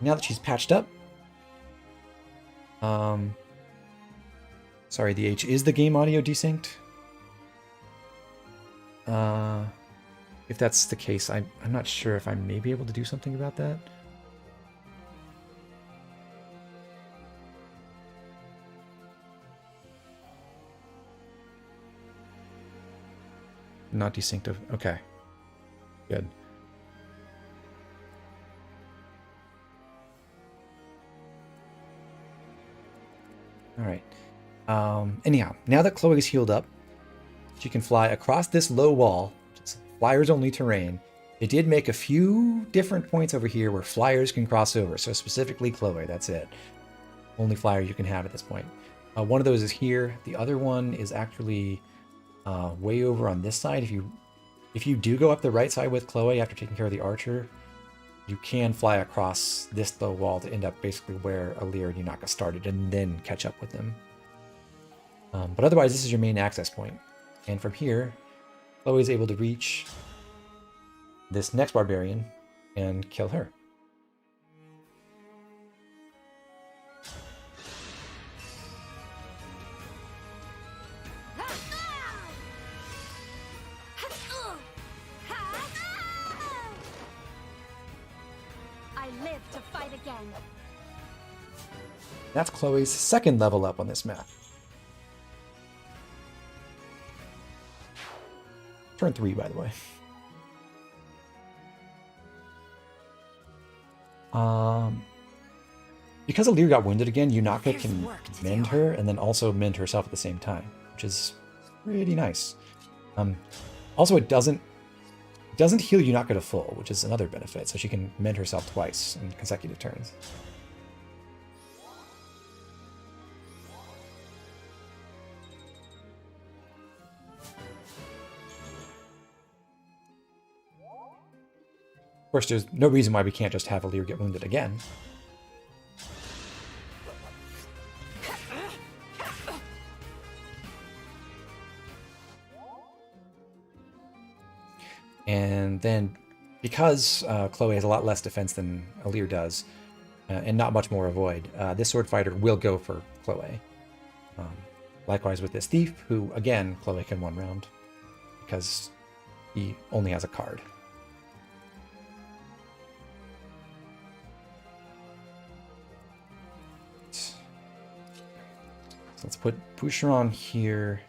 Now that she's patched up, sorry, the H, is the game audio desynced? If that's the case, I'm not sure if I may be able to do something about that. Not desynced. Okay. Good. All right. Anyhow, now that Chloe's healed up, she can fly across this low wall. It's flyers only terrain. They did make a few different points over here where flyers can cross over. So specifically Chloe, that's it. Only flyer you can have at this point. One of those is here. The other one is actually way over on this side. If you do go up the right side with Chloe after taking care of the archer, you can fly across this low wall to end up basically where Alir and Yunaka started and then catch up with them. But otherwise, this is your main access point. And from here, Chloe is able to reach this next barbarian and kill her. I live to fight again. That's Chloe's second level up on this map. Turn 3, by the way. Because Alir got wounded again, Yunaka can mend her and then also mend herself at the same time, which is pretty nice. Also, it doesn't heal Yunaka to full, which is another benefit, so she can mend herself twice in consecutive turns. Of course, there's no reason why we can't just have Alir get wounded again. And then, because Chloe has a lot less defense than Alir does, and not much more avoid, this sword fighter will go for Chloe. Likewise with this thief, who, again, Chloe can one round, because he only has a card. So let's put Boucheron here,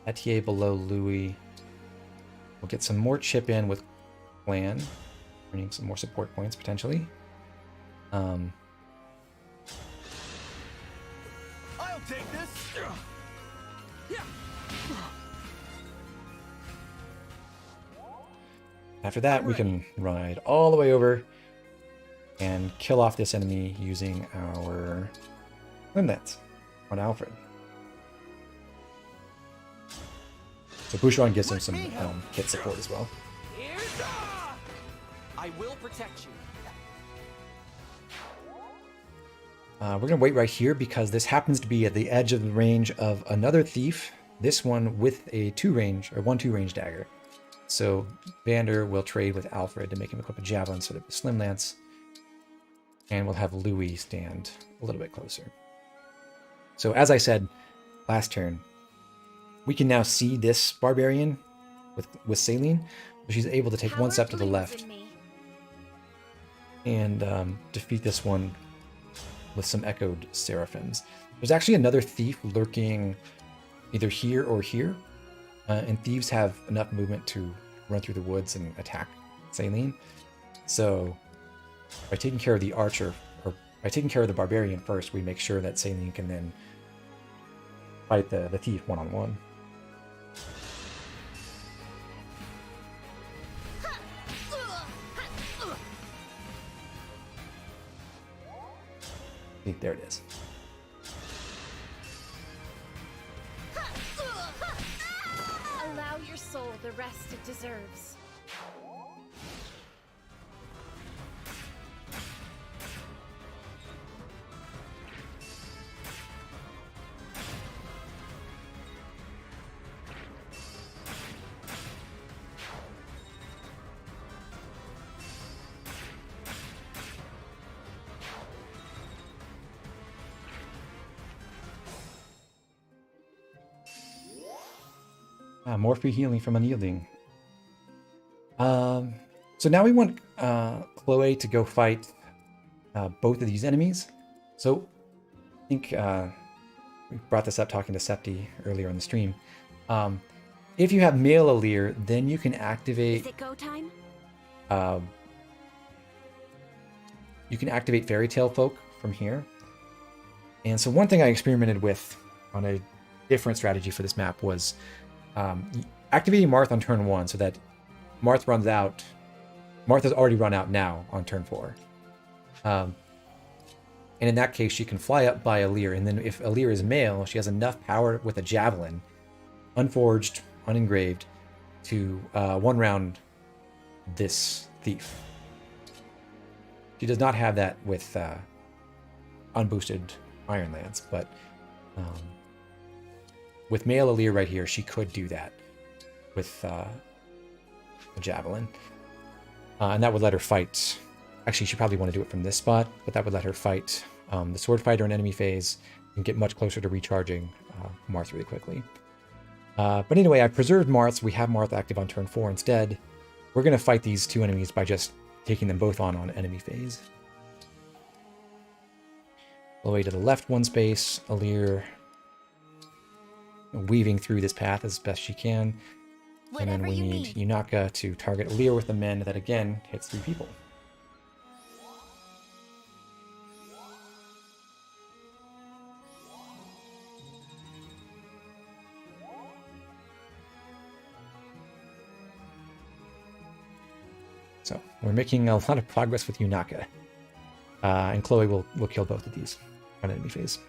Etier below Louis. We'll get some more chip in with Clan, earning some more support points potentially. I'll take this. After that, we can ride all the way over and kill off this enemy using our Limb Nets on Alfred. So Boucheron gives him some hit support as well. I will protect you. We're going to wait right here because this happens to be at the edge of the range of another thief. This one with a 1/2 range dagger. So Vander will trade with Alfred to make him equip a javelin instead of the slim lance. And we'll have Louis stand a little bit closer. So as I said last turn, we can now see this barbarian with Saline. She's able to take one step to the left and defeat this one with some echoed seraphims. There's actually another thief lurking either here or here, and thieves have enough movement to run through the woods and attack Saline. So by taking care of the archer, or by taking care of the barbarian first, we make sure that Saline can then fight the thief one-on-one. There it is. Allow your soul the rest it deserves. More free healing from Unyielding. So now we want Chloe to go fight both of these enemies. So I think we brought this up talking to Septi earlier on the stream. If you have male Alir, then you can activate. Is it go time? You can activate Fairy Tale Folk from here. And so one thing I experimented with on a different strategy for this map was activating Marth on turn 1 so that Marth runs out. Marth has already run out now on turn 4. And in that case, she can fly up by Alir. And then if Alir is male, she has enough power with a javelin, unforged, unengraved, to one round this thief. She does not have that with unboosted Iron Lance, but with male Alir right here, she could do that with a javelin. And that would let her fight. Actually, she probably want to do it from this spot, but that would let her fight the sword fighter in enemy phase and get much closer to recharging Marth really quickly. But anyway, I preserved Marth. So we have Marth active on turn 4 instead. We're going to fight these two enemies by just taking them both on enemy phase. All the way to the left one space, Alir weaving through this path as best she can. And then we need Yunaka to target Alir with the mend that again hits 3 people. So we're making a lot of progress with Yunaka. And Chloe will kill both of these on enemy phase.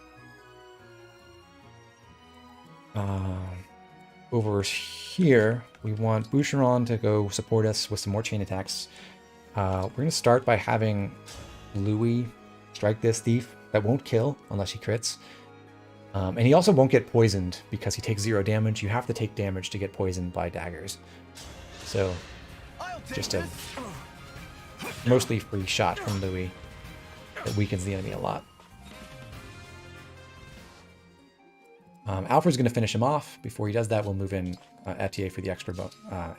Over here, we want Boucheron to go support us with some more chain attacks. We're going to start by having Louis strike this thief. That won't kill unless he crits. And he also won't get poisoned because he takes 0 damage. You have to take damage to get poisoned by daggers. So, just a mostly free shot from Louis that weakens the enemy a lot. Alfred's going to finish him off. Before he does that, we'll move in Etier for the extra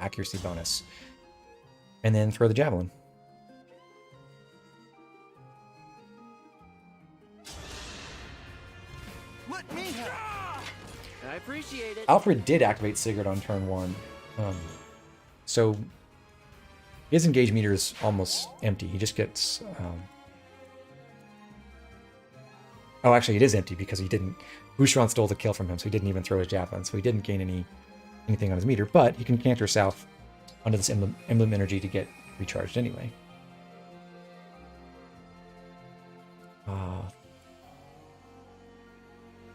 accuracy bonus. And then throw the javelin. Let me have. I appreciate it. Alfred did activate Sigurd on turn 1. So his engage meter is almost empty. He just gets... Oh, actually, it is empty because he didn't... Boucheron stole the kill from him, so he didn't even throw his javelin, so he didn't gain anything on his meter, but he can canter south onto this emblem energy to get recharged anyway.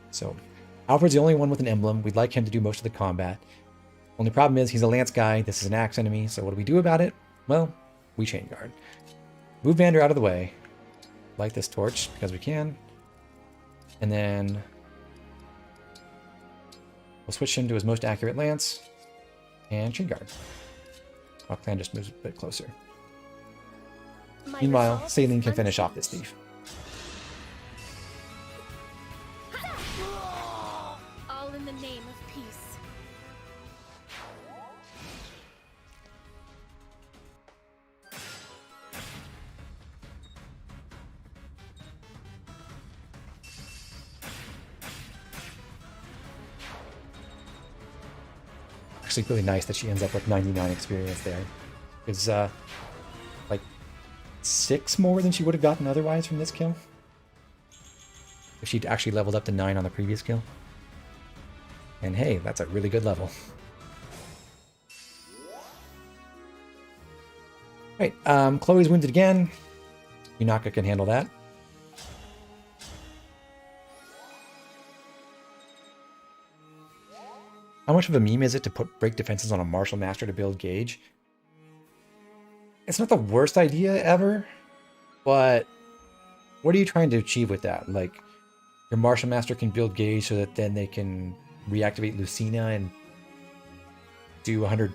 So, Alfred's the only one with an emblem. We'd like him to do most of the combat. Only problem is he's a lance guy, this is an axe enemy, so what do we do about it? Well, we chain guard. Move Vander out of the way. Light this torch, because we can. And then... we'll switch him to his most accurate lance, and chain guard. While Clan just moves a bit closer. Meanwhile, Saline can finish off this thief. All in the name of peace. Actually really nice that she ends up with 99 experience there. It's like 6 more than she would have gotten otherwise from this kill. If she'd actually leveled up to 9 on the previous kill. And hey, that's a really good level. Right, Chloe's wounded again. Yunaka can handle that. How much of a meme is it to break defenses on a Martial Master to build Gauge? It's not the worst idea ever, but what are you trying to achieve with that? Like, your Martial Master can build Gauge so that then they can reactivate Lucina and do 100%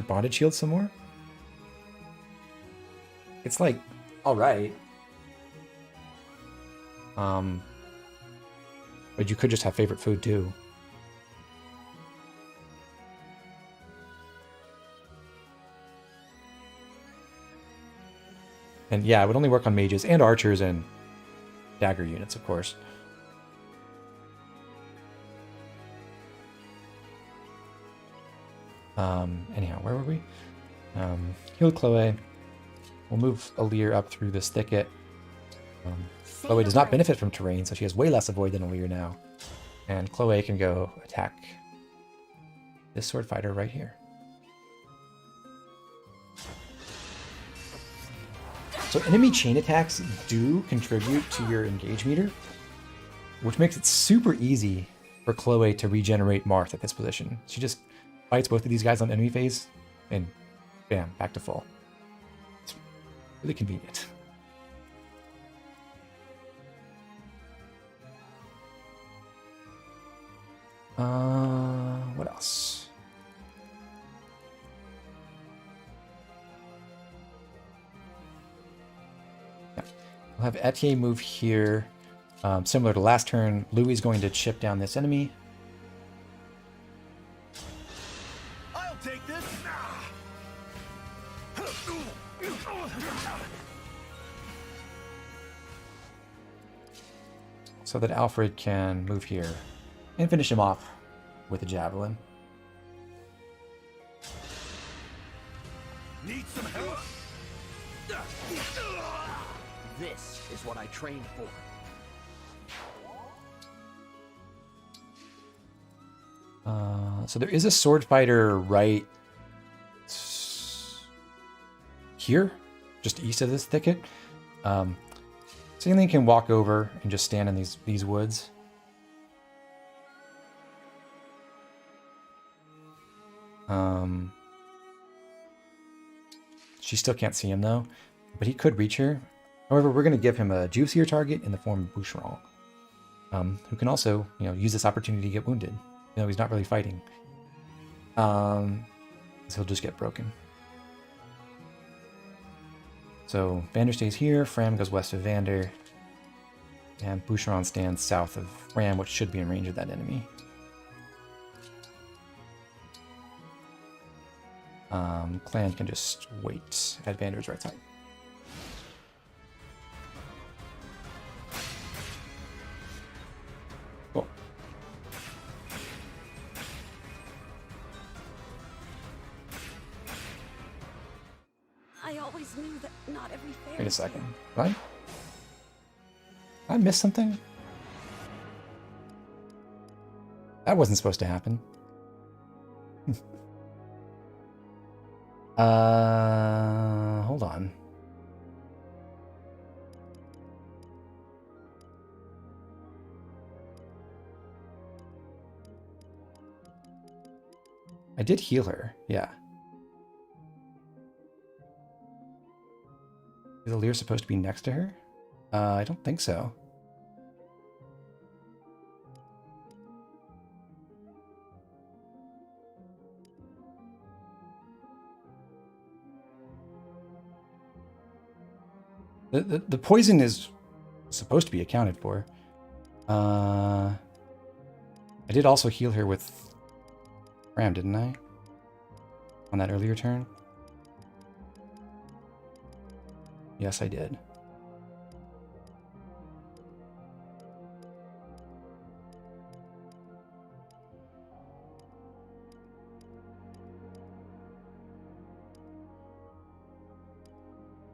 bonded shield some more? It's like, alright. But you could just have favorite food too. And yeah, it would only work on mages and archers and dagger units, of course. Anyhow, where were we? Healed Chloe. We'll move Alir up through this thicket. Chloe does not benefit from terrain, so she has way less avoid than Alir now. And Chloe can go attack this sword fighter right here. So enemy chain attacks do contribute to your engage meter, which makes it super easy for Chloe to regenerate Marth at this position. She just fights both of these guys on enemy phase, and bam, back to full. It's really convenient. What else? We'll have Etier move here. Similar to last turn, Louis is going to chip down this enemy. I'll take this. so that Alfred can move here and finish him off with a javelin. Need some help? This is what I trained for. So there is a sword fighter right here, just east of this thicket. Something can walk over and just stand in these woods. She still can't see him though, but he could reach her. However, we're going to give him a juicier target in the form of Boucheron, who can also, use this opportunity to get wounded. He's not really fighting. So he'll just get broken. So Vander stays here, Fram goes west of Vander, and Boucheron stands south of Fram, which should be in range of that enemy. Clan can just wait at Vander's right side. Cool. I always knew that not every fairy. Wait a second. Right? I missed something? That wasn't supposed to happen. Hold on. I did heal her, yeah. Is Alir supposed to be next to her? I don't think so. The poison is supposed to be accounted for. I did also heal her with Ram, didn't I? On that earlier turn? Yes, I did.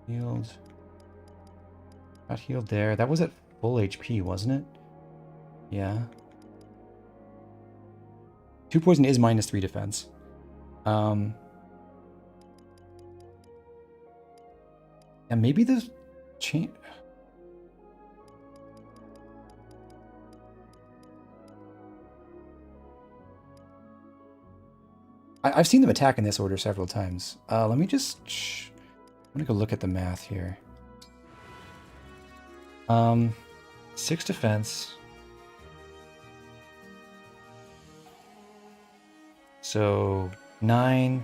Healed. Got healed there. That was at full HP, wasn't it? Yeah. 2 poison is -3 defense. And maybe the change. I've seen them attack in this order several times. Let me just. I'm gonna go look at the math here. 6 defense. So 9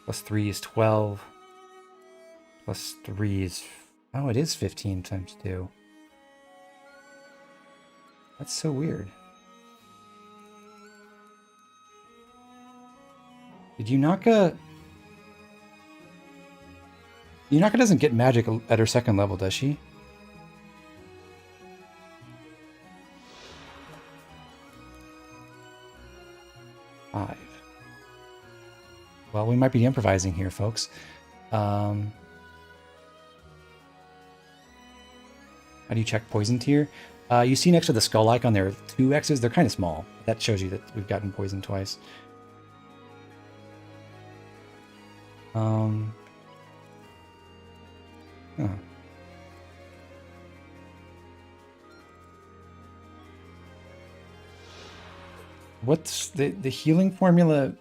plus 3 is 12. Plus 3 is... Oh, it is 15 times 2. That's so weird. Did Yunaka... Yunaka doesn't get magic at her second level, does she? Five. Well, we might be improvising here, folks. How do you check poison tier? You see next to the skull icon there are 2 X's. They're kind of small. That shows you that we've gotten poisoned twice. Huh. What's the healing formula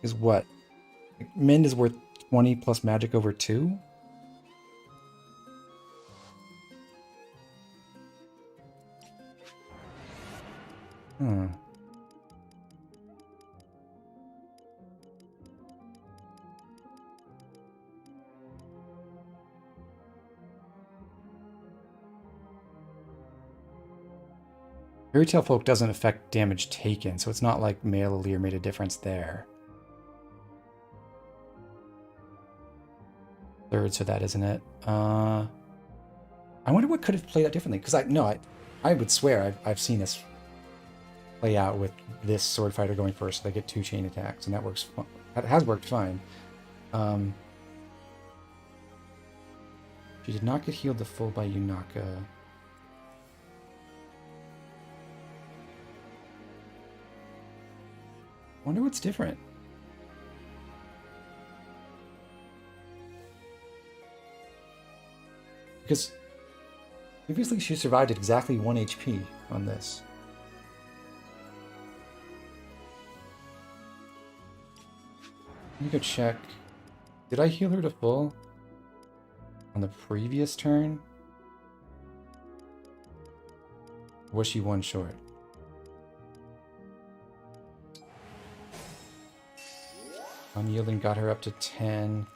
is what? Mend is worth 20 plus magic over 2? Hmm. Fairy Tale Folk doesn't affect damage taken, so it's not like male Alir made a difference there. Third, so that isn't it. I I wonder what could have played out differently, because I would swear I've seen this play out with this sword fighter going first, so they get 2 chain attacks, and that works. That has worked fine. She did not get healed to full by Yunaka. Wonder what's different. Because previously she survived at exactly 1 HP on this. Let me go check. Did I heal her to full on the previous turn? Or was she 1 short? Unyielding got her up to 10.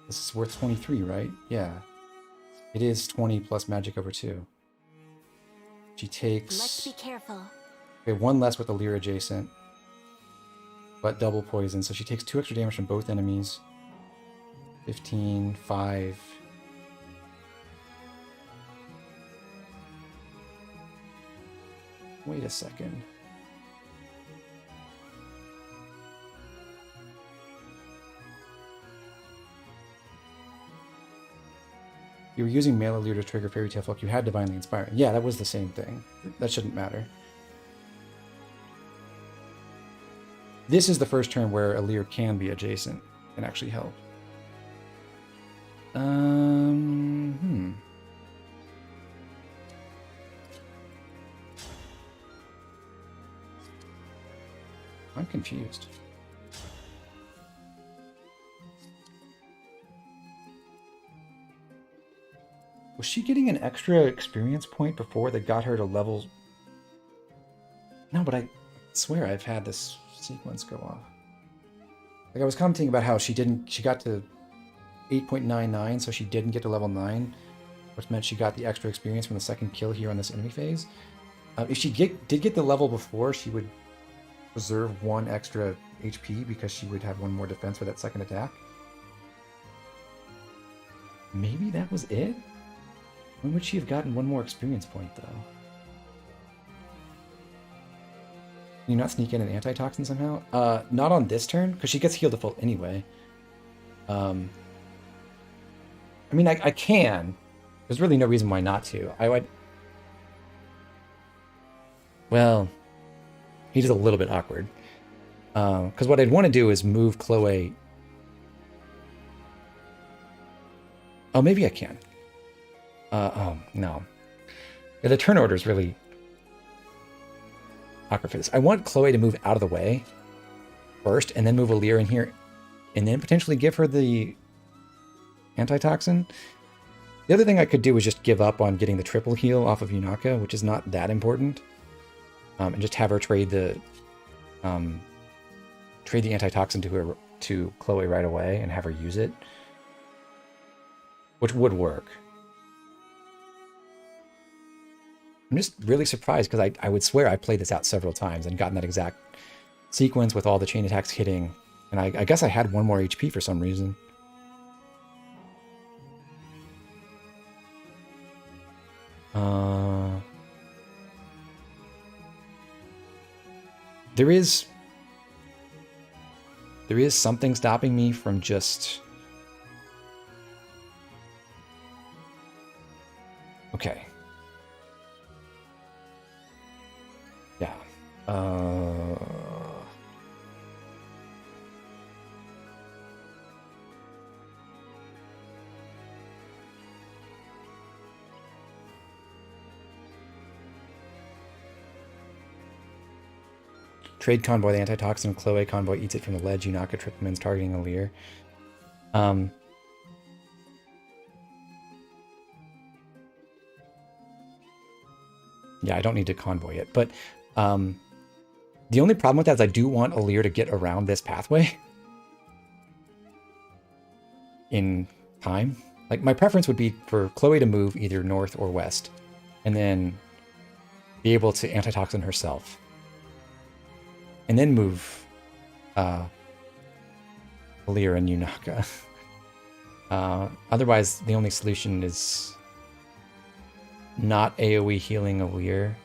This is worth 23, right? Yeah. It is 20 plus magic over 2. She takes... Let's be careful. Okay, 1 less with the Leer adjacent. But double poison, so she takes 2 extra damage from both enemies. 15, 5... Wait a second. You were using Male Allure to trigger Fairy Tale Folk. You had Divinely Inspiring. Yeah, that was the same thing. That shouldn't matter. This is the first turn where Allure can be adjacent and actually help. I'm confused. Was she getting an extra experience point before that got her to level? No, but I swear I've had this sequence go off. Like I was commenting about how she got to 8.99, so she didn't get to level 9, which meant she got the extra experience from the second kill here on this enemy phase. If she did get the level before, she would reserve 1 extra HP because she would have 1 more defense for that second attack. Maybe that was it? When would she have gotten 1 more experience point, though? Can you not sneak in an antitoxin somehow? Not on this turn, because she gets healed to full anyway. I mean, I can. There's really no reason why not to. I would... Well, he's just a little bit awkward. Because what I'd want to do is move Chloe... Oh, maybe I can. Oh, no. Yeah, the turn order is really awkward for this. I want Chloe to move out of the way first, and then move Allure in here, and then potentially give her the antitoxin. The other thing I could do is just give up on getting the triple heal off of Yunaka, which is not that important, and just have her trade the antitoxin to Chloe right away and have her use it, which would work. I'm just really surprised because I would swear I played this out several times and gotten that exact sequence with all the chain attacks hitting. And I guess I had 1 more HP for some reason. There is something stopping me from just... Okay. Yeah. Trade Convoy the antitoxin. Chloe Convoy eats it from the ledge. Yunaka Triple targeting Allure. Yeah, I don't need to convoy it, but the only problem with that is I do want Allure to get around this pathway in time. Like, my preference would be for Chloe to move either north or west, and then be able to antitoxin herself, and then move Allure and Yunaka. Otherwise, the only solution is not AoE healing a Leer.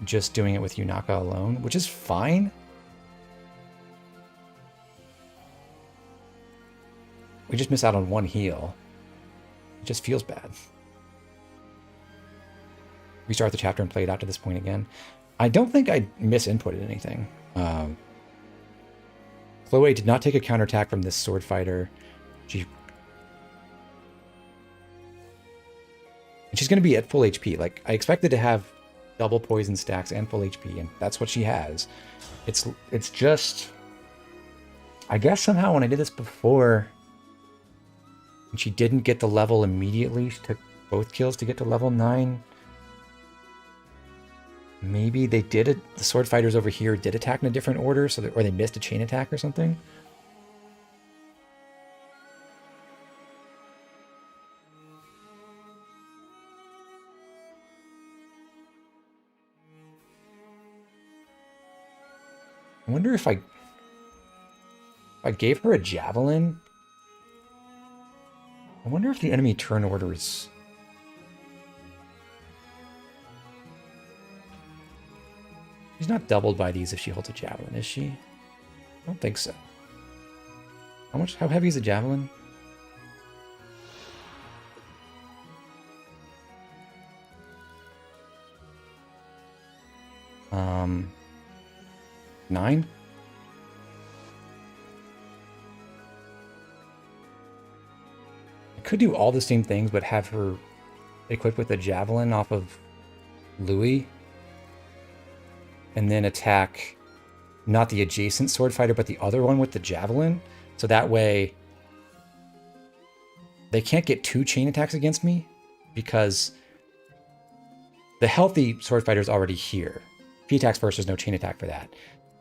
Just doing it with Yunaka alone, which is fine. We just miss out on one heal. It just feels bad. Restart the chapter and play it out to this point again. I don't think I misinputted anything. Chloe did not take a counterattack from this sword fighter. She's going to be at full HP. Like, I expected to have double poison stacks and full HP, and that's what she has. It's just... I guess somehow when I did this before, and she didn't get the level immediately, she took both kills to get to level 9. Maybe they did it. The sword fighters over here did attack in a different order, so that, or they missed a chain attack or something. I wonder if I gave her a javelin. I wonder if the enemy turn orders. She's not doubled by these if she holds a javelin, is she? I don't think so. How heavy is a javelin? Um, 9? I could do all the same things, but have her equipped with a javelin off of Louis. And then attack not the adjacent sword fighter, but the other one with the javelin. So that way they can't get 2 chain attacks against me because the healthy sword fighter is already here. If he attacks first, there's no chain attack for that.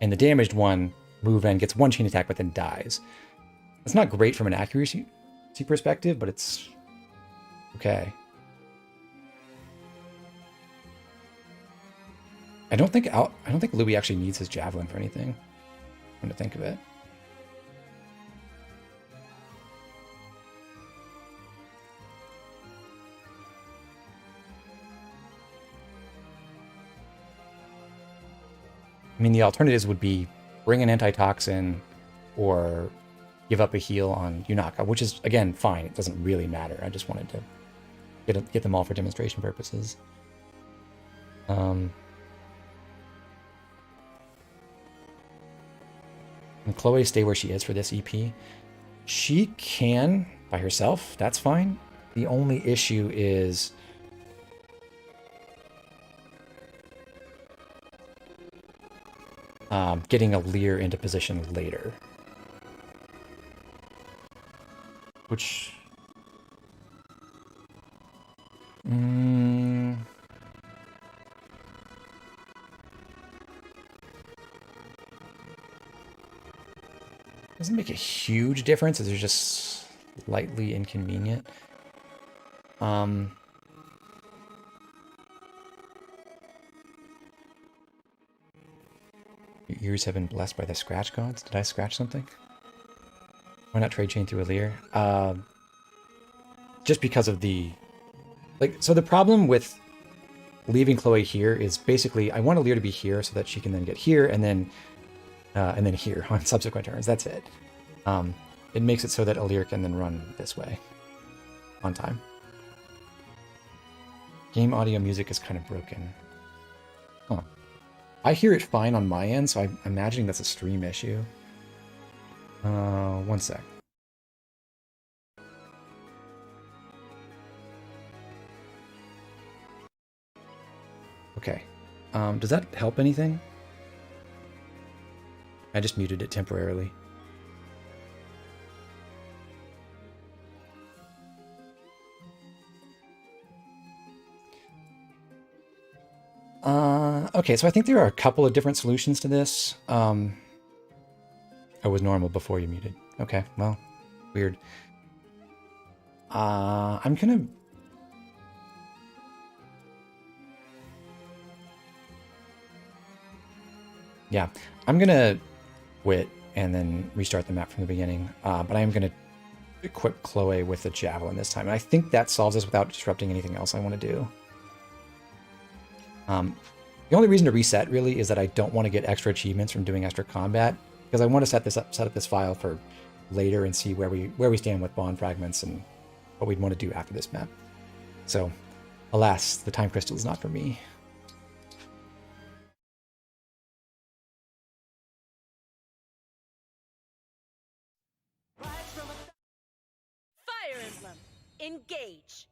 And the damaged one, move in, gets 1 chain attack, but then dies. It's not great from an accuracy perspective, but it's okay. I don't think Louis actually needs his javelin for anything. Come to think of it. I mean, the alternatives would be bring an antitoxin or give up a heal on Yunaka, which is, again, fine. It doesn't really matter. I just wanted to get them all for demonstration purposes. And Chloe stay where she is for this EP. She can by herself. That's fine. The only issue is getting a Leer into position later. Which... doesn't make a huge difference. It's just slightly inconvenient. Your ears have been blessed by the scratch gods. Did I scratch something? Why not trade chain through a Leer? Just because of the... so the problem with leaving Chloe here is basically I want a Leer to be here so that she can then get here and then here on subsequent turns. That's it. It makes it so that Alir can then run this way on time. Game audio music is kind of broken. Huh. I hear it fine on my end, so I'm imagining that's a stream issue. 1 sec. Okay. Does that help anything? I just muted it temporarily. Okay, so I think there are a couple of different solutions to this. Oh, it was normal before you muted. Okay, well, weird. I'm gonna... Yeah, I'm gonna quit and then restart the map from the beginning. But I am gonna equip Chloe with the javelin this time. And I think that solves this without disrupting anything else I want to do. The only reason to reset really is that I don't want to get extra achievements from doing extra combat, because I want to set up this file for later and see where we stand with bond fragments and what we'd want to do after this map. So, alas, the time crystal is not for me. Fire Emblem Engage.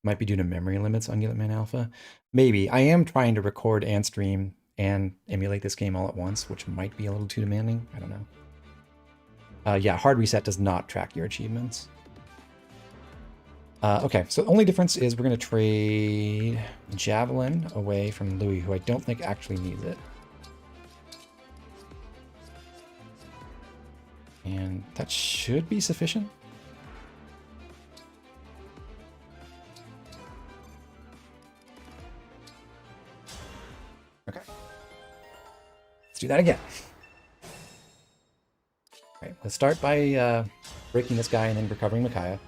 Might be due to memory limits on Gillet Man Alpha. Maybe. I am trying to record and stream and emulate this game all at once, which might be a little too demanding. I don't know. Yeah, hard reset does not track your achievements. Okay, so the only difference is we're going to trade Javelin away from Louis, who I don't think actually needs it. And that should be sufficient. Okay. Let's do that again. All right, let's start by breaking this guy and then recovering Micaiah.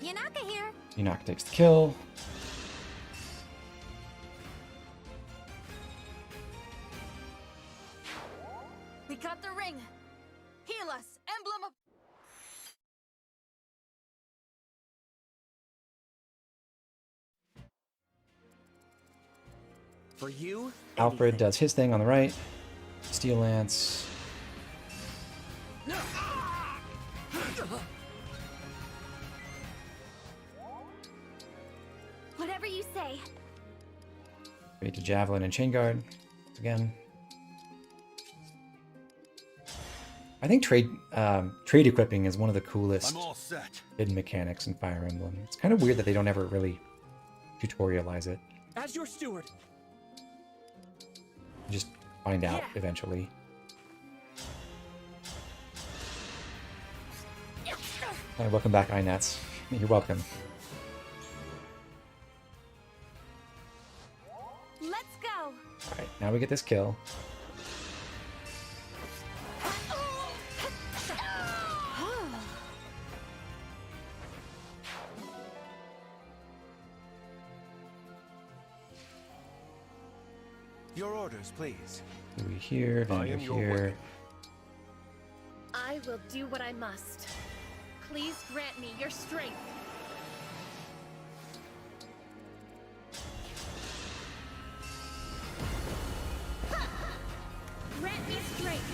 Yanaka here. Yanaka takes the kill. We got the ring. Heal us, Emblem of... For you, Alfred anything. does his thing on the right. Steel Lance. Whatever you say. Trade to Javelin and Chain Guard. Again. I think trade equipping is one of the coolest I'm all set. hidden mechanics in Fire Emblem. It's kind of weird that they don't ever really tutorialize it. As your steward. You just find out eventually. Hi, welcome back, Inats. You're welcome. Let's go. Alright, now we get this kill. Your orders, please. Louis here, Vander here. I will do what I must. Please grant me your strength. Grant me strength.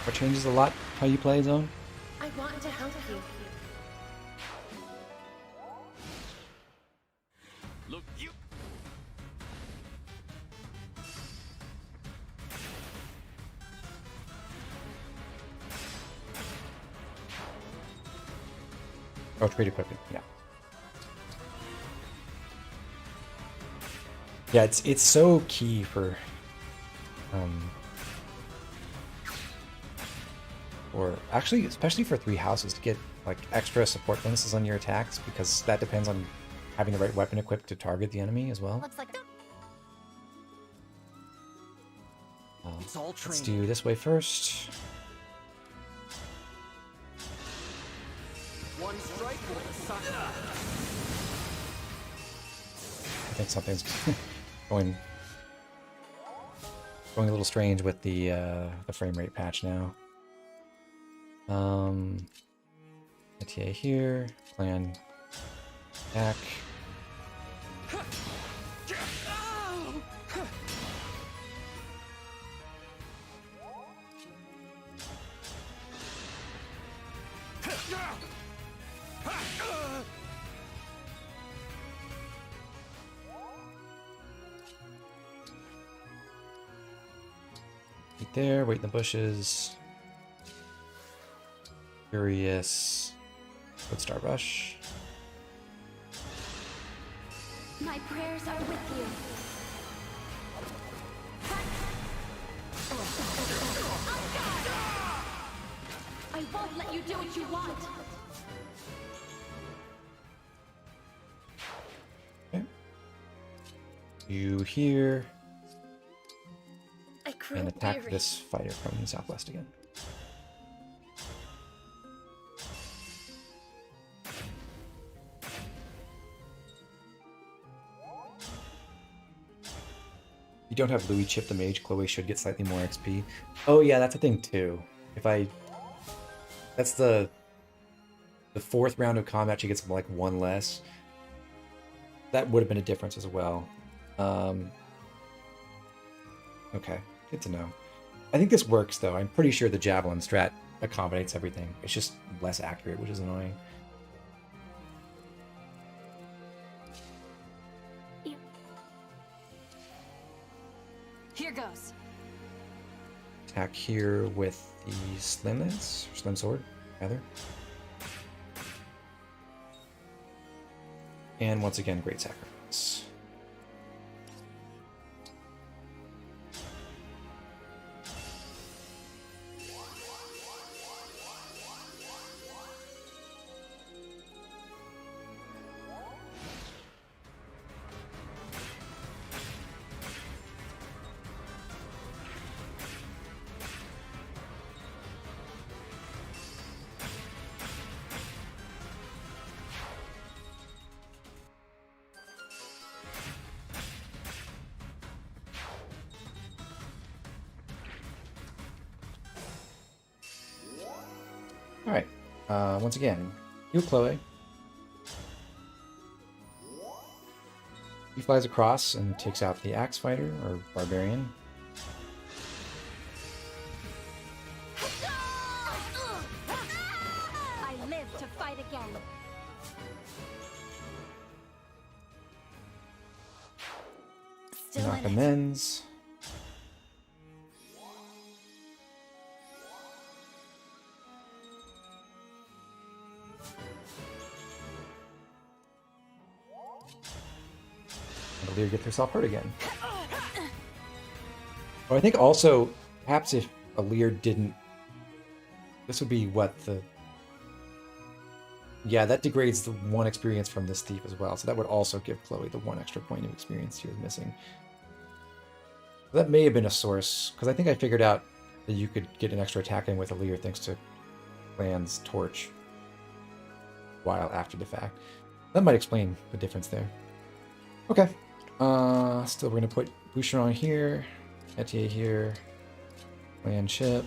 What changes a lot how you play Zone? I want to help you. Look, you. Oh, trade equipment, yeah. Yeah, it's so key for actually especially for 3 houses to get like extra support bonuses on your attacks, because that depends on having the right weapon equipped to target the enemy as well. Looks like It's all Let's training. do this way first. One strike will decide. I think something's going a little strange with the frame rate patch now. ETA here, plan back. Right there, wait in the bushes. Furious. Footstar Rush. my prayers are with you. I won't let you do what you want. Okay. You here. I grew And attack weary. this fighter from the southwest again. If you don't have Louis chip the mage, Chloe should get slightly more XP. Oh yeah, that's a thing too. That's the fourth round of combat, she gets like one less. That would have been a difference as well. Okay, good to know. I think this works though. I'm pretty sure the javelin strat accommodates everything. It's just less accurate, which is annoying. Here goes. Attack here with the slim lance, or slim sword, rather. And once again, great sacrifice. Alright, once again, heal Chloe. He flies across and takes out the axe fighter, or barbarian. I live to fight again. Still Knock in it. amends. And Lear gets herself hurt again. Or I think also, perhaps if Alear didn't... This would be what the... Yeah, that degrades the one experience from this thief as well. So that would also give Chloe the one extra point of experience she was missing. That may have been a source, because I think I figured out that you could get an extra attack in with Alear thanks to Clan's torch while after the fact. That might explain the difference there. Okay. Still, we're going to put Boucheron here, Etier here, Clan chip.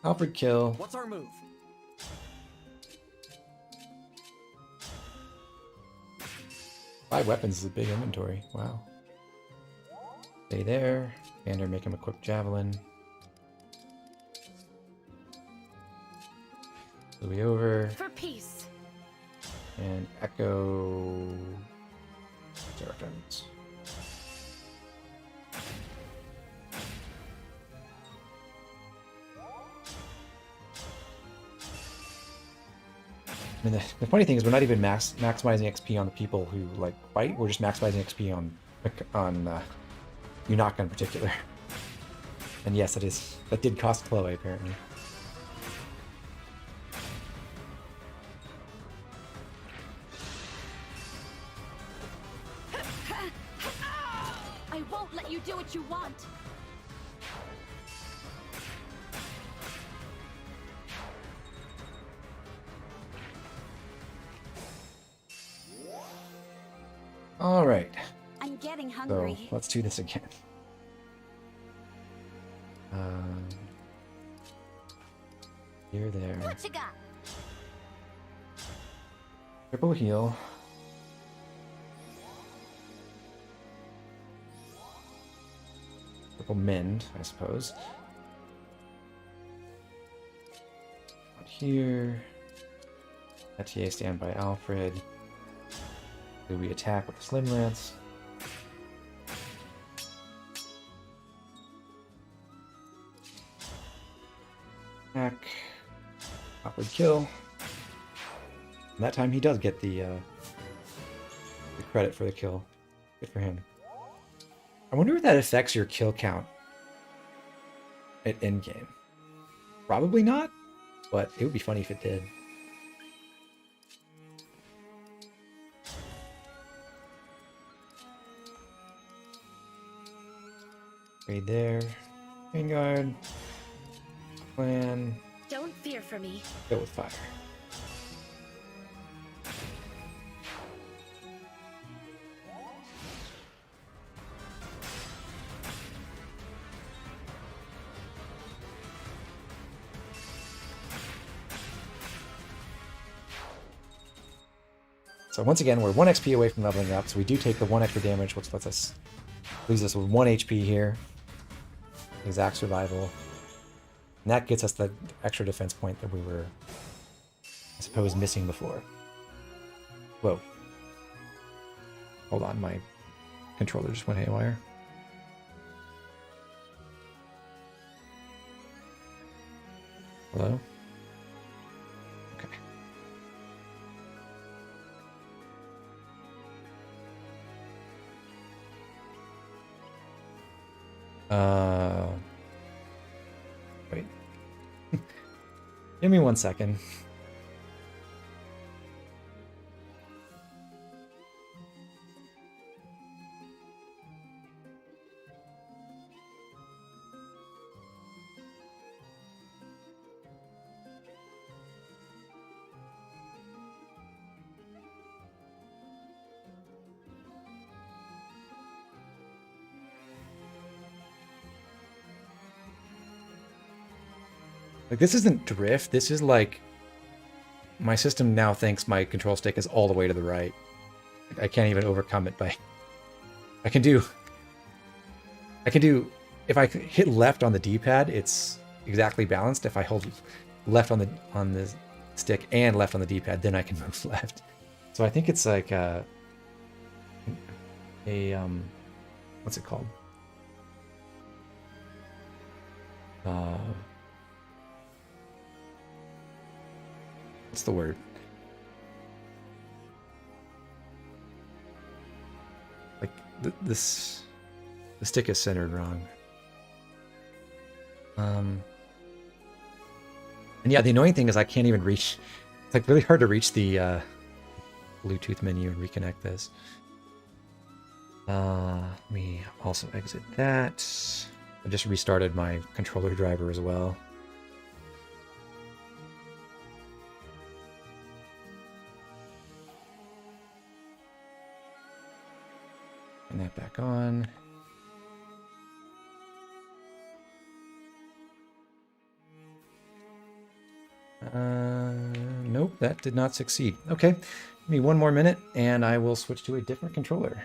Alfred kill. What's our move? Five weapons is a big inventory. Wow. Stay there. Vander, make him a quick javelin. Louis over. For peace. And Echo. Seraph Dragons. I mean, the funny thing is we're not even maximizing XP on the people who like fight. We're just maximizing XP on Unaka in particular. And yes, that did cost Chloe apparently. I won't let you do what you want. All right. I'm getting So hungry. let's do this again. Here, there. What you got? Triple heal. Triple mend, I suppose. Out here. Etier stand by Alfred. Do we attack with the Slim Lance? Attack. Alfred kill. And that time he does get the the credit for the kill. Good for him. I wonder if that affects your kill count at endgame. Probably not, but it would be funny if it did. Right there. Vanguard. Plan. Don't fear for me. Go with fire. So once again, we're 1 XP away from leveling up, so we do take the 1 extra damage, which lets us leaves us with 1 HP here. Exact survival. And that gets us the extra defense point that we were, I suppose, missing before. Whoa. Hold on, my controller just went haywire. Hello? Okay. Wait. Give me 1 second. Like, this isn't drift, this is like, my system now thinks my control stick is all the way to the right. Like, I can't even overcome it by, I can do, if I hit left on the D-pad, it's exactly balanced. If I hold left on the stick and left on the D-pad, then I can move left. So I think it's like what's it called? What's the word? Like the stick is centered wrong. And yeah, the annoying thing is I can't even reach. It's like really hard to reach the Bluetooth menu and reconnect this. Let me also exit that. I just restarted my controller driver as well. Turn that back on. Nope, that did not succeed. Okay, give me 1 more minute and I will switch to a different controller.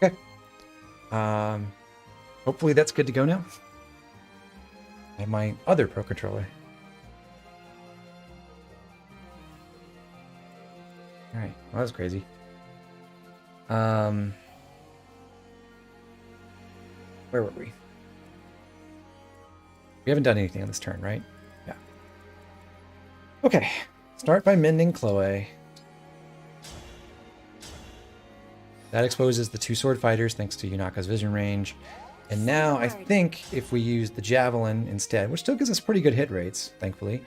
Okay. Hopefully that's good to go now. I have my other Pro Controller. Alright, well, that was crazy. Where were we? We haven't done anything on this turn, right? Yeah. Okay. Start by mending Chloe. That exposes the 2 sword fighters thanks to Yunaka's vision range. And now I think if we use the javelin instead, which still gives us pretty good hit rates, thankfully,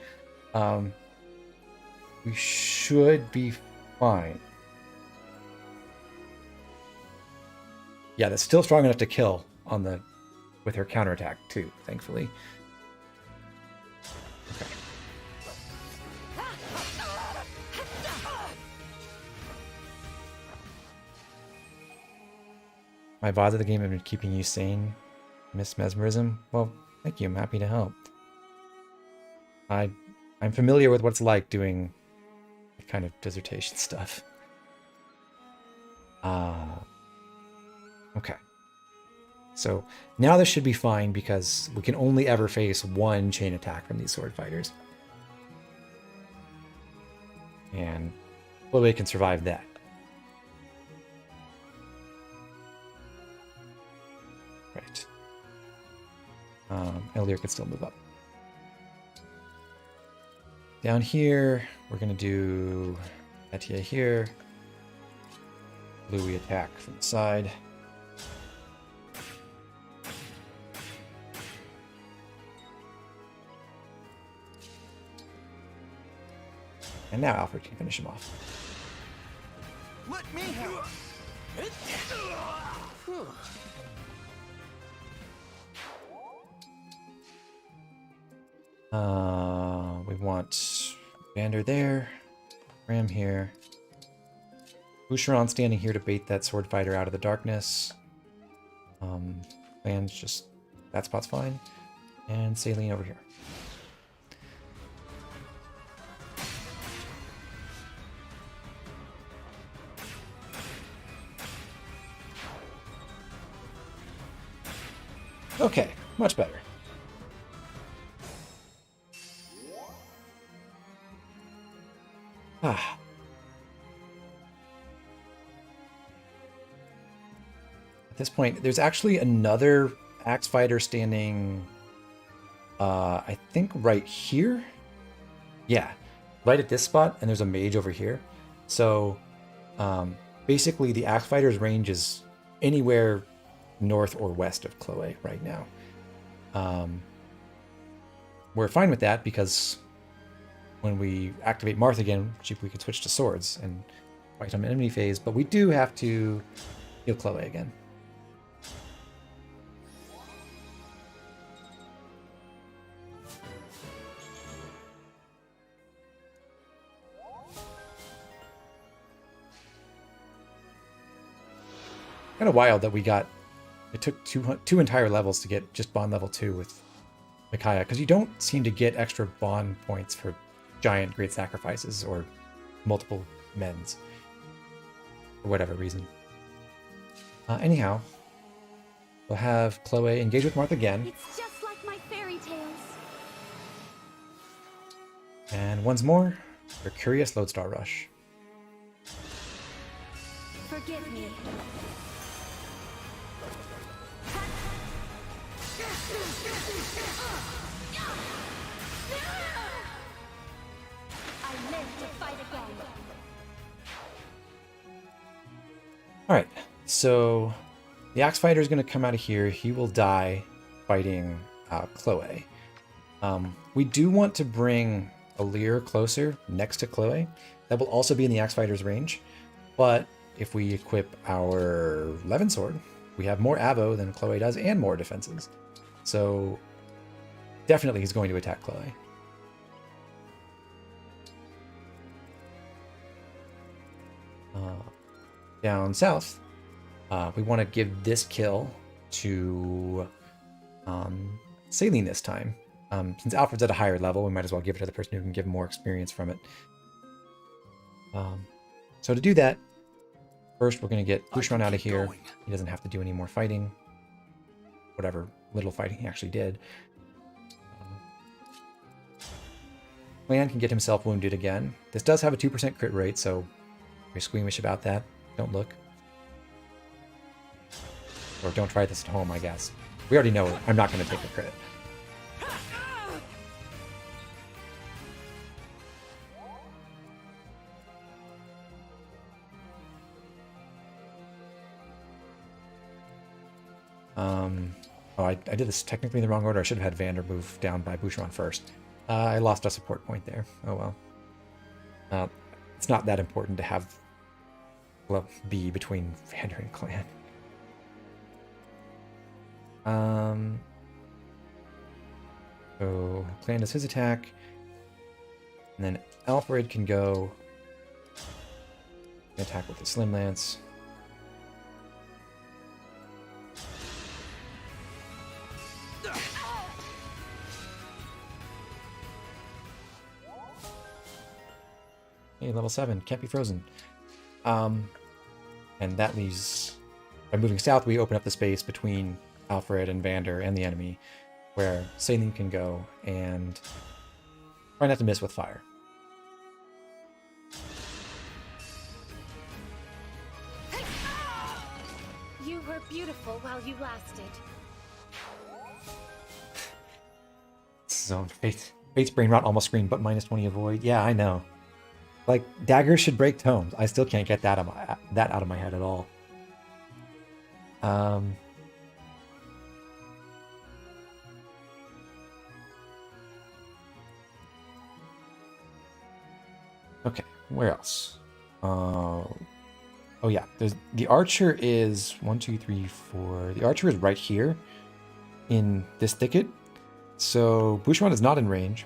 we should be fine. Yeah, that's still strong enough to kill on the with her counterattack too, thankfully. Okay. My VODs of the game have been keeping you sane, Miss Mesmerism. Well, thank you. I'm happy to help. I'm familiar with what it's like doing kind of dissertation stuff. Okay. So now this should be fine because we can only ever face 1 chain attack from these sword fighters. And Chloe can survive that. Right. Eldir could still move up. Down here, we're going to do Etier here. Louis attack from the side. And now Alfred can finish him off. Let me help. We want Vander there, Ram here, Boucheron standing here to bait that sword fighter out of the darkness. Lan's just, that spot's fine, and Saline over here. Okay, much better. Ah. At this point, there's actually another axe fighter standing, I think right here? Yeah, right at this spot, and there's a mage over here. So, basically the axe fighter's range is anywhere north or west of Chloe right now. We're fine with that because when we activate Marth again, we can switch to swords and fight on enemy phase, but we do have to heal Chloe again. Kind of wild that we got, it took two entire levels to get just bond level 2 with Micaiah, because you don't seem to get extra bond points for giant great sacrifices or multiple men's for whatever reason. Anyhow, we'll have Chloe engage with Marth again. It's just like my fairy tales. And once more, for Curious Lodestar Rush. Forgive me. I live to fight again. Alright, so the Axe Fighter is going to come out of here. He will die fighting Chloe. We do want to bring Alir closer next to Chloe. That will also be in the Axe Fighter's range. But if we equip our Levin Sword, we have more Avo than Chloe does and more defenses. So definitely he's going to attack Chloe. Down south, we want to give this kill to Saline this time. Since Alfred's at a higher level, we might as well give it to the person who can give more experience from it. So to do that, first we're going to get Boucheron out of here. He doesn't have to do any more fighting. Whatever little fighting he actually did. Lan can get himself wounded again. This does have a 2% crit rate, so if you're squeamish about that, don't look. Or don't try this at home, I guess. We already know I'm not going to take a crit. Oh, I did this technically in the wrong order. I should have had Vander move down by Boucheron first. I lost a support point there. Oh well. It's not that important to have be between Vander and Clan. So Clan does his attack, and then Alfred can go and attack with the Slim Lance. Hey, level 7, can't be frozen. And that leaves, by moving south, we open up the space between Alfred and Vander and the enemy, where Saline can go and try not to miss with fire. You were beautiful while you lasted. So Fate's Brain Rot almost screamed, but minus 20 avoid. Yeah, I know. Like, daggers should break tomes. I still can't get that out of my head at all. Okay, where else? Oh yeah, there's the archer is 1, 2, 3, 4. The archer is right here in this thicket. So Boucheron is not in range,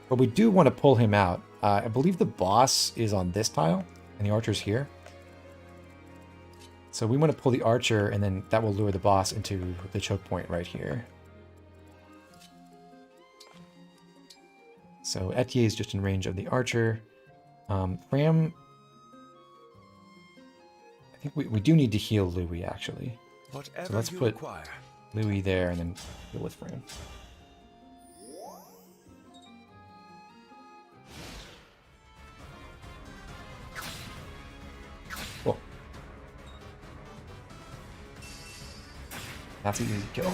but we do want to pull him out. I believe the boss is on this tile, and the archer's here. So we want to pull the archer, and then that will lure the boss into the choke point right here. So Etier is just in range of the archer. Fram, I think we do need to heal Louis, actually. Whatever so let's you put require. Louis there, and then heal with Fram. Cool. That's an easy kill.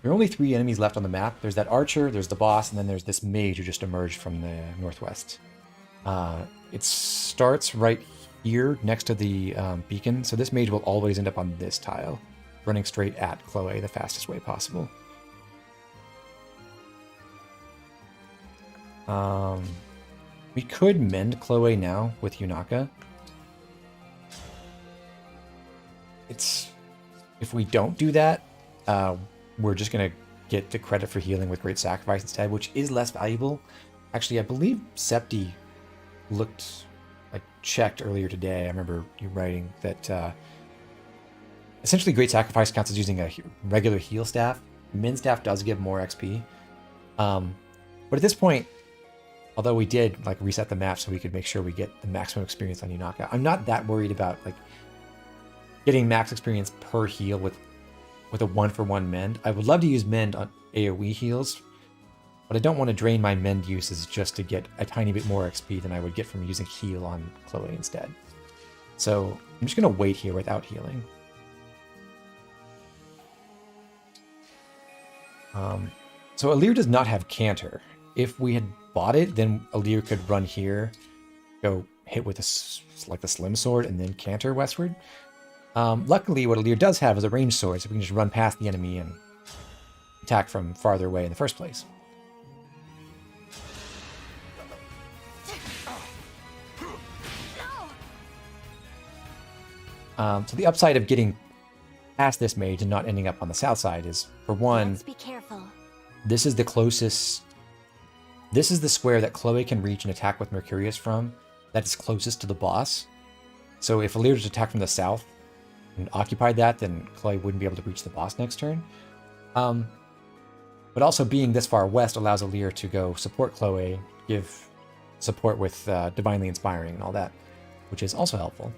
There are only 3 enemies left on the map. There's that archer, there's the boss, and then there's this mage who just emerged from the northwest. It starts right here next to the beacon, so this mage will always end up on this tile, running straight at Chloe the fastest way possible. We could mend Chloe now with Yunaka. If we don't do that, we're just going to get the credit for healing with Great Sacrifice instead, which is less valuable. Actually, I believe Septi checked earlier today. I remember you writing that essentially Great Sacrifice counts as using a regular heal staff. Min staff does give more XP. But at this point, although we did reset the map so we could make sure we get the maximum experience on Yunaka, I'm not that worried about getting max experience per heal with a 1-for-1 mend. I would love to use mend on AoE heals, but I don't want to drain my mend uses just to get a tiny bit more XP than I would get from using heal on Chloe instead. So I'm just going to wait here without healing. So Alir does not have Canter. If we had bought it, then Alir could run here, go hit with the Slim Sword, and then Canter westward. Luckily, what Alir does have is a ranged sword, so we can just run past the enemy and attack from farther away in the first place. So the upside of getting past this mage and not ending up on the south side is, for one, Let's be careful. This is the closest. This is the square that Chloe can reach and attack with Mercurius from. That is closest to the boss. So if Alir just attacked from the south and occupied that, then Chloe wouldn't be able to reach the boss next turn. But also being this far west allows Alir to go support Chloe, give support with Divinely Inspiring and all that, which is also helpful.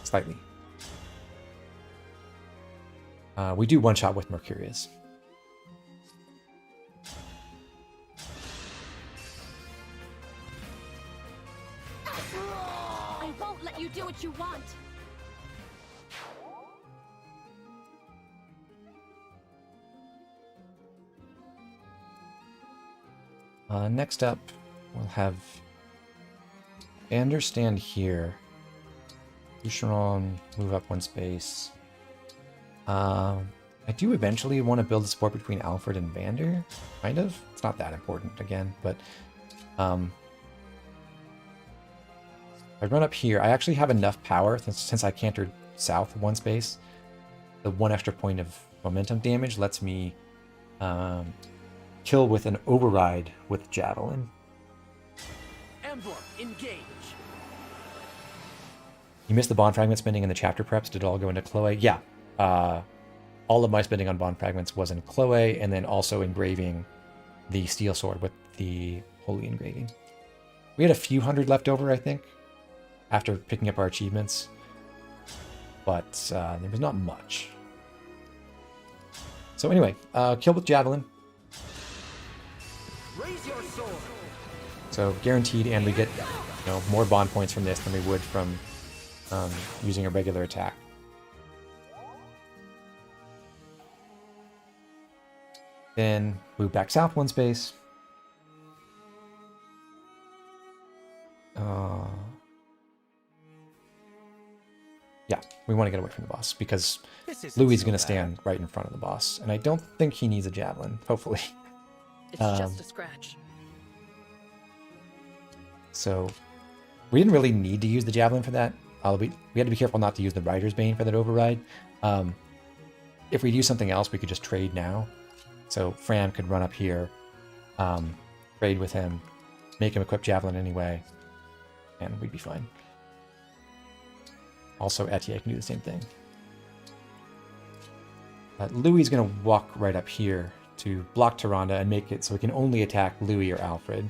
Slightly. We do one shot with Mercurius. I won't let you do what you want. Next up, we'll have Vander stand here. Boucheron, move up one space. I do eventually want to build a support between Alfred and Vander, kind of. It's not that important again, but I run up here. I actually have enough power since I cantered south one space. The 1 extra point of momentum damage lets me kill with an override with Javelin. Emblem Engage. You missed the bond fragment spending in the chapter preps. Did it all go into Chloe? Yeah. All of my spending on bond fragments was in Chloe, and then also engraving the steel sword with the holy engraving. We had a few hundred left over, I think, after picking up our achievements, but there was not much. So anyway, kill with Javelin. Raise your sword. So guaranteed, and we get more bond points from this than we would from using a regular attack. Then move back south one space. Yeah, we want to get away from the boss because Louis is going to stand right in front of the boss, and I don't think he needs a javelin, hopefully. It's just a scratch. So we didn't really need to use the javelin for that. We had to be careful not to use the Rider's Bane for that override. If we do something else, we could just trade now. So Fran could run up here, trade with him, make him equip Javelin anyway, and we'd be fine. Also, Etier can do the same thing. Louis is going to walk right up here to block Tyrande and make it so he can only attack Louis or Alfred.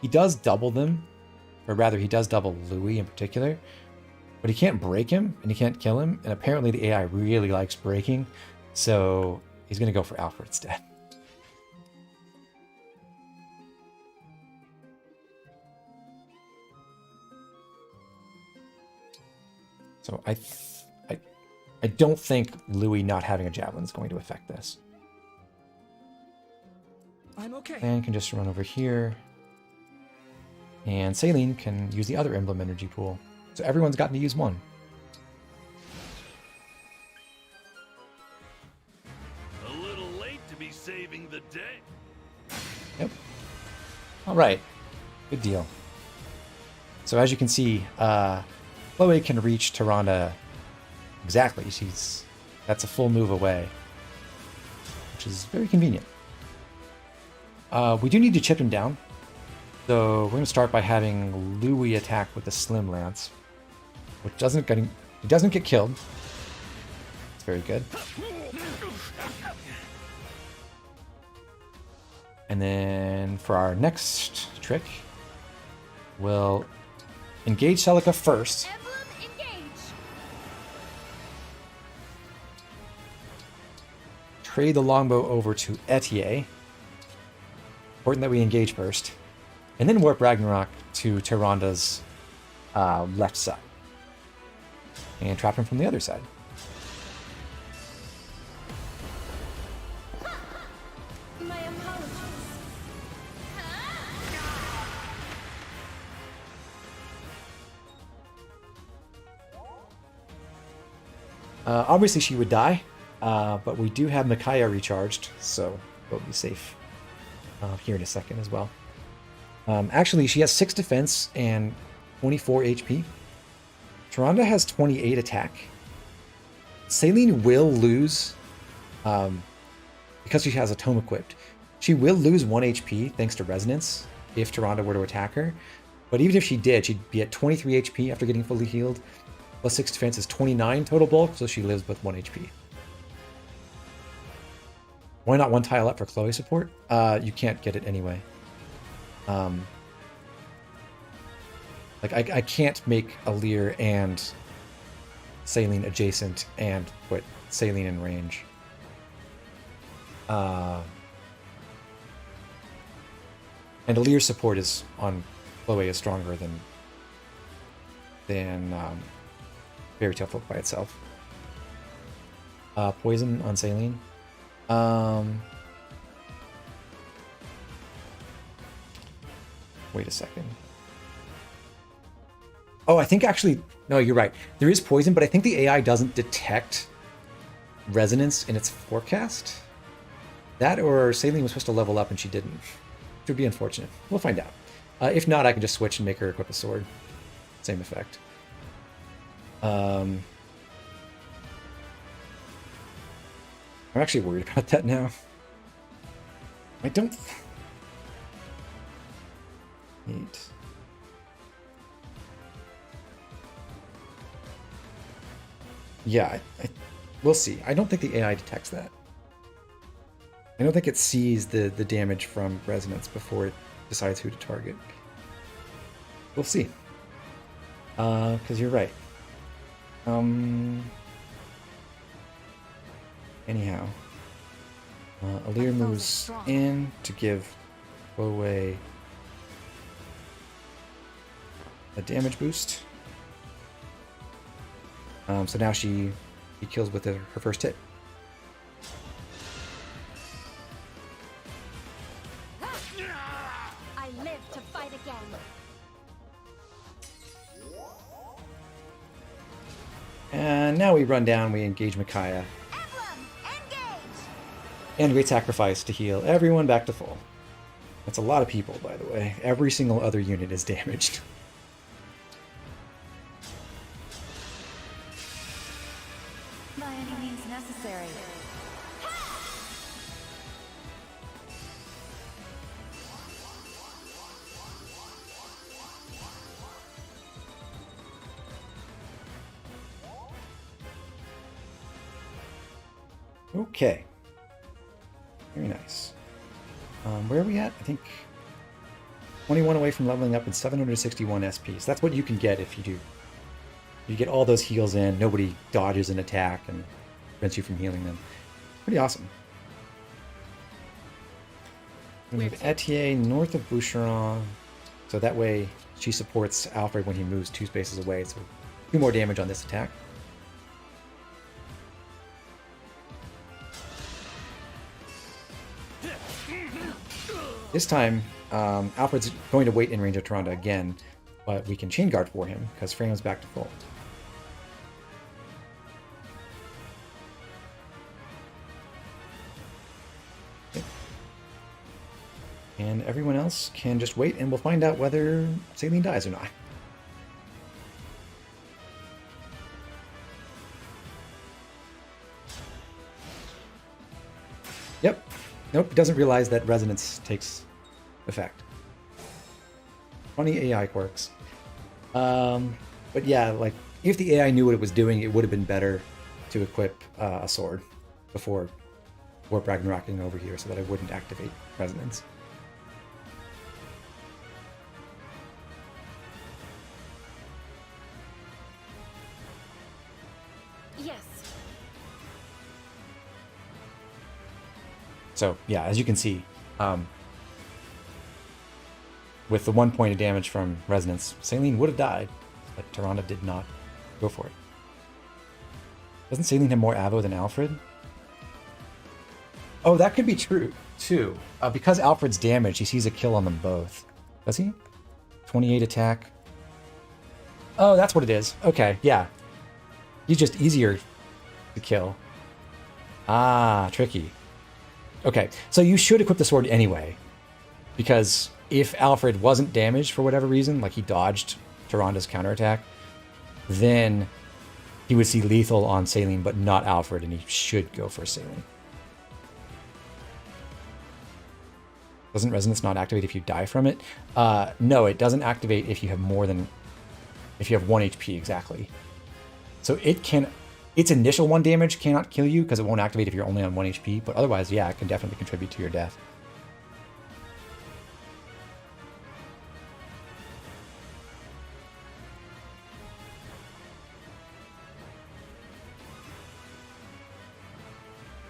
He does double them, or rather he does double Louis in particular, but he can't break him and he can't kill him, and apparently the AI really likes breaking, so he's going to go for Alfred instead. So I don't think Louis not having a javelin is going to affect this. I'm okay. And can just run over here. And Saline can use the other emblem energy pool. So everyone's gotten to use one. A little late to be saving the day. Yep. All right. Good deal. So as you can see, Chloe can reach Tyrande exactly. That's a full move away, which is very convenient. We do need to chip him down. So we're going to start by having Louis attack with the Slim Lance, which he doesn't get killed. It's very good. And then for our next trick, we'll engage Celica first. Emblem Engage. Trade the longbow over to Etier. Important that we engage first. And then warp Ragnarok to Tyrande's left side. And trap him from the other side. My apologies. Obviously she would die, but we do have Micaiah recharged, so we'll be safe here in a second as well. Actually, she has 6 defense and 24 HP. Tyrande has 28 attack. Saline will lose, because she has a tome equipped, she will lose 1 HP thanks to Resonance if Tyrande were to attack her. But even if she did, she'd be at 23 HP after getting fully healed. Plus 6 defense is 29 total bulk, so she lives with 1 HP. Why not 1 tile up for Chloe support? You can't get it anyway. I can't make Alir and Saline adjacent and put Saline in range. And Alir's support is on Chloe is stronger than Fairy Tale Folk by itself. Poison on Saline. Wait a second. Oh, I think actually, no, you're right. There is poison, but I think the AI doesn't detect resonance in its forecast. That or Saline was supposed to level up and she didn't. Which would be unfortunate. We'll find out. If not, I can just switch and make her equip a sword. Same effect. I'm actually worried about that now. I don't... 8. Yeah, we'll see. I don't think the AI detects that. I don't think it sees the damage from resonance before it decides who to target. We'll see. Because you're right. Anyhow. Alir moves in to give Bowe a damage boost. So now she kills with her first hit. I live to fight again. And now we run down, we engage Micaiah. Emblem Engage! And Great Sacrifice to heal everyone back to full. That's a lot of people, by the way. Every single other unit is damaged. By any means necessary. Okay. Very nice. Where are we at? I think 21 away from leveling up and 761 SP. So that's what you can get if you do. You get all those heals in, nobody dodges an attack and prevents you from healing them. Pretty awesome. We move Etier north of Boucheron, so that way she supports Alfred when he moves 2 spaces away, so 2 more damage on this attack. This time, Alfred's going to wait in range of Tyrande again, but we can chain guard for him because Frame's back to full. Okay. And everyone else can just wait and we'll find out whether Saline dies or not. Yep. Nope, it doesn't realize that resonance takes effect. Funny AI quirks. But yeah, like, if the AI knew what it was doing, it would have been better to equip a sword before Warp Ragnarocking over here so that I wouldn't activate resonance. Yes. So yeah, as you can see, with the 1 point of damage from resonance, Saline would have died, but Tyrande did not go for it. Doesn't Saline have more Avo than Alfred? Oh, that could be true too. Because Alfred's damaged, he sees a kill on them both. Does he? 28 attack. Oh, that's what it is. Okay, yeah. He's just easier to kill. Ah, tricky. Okay, so you should equip the sword anyway, because if Alfred wasn't damaged for whatever reason, like he dodged Tyrande's counterattack, then he would see lethal on Saline, but not Alfred, and he should go for Saline. Doesn't resonance not activate if you die from it? No, it doesn't activate if you have more than, if you have 1 HP exactly. So it can, its initial 1 damage cannot kill you because it won't activate if you're only on 1 HP, but otherwise, yeah, it can definitely contribute to your death.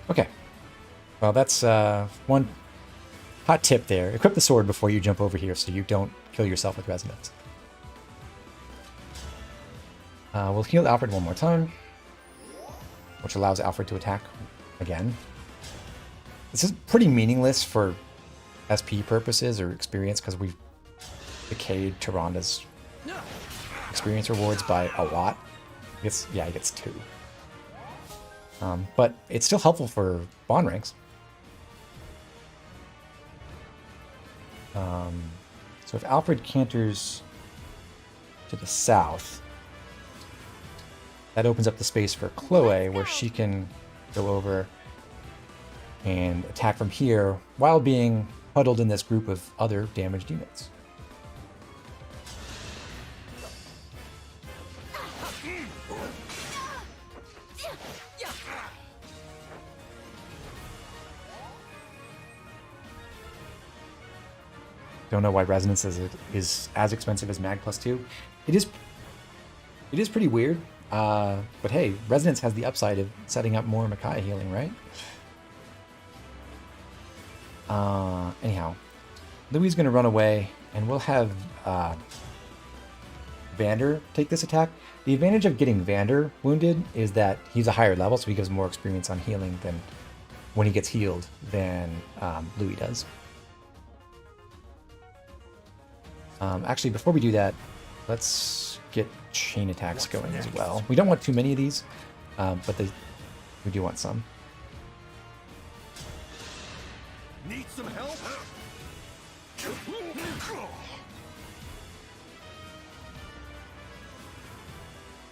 Okay, well that's one hot tip there. Equip the sword before you jump over here so you don't kill yourself with resonance. We'll heal Alfred 1 more time, which allows Alfred to attack again. This is pretty meaningless for SP purposes or experience because we've decayed Tyrande's experience rewards by a lot. He gets 2. But it's still helpful for bond ranks. So if Alfred canters to the south, that opens up the space for Chloe, where she can go over and attack from here while being huddled in this group of other damaged units. Don't know why Resonance is as expensive as Mag plus 2. It is pretty weird, but hey, Resonance has the upside of setting up more Micaiah healing, right? Anyhow, Louis is going to run away, and we'll have Vander take this attack. The advantage of getting Vander wounded is that he's a higher level, so he gives more experience on healing than when he gets healed than Louis does. Actually, before we do that, let's get chain attacks going as well. We don't want too many of these, but we do want some. Need some help?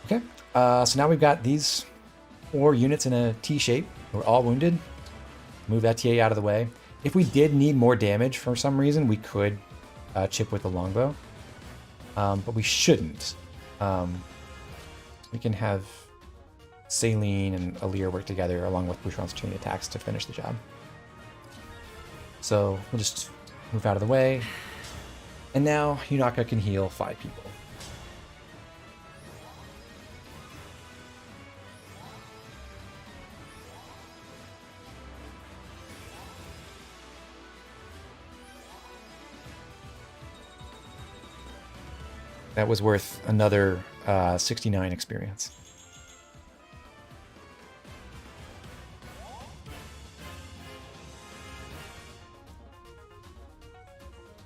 Okay, so now we've got these 4 units in a T shape. We're all wounded. Move Etier out of the way. If we did need more damage for some reason, we could chip with the longbow, but we shouldn't. We can have Saline and Alir work together along with Boucheron's chain attacks to finish the job. So we'll just move out of the way, and now Yunaka can heal 5 people. That was worth another 69 experience.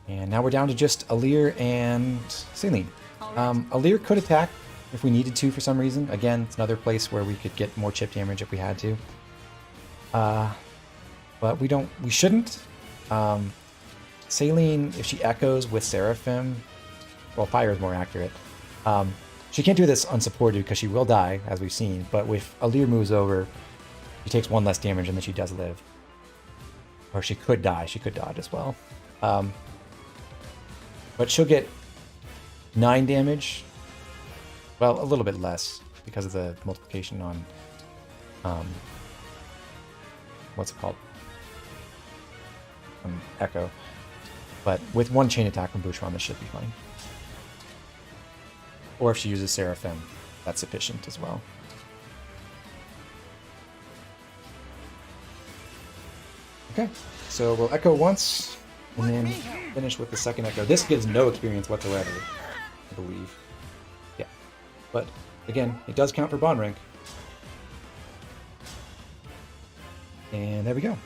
And now we're down to just Alir and Saline. Alir could attack if we needed to for some reason. Again, it's another place where we could get more chip damage if we had to. But we shouldn't. Saline, if she echoes with Seraphim, well, fire is more accurate. She can't do this unsupported because she will die, as we've seen. But if Alir moves over, she takes 1 less damage and then she does live. Or she could die. She could dodge as well. But she'll get 9 damage. Well, a little bit less because of the multiplication on what's it called? Echo. But with 1 chain attack from Boucheron, this should be fine. Or if she uses Seraphim, that's sufficient as well. Okay, so we'll echo once, and then finish with the second echo. This gives no experience whatsoever, I believe. Yeah, but again, it does count for bond rank. And there we go.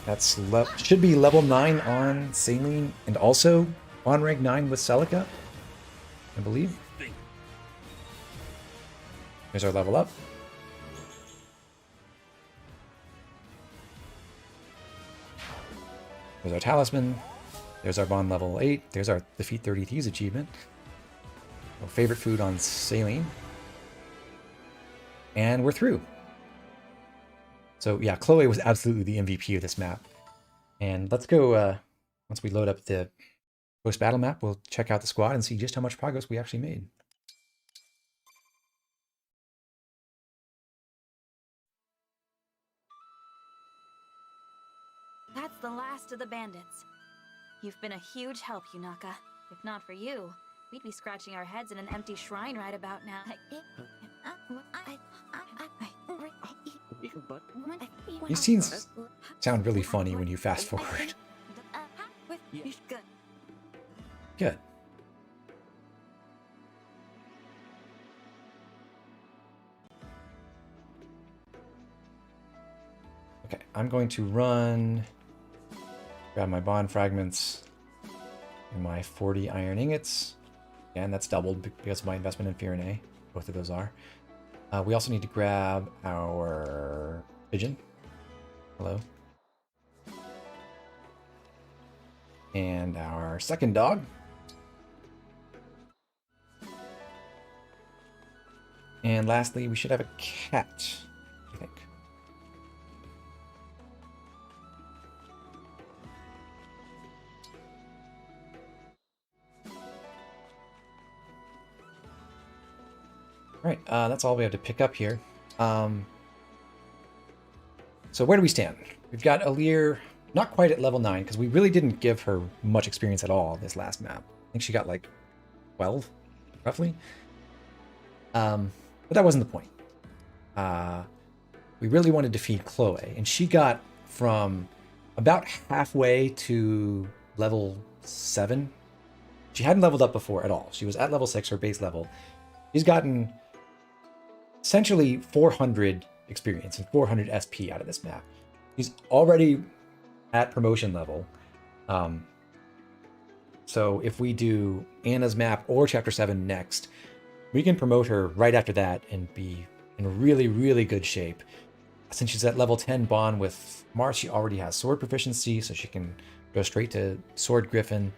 That's should be level 9 on Saline, and also on rank 9 with Celica, I believe. Here's our level up. There's our talisman. There's our bond level 8. There's our defeat 30 thieves achievement. Our favorite food on Saline. And we're through. So yeah, Chloe was absolutely the MVP of this map. And let's go, once we load up the post-battle map, we'll check out the squad and see just how much progress we actually made. That's the last of the bandits. You've been a huge help, Yunaka. If not for you, we'd be scratching our heads in an empty shrine right about now. These scenes sound really funny when you fast forward. Good. Okay, I'm going to run Grab my bond fragments and my 40 iron ingots. Again, that's doubled because of my investment in Fear and A. Both of those are. We also need to grab our pigeon. Hello. And our second dog. And lastly, we should have a cat, I think. All right, that's all we have to pick up here. So where do we stand? We've got Aleer, not quite at level 9, because we really didn't give her much experience at all this last map. I think she got like 12, roughly. But that wasn't the point. We really wanted to feed Chloe, and she got from about halfway to level 7. She hadn't leveled up before at all. She was at level 6, her base level. She's gotten essentially 400 experience and 400 SP out of this map. She's already at promotion level. So if we do Anna's map or Chapter 7 next, we can promote her right after that and be in really, really good shape. Since she's at level 10 bond with Mars, she already has sword proficiency, so she can go straight to Sword Griffin.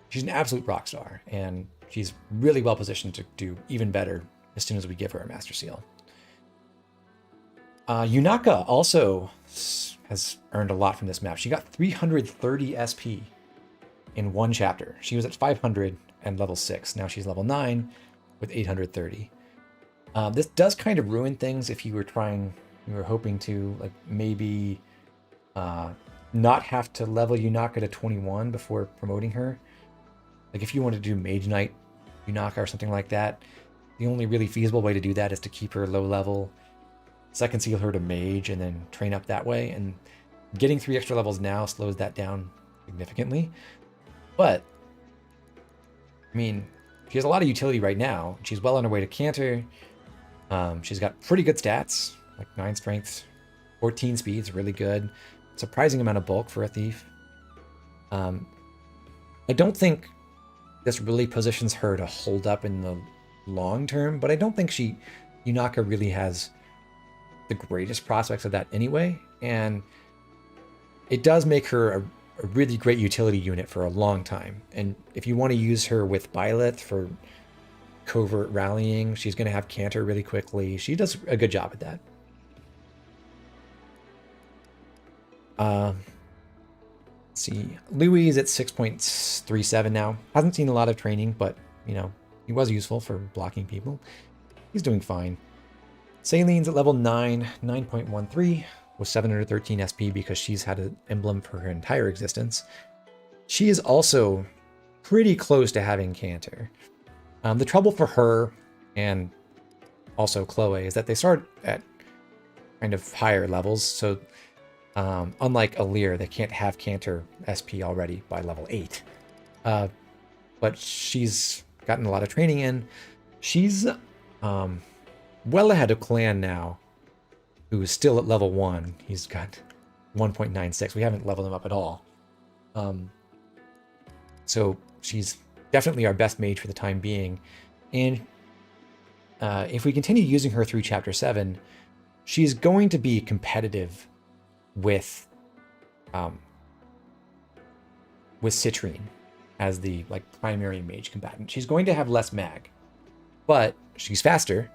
She's an absolute rock star, and she's really well positioned to do even better as soon as we give her a Master Seal. Yunaka also has earned a lot from this map. She got 330 SP in one chapter. She was at 500 and level 6. Now she's level 9 with 830. This does kind of ruin things if you were hoping to like maybe not have to level Yunaka to 21 before promoting her. Like if you wanted to do Mage Knight Yunaka or something like that, the only really feasible way to do that is to keep her low level, second seal her to Mage, and then train up that way. And getting 3 extra levels now slows that down significantly. But, I mean, she has a lot of utility right now. She's well on her way to Canter. She's got pretty good stats, like 9 strength, 14 speeds, really good. Surprising amount of bulk for a thief. I don't think this really positions her to hold up in the long term, but I don't think Yunaka really has the greatest prospects of that anyway. And it does make her a really great utility unit for a long time. And if you want to use her with Byleth for covert rallying, she's going to have Canter really quickly. She does a good job at that. Let's see. Louis is at 6.37 now. Hasn't seen a lot of training, but, you know, he was useful for blocking people. He's doing fine. Salene's at level 9, 9.13, with 713 SP because she's had an emblem for her entire existence. She is also pretty close to having Canter. The trouble for her and also Chloe is that they start at kind of higher levels. So unlike Aleer, they can't have Canter SP already by level 8. But she's gotten a lot of training in. She's well ahead of Clan now, who is still at level 1. He's got 1.96. We haven't leveled him up at all. So she's definitely our best mage for the time being. And if we continue using her through Chapter 7, she's going to be competitive with Citrine as the like primary mage combatant. She's going to have less mag, but she's faster.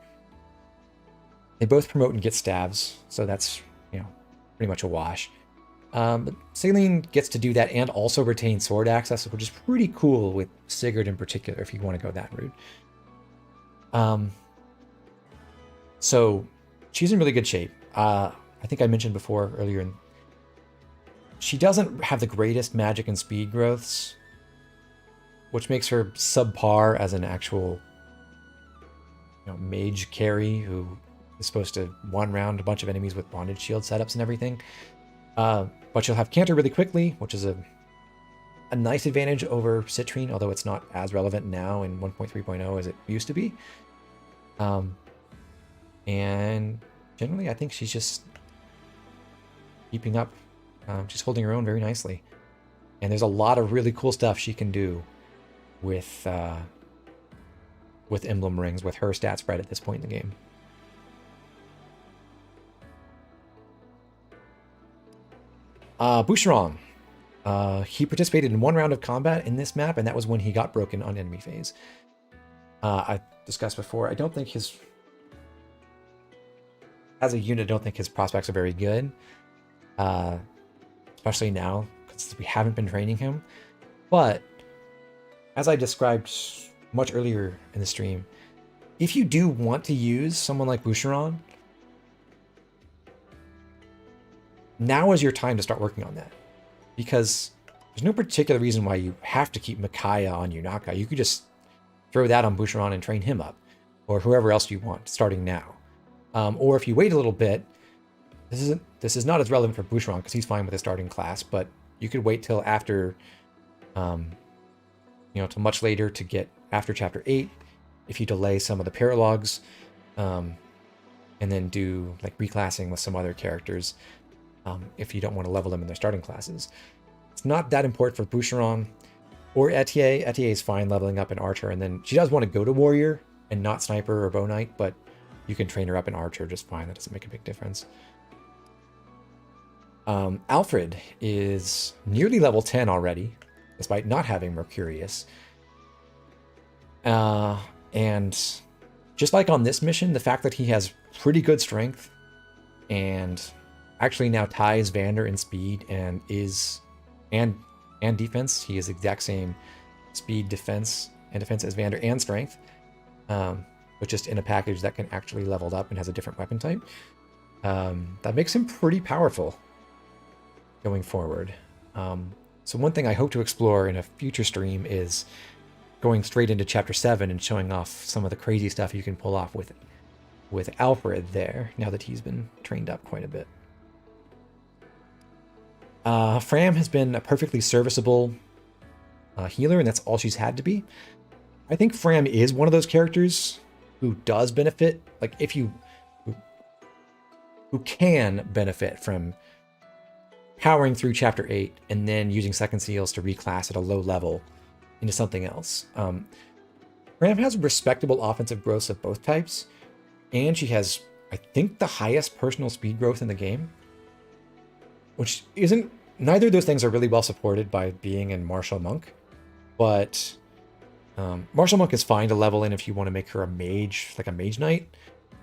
They both promote and get stabs, so that's, you know, pretty much a wash. But Selene gets to do that and also retain sword access, which is pretty cool with Sigurd in particular, if you want to go that route. So she's in really good shape. I think I mentioned before earlier, she doesn't have the greatest magic and speed growths, which makes her subpar as an actual, you know, mage carry who is supposed to one round a bunch of enemies with bondage shield setups and everything. But she'll have Canter really quickly, which is a nice advantage over Citrine, although it's not as relevant now in 1.3.0 as it used to be. And generally, I think she's just keeping up she's holding her own very nicely. And there's a lot of really cool stuff she can do with Emblem Rings, with her stat spread at this point in the game. Boucheron. He participated in one round of combat in this map, and that was when he got broken on enemy phase. I discussed before, I don't think his... As a unit, I don't think his prospects are very good. Especially now, because we haven't been training him. But, as I described much earlier in the stream, if you do want to use someone like Boucheron, now is your time to start working on that. Because there's no particular reason why you have to keep Micaiah on Yunaka. You could just throw that on Boucheron and train him up. Or whoever else you want, starting now. Or if you wait a little bit, this is not as relevant for Boucheron because he's fine with the starting class, but you could wait till after, till much later to get after Chapter 8, if you delay some of the paralogs, and then do like reclassing with some other characters, if you don't want to level them in their starting classes. It's not that important for Boucheron or Etier. Etier is fine leveling up in Archer, and then she does want to go to Warrior and not Sniper or Bow Knight, but you can train her up in Archer just fine. That doesn't make a big difference. Alfred is nearly level 10 already, despite not having Mercurius. And just like on this mission, the fact that he has pretty good strength and actually now ties Vander in speed and defense. He is exact same speed, defense as Vander and strength, but just in a package that can actually level up and has a different weapon type. That makes him pretty powerful going forward. So one thing I hope to explore in a future stream is going straight into Chapter 7 and showing off some of the crazy stuff you can pull off with Alfred there, now that he's been trained up quite a bit. Fram has been a perfectly serviceable healer, and that's all she's had to be. I think Fram is one of those characters who does benefit, like who can benefit from powering through Chapter 8 and then using second seals to reclass at a low level into something else. Fram has respectable offensive growth of both types, and she has, I think, the highest personal speed growth in the game, which isn't... Neither of those things are really well supported by being in Martial Monk, but Martial Monk is fine to level in if you want to make her a mage, like a Mage Knight,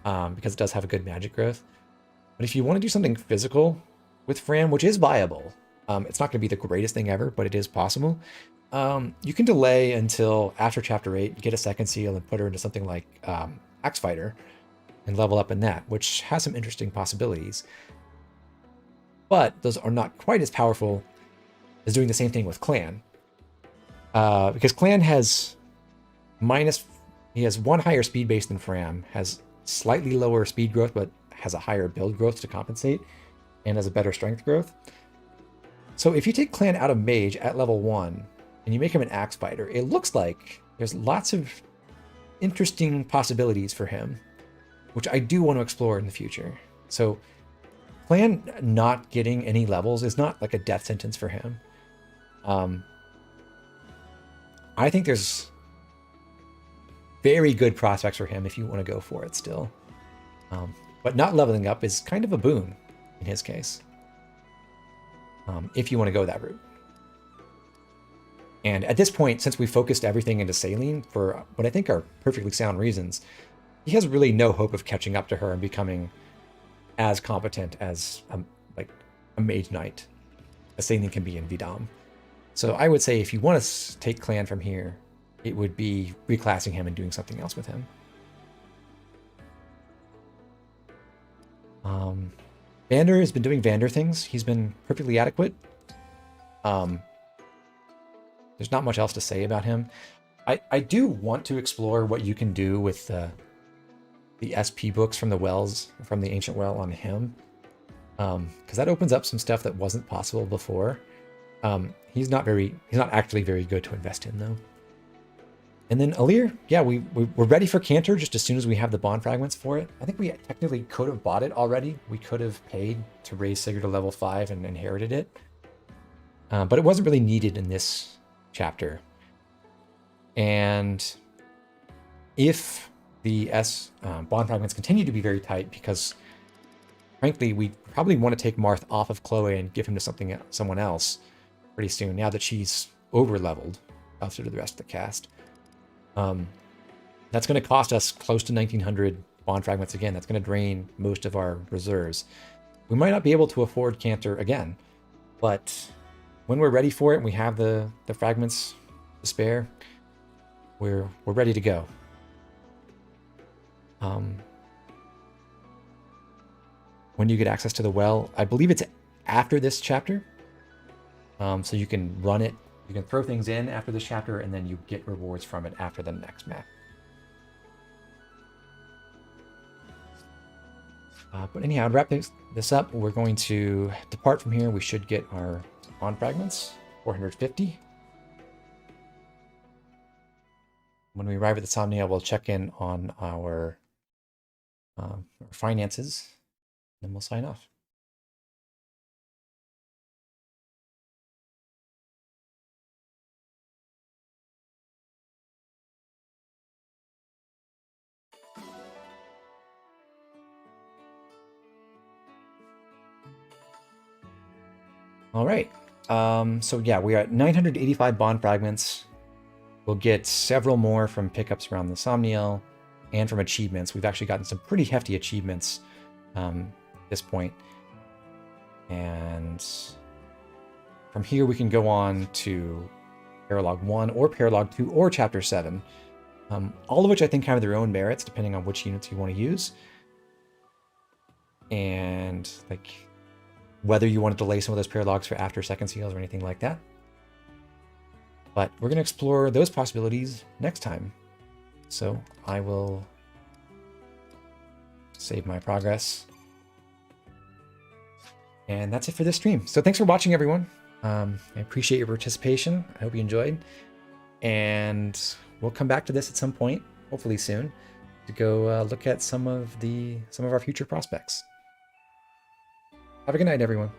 because it does have a good magic growth. But if you want to do something physical with Fram, which is viable, it's not going to be the greatest thing ever, but it is possible. You can delay until after Chapter 8, get a second seal, and put her into something like Axe Fighter, and level up in that, which has some interesting possibilities. But those are not quite as powerful as doing the same thing with Clan. Because Clan has he has one higher speed base than Fram, has slightly lower speed growth, but has a higher build growth to compensate, and has a better strength growth. So if you take Clan out of Mage at level 1, and you make him an Axe Fighter, it looks like there's lots of interesting possibilities for him, which I do want to explore in the future. So Clan not getting any levels is not like a death sentence for him. I think there's very good prospects for him if you want to go for it still. But not leveling up is kind of a boon in his case, if you want to go that route. And at this point, since we focused everything into Saline for what I think are perfectly sound reasons, he has really no hope of catching up to her and becoming as competent as a Mage Knight as Saline can be in Vidam. So I would say if you want to take Clan from here, it would be reclassing him and doing something else with him. Vander has been doing Vander things. He's been perfectly adequate. There's not much else to say about him. I do want to explore what you can do with the SP books from the Wells, from the Ancient Well on him. Because that opens up some stuff that wasn't possible before. He's not actually very good to invest in, though. And then Alir, yeah, we're ready for Cantor just as soon as we have the bond fragments for it. I think we technically could have bought it already. We could have paid to raise Sigurd to level 5 and inherited it. But it wasn't really needed in this chapter. And if the bond fragments continue to be very tight, because frankly, we probably want to take Marth off of Chloe and give him to someone else pretty soon, now that she's over-leveled relative to the rest of the cast. That's going to cost us close to 1900 bond fragments again. That's going to drain most of our reserves. We might not be able to afford Cantor again, but when we're ready for it and we have the fragments to spare, we're ready to go. When do you get access to the well? I believe it's after this chapter. So you can run it. You can throw things in after this chapter, and then you get rewards from it after the next map. But anyhow, to wrap this up, we're going to depart from here. We should get our bond fragments, 450. When we arrive at the Somniel, we'll check in on our finances, and we'll sign off. All right. So yeah, we are at 985 bond fragments. We'll get several more from pickups around the Somniel and from achievements. We've actually gotten some pretty hefty achievements at this point. And from here, we can go on to Prologue 1 or Prologue 2 or Chapter 7. All of which I think have their own merits, depending on which units you want to use. And like whether you want to delay some of those Prologues for after second seals or anything like that. But we're going to explore those possibilities next time. So I will save my progress. And that's it for this stream. So thanks for watching, everyone. I appreciate your participation. I hope you enjoyed. And we'll come back to this at some point, hopefully soon, to go look at some of our future prospects. Have a good night, everyone.